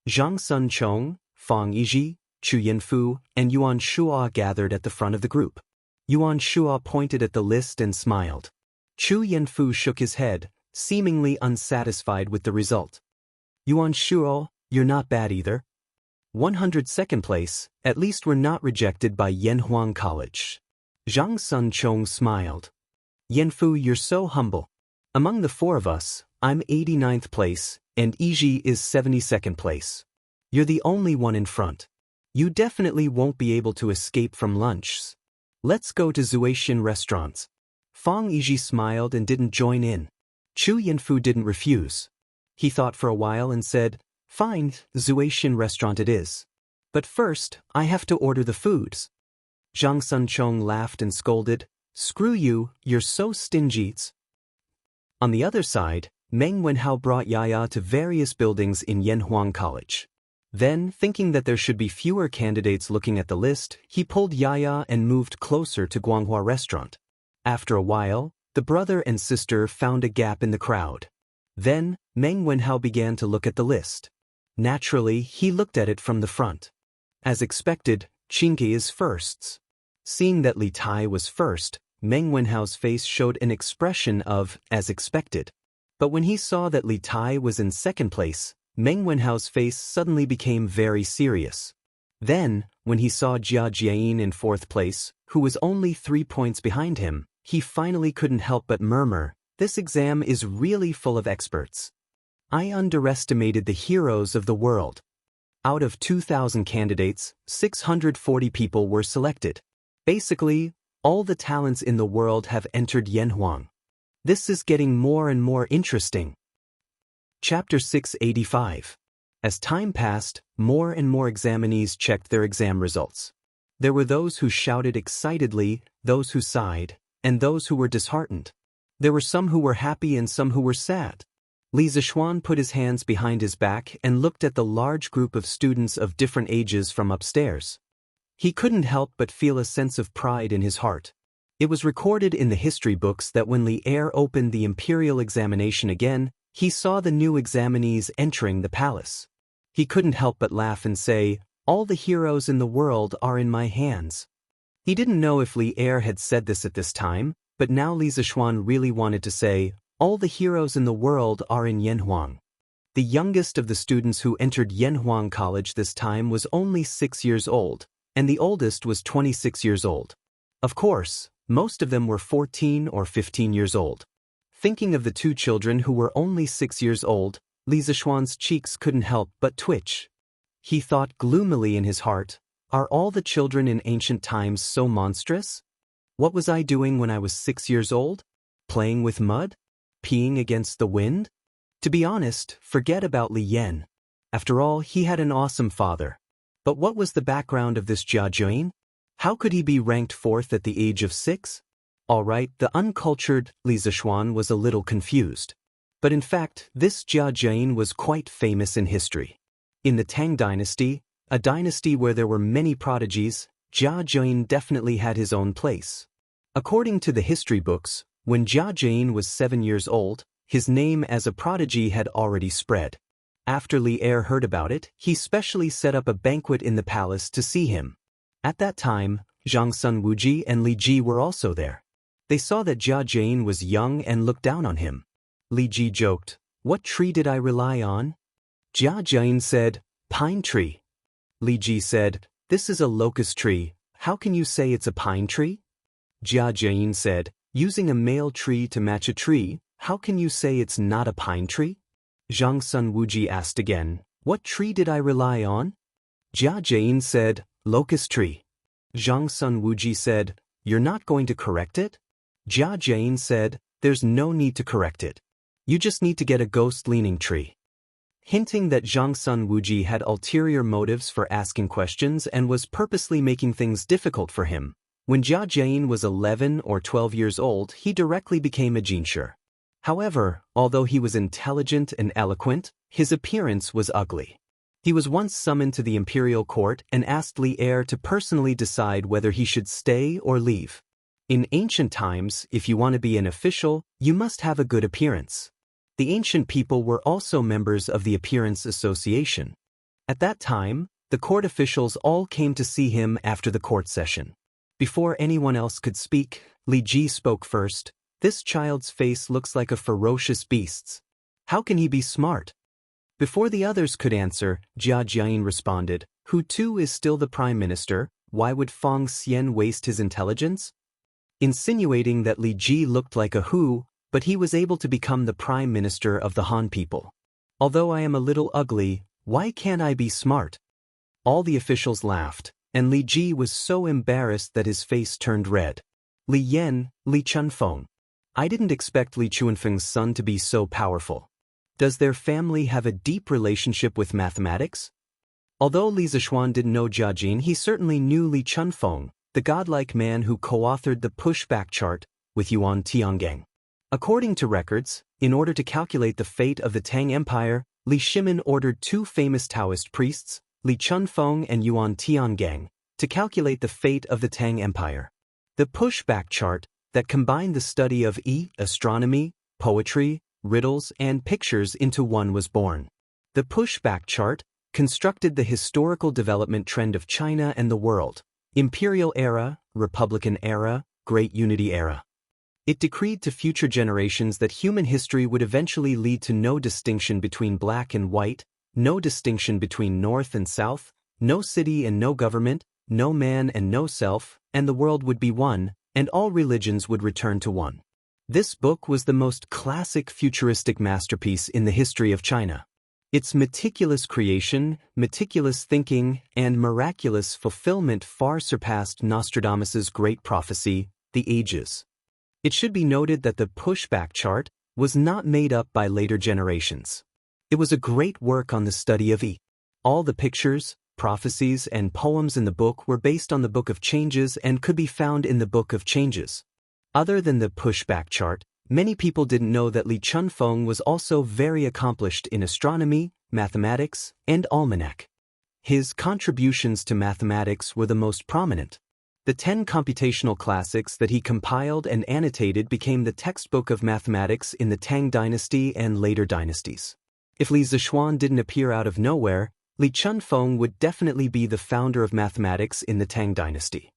Zhang Sun Chong, Fang Yizhi, Chu Yanfu, and Yuan Shua gathered at the front of the group. Yuan Shua pointed at the list and smiled. Chu Yanfu shook his head, seemingly unsatisfied with the result. Yuan Shua, you're not bad either. 102nd place, at least we're not rejected by Yanhuang College. Zhang Sun Chong smiled. Yanfu, you're so humble. Among the 4 of us, I'm 89th place, and Yizhi is 72nd place. You're the only one in front. You definitely won't be able to escape from lunch. Let's go to Zuaishin restaurants. Fang Yizhi smiled and didn't join in. Chu Yanfu didn't refuse. He thought for a while and said, Fine, Zuaishin restaurant it is. But first, I have to order the foods. Zhang Sun Chong laughed and scolded, Screw you, you're so stingy. On the other side, Meng Wenhao brought Yaya to various buildings in Yanhuang College. Then, thinking that there should be fewer candidates looking at the list, he pulled Yaya and moved closer to Guanghua restaurant. After a while, the brother and sister found a gap in the crowd. Then, Meng Wenhao began to look at the list. Naturally, he looked at it from the front. As expected, Qingke is first. Seeing that Li Tai was first, Meng Wenhao's face showed an expression of, as expected. But when he saw that Li Tai was in second place, Meng Wenhao's face suddenly became very serious. Then, when he saw Jia Jiayin in 4th place, who was only 3 points behind him, he finally couldn't help but murmur, This exam is really full of experts. I underestimated the heroes of the world. Out of 2,000 candidates, 640 people were selected. Basically, all the talents in the world have entered Yanhuang. This is getting more and more interesting. Chapter 685. As time passed, more and more examinees checked their exam results. There were those who shouted excitedly, those who sighed, and those who were disheartened. There were some who were happy and some who were sad. Li Zishuan put his hands behind his back and looked at the large group of students of different ages from upstairs. He couldn't help but feel a sense of pride in his heart. It was recorded in the history books that when Li Er opened the imperial examination again, he saw the new examinees entering the palace. He couldn't help but laugh and say, All the heroes in the world are in my hands. He didn't know if Li Er had said this at this time, but now Li Zishuan really wanted to say, All the heroes in the world are in Yanhuang. The youngest of the students who entered Yanhuang College this time was only 6 years old, and the oldest was 26 years old. Of course, most of them were 14 or 15 years old. Thinking of the 2 children who were only 6 years old, Li Zishuan's cheeks couldn't help but twitch. He thought gloomily in his heart, Are all the children in ancient times so monstrous? What was I doing when I was 6 years old? Playing with mud? Peeing against the wind? To be honest, forget about Li Yan. After all, he had an awesome father. But what was the background of this Jia Jane? How could he be ranked 4th at the age of 6? Alright, the uncultured Li Zishuan was a little confused. But in fact, this Jia Jane was quite famous in history. In the Tang dynasty, a dynasty where there were many prodigies, Jia Jane definitely had his own place. According to the history books, when Jia Jane was 7 years old, his name as a prodigy had already spread. After Li Er heard about it, he specially set up a banquet in the palace to see him. At that time, Zhang Sun Wuji and Li Ji were also there. They saw that Jia Jane was young and looked down on him. Li Ji joked, "What tree did I rely on?" Jia Jane said, "Pine tree." Li Ji said, "This is a locust tree, how can you say it's a pine tree?" Jia Jane said, "Using a male tree to match a tree, how can you say it's not a pine tree?" Zhang Sun Wuji asked again, "What tree did I rely on?" Jia Jane said, "Locust tree." Zhang Sun Wuji said, "You're not going to correct it?" Jia Jane said, "There's no need to correct it. You just need to get a ghost-leaning tree." Hinting that Zhang Sun Wuji had ulterior motives for asking questions and was purposely making things difficult for him. When Jia Jane was 11 or 12 years old, he directly became a jinshi. However, although he was intelligent and eloquent, his appearance was ugly. He was once summoned to the imperial court and asked Li Er to personally decide whether he should stay or leave. In ancient times, if you want to be an official, you must have a good appearance. The ancient people were also members of the Appearance Association. At that time, the court officials all came to see him after the court session. Before anyone else could speak, Li Ji spoke first. "This child's face looks like a ferocious beast's. How can he be smart?" Before the others could answer, Jia Jian responded, "Who too is still the prime minister, why would Fang Xian waste his intelligence?" Insinuating that Li Ji looked like a Hu, but he was able to become the prime minister of the Han people. "Although I am a little ugly, why can't I be smart?" All the officials laughed, and Li Ji was so embarrassed that his face turned red. "Li Yan, Li Chunfeng. I didn't expect Li Chunfeng's son to be so powerful. Does their family have a deep relationship with mathematics?" Although Li Zishuan didn't know Jia Jin, he certainly knew Li Chunfeng, the godlike man who co-authored the pushback chart with Yuan Tiangang. According to records, in order to calculate the fate of the Tang Empire, Li Shimin ordered 2 famous Taoist priests, Li Chunfeng and Yuan Tiangang, to calculate the fate of the Tang Empire. The pushback chart, that combined the study of astronomy, poetry, riddles, and pictures into one was born. The pushback chart constructed the historical development trend of China and the world: Imperial Era, Republican Era, Great Unity Era. It decreed to future generations that human history would eventually lead to no distinction between black and white, no distinction between north and south, no city and no government, no man and no self, and the world would be one, and all religions would return to one. This book was the most classic futuristic masterpiece in the history of China. Its meticulous creation, meticulous thinking, and miraculous fulfillment far surpassed Nostradamus's great prophecy, The Ages. It should be noted that the pushback chart was not made up by later generations. It was a great work on the study of All the pictures, prophecies, and poems in the book were based on the Book of Changes and could be found in the Book of Changes. Other than the pushback chart, many people didn't know that Li Chunfeng was also very accomplished in astronomy, mathematics, and almanac. His contributions to mathematics were the most prominent. The 10 computational classics that he compiled and annotated became the textbook of mathematics in the Tang dynasty and later dynasties. If Li Zishuan didn't appear out of nowhere, Li Chunfeng would definitely be the founder of mathematics in the Tang dynasty.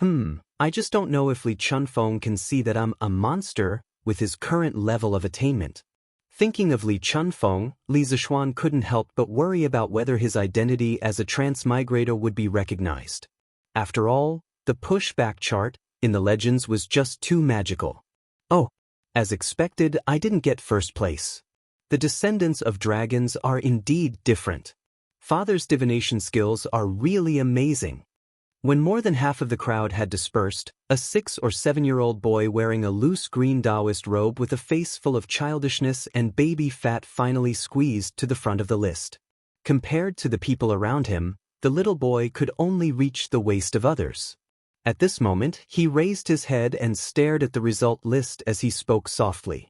I just don't know if Li Chunfeng can see that I'm a monster with his current level of attainment. Thinking of Li Chunfeng, Li Zishuan couldn't help but worry about whether his identity as a transmigrator would be recognized. After all, the pushback chart in the legends was just too magical. Oh, as expected, I didn't get first place. The descendants of dragons are indeed different. Father's divination skills are really amazing. When more than half of the crowd had dispersed, a 6 or 7-year-old boy wearing a loose green Taoist robe with a face full of childishness and baby fat finally squeezed to the front of the list. Compared to the people around him, the little boy could only reach the waist of others. At this moment, he raised his head and stared at the result list as he spoke softly.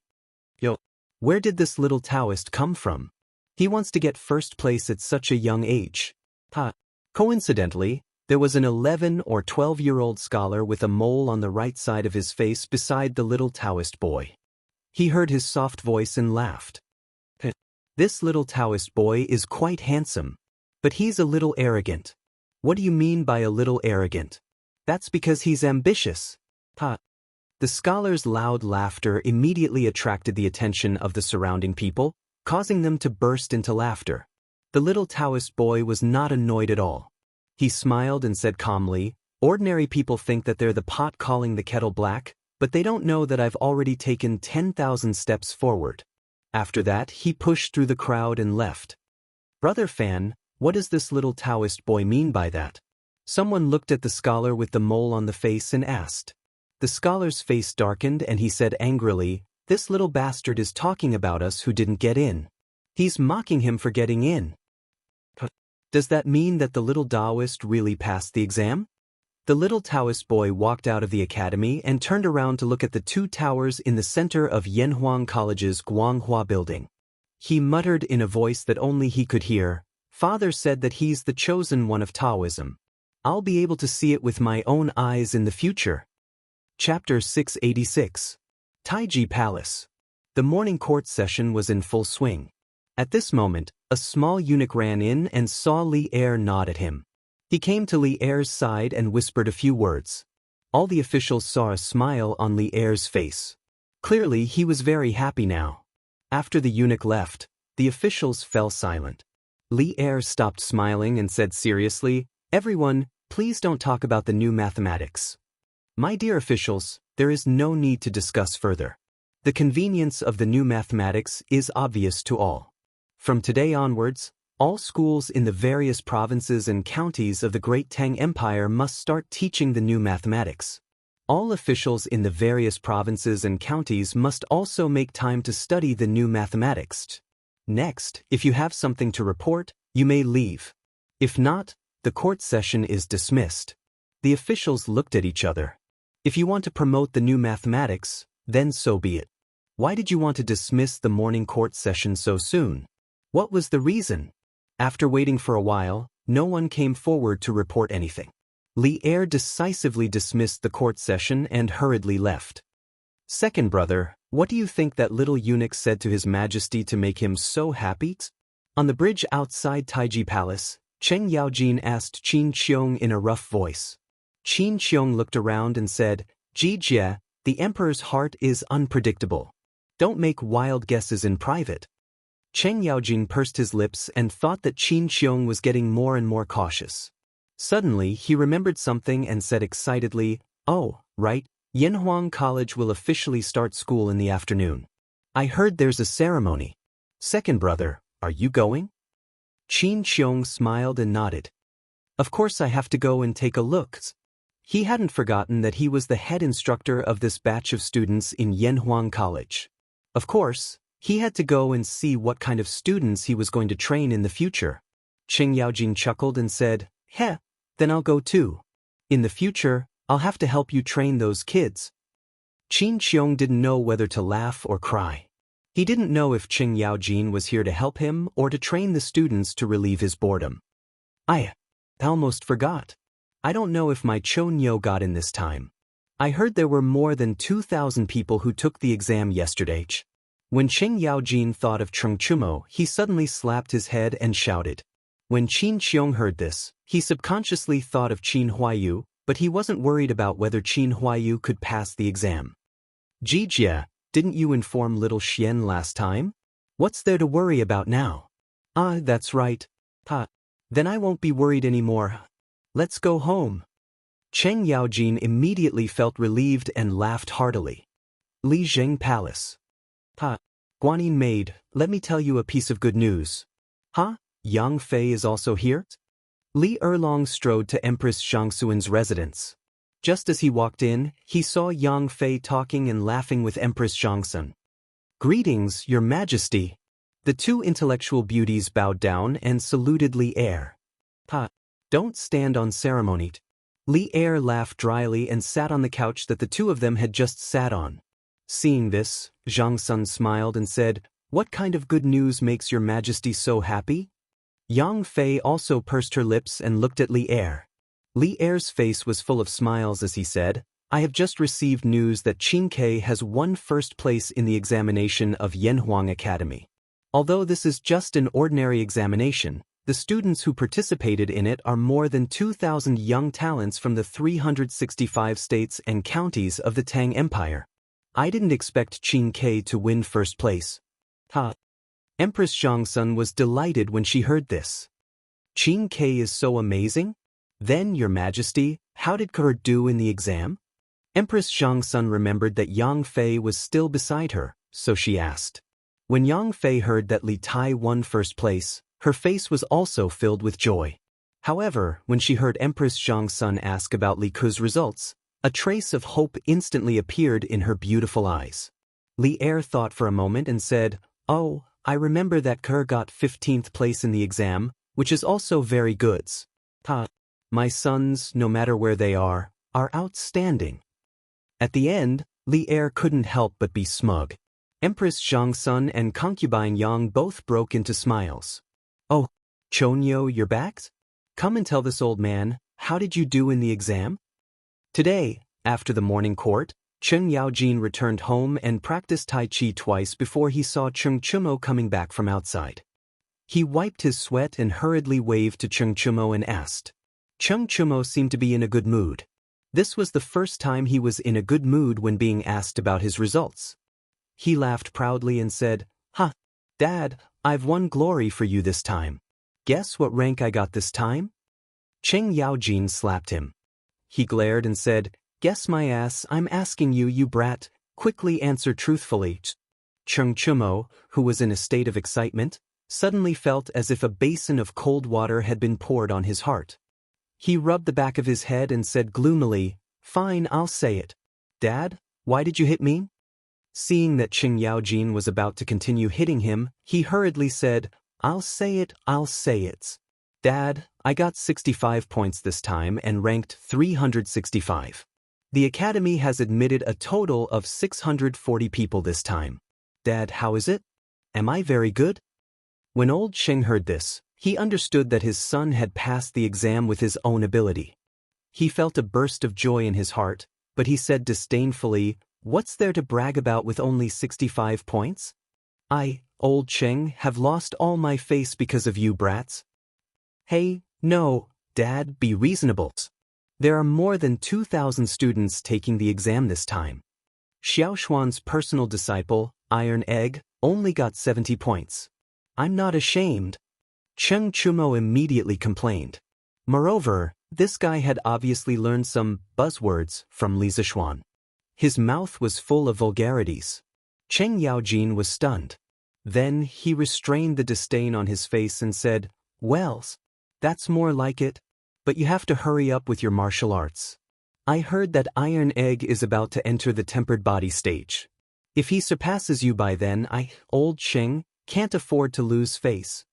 Yo, where did this little Taoist come from? He wants to get first place at such a young age. Coincidentally, there was an 11 or 12-year-old scholar with a mole on the right side of his face beside the little Taoist boy. He heard his soft voice and laughed. This little Taoist boy is quite handsome, but he's a little arrogant. What do you mean by a little arrogant? That's because he's ambitious. The scholar's loud laughter immediately attracted the attention of the surrounding people, causing them to burst into laughter. The little Taoist boy was not annoyed at all. He smiled and said calmly, "Ordinary people think that they're the pot calling the kettle black, but they don't know that I've already taken 10,000 steps forward." After that, he pushed through the crowd and left. Brother Fan, what does this little Taoist boy mean by that? Someone looked at the scholar with the mole on the face and asked. The scholar's face darkened and he said angrily, "This little bastard is talking about us who didn't get in. He's mocking him for getting in." Does that mean that the little Taoist really passed the exam? The little Taoist boy walked out of the academy and turned around to look at the 2 towers in the center of Yanhuang College's Guanghua building. He muttered in a voice that only he could hear, "Father said that he's the chosen one of Taoism. I'll be able to see it with my own eyes in the future." Chapter 686. Taiji Palace. The morning court session was in full swing. At this moment, a small eunuch ran in and saw Li Er nod at him. He came to Li Er's side and whispered a few words. All the officials saw a smile on Li Er's face. Clearly, he was very happy now. After the eunuch left, the officials fell silent. Li Er stopped smiling and said seriously, "Everyone, please don't talk about the new mathematics. My dear officials, there is no need to discuss further. The convenience of the new mathematics is obvious to all. From today onwards, all schools in the various provinces and counties of the Great Tang Empire must start teaching the new mathematics. All officials in the various provinces and counties must also make time to study the new mathematics. Next, if you have something to report, you may leave. If not, the court session is dismissed." The officials looked at each other. If you want to promote the new mathematics, then so be it. Why did you want to dismiss the morning court session so soon? What was the reason? After waiting for a while, no one came forward to report anything. Li Er decisively dismissed the court session and hurriedly left. "Second brother, what do you think that little eunuch said to His Majesty to make him so happy?" On the bridge outside Taiji Palace, Cheng Yaojin asked Qin Qiong in a rough voice. Qin Qiong looked around and said, "Jijie, the emperor's heart is unpredictable. Don't make wild guesses in private." Cheng Yaojin pursed his lips and thought that Qin Qiong was getting more and more cautious. Suddenly, he remembered something and said excitedly, "Oh, right, Yanhuang College will officially start school in the afternoon. I heard there's a ceremony. Second brother, are you going?" Qin Qiong smiled and nodded. "Of course I have to go and take a look." He hadn't forgotten that he was the head instructor of this batch of students in Yanhuang College. Of course, he had to go and see what kind of students he was going to train in the future. Cheng Yaojin chuckled and said, "Heh, then I'll go too. In the future, I'll have to help you train those kids." Qin Qiong didn't know whether to laugh or cry. He didn't know if Cheng Yaojin was here to help him or to train the students to relieve his boredom. I almost forgot. I don't know if my Chonyo got in this time. I heard there were more than 2,000 people who took the exam yesterday. When Cheng Yaojin thought of Chung Chumo, he suddenly slapped his head and shouted. When Qin Qiong heard this, he subconsciously thought of Qin Huayu, but he wasn't worried about whether Qin Huayu could pass the exam. "Jijie, didn't you inform little Xian last time? What's there to worry about now?" "Ah, that's right. Then I won't be worried anymore. Let's go home." Cheng Yaojin immediately felt relieved and laughed heartily. Li Zheng Palace. Guanyin maid, let me tell you a piece of good news." "Huh? Yang Fei is also here? Li Erlong strode to Empress Xiangxuan's residence. Just as he walked in, he saw Yang Fei talking and laughing with Empress Xiangxuan. Greetings, Your Majesty. The two intellectual beauties bowed down and saluted Li Er. Don't stand on ceremony. Li Er laughed dryly and sat on the couch that the two of them had just sat on. Seeing this, Xiangxuan smiled and said, "What kind of good news makes Your Majesty so happy?" Yang Fei also pursed her lips and looked at Li Er. Li Er's face was full of smiles as he said, "I have just received news that Qingke has won first place in the examination of Yanhuang Academy. Although this is just an ordinary examination, the students who participated in it are more than 2,000 young talents from the 365 states and counties of the Tang Empire. I didn't expect Qingke to win first place." Empress Xiangxuan was delighted when she heard this. "Qingke is so amazing? Then, Your Majesty, how did her do in the exam?" Empress Xiangxuan remembered that Yang Fei was still beside her, so she asked. When Yang Fei heard that Li Tai won first place, her face was also filled with joy. However, when she heard Empress Xiangxuan ask about Li Ke's results, a trace of hope instantly appeared in her beautiful eyes. Li Er thought for a moment and said, "Oh, I remember that Ke got 15th place in the exam, which is also very good. My sons, no matter where they are outstanding." At the end, Li Er couldn't help but be smug. Empress Xiangxuan and concubine Yang both broke into smiles. "Oh, Chonyo, you're back? Come and tell this old man, how did you do in the exam?" Today, after the morning court, Chen Yaojin returned home and practiced Tai Chi twice before he saw Cheng Chumo coming back from outside. He wiped his sweat and hurriedly waved to Cheng Chumo and asked. Cheng Chumo seemed to be in a good mood. This was the first time he was in a good mood when being asked about his results. He laughed proudly and said, Dad, I've won glory for you this time. Guess what rank I got this time?" Cheng Yaojin slapped him. He glared and said, "Guess my ass, I'm asking you, you brat, quickly answer truthfully." Cheng Chumo, who was in a state of excitement, suddenly felt as if a basin of cold water had been poured on his heart. He rubbed the back of his head and said gloomily, "Fine, I'll say it. Dad, why did you hit me?" Seeing that Cheng Yaojin was about to continue hitting him, he hurriedly said, I'll say it. Dad, I got 65 points this time and ranked 365. The Academy has admitted a total of 640 people this time. Dad, how is it? Am I very good?" When old Cheng heard this, he understood that his son had passed the exam with his own ability. He felt a burst of joy in his heart, but he said disdainfully, "What's there to brag about with only 65 points? I, old Cheng, have lost all my face because of you brats." "Hey, no, Dad, be reasonable. There are more than 2,000 students taking the exam this time. Xiaoshuan's personal disciple, Iron Egg, only got 70 points. I'm not ashamed." Cheng Chumo immediately complained. Moreover, this guy had obviously learned some buzzwords from Li Zishuan. His mouth was full of vulgarities. Cheng Yaojin was stunned. Then he restrained the disdain on his face and said, "Well, that's more like it. But you have to hurry up with your martial arts. I heard that Iron Egg is about to enter the tempered body stage. If he surpasses you by then, old Cheng, can't afford to lose face."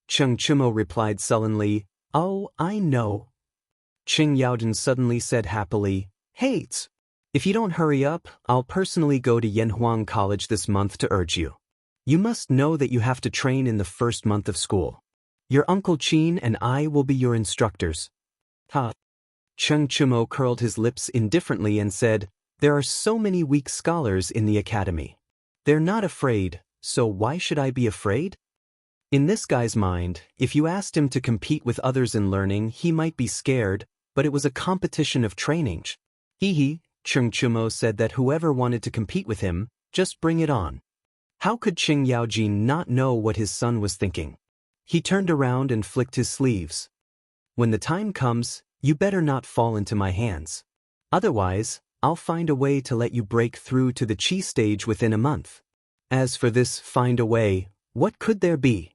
Cheng Chumo replied sullenly, "Oh, I know." Cheng Yaojin suddenly said happily, "Hey, if you don't hurry up, I'll personally go to Yanhuang College this month to urge you. You must know that you have to train in the first month of school. Your Uncle Qin and I will be your instructors." Cheng Chumo curled his lips indifferently and said, "There are so many weak scholars in the academy. They're not afraid, so why should I be afraid?" In this guy's mind, if you asked him to compete with others in learning, he might be scared, but it was a competition of training. Cheng Chumo said that whoever wanted to compete with him, just bring it on. How could Cheng Yaojin not know what his son was thinking? He turned around and flicked his sleeves. "When the time comes, you better not fall into my hands. Otherwise, I'll find a way to let you break through to the Qi stage within a month." As for this find a way, what could there be?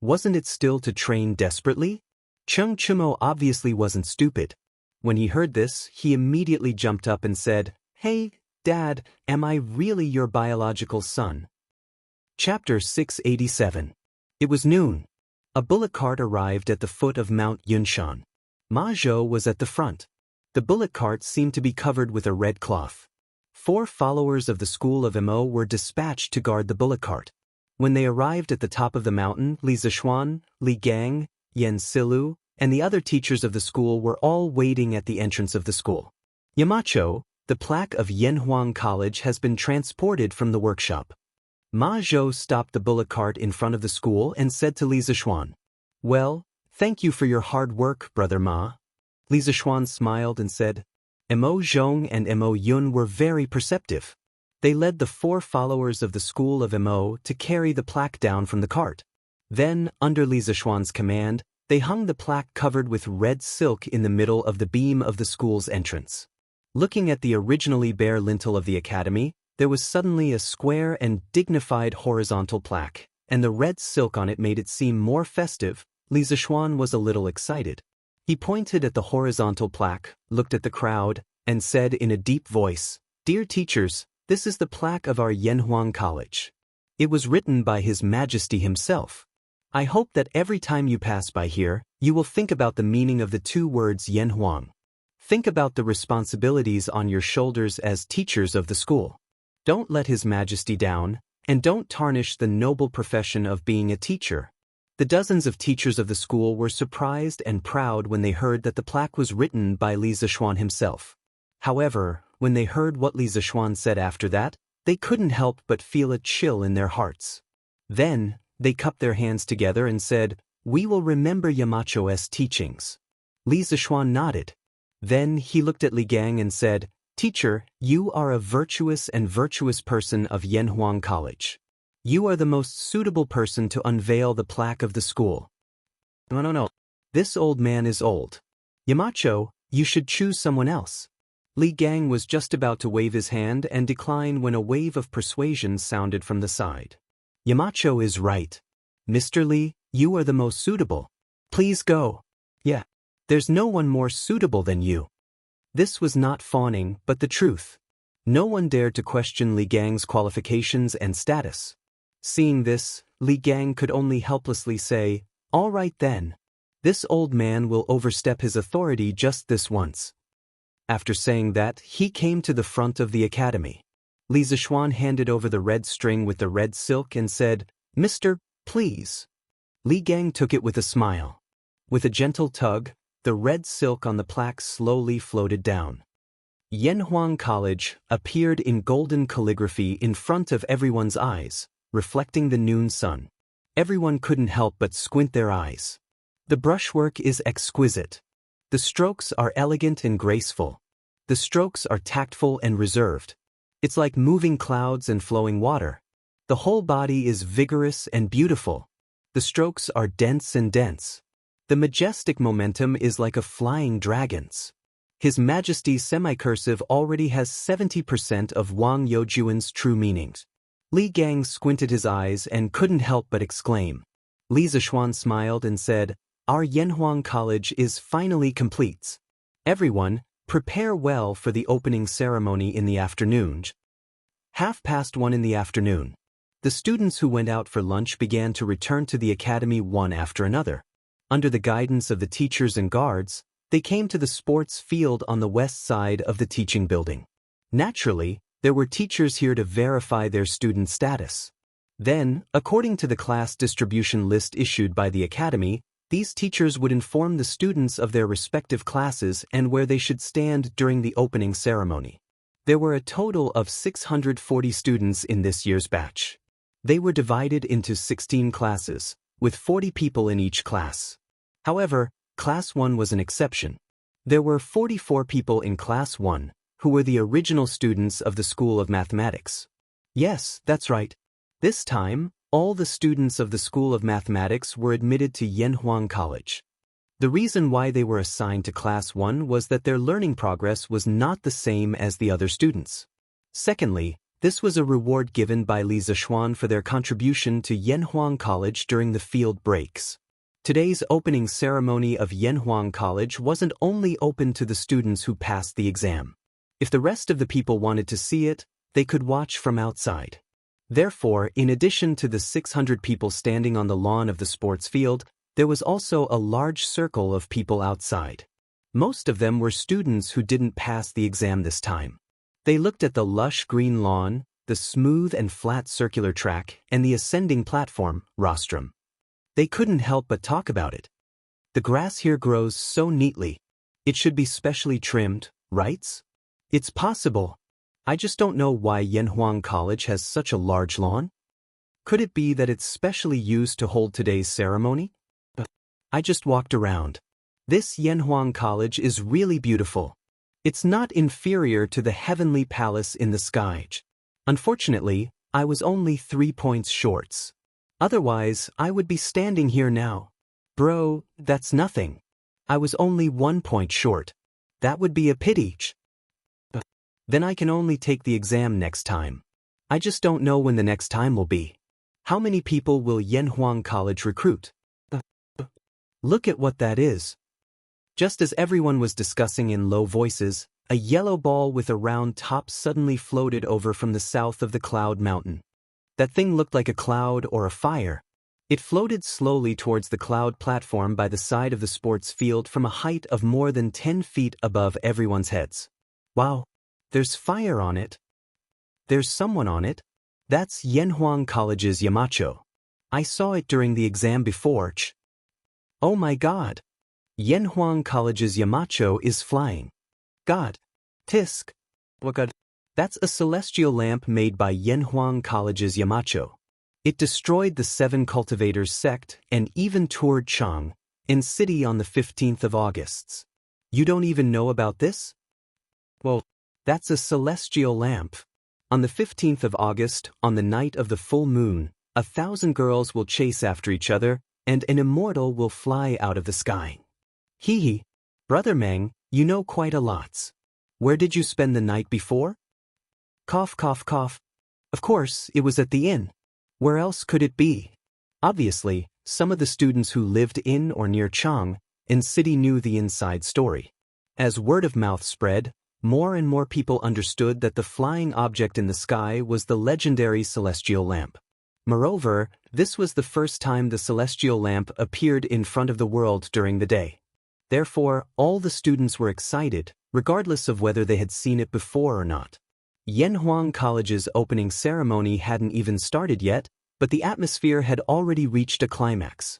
Wasn't it still to train desperately? Chung Chumo obviously wasn't stupid. When he heard this, he immediately jumped up and said, "Hey, Dad, am I really your biological son?" Chapter 687. It was noon. A bullock cart arrived at the foot of Mount Yunshan. Ma Zhou was at the front. The bullock cart seemed to be covered with a red cloth. 4 followers of the school of Mo were dispatched to guard the bullock cart. When they arrived at the top of the mountain, Li Zishuan, Li Gang, Yan Silu, and the other teachers of the school were all waiting at the entrance of the school. "Yamacho, the plaque of Yanhuang College has been transported from the workshop." Ma Zhou stopped the bullock cart in front of the school and said to Li Zishuan, "Well, thank you for your hard work, Brother Ma." Li Zishuan smiled and said, "Mo Zhong and Mo Yun were very perceptive. They led the 4 followers of the school of Mo to carry the plaque down from the cart. Then, under Li Zishuan's command, they hung the plaque covered with red silk in the middle of the beam of the school's entrance." Looking at the originally bare lintel of the academy, there was suddenly a square and dignified horizontal plaque, and the red silk on it made it seem more festive. Li Zishuan was a little excited. He pointed at the horizontal plaque, looked at the crowd, and said in a deep voice, "Dear teachers, this is the plaque of our Yanhuang College. It was written by His Majesty himself. I hope that every time you pass by here, you will think about the meaning of the 2 words Yanhuang. Think about the responsibilities on your shoulders as teachers of the school. Don't let His Majesty down, and don't tarnish the noble profession of being a teacher." The dozens of teachers of the school were surprised and proud when they heard that the plaque was written by Li Zishuan himself. However, when they heard what Li Zishuan said after that, they couldn't help but feel a chill in their hearts. Then, they cupped their hands together and said, "We will remember Yamacho's teachings." Li Zishuan nodded. Then he looked at Li Gang and said, "Teacher, you are a virtuous person of Yanhuang College. You are the most suitable person to unveil the plaque of the school." No. This old man is old. Yamacho, you should choose someone else." Li Gang was just about to wave his hand and decline when a wave of persuasion sounded from the side. "Yamacho is right. Mr. Li, you are the most suitable. Please go." "Yeah. There's no one more suitable than you." This was not fawning, but the truth. No one dared to question Li Gang's qualifications and status. Seeing this, Li Gang could only helplessly say, "All right then. This old man will overstep his authority just this once." After saying that, he came to the front of the academy. Li Zishuan handed over the red string with the red silk and said, "Mr. Please." Li Gang took it with a smile. With a gentle tug, the red silk on the plaque slowly floated down. Yanhuang College appeared in golden calligraphy in front of everyone's eyes, reflecting the noon sun. Everyone couldn't help but squint their eyes. The brushwork is exquisite. The strokes are elegant and graceful. The strokes are tactful and reserved. It's like moving clouds and flowing water. The whole body is vigorous and beautiful. The strokes are dense and dense. The majestic momentum is like a flying dragon's. His Majesty's semicursive already has 70% of Wang Youjuan's true meanings. Li Gang squinted his eyes and couldn't help but exclaim. Li Zishuan smiled and said, "Our Yanhuang College is finally complete. Everyone, prepare well for the opening ceremony in the afternoon." 1:30 in the afternoon. The students who went out for lunch began to return to the academy one after another. Under the guidance of the teachers and guards, they came to the sports field on the west side of the teaching building. Naturally, there were teachers here to verify their student status. Then, according to the class distribution list issued by the academy, these teachers would inform the students of their respective classes and where they should stand during the opening ceremony. There were a total of 640 students in this year's batch. They were divided into 16 classes, with 40 people in each class. However, Class 1 was an exception. There were 44 people in Class 1, who were the original students of the School of Mathematics. Yes, that's right. This time, all the students of the School of Mathematics were admitted to Yanhuang College. The reason why they were assigned to Class 1 was that their learning progress was not the same as the other students. Secondly, This was a reward given by Li Zishuan for their contribution to Yanhuang College during the field breaks. Today's opening ceremony of Yanhuang College wasn't only open to the students who passed the exam. If the rest of the people wanted to see it, they could watch from outside. Therefore, in addition to the 600 people standing on the lawn of the sports field, there was also a large circle of people outside. Most of them were students who didn't pass the exam this time. They looked at the lush green lawn, the smooth and flat circular track, and the ascending platform, rostrum. They couldn't help but talk about it. The grass here grows so neatly. It should be specially trimmed, right? It's possible. I just don't know why Yanhuang College has such a large lawn. Could it be that it's specially used to hold today's ceremony? I just walked around. This Yanhuang College is really beautiful. It's not inferior to the heavenly palace in the sky. Unfortunately, I was only 3 points short. Otherwise, I would be standing here now. Bro, that's nothing. I was only 1 point short. That would be a pity. Then I can only take the exam next time. I just don't know when the next time will be. How many people will Yanhuang College recruit? Look at what that is. Just as everyone was discussing in low voices, a yellow ball with a round top suddenly floated over from the south of the cloud mountain. That thing looked like a cloud or a fire. It floated slowly towards the cloud platform by the side of the sports field from a height of more than 10 feet above everyone's heads. Wow, there's fire on it. There's someone on it. That's Yanhuang College's Yamacho. I saw it during the exam before. Oh my god. Yanhuang College's Yamacho is flying. God. Tisk. What god? That's a celestial lamp made by Yanhuang College's Yamacho. It destroyed the 7 cultivators sect and even toured Chang, in city on the 15th of August. You don't even know about this? Well, that's a celestial lamp. On the 15th of August, on the night of the full moon, 1,000 girls will chase after each other, and an immortal will fly out of the sky. Hee hee. Brother Meng, you know quite a lot. Where did you spend the night before? Cough, cough, cough. Of course, it was at the inn. Where else could it be? Obviously, some of the students who lived in or near Chang, in city knew the inside story. As word of mouth spread, more and more people understood that the flying object in the sky was the legendary celestial lamp. Moreover, this was the first time the celestial lamp appeared in front of the world during the day. Therefore, all the students were excited, regardless of whether they had seen it before or not. Yanhuang College's opening ceremony hadn't even started yet, but the atmosphere had already reached a climax.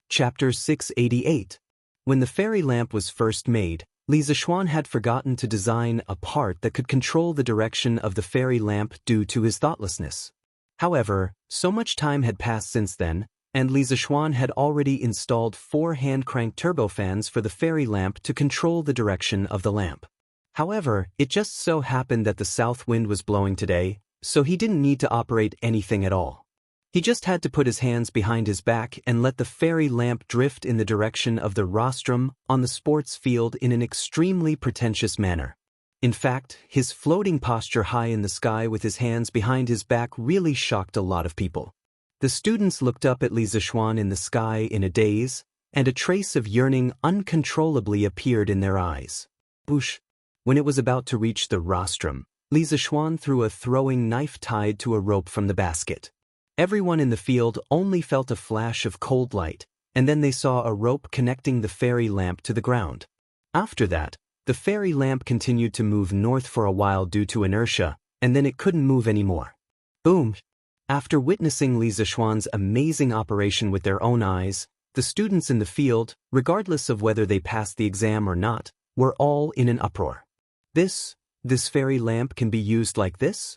Chapter 688. When the fairy lamp was first made, Li Zishuan had forgotten to design a part that could control the direction of the fairy lamp due to his thoughtlessness. However, so much time had passed since then, and Li Zishuan had already installed 4 hand-cranked turbofans for the fairy lamp to control the direction of the lamp. However, it just so happened that the south wind was blowing today, so he didn't need to operate anything at all. He just had to put his hands behind his back and let the fairy lamp drift in the direction of the rostrum on the sports field in an extremely pretentious manner. In fact, his floating posture high in the sky with his hands behind his back really shocked a lot of people. The students looked up at Li Zishuan in the sky in a daze, and a trace of yearning uncontrollably appeared in their eyes. Boosh! When it was about to reach the rostrum, Li Zishuan threw a throwing knife tied to a rope from the basket. Everyone in the field only felt a flash of cold light, and then they saw a rope connecting the fairy lamp to the ground. After that, the fairy lamp continued to move north for a while due to inertia, and then it couldn't move anymore. Boom! After witnessing Li Zishuan's amazing operation with their own eyes, the students in the field, regardless of whether they passed the exam or not, were all in an uproar. This fairy lamp can be used like this?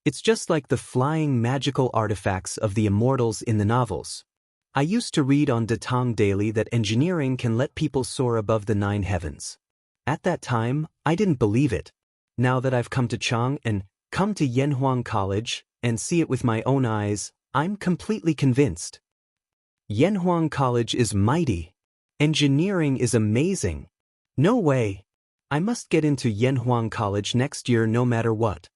It's just like the flying magical artifacts of the immortals in the novels. I used to read on Datang Daily that engineering can let people soar above the 9 heavens. At that time, I didn't believe it. Now that I've come to Chang and come to Yanhuang College and see it with my own eyes, I'm completely convinced. Yanhuang College is mighty. Engineering is amazing. No way. I must get into Yanhuang College next year no matter what.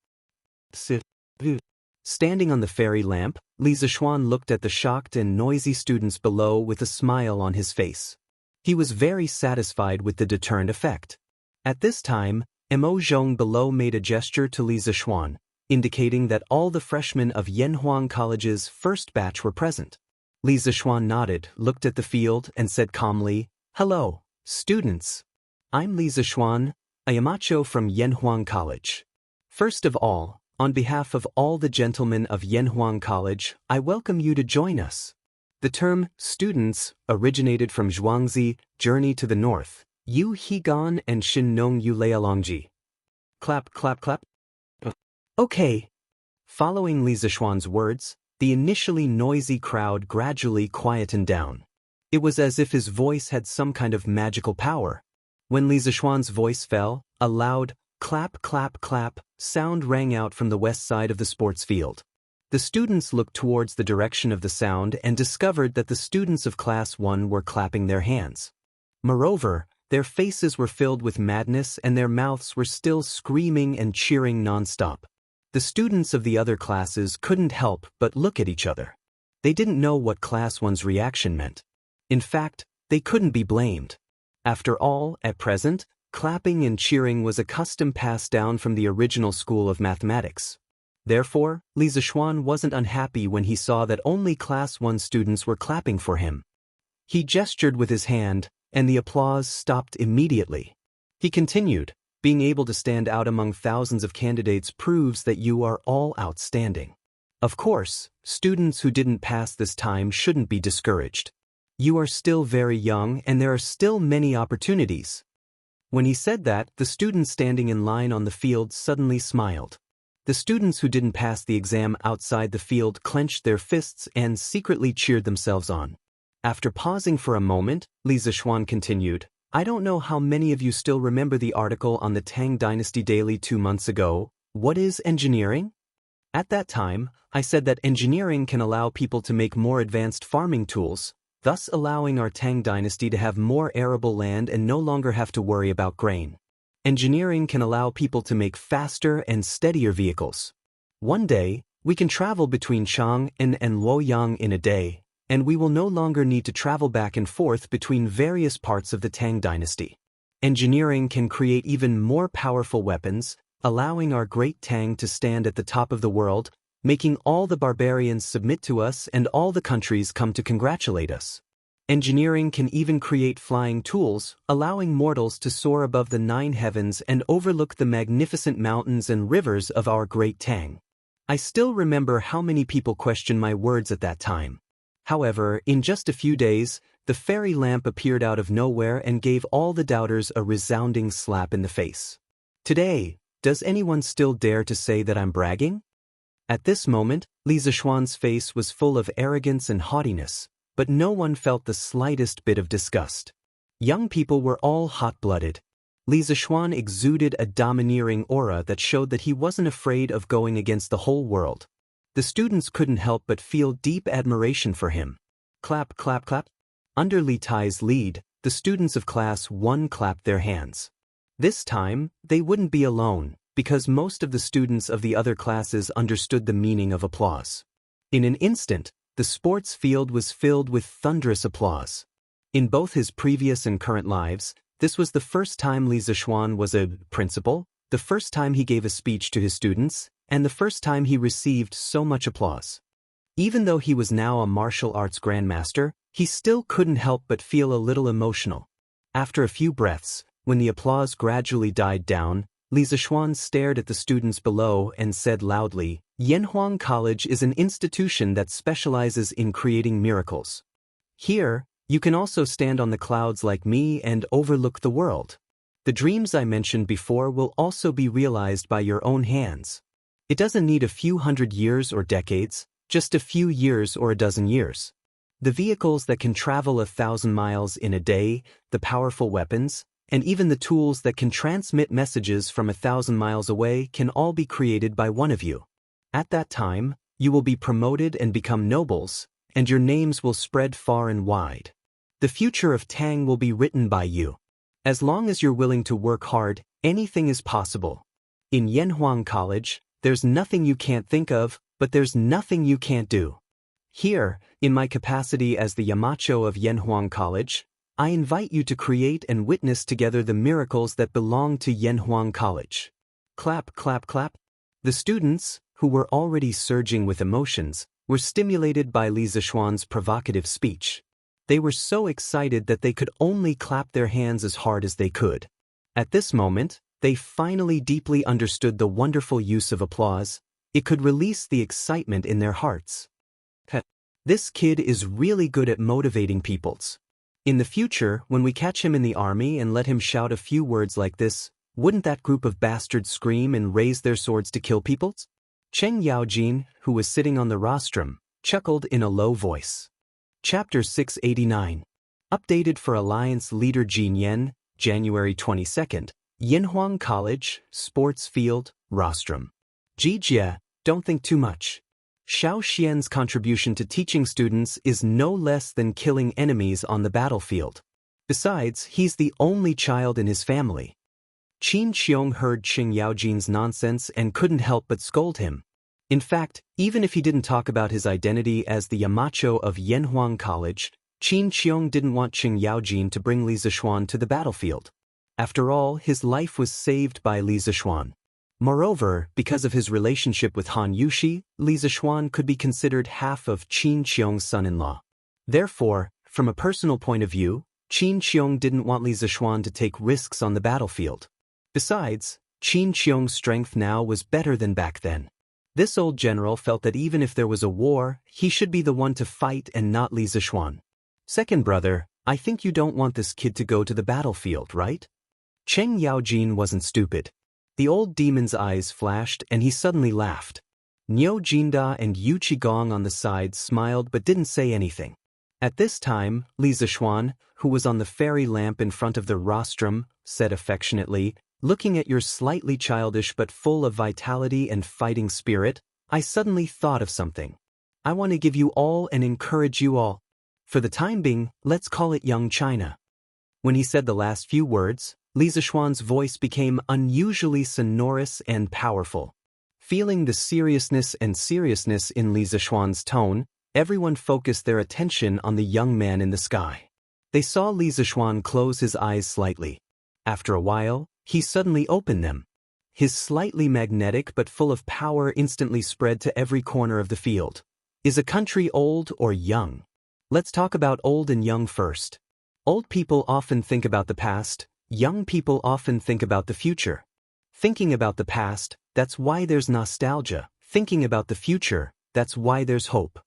Standing on the fairy lamp, Li Zixuan looked at the shocked and noisy students below with a smile on his face. He was very satisfied with the deterrent effect. At this time, Mo Zhong below made a gesture to Li Zixuan, indicating that all the freshmen of Yanhuang College's first batch were present. Li Zixuan nodded, looked at the field, and said calmly, "Hello, students. I'm Li Zixuan, a Yamacho from Yanhuang College. First of all, on behalf of all the gentlemen of Yanhuang College, I welcome you to join us." The term students originated from Zhuangzi, Journey to the North, Yu Higan and Xin Nong Yu Lealongji. Clap, clap, clap. Okay. Following Li Zixuan's words, the initially noisy crowd gradually quietened down. It was as if his voice had some kind of magical power. When Li Zixuan's voice fell, a loud clap, clap, clap sound rang out from the west side of the sports field. The students looked towards the direction of the sound and discovered that the students of Class 1 were clapping their hands. Moreover, their faces were filled with madness and their mouths were still screaming and cheering non-stop. The students of the other classes couldn't help but look at each other. They didn't know what Class 1's reaction meant. In fact, they couldn't be blamed. After all, at present, clapping and cheering was a custom passed down from the original school of mathematics. Therefore, Li Zixuan wasn't unhappy when he saw that only Class 1 students were clapping for him. He gestured with his hand, and the applause stopped immediately. He continued, "Being able to stand out among thousands of candidates proves that you are all outstanding. Of course, students who didn't pass this time shouldn't be discouraged. You are still very young and there are still many opportunities." When he said that, the students standing in line on the field suddenly smiled. The students who didn't pass the exam outside the field clenched their fists and secretly cheered themselves on. After pausing for a moment, Li Zixuan continued, "I don't know how many of you still remember the article on the Tang Dynasty Daily 2 months ago, What is engineering? At that time, I said that engineering can allow people to make more advanced farming tools, thus allowing our Tang Dynasty to have more arable land and no longer have to worry about grain. Engineering can allow people to make faster and steadier vehicles. One day, we can travel between Chang'an and Luoyang in a day, and we will no longer need to travel back and forth between various parts of the Tang Dynasty. Engineering can create even more powerful weapons, allowing our great Tang to stand at the top of the world, making all the barbarians submit to us and all the countries come to congratulate us. Engineering can even create flying tools, allowing mortals to soar above the 9 heavens and overlook the magnificent mountains and rivers of our great Tang. I still remember how many people questioned my words at that time. However, in just a few days, the fairy lamp appeared out of nowhere and gave all the doubters a resounding slap in the face. Today, does anyone still dare to say that I'm bragging?" At this moment, Li Zixuan's face was full of arrogance and haughtiness, but no one felt the slightest bit of disgust. Young people were all hot-blooded. Li Zixuan exuded a domineering aura that showed that he wasn't afraid of going against the whole world. The students couldn't help but feel deep admiration for him. Clap, clap, clap. Under Li Tai's lead, the students of Class 1 clapped their hands. This time, they wouldn't be alone, because most of the students of the other classes understood the meaning of applause. In an instant, the sports field was filled with thunderous applause. In both his previous and current lives, this was the first time Li Zixuan was a principal, the first time he gave a speech to his students, and the first time he received so much applause. Even though he was now a martial arts grandmaster, he still couldn't help but feel a little emotional. After a few breaths, when the applause gradually died down, Li Zixuan stared at the students below and said loudly, "Yanhuang College is an institution that specializes in creating miracles. Here, you can also stand on the clouds like me and overlook the world. The dreams I mentioned before will also be realized by your own hands. It doesn't need a few hundred years or decades, just a few years or a dozen years. The vehicles that can travel 1,000 miles in a day, the powerful weapons, and even the tools that can transmit messages from 1,000 miles away can all be created by one of you. At that time, you will be promoted and become nobles, and your names will spread far and wide. The future of Tang will be written by you. As long as you're willing to work hard, anything is possible. In Yanhuang College, There's nothing you can't think of, but there's nothing you can't do. Here, in my capacity as the Yamacho of Yanhuang College, I invite you to create and witness together the miracles that belong to Yanhuang College. Clap, clap, clap. The students, who were already surging with emotions, were stimulated by Li Zishuan's provocative speech. They were so excited that they could only clap their hands as hard as they could. At this moment, they finally deeply understood the wonderful use of applause. It could release the excitement in their hearts. This kid is really good at motivating peoples. In the future, when we catch him in the army and let him shout a few words like this, wouldn't that group of bastards scream and raise their swords to kill peoples? Cheng Yaojin, who was sitting on the rostrum, chuckled in a low voice. Chapter 689. Updated for Alliance Leader Jin Yen, January 22nd, Yanhuang College, Sports Field, Rostrum. Jijie, don't think too much. Xiao Xian's contribution to teaching students is no less than killing enemies on the battlefield. Besides, he's the only child in his family. Qin Qiong heard Cheng Yaojin's nonsense and couldn't help but scold him. In fact, even if he didn't talk about his identity as the Yamacho of Yanhuang College, Qin Qiong didn't want Cheng Yaojin to bring Li Zishuan to the battlefield. After all, his life was saved by Li Zishuan. Moreover, because of his relationship with Han Yushi, Li Zishuan could be considered half of Qin Qiong's son-in-law. Therefore, from a personal point of view, Qin Qiong didn't want Li Zishuan to take risks on the battlefield. Besides, Qin Qiong's strength now was better than back then. This old general felt that even if there was a war, he should be the one to fight and not Li Zishuan. Second brother, I think you don't want this kid to go to the battlefield, right? Cheng Yaojin wasn't stupid. The old demon's eyes flashed and he suddenly laughed. Niu Jinda and Yu Qigong on the side smiled but didn't say anything. At this time, Li Zishuan, who was on the fairy lamp in front of the rostrum, said affectionately, "Looking at your slightly childish but full of vitality and fighting spirit, I suddenly thought of something. I want to give you all and encourage you all. For the time being, let's call it Young China." When he said the last few words, Li Zishuan's voice became unusually sonorous and powerful. Feeling the seriousness in Li Zishuan's tone, everyone focused their attention on the young man in the sky. They saw Li Zishuan close his eyes slightly. After a while, he suddenly opened them. His slightly magnetic but full of power instantly spread to every corner of the field. Is a country old or young? Let's talk about old and young first. Old people often think about the past. Young people often think about the future. Thinking about the past, that's why there's nostalgia. Thinking about the future, that's why there's hope.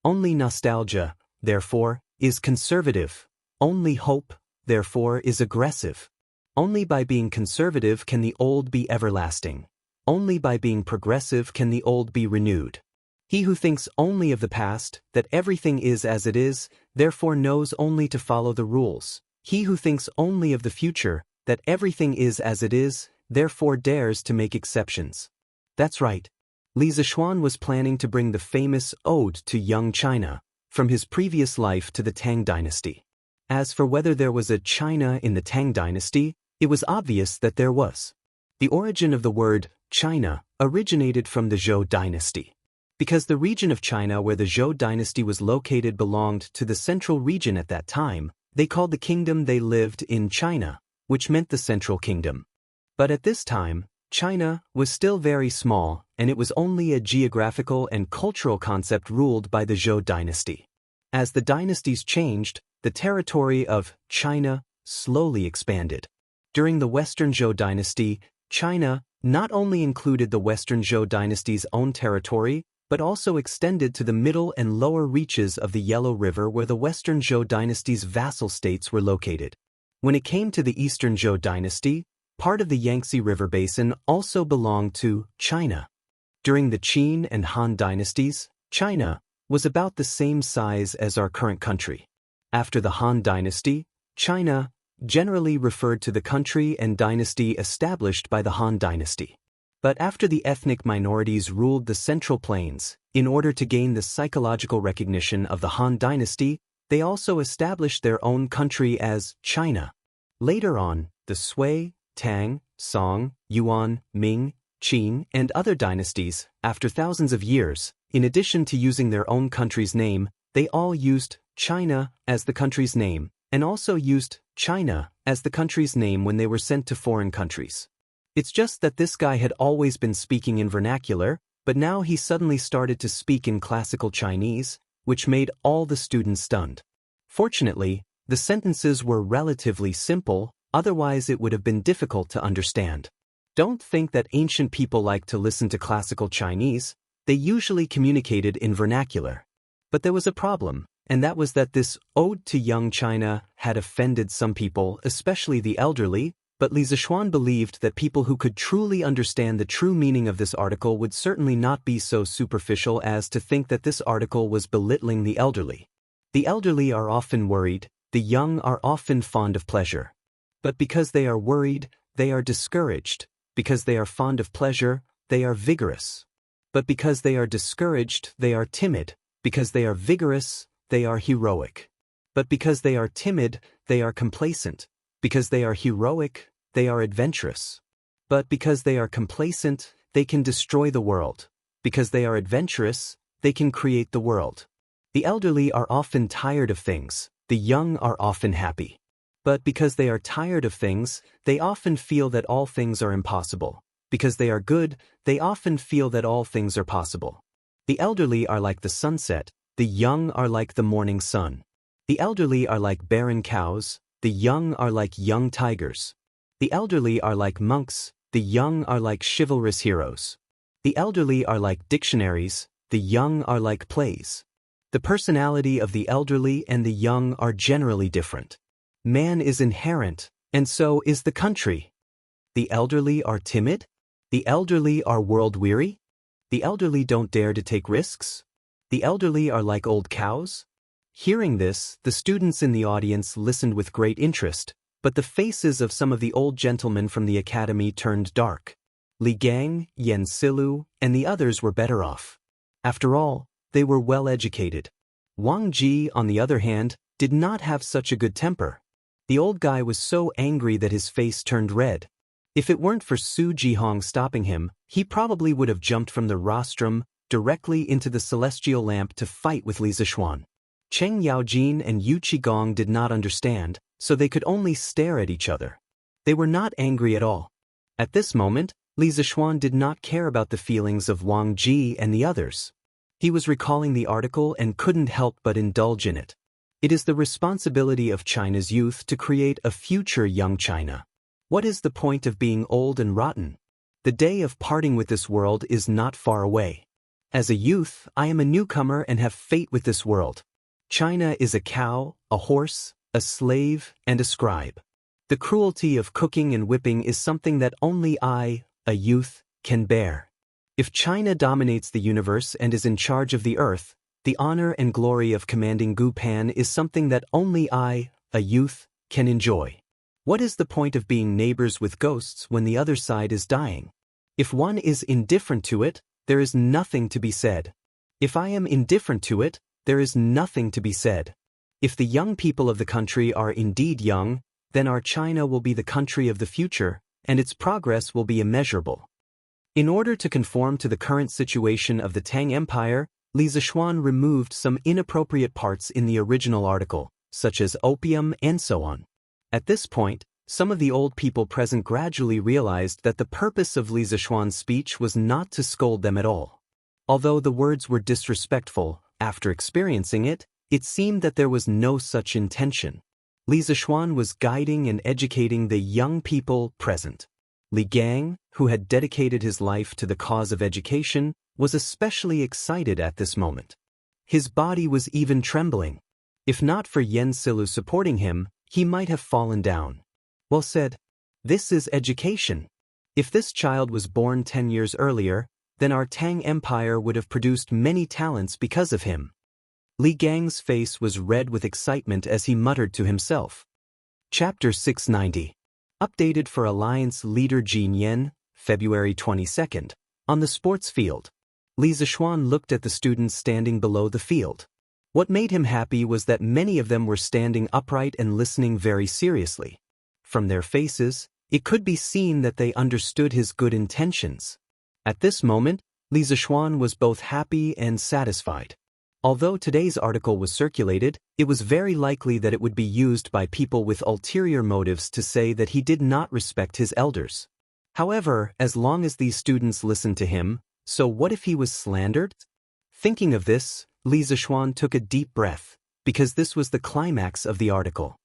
Only nostalgia, therefore, is conservative. Only hope, therefore, is aggressive. Only by being conservative can the old be everlasting. Only by being progressive can the old be renewed. He who thinks only of the past, that everything is as it is, therefore knows only to follow the rules. He who thinks only of the future, that everything is as it is, therefore dares to make exceptions. That's right. Li Zishuan was planning to bring the famous Ode to Young China from his previous life to the Tang dynasty. As for whether there was a China in the Tang dynasty, it was obvious that there was. The origin of the word China originated from the Zhou dynasty. Because the region of China where the Zhou dynasty was located belonged to the central region at that time, they called the kingdom they lived in China, which meant the Central Kingdom. But at this time, China was still very small, and it was only a geographical and cultural concept ruled by the Zhou dynasty. As the dynasties changed, the territory of China slowly expanded. During the Western Zhou dynasty, China not only included the Western Zhou dynasty's own territory, but also extended to the middle and lower reaches of the Yellow River where the Western Zhou dynasty's vassal states were located. When it came to the Eastern Zhou dynasty, part of the Yangtze River basin also belonged to China. During the Qin and Han dynasties, China was about the same size as our current country. After the Han dynasty, China generally referred to the country and dynasty established by the Han dynasty. But after the ethnic minorities ruled the Central Plains, in order to gain the psychological recognition of the Han dynasty, they also established their own country as China. Later on, the Sui, Tang, Song, Yuan, Ming, Qin, and other dynasties, after thousands of years, in addition to using their own country's name, they all used China as the country's name, and also used China as the country's name when they were sent to foreign countries. It's just that this guy had always been speaking in vernacular, but now he suddenly started to speak in classical Chinese, which made all the students stunned. Fortunately, the sentences were relatively simple, otherwise it would have been difficult to understand. Don't think that ancient people liked to listen to classical Chinese. They usually communicated in vernacular. But there was a problem, and that was that this ode to young China had offended some people, especially the elderly, but Li Zixuan believed that people who could truly understand the true meaning of this article would certainly not be so superficial as to think that this article was belittling the elderly. The elderly are often worried, the young are often fond of pleasure. But because they are worried, they are discouraged. Because they are fond of pleasure, they are vigorous. But because they are discouraged, they are timid. Because they are vigorous, they are heroic. But because they are timid, they are complacent. Because they are heroic, they are adventurous. But because they are complacent, they can destroy the world. Because they are adventurous, they can create the world. The elderly are often tired of things, the young are often happy. But because they are tired of things, they often feel that all things are impossible. Because they are good, they often feel that all things are possible. The elderly are like the sunset, the young are like the morning sun. The elderly are like barren cows, the young are like young tigers. The elderly are like monks, the young are like chivalrous heroes. The elderly are like dictionaries, the young are like plays. The personality of the elderly and the young are generally different. Man is inherent, and so is the country. The elderly are timid? The elderly are world-weary? The elderly don't dare to take risks? The elderly are like old cows? Hearing this, the students in the audience listened with great interest, but the faces of some of the old gentlemen from the academy turned dark. Li Gang, Yen Silu, and the others were better off. After all, they were well educated. Wang Ji, on the other hand, did not have such a good temper. The old guy was so angry that his face turned red. If it weren't for Su Jihong stopping him, he probably would have jumped from the rostrum directly into the celestial lamp to fight with Li Zixuan. Cheng Yaojin and Yu Qigong did not understand, so they could only stare at each other. They were not angry at all. At this moment, Li Zixuan did not care about the feelings of Wang Ji and the others. He was recalling the article and couldn't help but indulge in it. It is the responsibility of China's youth to create a future young China. What is the point of being old and rotten? The day of parting with this world is not far away. As a youth, I am a newcomer and have fate with this world. China is a cow, a horse, a slave, and a scribe. The cruelty of cooking and whipping is something that only I, a youth, can bear. If China dominates the universe and is in charge of the earth, the honor and glory of commanding Gu Pan is something that only I, a youth, can enjoy. What is the point of being neighbors with ghosts when the other side is dying? If one is indifferent to it, there is nothing to be said. If I am indifferent to it, there is nothing to be said. If the young people of the country are indeed young, then our China will be the country of the future, and its progress will be immeasurable. In order to conform to the current situation of the Tang Empire, Li Zixuan removed some inappropriate parts in the original article, such as opium and so on. At this point, some of the old people present gradually realized that the purpose of Li Zixuan's speech was not to scold them at all. Although the words were disrespectful, after experiencing it, it seemed that there was no such intention. Li Zixuan was guiding and educating the young people present. Li Gang, who had dedicated his life to the cause of education, was especially excited at this moment. His body was even trembling. If not for Yen Silu supporting him, he might have fallen down. Well said. This is education. If this child was born 10 years earlier, then our Tang Empire would have produced many talents because of him. Li Gang's face was red with excitement as he muttered to himself. Chapter 690. Updated for Alliance Leader Jin Yen, February 22nd. On the sports field. Li Zixuan looked at the students standing below the field. What made him happy was that many of them were standing upright and listening very seriously. From their faces, it could be seen that they understood his good intentions. At this moment, Li Zixuan was both happy and satisfied. Although today's article was circulated, it was very likely that it would be used by people with ulterior motives to say that he did not respect his elders. However, as long as these students listened to him, so what if he was slandered? Thinking of this, Li Zixuan took a deep breath, because this was the climax of the article.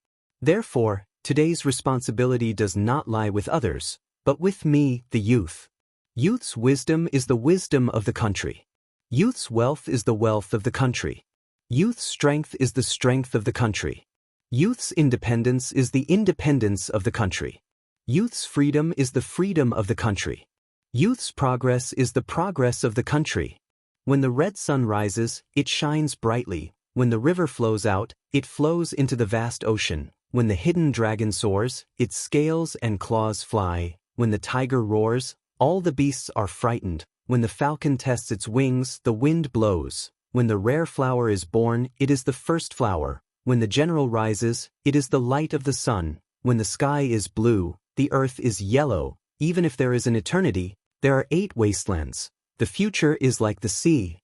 Therefore, today's responsibility does not lie with others, but with me, the youth. Youth's wisdom is the wisdom of the country. Youth's wealth is the wealth of the country. Youth's strength is the strength of the country. Youth's independence is the independence of the country. Youth's freedom is the freedom of the country. Youth's progress is the progress of the country. When the red sun rises, it shines brightly. When the river flows out, it flows into the vast ocean. When the hidden dragon soars, its scales and claws fly. When the tiger roars, all the beasts are frightened. When the falcon tests its wings, the wind blows. When the rare flower is born, it is the first flower. When the general rises, it is the light of the sun. When the sky is blue, the earth is yellow. Even if there is an eternity, there are 8 wastelands. The future is like the sea.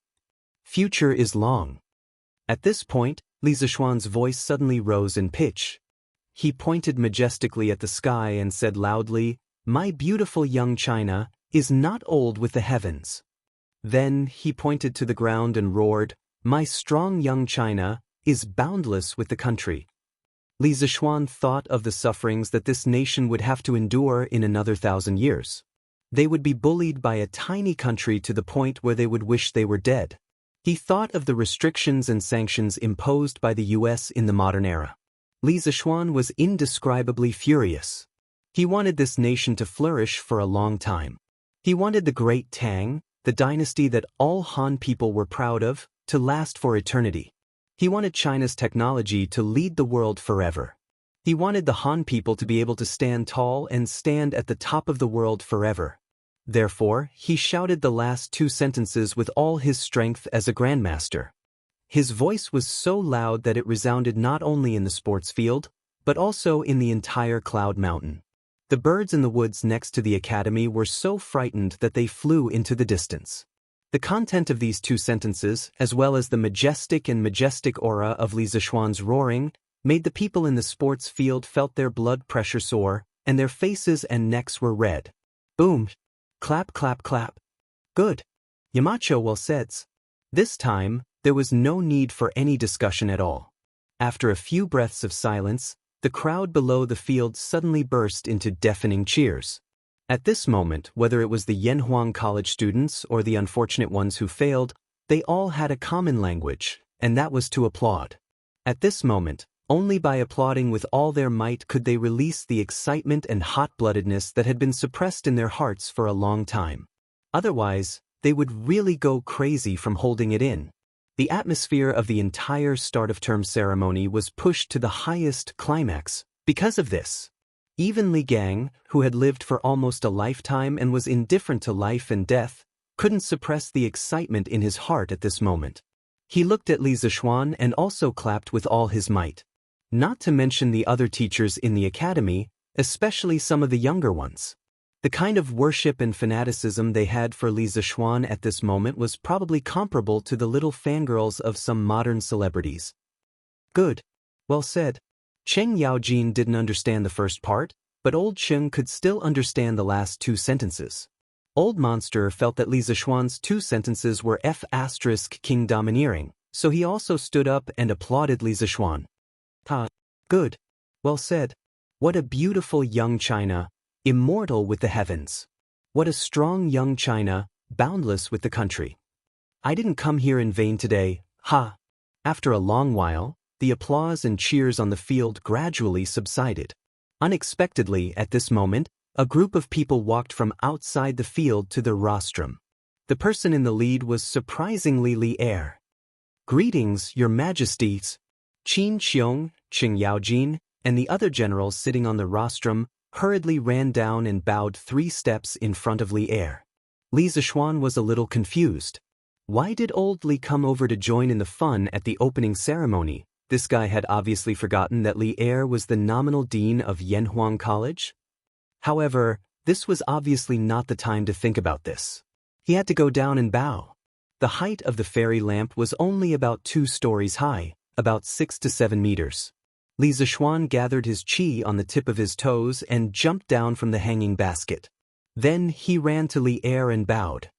Future is long. At this point, Li Zixuan's voice suddenly rose in pitch. He pointed majestically at the sky and said loudly, "My beautiful young China is not old with the heavens." Then he pointed to the ground and roared, "My strong young China is boundless with the country." Li Zixuan thought of the sufferings that this nation would have to endure in another 1,000 years. They would be bullied by a tiny country to the point where they would wish they were dead. He thought of the restrictions and sanctions imposed by the US in the modern era. Li Zixuan was indescribably furious. He wanted this nation to flourish for a long time. He wanted the Great Tang, the dynasty that all Han people were proud of, to last for eternity. He wanted China's technology to lead the world forever. He wanted the Han people to be able to stand tall and stand at the top of the world forever. Therefore, he shouted the last 2 sentences with all his strength as a grandmaster. His voice was so loud that it resounded not only in the sports field, but also in the entire Cloud Mountain. The birds in the woods next to the academy were so frightened that they flew into the distance. The content of these 2 sentences, as well as the majestic aura of Li Zixuan's roaring, made the people in the sports field felt their blood pressure soar, and their faces and necks were red. Boom! Clap, clap, clap. Good. Yamacho well said. This time, there was no need for any discussion at all. After a few breaths of silence, the crowd below the field suddenly burst into deafening cheers. At this moment, whether it was the Yanhuang College students or the unfortunate ones who failed, they all had a common language, and that was to applaud. At this moment, only by applauding with all their might could they release the excitement and hot-bloodedness that had been suppressed in their hearts for a long time. Otherwise, they would really go crazy from holding it in. The atmosphere of the entire start-of-term ceremony was pushed to the highest climax. Because of this, even Li Gang, who had lived for almost a lifetime and was indifferent to life and death, couldn't suppress the excitement in his heart at this moment. He looked at Li Zixuan and also clapped with all his might. Not to mention the other teachers in the academy, especially some of the younger ones. The kind of worship and fanaticism they had for Li Zixuan at this moment was probably comparable to the little fangirls of some modern celebrities. Good. Well said. Cheng Yaojin didn't understand the first part, but Old Cheng could still understand the last 2 sentences. Old Monster felt that Li Zixuan's 2 sentences were King domineering, so he also stood up and applauded Li Zixuan. Ha. Good. Well said. What a beautiful young China, immortal with the heavens. What a strong young China, boundless with the country. I didn't come here in vain today, ha. After a long while, the applause and cheers on the field gradually subsided. Unexpectedly, at this moment, a group of people walked from outside the field to the rostrum. The person in the lead was surprisingly Li Er. Greetings, your majesties. Qin Xiong, Cheng Yaojin, and the other generals sitting on the rostrum hurriedly ran down and bowed 3 steps in front of Li Er. Li Zixuan was a little confused. Why did old Li come over to join in the fun at the opening ceremony? This guy had obviously forgotten that Li Er was the nominal dean of Yanhuang College. However, this was obviously not the time to think about this. He had to go down and bow. The height of the fairy lamp was only about 2 stories high, about 6 to 7 meters. Li Zishuan gathered his qi on the tip of his toes and jumped down from the hanging basket. Then he ran to Li Er and bowed.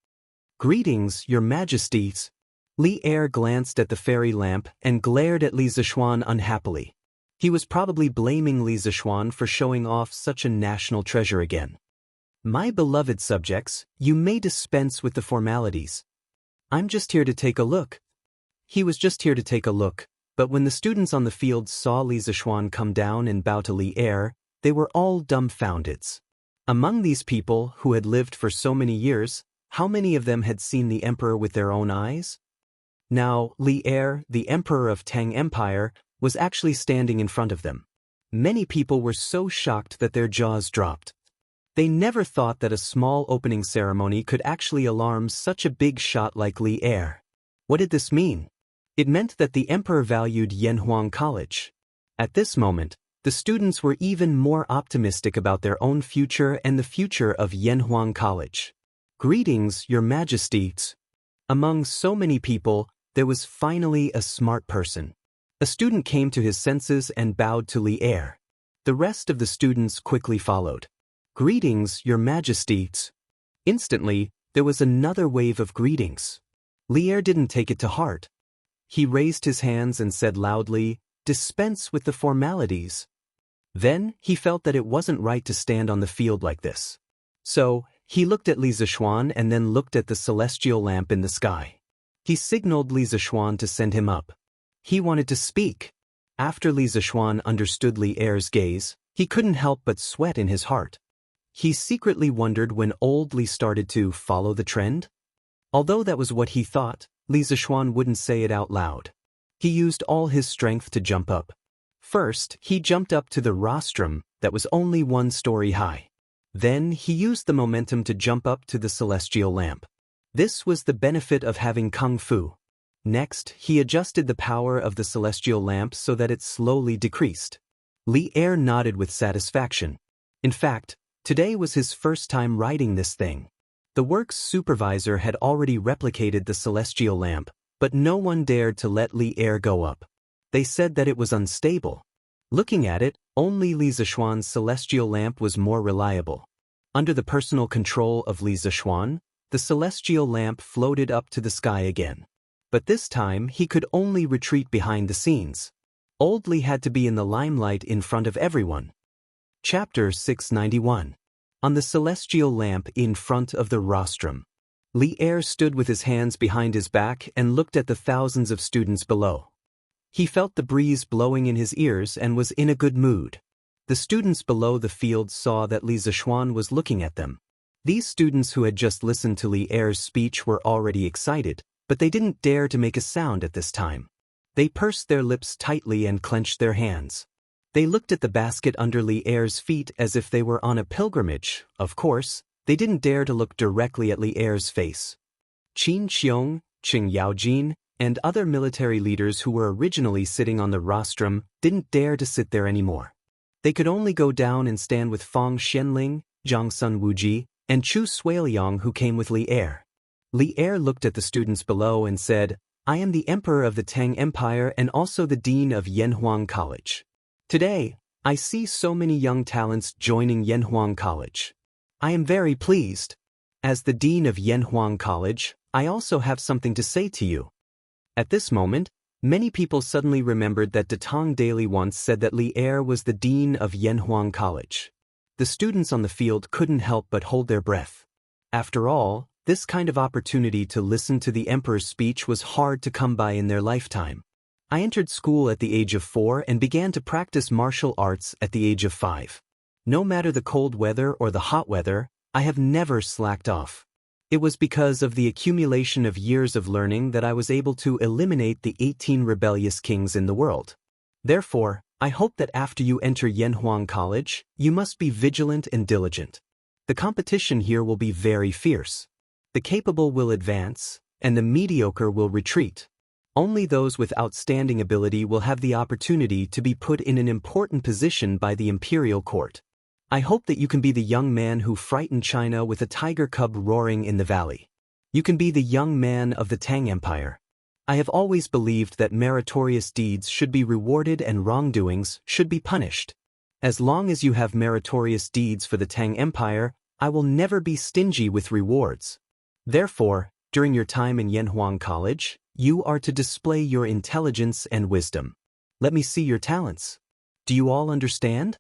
"Greetings, your majesties." Li Er glanced at the fairy lamp and glared at Li Zishuan unhappily. He was probably blaming Li Zishuan for showing off such a national treasure again. "My beloved subjects, you may dispense with the formalities. I'm just here to take a look." He was just here to take a look, but when the students on the field saw Li Zishuan come down and bow to Li Er, they were all dumbfounded. Among these people who had lived for so many years, how many of them had seen the emperor with their own eyes? Now, Li Er, the emperor of Tang Empire, was actually standing in front of them. Many people were so shocked that their jaws dropped. They never thought that a small opening ceremony could actually alarm such a big shot like Li Er. What did this mean? It meant that the emperor valued Yanhuang College. At this moment, the students were even more optimistic about their own future and the future of Yanhuang College. "Greetings, your majesties." Among so many people, there was finally a smart person. A student came to his senses and bowed to Li Er. The rest of the students quickly followed. "Greetings, your majesties." Instantly, there was another wave of greetings. Li Er didn't take it to heart. He raised his hands and said loudly, "Dispense with the formalities." Then, he felt that it wasn't right to stand on the field like this. So, he looked at Li Zishuan and then looked at the celestial lamp in the sky. He signaled Li Zishuan to send him up. He wanted to speak. After Li Zishuan understood Li Er's gaze, he couldn't help but sweat in his heart. He secretly wondered when old Li started to follow the trend. Although that was what he thought, Li Zishuan wouldn't say it out loud. He used all his strength to jump up. First, he jumped up to the rostrum that was only 1 story high. Then, he used the momentum to jump up to the celestial lamp. This was the benefit of having kung fu. Next, he adjusted the power of the celestial lamp so that it slowly decreased. Li Er nodded with satisfaction. In fact, today was his first time riding this thing. The works supervisor had already replicated the celestial lamp, but no one dared to let Li Er go up. They said that it was unstable. Looking at it, only Li Zishuan's celestial lamp was more reliable. Under the personal control of Li Zishuan, the celestial lamp floated up to the sky again. But this time he could only retreat behind the scenes. Old Li had to be in the limelight in front of everyone. Chapter 691. On the celestial lamp in front of the rostrum. Li Er stood with his hands behind his back and looked at the thousands of students below. He felt the breeze blowing in his ears and was in a good mood. The students below the field saw that Li Zishuan was looking at them. These students who had just listened to Li Er's speech were already excited, but they didn't dare to make a sound at this time. They pursed their lips tightly and clenched their hands. They looked at the basket under Li Er's feet as if they were on a pilgrimage. Of course, they didn't dare to look directly at Li Er's face. Qin Xiong, Qing Yaojin, and other military leaders who were originally sitting on the rostrum didn't dare to sit there anymore. They could only go down and stand with Fang Xianling, Zhang Sun Wuji, and Chu Suiliang who came with Li Er. Li Er looked at the students below and said, "I am the emperor of the Tang Empire and also the dean of Yanhuang College. Today, I see so many young talents joining Yanhuang College. I am very pleased. As the dean of Yanhuang College, I also have something to say to you." At this moment, many people suddenly remembered that Datong Daily once said that Li Er was the dean of Yanhuang College. The students on the field couldn't help but hold their breath. After all, this kind of opportunity to listen to the emperor's speech was hard to come by in their lifetime. I entered school at the age of 4 and began to practice martial arts at the age of 5. No matter the cold weather or the hot weather, I have never slacked off. It was because of the accumulation of years of learning that I was able to eliminate the 18 rebellious kings in the world. Therefore, I hope that after you enter Yanhuang College, you must be vigilant and diligent. The competition here will be very fierce. The capable will advance, and the mediocre will retreat. Only those with outstanding ability will have the opportunity to be put in an important position by the imperial court. I hope that you can be the young man who frightened China with a tiger cub roaring in the valley. You can be the young man of the Tang Empire. I have always believed that meritorious deeds should be rewarded and wrongdoings should be punished. As long as you have meritorious deeds for the Tang Empire, I will never be stingy with rewards. Therefore, during your time in Yanhuang College, you are to display your intelligence and wisdom. Let me see your talents. Do you all understand?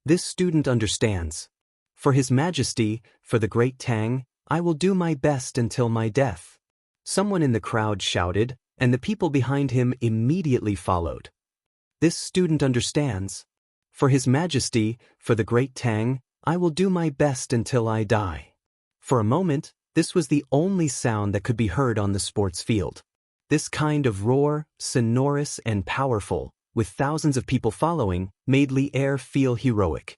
This student understands. For His Majesty, for the great Tang, I will do my best until my death. Someone in the crowd shouted, and the people behind him immediately followed. This student understands. For His Majesty, for the great Tang, I will do my best until I die. For a moment, this was the only sound that could be heard on the sports field. This kind of roar, sonorous and powerful, with thousands of people following, made Li Er feel heroic.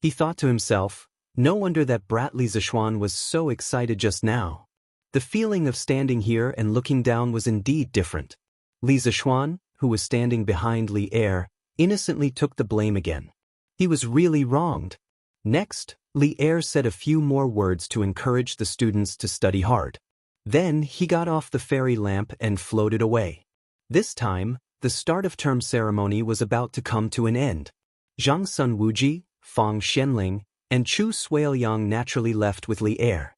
He thought to himself, no wonder that brat Li Zishuan was so excited just now. The feeling of standing here and looking down was indeed different. Li Zishuan, who was standing behind Li Er, innocently took the blame again. He was really wronged. Next, Li Er said a few more words to encourage the students to study hard. Then he got off the fairy lamp and floated away. This time, the start of term ceremony was about to come to an end. Zhang Sun Wuji, Fang Xianling, and Chu Suiliang naturally left with Li Er.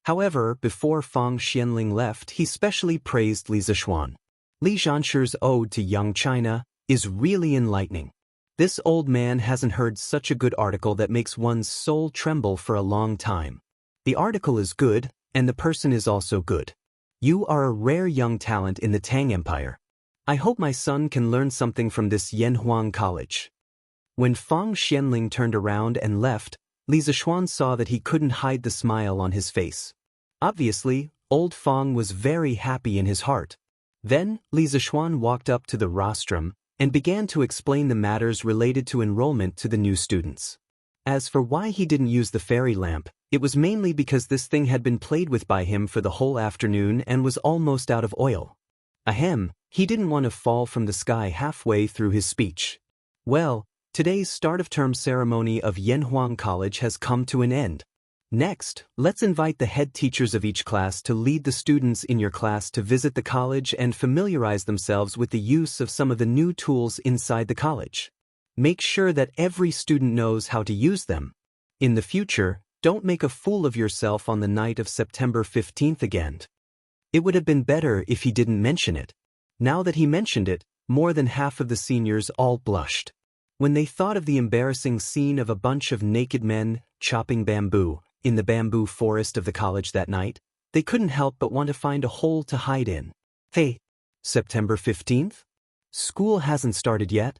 However, before Fang Xianling left, he specially praised Li Zishuan. Li Zhanshi's ode to young China is really enlightening. This old man hasn't heard such a good article that makes one's soul tremble for a long time. The article is good, and the person is also good. You are a rare young talent in the Tang Empire. I hope my son can learn something from this Yanhuang College. When Fang Xianling turned around and left, Li Zishuan saw that he couldn't hide the smile on his face. Obviously, old Fang was very happy in his heart. Then, Li Zishuan walked up to the rostrum and began to explain the matters related to enrollment to the new students. As for why he didn't use the fairy lamp, it was mainly because this thing had been played with by him for the whole afternoon and was almost out of oil. Ahem, he didn't want to fall from the sky halfway through his speech. Well, today's start-of-term ceremony of Yanhuang College has come to an end. Next, let's invite the head teachers of each class to lead the students in your class to visit the college and familiarize themselves with the use of some of the new tools inside the college. Make sure that every student knows how to use them. In the future, don't make a fool of yourself on the night of September 15th again. It would have been better if he didn't mention it. Now that he mentioned it, more than half of the seniors all blushed. When they thought of the embarrassing scene of a bunch of naked men chopping bamboo in the bamboo forest of the college that night, they couldn't help but want to find a hole to hide in. Hey, September 15th? School hasn't started yet?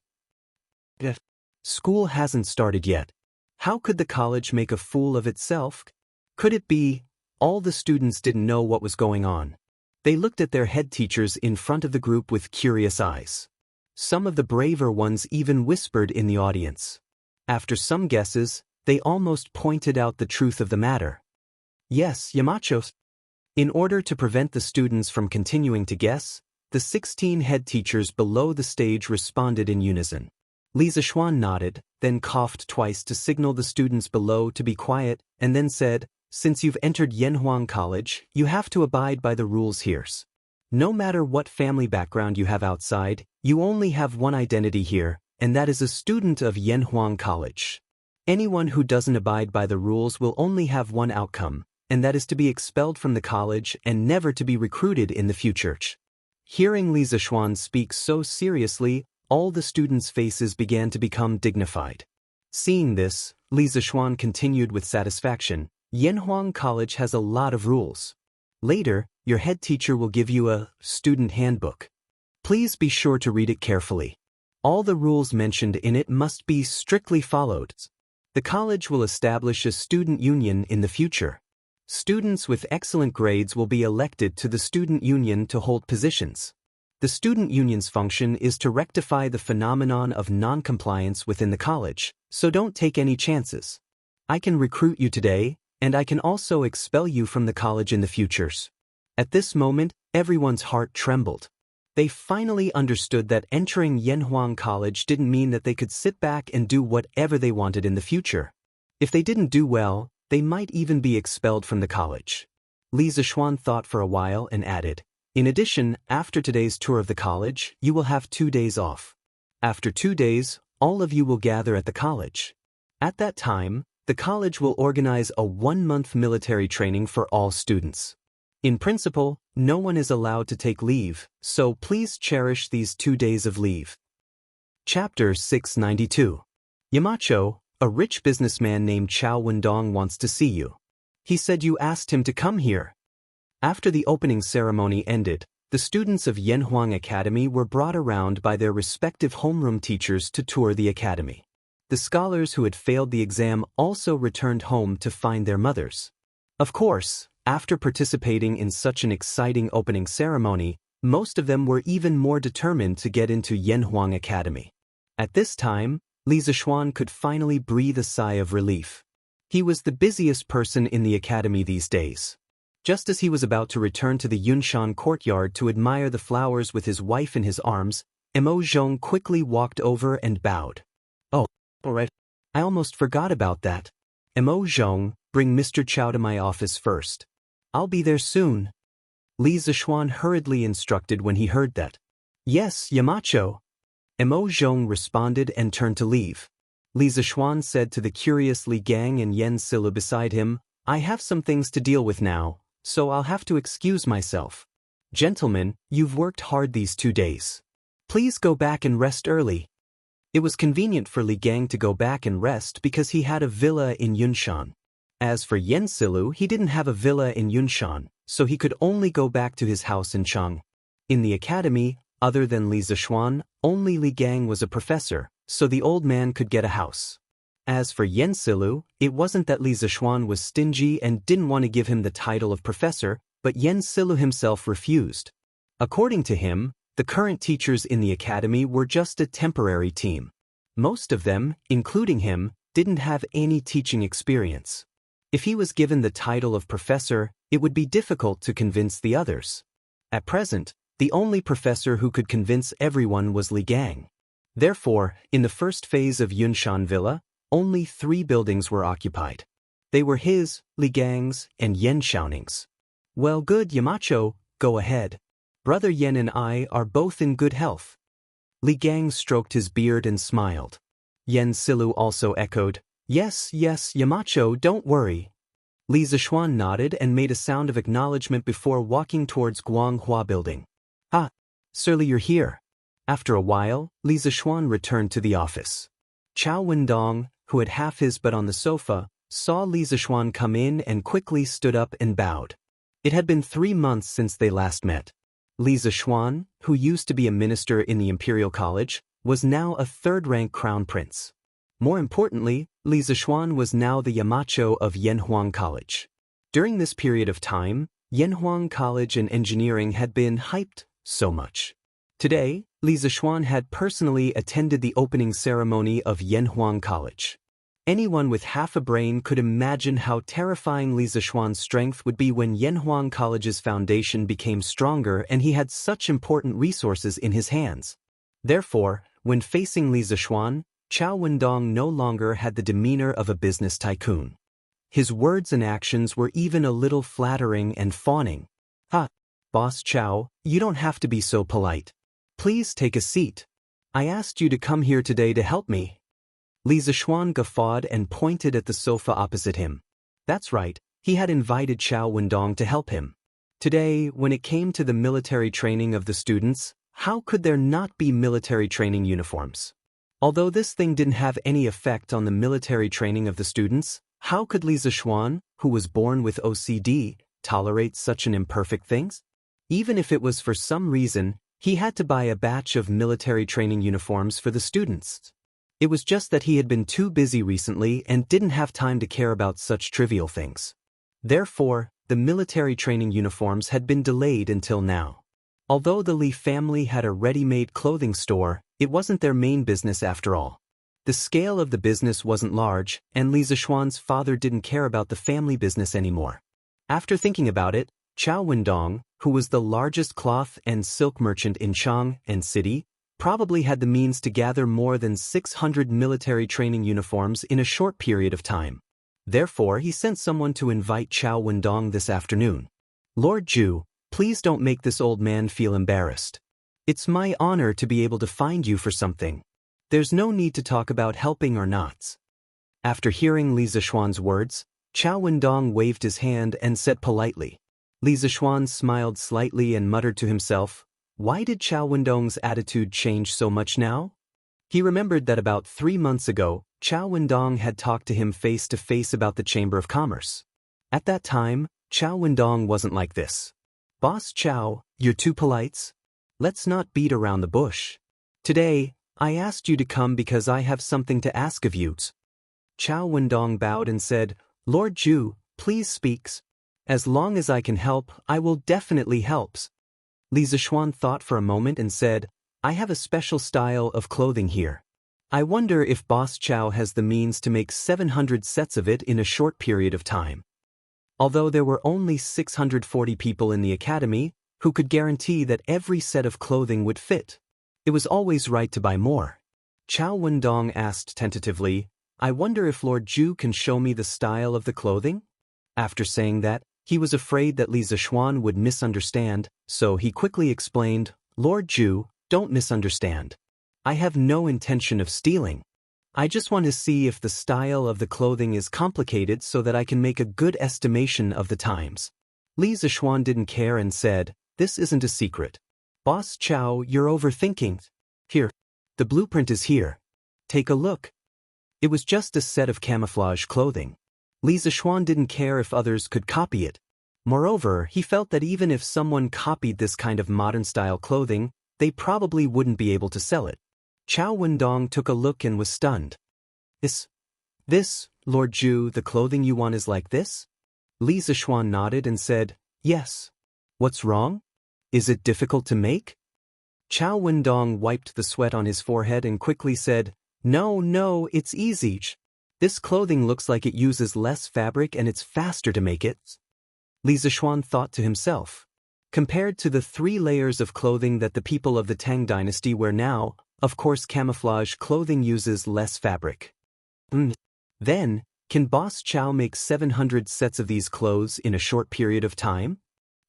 School hasn't started yet. How could the college make a fool of itself? Could it be all the students didn't know what was going on? They looked at their head teachers in front of the group with curious eyes. Some of the braver ones even whispered in the audience. After some guesses, they almost pointed out the truth of the matter. Yes, Yamachos. In order to prevent the students from continuing to guess, the 16 head teachers below the stage responded in unison. Li Zishuan nodded, then coughed twice to signal the students below to be quiet, and then said, since you've entered Yanhuang College, you have to abide by the rules here. No matter what family background you have outside, you only have one identity here, and that is a student of Yanhuang College. Anyone who doesn't abide by the rules will only have one outcome, and that is to be expelled from the college and never to be recruited in the future. Hearing Li Zishuan speak so seriously, all the students' faces began to become dignified. Seeing this, Li Zishuan continued with satisfaction, Yanhuang College has a lot of rules. Later, your head teacher will give you a student handbook. Please be sure to read it carefully. All the rules mentioned in it must be strictly followed. The college will establish a student union in the future. Students with excellent grades will be elected to the student union to hold positions. The student union's function is to rectify the phenomenon of non-compliance within the college, so don't take any chances. I can recruit you today, and I can also expel you from the college in the futures. At this moment, everyone's heart trembled. They finally understood that entering Yanhuang College didn't mean that they could sit back and do whatever they wanted in the future. If they didn't do well, they might even be expelled from the college. Li Zishuan thought for a while and added, "In addition, after today's tour of the college, you will have 2 days off. After 2 days, all of you will gather at the college. At that time, the college will organize a 1-month military training for all students. In principle, no one is allowed to take leave, so please cherish these 2 days of leave." Chapter 692. Yamacho, a rich businessman named Chao Wendong wants to see you. He said you asked him to come here. After the opening ceremony ended, the students of Yanhuang Academy were brought around by their respective homeroom teachers to tour the academy. The scholars who had failed the exam also returned home to find their mothers. Of course, after participating in such an exciting opening ceremony, most of them were even more determined to get into Yanhuang Academy. At this time, Li Zishuan could finally breathe a sigh of relief. He was the busiest person in the academy these days. Just as he was about to return to the Yunshan courtyard to admire the flowers with his wife in his arms, Mo Zhong quickly walked over and bowed. "Oh, all right. I almost forgot about that. Mo Zhong, bring Mr. Chao to my office first. I'll be there soon." Li Zishuan hurriedly instructed when he heard that. "Yes, Yamacho." Mo Zhong responded and turned to leave. Li Zishuan said to the curious Li Gang and Yen Silu beside him, "I have some things to deal with now, so I'll have to excuse myself. Gentlemen, you've worked hard these 2 days. Please go back and rest early." It was convenient for Li Gang to go back and rest because he had a villa in Yunshan. As for Yen Silu, he didn't have a villa in Yunshan, so he could only go back to his house in Chang. In the academy, other than Li Zishuan, only Li Gang was a professor, so the old man could get a house. As for Yen Silu, it wasn't that Li Zishuan was stingy and didn't want to give him the title of professor, but Yen Silu himself refused. According to him, the current teachers in the academy were just a temporary team. Most of them, including him, didn't have any teaching experience. If he was given the title of professor, it would be difficult to convince the others. At present, the only professor who could convince everyone was Li Gang. Therefore, in the first phase of Yunshan Villa, only 3 buildings were occupied. They were his, Li Gang's, and Yen Xiaoning's. "Well, good, Yamacho, go ahead. Brother Yen and I are both in good health." Li Gang stroked his beard and smiled. Yen Silu also echoed, Yes, Yamacho, don't worry." Li Zishuan nodded and made a sound of acknowledgement before walking towards Guanghua Building. "Ah, Sir Li, you're here." After a while, Li Zishuan returned to the office. Chao Wendong, who had half his butt on the sofa, saw Li Zishuan come in and quickly stood up and bowed. It had been 3 months since they last met. Li Zishuan, who used to be a minister in the Imperial College, was now a 3rd-rank crown prince. More importantly, Li Zishuan was now the Yamacho of Yanhuang College. During this period of time, Yanhuang College and engineering had been hyped so much. Today, Li Zishuan had personally attended the opening ceremony of Yanhuang College. Anyone with half a brain could imagine how terrifying Li Zishuan's strength would be when Yanhuang College's foundation became stronger and he had such important resources in his hands. Therefore, when facing Li Zishuan, Chao Wendong no longer had the demeanor of a business tycoon. His words and actions were even a little flattering and fawning. "Ha, Boss Chao, you don't have to be so polite. Please take a seat. I asked you to come here today to help me." Li Zishuan guffawed and pointed at the sofa opposite him. That's right, he had invited Chao Wendong to help him. Today, when it came to the military training of the students, how could there not be military training uniforms? Although this thing didn't have any effect on the military training of the students, how could Li Zishuan, who was born with OCD, tolerate such an imperfect thing? Even if it was for some reason, he had to buy a batch of military training uniforms for the students. It was just that he had been too busy recently and didn't have time to care about such trivial things. Therefore, the military training uniforms had been delayed until now. Although the Li family had a ready-made clothing store, it wasn't their main business after all. The scale of the business wasn't large, and Li Zishuan's father didn't care about the family business anymore. After thinking about it, Chao Wendong, who was the largest cloth and silk merchant in Chang and City, probably had the means to gather more than 600 military training uniforms in a short period of time. Therefore, he sent someone to invite Chao Wendong this afternoon. Lord Ju, please don't make this old man feel embarrassed. It's my honor to be able to find you for something. There's no need to talk about helping or nots. After hearing Li Zishuan's words, Chao Wendong waved his hand and said politely. Li Zishuan smiled slightly and muttered to himself, why did Chao Wendong's attitude change so much now? He remembered that about 3 months ago, Chao Wendong had talked to him face to face about the Chamber of Commerce. At that time, Chao Wendong wasn't like this. Boss Chao, you're too polite. Let's not beat around the bush. Today, I asked you to come because I have something to ask of you. Chao Wendong bowed and said, Lord Ju, please speak. As long as I can help, I will definitely help. Li Zishuan thought for a moment and said, I have a special style of clothing here. I wonder if Boss Chao has the means to make 700 sets of it in a short period of time. Although there were only 640 people in the academy who could guarantee that every set of clothing would fit, it was always right to buy more. Chao Wendong asked tentatively, I wonder if Lord Ju can show me the style of the clothing? After saying that, he was afraid that Li Zishuan would misunderstand, so he quickly explained, Lord Ju, don't misunderstand. I have no intention of stealing. I just want to see if the style of the clothing is complicated so that I can make a good estimation of the times. Li Zishuan didn't care and said, this isn't a secret. Boss Chao, you're overthinking. Here. The blueprint is here. Take a look. It was just a set of camouflage clothing. Li Zishuan didn't care if others could copy it. Moreover, he felt that even if someone copied this kind of modern-style clothing, they probably wouldn't be able to sell it. Chao Wendong took a look and was stunned. This, Lord Ju, the clothing you want is like this? Li Zishuan nodded and said, yes. What's wrong? Is it difficult to make? Chao Wendong wiped the sweat on his forehead and quickly said, no, it's easy. This clothing looks like it uses less fabric and it's faster to make it. Li Zishuan thought to himself. Compared to the 3 layers of clothing that the people of the Tang dynasty wear now, of course camouflage clothing uses less fabric. Then, can Boss Chao make 700 sets of these clothes in a short period of time?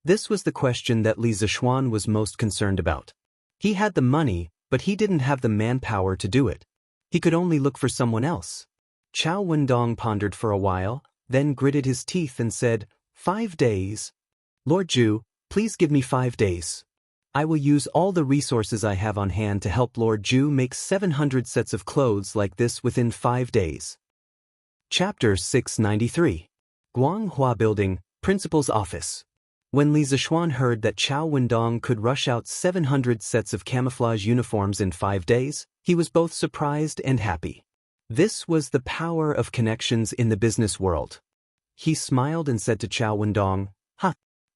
This was the question that Li Zishuan was most concerned about. He had the money, but he didn't have the manpower to do it. He could only look for someone else. Chao Wendong pondered for a while, then gritted his teeth and said, 5 days. Lord Ju, please give me 5 days. I will use all the resources I have on hand to help Lord Ju make 700 sets of clothes like this within 5 days. Chapter 693. Guanghua Building, Principal's Office. When Li Zishuan heard that Chao Wendong could rush out 700 sets of camouflage uniforms in 5 days, he was both surprised and happy. This was the power of connections in the business world. He smiled and said to Chao Wendong,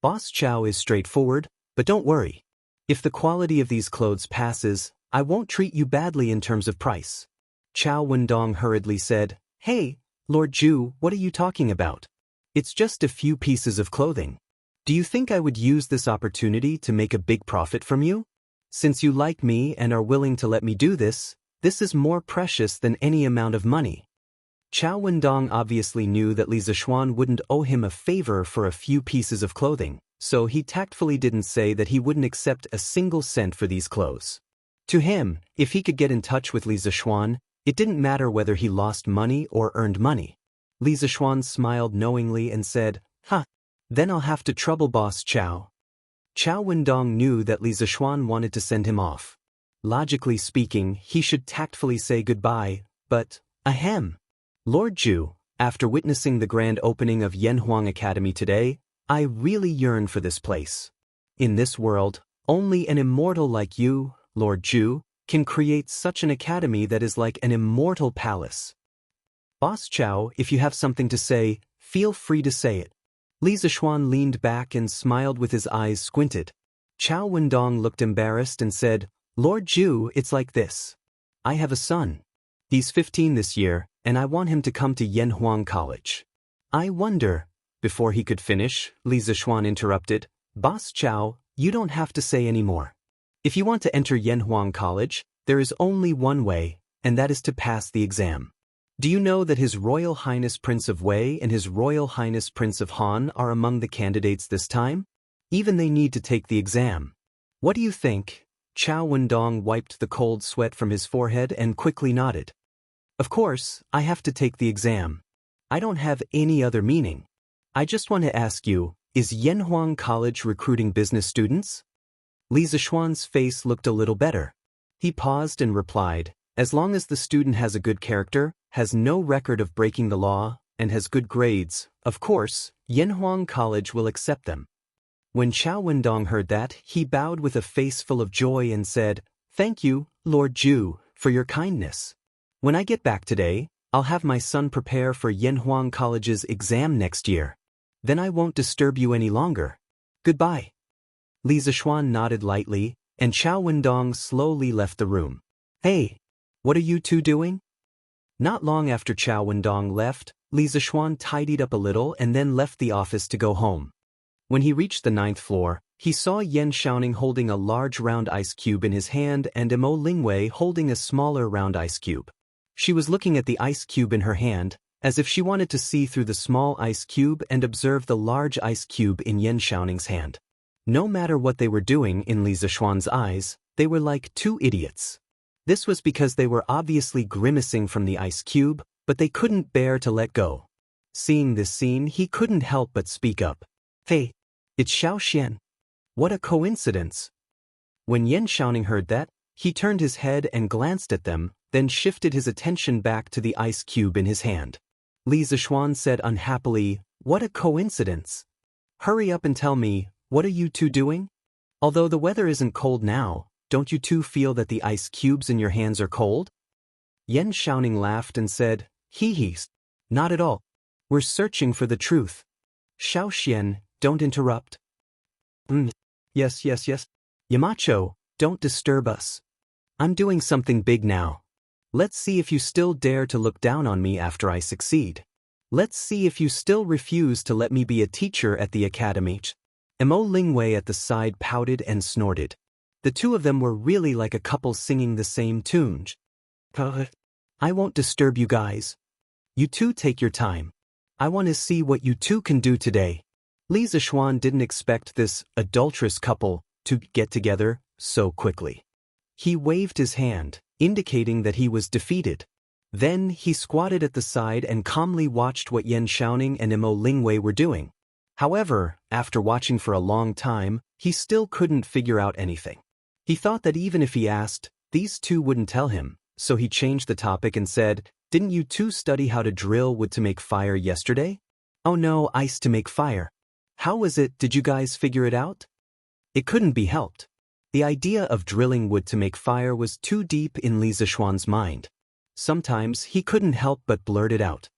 Boss Chao is straightforward, but don't worry. If the quality of these clothes passes, I won't treat you badly in terms of price. Chao Wendong hurriedly said, Hey, Lord Ju, what are you talking about? It's just a few pieces of clothing. Do you think I would use this opportunity to make a big profit from you? Since you like me and are willing to let me do this, this is more precious than any amount of money. Chao Wendong obviously knew that Li Zishuan wouldn't owe him a favor for a few pieces of clothing, so he tactfully didn't say that he wouldn't accept a single cent for these clothes. To him, if he could get in touch with Li Zishuan, it didn't matter whether he lost money or earned money. Li Zishuan smiled knowingly and said, Then I'll have to trouble Boss Chao. Chao Wendong knew that Li Zishuan wanted to send him off. Logically speaking, he should tactfully say goodbye, but, Lord Ju, after witnessing the grand opening of Yanhuang Academy today, I really yearn for this place. In this world, only an immortal like you, Lord Ju, can create such an academy that is like an immortal palace. Boss Chao, if you have something to say, feel free to say it. Li Zishuan leaned back and smiled with his eyes squinted. Chao Wendong looked embarrassed and said, Lord Ju, it's like this. I have a son. He's 15 this year, and I want him to come to Yanhuang College. I wonder. Before he could finish, Li Zishuan interrupted, Boss Chao, you don't have to say any more. If you want to enter Yanhuang College, there is only one way, and that is to pass the exam. Do you know that His Royal Highness Prince of Wei and His Royal Highness Prince of Han are among the candidates this time? Even they need to take the exam. What do you think? Chao Wendong wiped the cold sweat from his forehead and quickly nodded. Of course, I have to take the exam. I don't have any other meaning. I just want to ask you, is Yanhuang College recruiting business students? Li Zishuan's face looked a little better. He paused and replied, as long as the student has a good character, has no record of breaking the law, and has good grades, of course, Yanhuang College will accept them. When Chao Wendong heard that, he bowed with a face full of joy and said, Thank you, Lord Zhu, for your kindness. When I get back today, I'll have my son prepare for Yanhuang College's exam next year. Then I won't disturb you any longer. Goodbye. Li Zishuan nodded lightly, and Chao Wendong slowly left the room. Hey, what are you two doing? Not long after Chao Wendong left, Li Zishuan tidied up a little and then left the office to go home. When he reached the 9th floor, he saw Yan Xiaoning holding a large round ice cube in his hand and Mo Lingwei holding a smaller round ice cube. She was looking at the ice cube in her hand, as if she wanted to see through the small ice cube and observe the large ice cube in Yan Xiaoning's hand. No matter what they were doing in Li Zishuan's eyes, they were like two idiots. This was because they were obviously grimacing from the ice cube, but they couldn't bear to let go. Seeing this scene, he couldn't help but speak up. Hey, it's Xiaoxian. What a coincidence. When Yan Xiaoning heard that, he turned his head and glanced at them, then shifted his attention back to the ice cube in his hand. Li Zishuan said unhappily, What a coincidence. Hurry up and tell me, what are you two doing? Although the weather isn't cold now, don't you two feel that the ice cubes in your hands are cold? Yan Xiaoning laughed and said, Hee, not at all. We're searching for the truth. Xiaoxian, don't interrupt. Yes. Yamacho, don't disturb us. I'm doing something big now. Let's see if you still dare to look down on me after I succeed. Let's see if you still refuse to let me be a teacher at the academy. Mo Lingwei at the side pouted and snorted. The two of them were really like a couple singing the same tune. I won't disturb you guys. You two take your time. I want to see what you two can do today. Li Zishuan didn't expect this adulterous couple to get together so quickly. He waved his hand, indicating that he was defeated. Then he squatted at the side and calmly watched what Yan Xiaoning and Mo Lingwei were doing. However, after watching for a long time, he still couldn't figure out anything. He thought that even if he asked, these two wouldn't tell him, so he changed the topic and said, Didn't you two study how to drill wood to make fire yesterday? Oh no, ice to make fire. How was it, did you guys figure it out? It couldn't be helped. The idea of drilling wood to make fire was too deep in Li Zishuan's mind. Sometimes he couldn't help but blurt it out.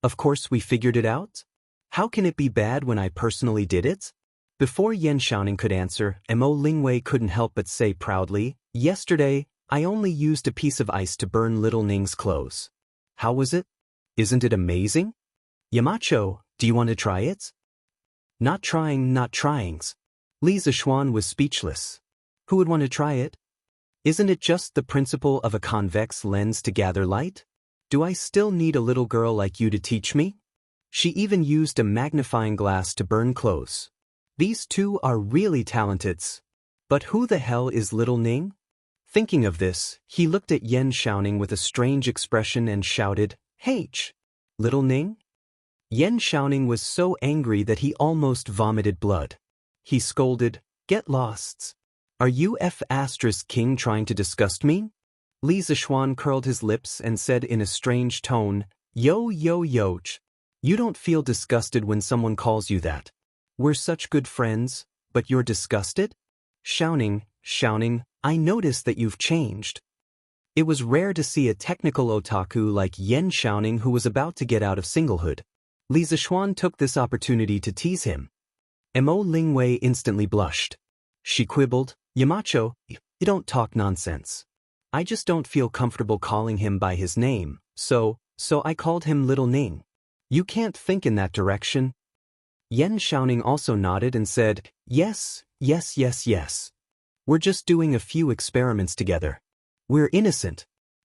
Of course we figured it out. How can it be bad when I personally did it? Before Yan Xiaoning could answer, Mo Lingwei couldn't help but say proudly, Yesterday, I only used a piece of ice to burn little Ning's clothes. How was it? Isn't it amazing? Yamacho, do you want to try it? Not tryings. Li Zishuan was speechless. Who would want to try it? Isn't it just the principle of a convex lens to gather light? Do I still need a little girl like you to teach me? She even used a magnifying glass to burn clothes. These two are really talented. But who the hell is little Ning? Thinking of this, he looked at Yan Xiaoning with a strange expression and shouted, H! Little Ning? Yan Xiaoning was so angry that he almost vomited blood. He scolded, Get lost. Are you King trying to disgust me? Li Zishuan curled his lips and said in a strange tone, Yo. You don't feel disgusted when someone calls you that. We're such good friends, but you're disgusted? Xiaoning, I noticed that you've changed. It was rare to see a technical otaku like Yan Xiaoning who was about to get out of singlehood. Li Zishuan took this opportunity to tease him. Mo Lingwei instantly blushed. She quibbled, Yamacho, you don't talk nonsense. I just don't feel comfortable calling him by his name, so I called him Little Ning. You can't think in that direction. Yan Xiaoning also nodded and said, Yes. We're just doing a few experiments together. We're innocent.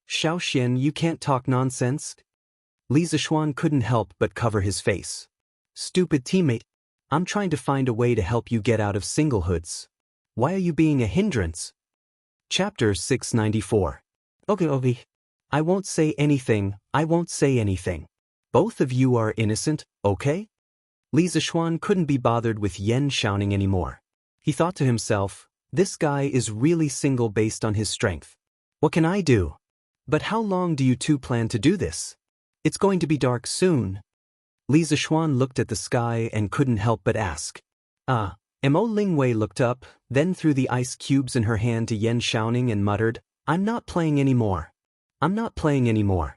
Xiaoxian, you can't talk nonsense. Li Zishuan couldn't help but cover his face. Stupid teammate. I'm trying to find a way to help you get out of singlehoods. Why are you being a hindrance? Chapter 694. Okay. I won't say anything, I won't say anything. Both of you are innocent, okay? Li Zishuan couldn't be bothered with Yen shouting anymore. He thought to himself, this guy is really single based on his strength. What can I do? But how long do you two plan to do this? It's going to be dark soon. Li Zishuan looked at the sky and couldn't help but ask. Mo Lingwei looked up, then threw the ice cubes in her hand to Yen shouting and muttered, I'm not playing anymore. I'm not playing anymore.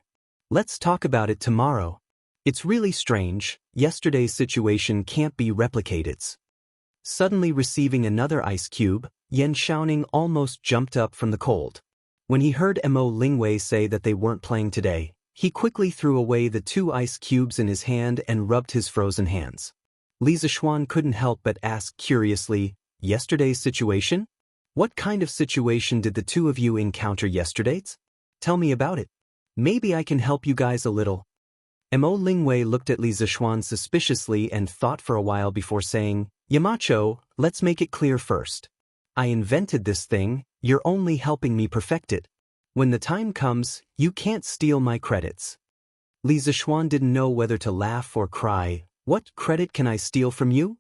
Let's talk about it tomorrow. It's really strange, yesterday's situation can't be replicated. Suddenly receiving another ice cube, Yen shouting almost jumped up from the cold. When he heard Mo Lingwei say that they weren't playing today, he quickly threw away the 2 ice cubes in his hand and rubbed his frozen hands. Li Zishuan couldn't help but ask curiously, yesterday's situation? What kind of situation did the 2 of you encounter yesterday? Tell me about it. Maybe I can help you guys a little. Mo Lingwei looked at Li Zishuan suspiciously and thought for a while before saying, Yamacho, let's make it clear first. I invented this thing, you're only helping me perfect it. When the time comes, you can't steal my credits. Li Zishuan didn't know whether to laugh or cry. What credit can I steal from you?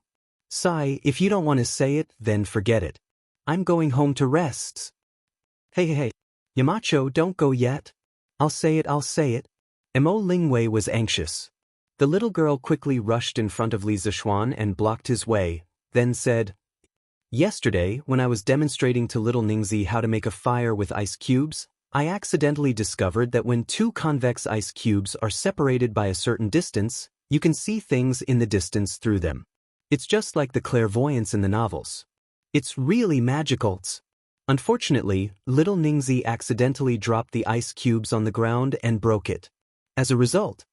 Sigh, if you don't want to say it, then forget it. I'm going home to rest. Hey. Yamacho, don't go yet. I'll say it. Mo Lingwei was anxious. The little girl quickly rushed in front of Li Zishuan and blocked his way, then said, Yesterday, when I was demonstrating to little Ningzi how to make a fire with ice cubes, I accidentally discovered that when 2 convex ice cubes are separated by a certain distance, you can see things in the distance through them. It's just like the clairvoyance in the novels. It's really magical. Unfortunately, little Ningzi accidentally dropped the ice cubes on the ground and broke it. As a result,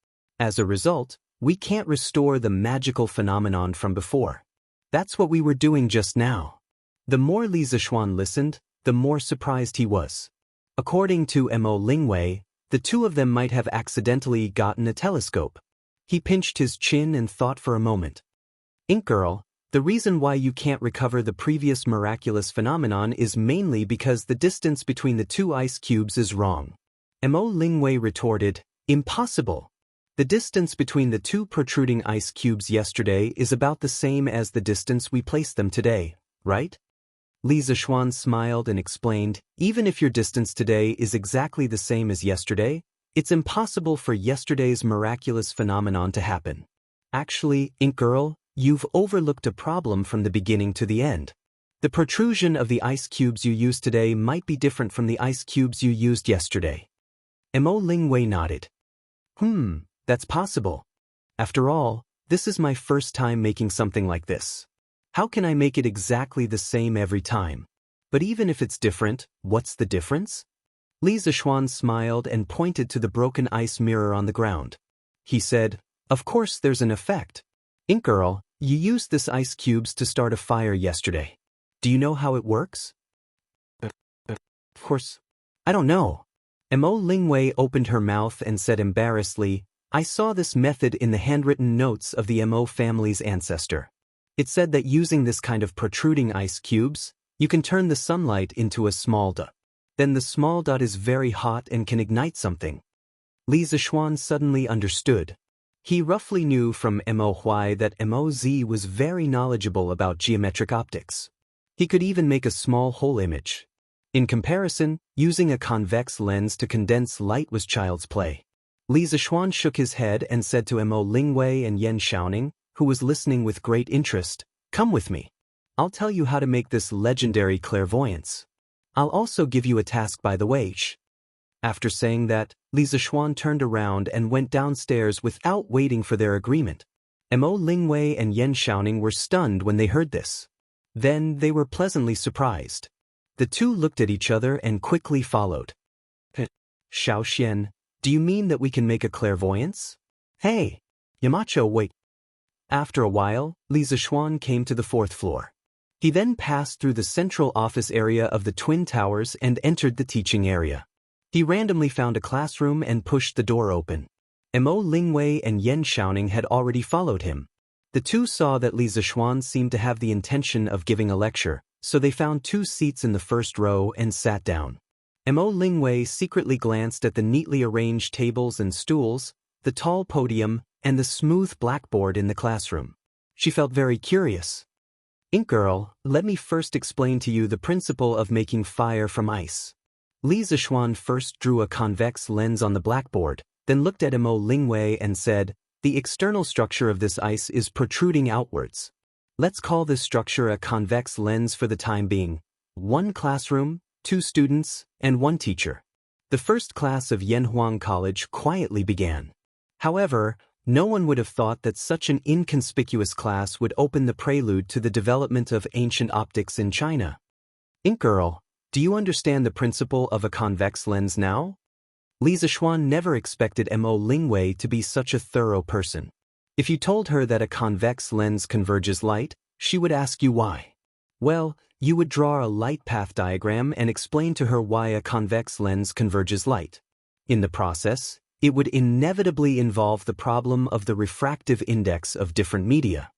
we can't restore the magical phenomenon from before. That's what we were doing just now. The more Li Zishuan listened, the more surprised he was. According to Mo Lingwei, the 2 of them might have accidentally gotten a telescope. He pinched his chin and thought for a moment. Ink Girl, the reason why you can't recover the previous miraculous phenomenon is mainly because the distance between the 2 ice cubes is wrong. Mo Lingwei retorted, Impossible. The distance between the 2 protruding ice cubes yesterday is about the same as the distance we placed them today, right? Li Zishuan smiled and explained, even if your distance today is exactly the same as yesterday, it's impossible for yesterday's miraculous phenomenon to happen. Actually, Ink Girl, you've overlooked a problem from the beginning to the end. The protrusion of the ice cubes you used today might be different from the ice cubes you used yesterday. Mo Lingwei nodded. That's possible. After all, this is my first time making something like this. How can I make it exactly the same every time? But even if it's different, what's the difference? Li Zishuan smiled and pointed to the broken ice mirror on the ground. He said, Of course there's an effect. Ink Girl, you used this ice cubes to start a fire yesterday. Do you know how it works? Of course. I don't know. Mo Lingwei opened her mouth and said embarrassedly, I saw this method in the handwritten notes of the Mo family's ancestor. It said that using this kind of protruding ice cubes, you can turn the sunlight into a small dot. Then the small dot is very hot and can ignite something. Li Zishuan suddenly understood. He roughly knew from Mo Huai that Mo Zi was very knowledgeable about geometric optics. He could even make a small whole image. In comparison, using a convex lens to condense light was child's play. Li Zishuan shook his head and said to Mo Lingwei and Yen Xiaoning, who was listening with great interest, Come with me. I'll tell you how to make this legendary clairvoyance. I'll also give you a task by the way. After saying that, Li Zishuan turned around and went downstairs without waiting for their agreement. Mo Lingwei and Yen Xiaoning were stunned when they heard this. Then they were pleasantly surprised. The 2 looked at each other and quickly followed. Xiaoxian, do you mean that we can make a clairvoyance? Hey! Yamacho, wait. After a while, Li Zishuan came to the 4th floor. He then passed through the central office area of the Twin Towers and entered the teaching area. He randomly found a classroom and pushed the door open. Mo Lingwei and Yen Xiaoning had already followed him. The two saw that Li Zixuan seemed to have the intention of giving a lecture, so they found 2 seats in the first row and sat down. Mo Lingwei secretly glanced at the neatly arranged tables and stools, the tall podium, and the smooth blackboard in the classroom. She felt very curious. "Ink girl, let me first explain to you the principle of making fire from ice." Li Zixuan first drew a convex lens on the blackboard, then looked at Mo Lingwei and said, "The external structure of this ice is protruding outwards. Let's call this structure a convex lens for the time being. 1 classroom, 2 students, and 1 teacher." The first class of Yanhuang College quietly began. However, no one would have thought that such an inconspicuous class would open the prelude to the development of ancient optics in China. "Ink girl, do you understand the principle of a convex lens now?" Li Zixuan never expected Mo Lingwei to be such a thorough person. If you told her that a convex lens converges light, she would ask you why. Well, you would draw a light path diagram and explain to her why a convex lens converges light. In the process, it would inevitably involve the problem of the refractive index of different media.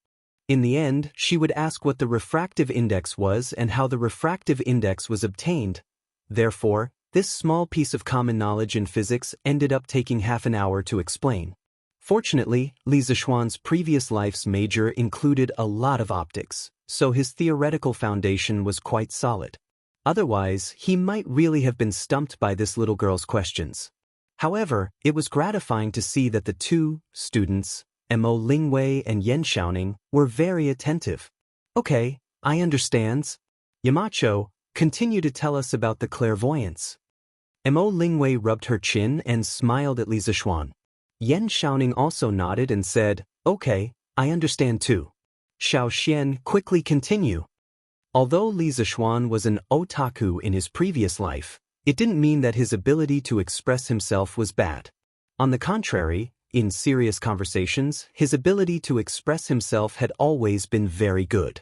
In the end, she would ask what the refractive index was and how the refractive index was obtained. Therefore, this small piece of common knowledge in physics ended up taking half an hour to explain. Fortunately, Li Zixuan's previous life's major included a lot of optics, so his theoretical foundation was quite solid. Otherwise, he might really have been stumped by this little girl's questions. However, it was gratifying to see that the 2 students, Mo Lingwei and Yan Xiaoning, were very attentive. "Okay, I understands. Yamacho, continue to tell us about the clairvoyance." Mo Lingwei rubbed her chin and smiled at Li Zixuan. Yan Xiaoning also nodded and said, "Okay, I understand too." Xiao Xian, quickly continue. Although Li Zixuan was an otaku in his previous life, it didn't mean that his ability to express himself was bad. On the contrary, in serious conversations, his ability to express himself had always been very good.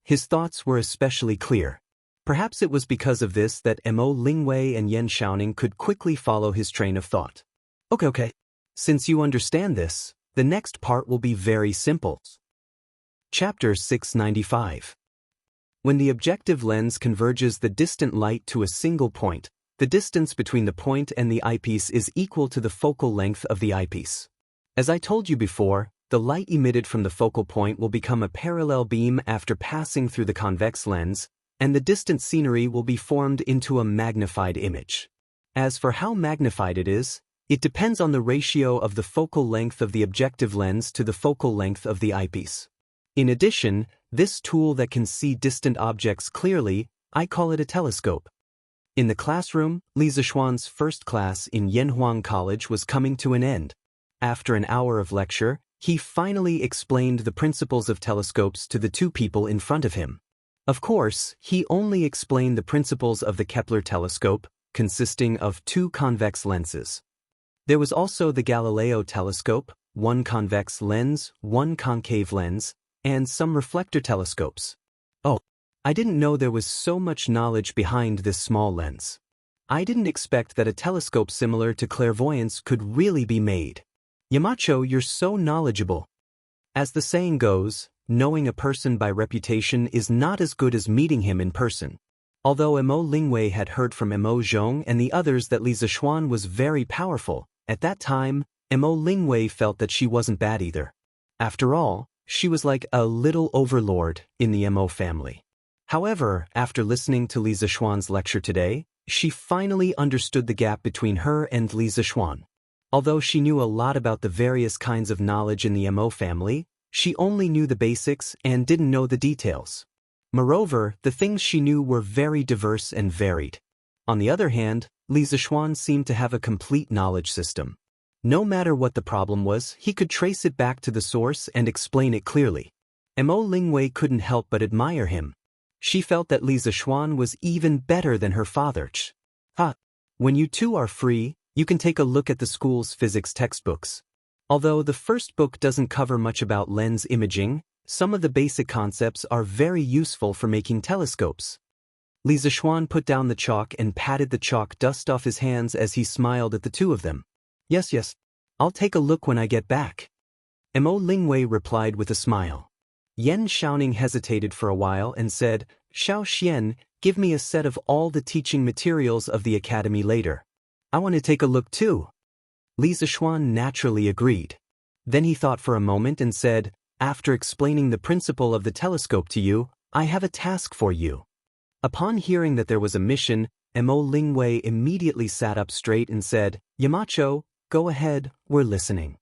His thoughts were especially clear. Perhaps it was because of this that Mo Lingwei and Yan Xiaoning could quickly follow his train of thought. Okay. Since you understand this, the next part will be very simple. Chapter 695. When the objective lens converges the distant light to a single point, the distance between the point and the eyepiece is equal to the focal length of the eyepiece. As I told you before, the light emitted from the focal point will become a parallel beam after passing through the convex lens, and the distant scenery will be formed into a magnified image. As for how magnified it is, it depends on the ratio of the focal length of the objective lens to the focal length of the eyepiece. In addition, this tool that can see distant objects clearly, I call it a telescope. In the classroom, Li Zixuan's first class in Yanhuang College was coming to an end. After an hour of lecture, he finally explained the principles of telescopes to the 2 people in front of him. Of course, he only explained the principles of the Kepler telescope, consisting of 2 convex lenses. There was also the Galileo telescope, 1 convex lens, 1 concave lens, and some reflector telescopes. Oh, I didn't know there was so much knowledge behind this small lens. I didn't expect that a telescope similar to clairvoyance could really be made. Yamacho, you're so knowledgeable. As the saying goes, knowing a person by reputation is not as good as meeting him in person. Although Mo Lingwei had heard from Mo Zhong and the others that Li Zixuan was very powerful, at that time, Mo Lingwei felt that she wasn't bad either. After all, she was like a little overlord in the Mo family. However, after listening to Li Zixuan's lecture today, she finally understood the gap between her and Li Zixuan. Although she knew a lot about the various kinds of knowledge in the Mo family, she only knew the basics and didn't know the details. Moreover, the things she knew were very diverse and varied. On the other hand, Li Zixuan seemed to have a complete knowledge system. No matter what the problem was, he could trace it back to the source and explain it clearly. Mo Lingwei couldn't help but admire him. She felt that Li Zixuan was even better than her father. When you 2 are free, you can take a look at the school's physics textbooks. Although the first book doesn't cover much about lens imaging, some of the basic concepts are very useful for making telescopes. Li Zixuan put down the chalk and patted the chalk dust off his hands as he smiled at the 2 of them. Yes, I'll take a look when I get back. Mo Lingwei replied with a smile. Yan Xiaoning hesitated for a while and said, Xiao Xian, give me a set of all the teaching materials of the academy later. I want to take a look too. Li Zishuan naturally agreed. Then he thought for a moment and said, after explaining the principle of the telescope to you, I have a task for you. Upon hearing that there was a mission, Mo Lingwei immediately sat up straight and said, Yamacho, go ahead, we're listening.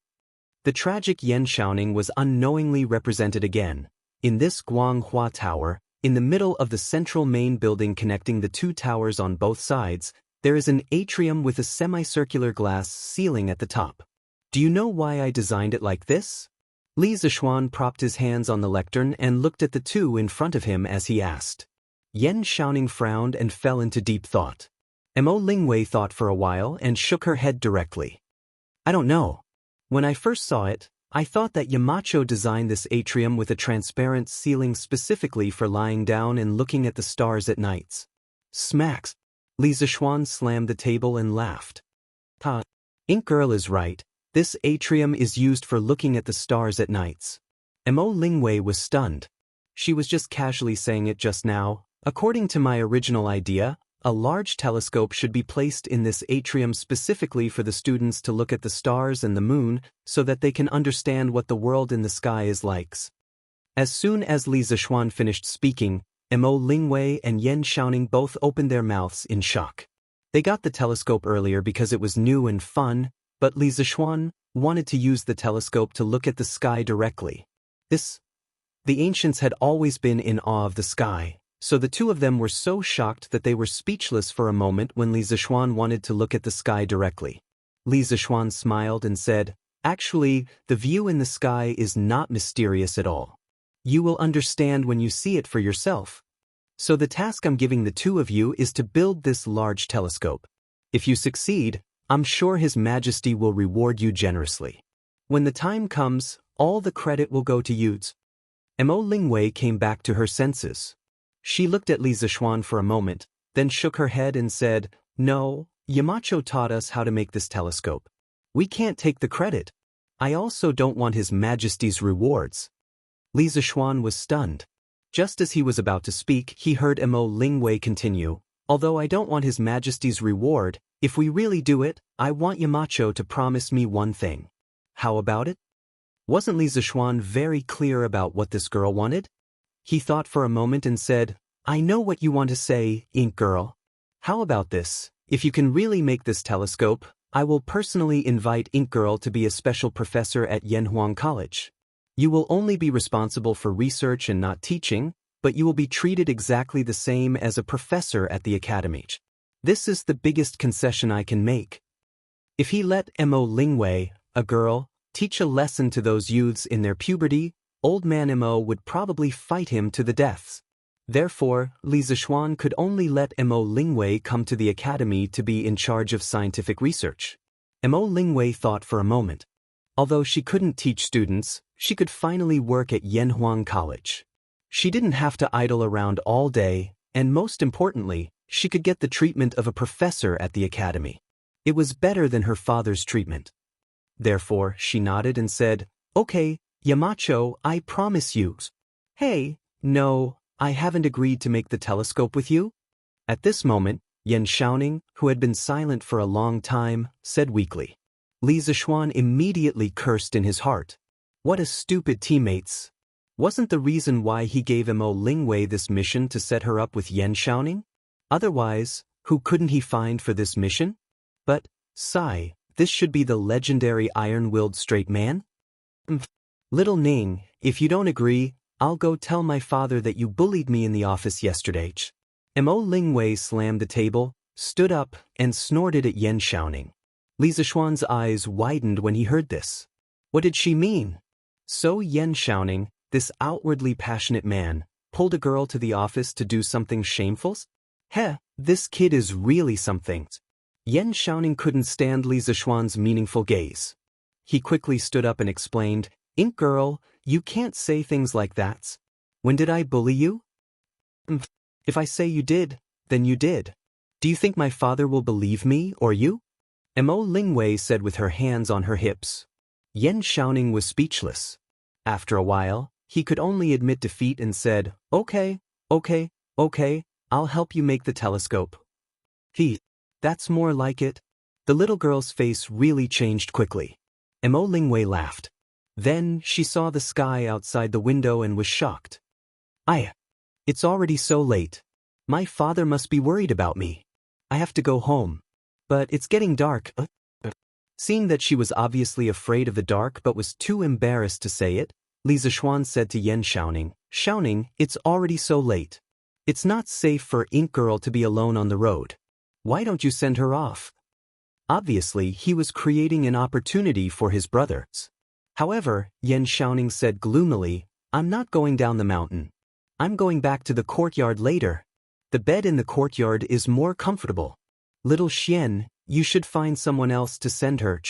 The tragic Yan Xiaoning was unknowingly represented again. In this Guanghua Tower, in the middle of the central main building connecting the two towers on both sides, there is an atrium with a semicircular glass ceiling at the top. Do you know why I designed it like this? Li Zishuan propped his hands on the lectern and looked at the two in front of him as he asked. Yan Xiaoning frowned and fell into deep thought. Mo Lingwei thought for a while and shook her head directly. I don't know. When I first saw it, I thought that Yamacho designed this atrium with a transparent ceiling specifically for lying down and looking at the stars at nights. Smacks. Li Zishuan slammed the table and laughed. Ha! Ink Girl is right. This atrium is used for looking at the stars at nights. Mo Lingwei was stunned. She was just casually saying it just now. According to my original idea, a large telescope should be placed in this atrium specifically for the students to look at the stars and the moon so that they can understand what the world in the sky is like. As soon as Li Zishuan finished speaking, Mo Lingwei and Yan Xiaoning both opened their mouths in shock. They got the telescope earlier because it was new and fun, but Li Zishuan wanted to use the telescope to look at the sky directly. The ancients had always been in awe of the sky, so the two of them were so shocked that they were speechless for a moment when Li Zishuan wanted to look at the sky directly. Li Zishuan smiled and said, actually, the view in the sky is not mysterious at all. You will understand when you see it for yourself. So the task I'm giving the two of you is to build this large telescope. If you succeed, I'm sure His Majesty will reward you generously. When the time comes, all the credit will go to you. Mo Lingwei came back to her senses. She looked at Li Zishuan for a moment, then shook her head and said, no, Yamacho taught us how to make this telescope. We can't take the credit. I also don't want His Majesty's rewards. Li Zishuan was stunned. Just as he was about to speak, he heard Mo Lingwei continue, although I don't want His Majesty's reward, if we really do it, I want Yamacho to promise me one thing. How about it? Wasn't Li Zishuan very clear about what this girl wanted? He thought for a moment and said, I know what you want to say, Ink Girl. How about this? If you can really make this telescope, I will personally invite Ink Girl to be a special professor at Yanhuang College. You will only be responsible for research and not teaching, but you will be treated exactly the same as a professor at the academy. This is the biggest concession I can make. If he let Mo Lingwei, a girl, teach a lesson to those youths in their puberty, Old Man Mo would probably fight him to the deaths. Therefore, Li Zishuan could only let Mo Lingwei come to the academy to be in charge of scientific research. Mo Lingwei thought for a moment. Although she couldn't teach students, she could finally work at Yanhuang College. She didn't have to idle around all day, and most importantly, she could get the treatment of a professor at the academy. It was better than her father's treatment. Therefore, she nodded and said, okay, Yamacho, I promise you. Hey, no, I haven't agreed to make the telescope with you. At this moment, Yan Xiaoning, who had been silent for a long time, said weakly. Li Zishuan immediately cursed in his heart. What a stupid teammates. Wasn't the reason why he gave Mo Lingwei this mission to set her up with Yan Xiaoning? Otherwise, who couldn't he find for this mission? But, sigh, this should be the legendary iron-willed straight man? Little Ning, if you don't agree, I'll go tell my father that you bullied me in the office yesterday. Mo Lingwei slammed the table, stood up, and snorted at Yan Xiaoning. Li Zishuan's eyes widened when he heard this. What did she mean? So Yan Xiaoning, this outwardly passionate man, pulled a girl to the office to do something shameful? Heh, this kid is really something. Yan Xiaoning couldn't stand Li Zishuan's meaningful gaze. He quickly stood up and explained, Ink Girl, you can't say things like that. When did I bully you? If I say you did, then you did. Do you think my father will believe me or you? Mo Lingwei said with her hands on her hips. Yan Xiaoning was speechless. After a while, he could only admit defeat and said, okay, I'll help you make the telescope. That's more like it. The little girl's face really changed quickly. Mo Lingwei laughed. Then she saw the sky outside the window and was shocked. It's already so late. My father must be worried about me. I have to go home. But it's getting dark. Seeing that she was obviously afraid of the dark but was too embarrassed to say it, Li Zishuan said to Yan Xiaoning, Xiaoning, it's already so late. It's not safe for Ink Girl to be alone on the road. Why don't you send her off? Obviously, he was creating an opportunity for his brothers. However, Yan Xiaoning said gloomily, I'm not going down the mountain. I'm going back to the courtyard later. The bed in the courtyard is more comfortable. Little Xian, you should find someone else to send her.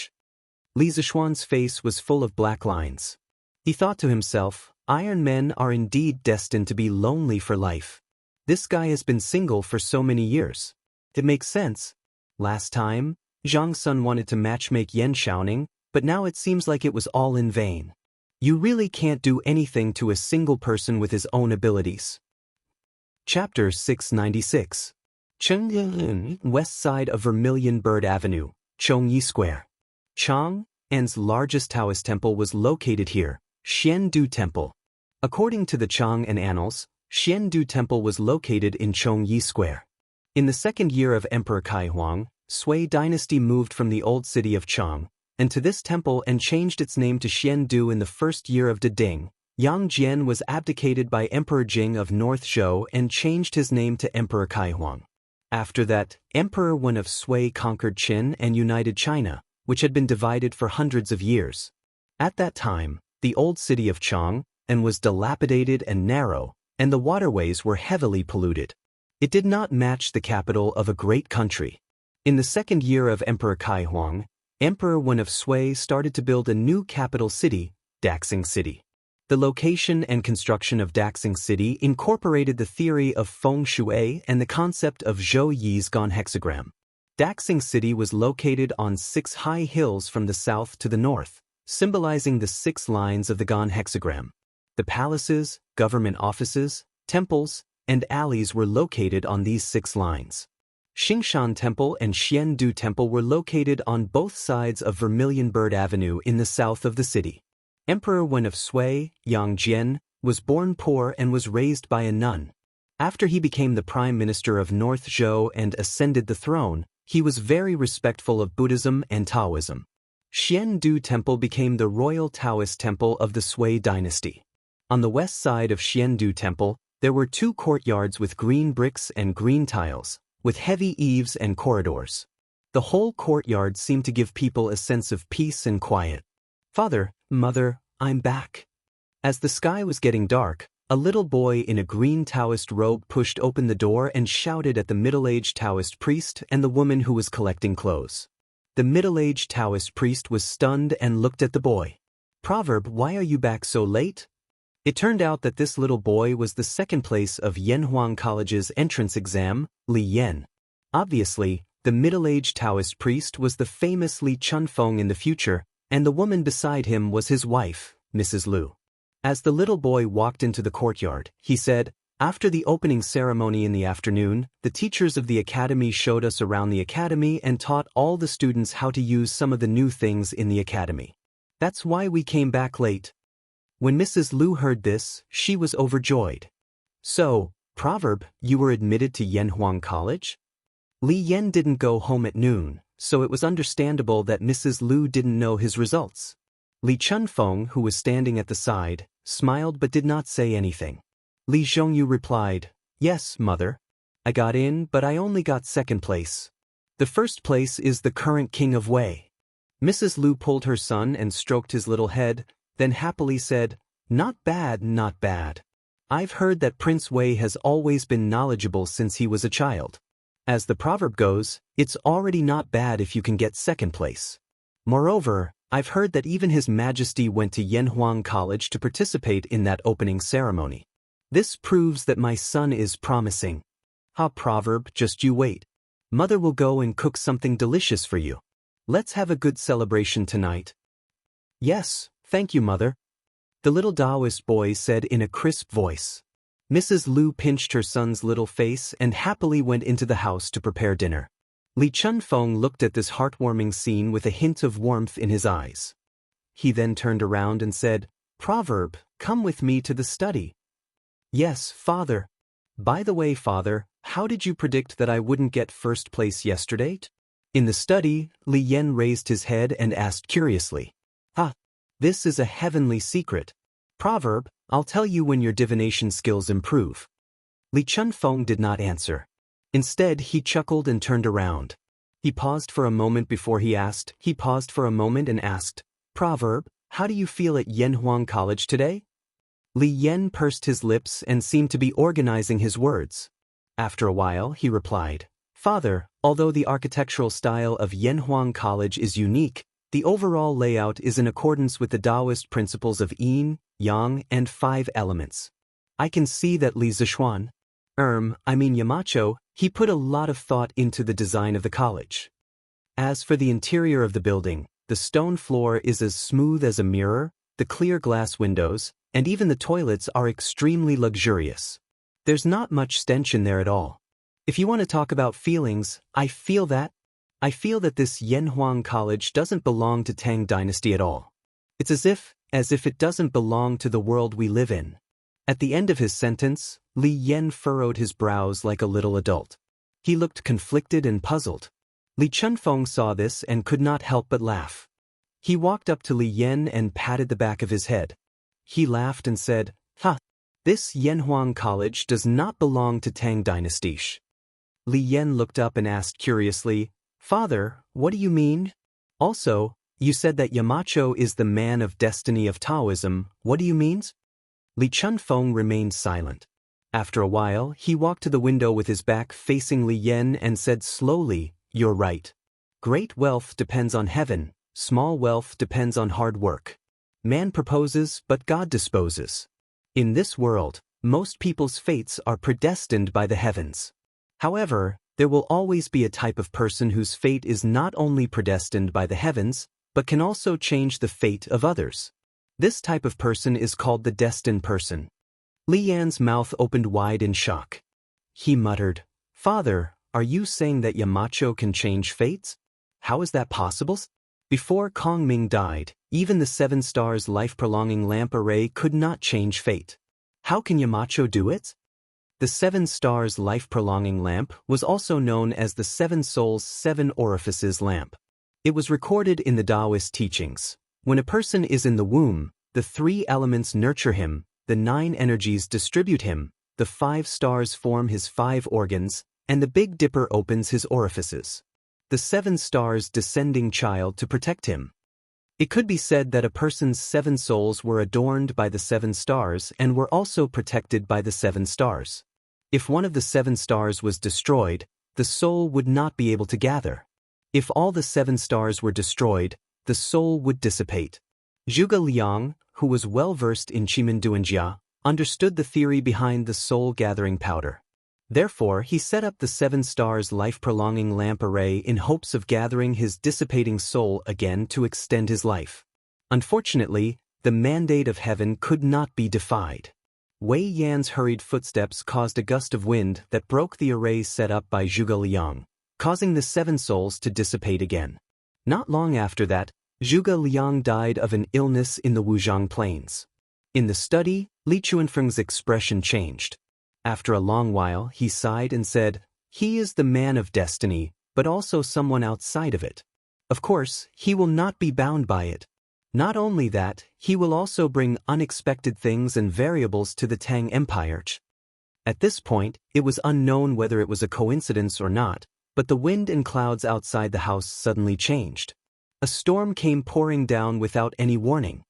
Li Zishuan's face was full of black lines. He thought to himself, Iron men are indeed destined to be lonely for life. This guy has been single for so many years. It makes sense. Last time, Zhang Sun wanted to matchmake Yan Xiaoning, but now it seems like it was all in vain. You really can't do anything to a single person with his own abilities. Chapter 696. Cheng'an, west side of Vermilion Bird Avenue, Chongyi Square. Chang'an's largest Taoist temple was located here, Xiandu Temple. According to the Chang'an annals, Xiandu Temple was located in Chongyi Square. In the second year of Emperor Kaihuang, Sui dynasty moved from the old city of Chang and to this temple and changed its name to Xiandu in the first year of Deding. Yang Jian was abdicated by Emperor Jing of North Zhou and changed his name to Emperor Kaihuang. After that, Emperor Wen of Sui conquered Qin and united China, which had been divided for hundreds of years. At that time, the old city of Chang'an was dilapidated and narrow, and the waterways were heavily polluted. It did not match the capital of a great country. In the second year of Emperor Kaihuang, Emperor Wen of Sui started to build a new capital city, Daxing City. The location and construction of Daxing City incorporated the theory of feng shui and the concept of Zhou Yi's Gan hexagram. Daxing City was located on 6 high hills from the south to the north, symbolizing the 6 lines of the Gan hexagram. The palaces, government offices, temples, and alleys were located on these 6 lines. Xingshan Temple and Xiandu Temple were located on both sides of Vermilion Bird Avenue in the south of the city. Emperor Wen of Sui, Yang Jian, was born poor and was raised by a nun. After he became the prime minister of North Zhou and ascended the throne, he was very respectful of Buddhism and Taoism. Xiandu Temple became the royal Taoist temple of the Sui dynasty. On the west side of Xiandu Temple, there were 2 courtyards with green bricks and green tiles, with heavy eaves and corridors. The whole courtyard seemed to give people a sense of peace and quiet. Father, Mother, I'm back. As the sky was getting dark, a little boy in a green Taoist robe pushed open the door and shouted at the middle-aged Taoist priest and the woman who was collecting clothes. The middle-aged Taoist priest was stunned and looked at the boy. Proverb, why are you back so late? It turned out that this little boy was the second place of Yanhuang College's entrance exam, Li Yan. Obviously, the middle-aged Taoist priest was the famous Li Chunfeng in the future, and the woman beside him was his wife, Mrs. Lu. As the little boy walked into the courtyard, he said, after the opening ceremony in the afternoon, the teachers of the academy showed us around the academy and taught all the students how to use some of the new things in the academy. That's why we came back late. When Mrs. Lu heard this, she was overjoyed. So, Proverb, you were admitted to Yanhuang College? Li Yan didn't go home at noon, so it was understandable that Mrs. Lu didn't know his results. Li Chunfeng, who was standing at the side, smiled but did not say anything. Li Zhongyu replied, Yes, mother. I got in, but I only got second place. The first place is the current king of Wei. Mrs. Lu pulled her son and stroked his little head, then happily said, Not bad, not bad. I've heard that Prince Wei has always been knowledgeable since he was a child. As the proverb goes, it's already not bad if you can get second place. Moreover, I've heard that even His Majesty went to Yanhuang College to participate in that opening ceremony. This proves that my son is promising. Proverb, just you wait. Mother will go and cook something delicious for you. Let's have a good celebration tonight. Yes, thank you, mother, the little Taoist boy said in a crisp voice. Mrs. Lu pinched her son's little face and happily went into the house to prepare dinner. Li Chunfeng looked at this heartwarming scene with a hint of warmth in his eyes. He then turned around and said, "Proverb, come with me to the study." "Yes, father. By the way, father, how did you predict that I wouldn't get first place yesterday?" In the study, Li Yan raised his head and asked curiously. "Ah, this is a heavenly secret. Proverb, I'll tell you when your divination skills improve." Li Chunfeng did not answer. Instead, he chuckled and turned around. He paused for a moment and asked, "Proverb, how do you feel at Yanhuang College today?" Li Yan pursed his lips and seemed to be organizing his words. After a while, he replied, "Father, although the architectural style of Yanhuang College is unique, the overall layout is in accordance with the Taoist principles of yin, yang, and 5 elements. I can see that Li Zishuan, Yamacho, he put a lot of thought into the design of the college. As for the interior of the building, the stone floor is as smooth as a mirror, the clear glass windows, and even the toilets are extremely luxurious. There's not much stench in there at all. If you want to talk about feelings, I feel that this Yanhuang College doesn't belong to Tang Dynasty at all. It's as if it doesn't belong to the world we live in." At the end of his sentence, Li Yan furrowed his brows like a little adult. He looked conflicted and puzzled. Li Chunfeng saw this and could not help but laugh. He walked up to Li Yan and patted the back of his head. He laughed and said, "Ha! This Yanhuang College does not belong to Tang Dynasty." Li Yan looked up and asked curiously, "Father, what do you mean? Also, you said that Yamacho is the man of destiny of Taoism. What do you mean?" Li Chunfeng remained silent. After a while, he walked to the window with his back facing Li Yan and said slowly, "You're right. Great wealth depends on heaven, small wealth depends on hard work. Man proposes, but God disposes. In this world, most people's fates are predestined by the heavens. However, there will always be a type of person whose fate is not only predestined by the heavens, but can also change the fate of others. This type of person is called the destined person." Li Yan's mouth opened wide in shock. He muttered, "Father, are you saying that Yamacho can change fates? How is that possible?" Before Kong Ming died, even the 7 stars life-prolonging lamp array could not change fate. How can Yamacho do it? The 7 stars life-prolonging lamp was also known as the 7 souls 7 orifices lamp. It was recorded in the Taoist teachings. When a person is in the womb, the 3 elements nurture him, the 9 energies distribute him, the 5 stars form his 5 organs, and the Big Dipper opens his orifices. The 7 stars descending child to protect him. It could be said that a person's 7 souls were adorned by the 7 stars and were also protected by the 7 stars. If one of the 7 stars was destroyed, the soul would not be able to gather. If all the 7 stars were destroyed, the soul would dissipate. Zhuge Liang, who was well versed in Qimenduanjia, understood the theory behind the soul-gathering powder. Therefore, he set up the 7 stars life-prolonging lamp array in hopes of gathering his dissipating soul again to extend his life. Unfortunately, the mandate of heaven could not be defied. Wei Yan's hurried footsteps caused a gust of wind that broke the array set up by Zhuge Liang, causing the 7 souls to dissipate again. Not long after that, Zhuge Liang died of an illness in the Wuzhang Plains. In the study, Li Chuanfeng's expression changed. After a long while, he sighed and said, "He is the man of destiny, but also someone outside of it. Of course, he will not be bound by it. Not only that, he will also bring unexpected things and variables to the Tang Empire." At this point, it was unknown whether it was a coincidence or not, but the wind and clouds outside the house suddenly changed. A storm came pouring down without any warning.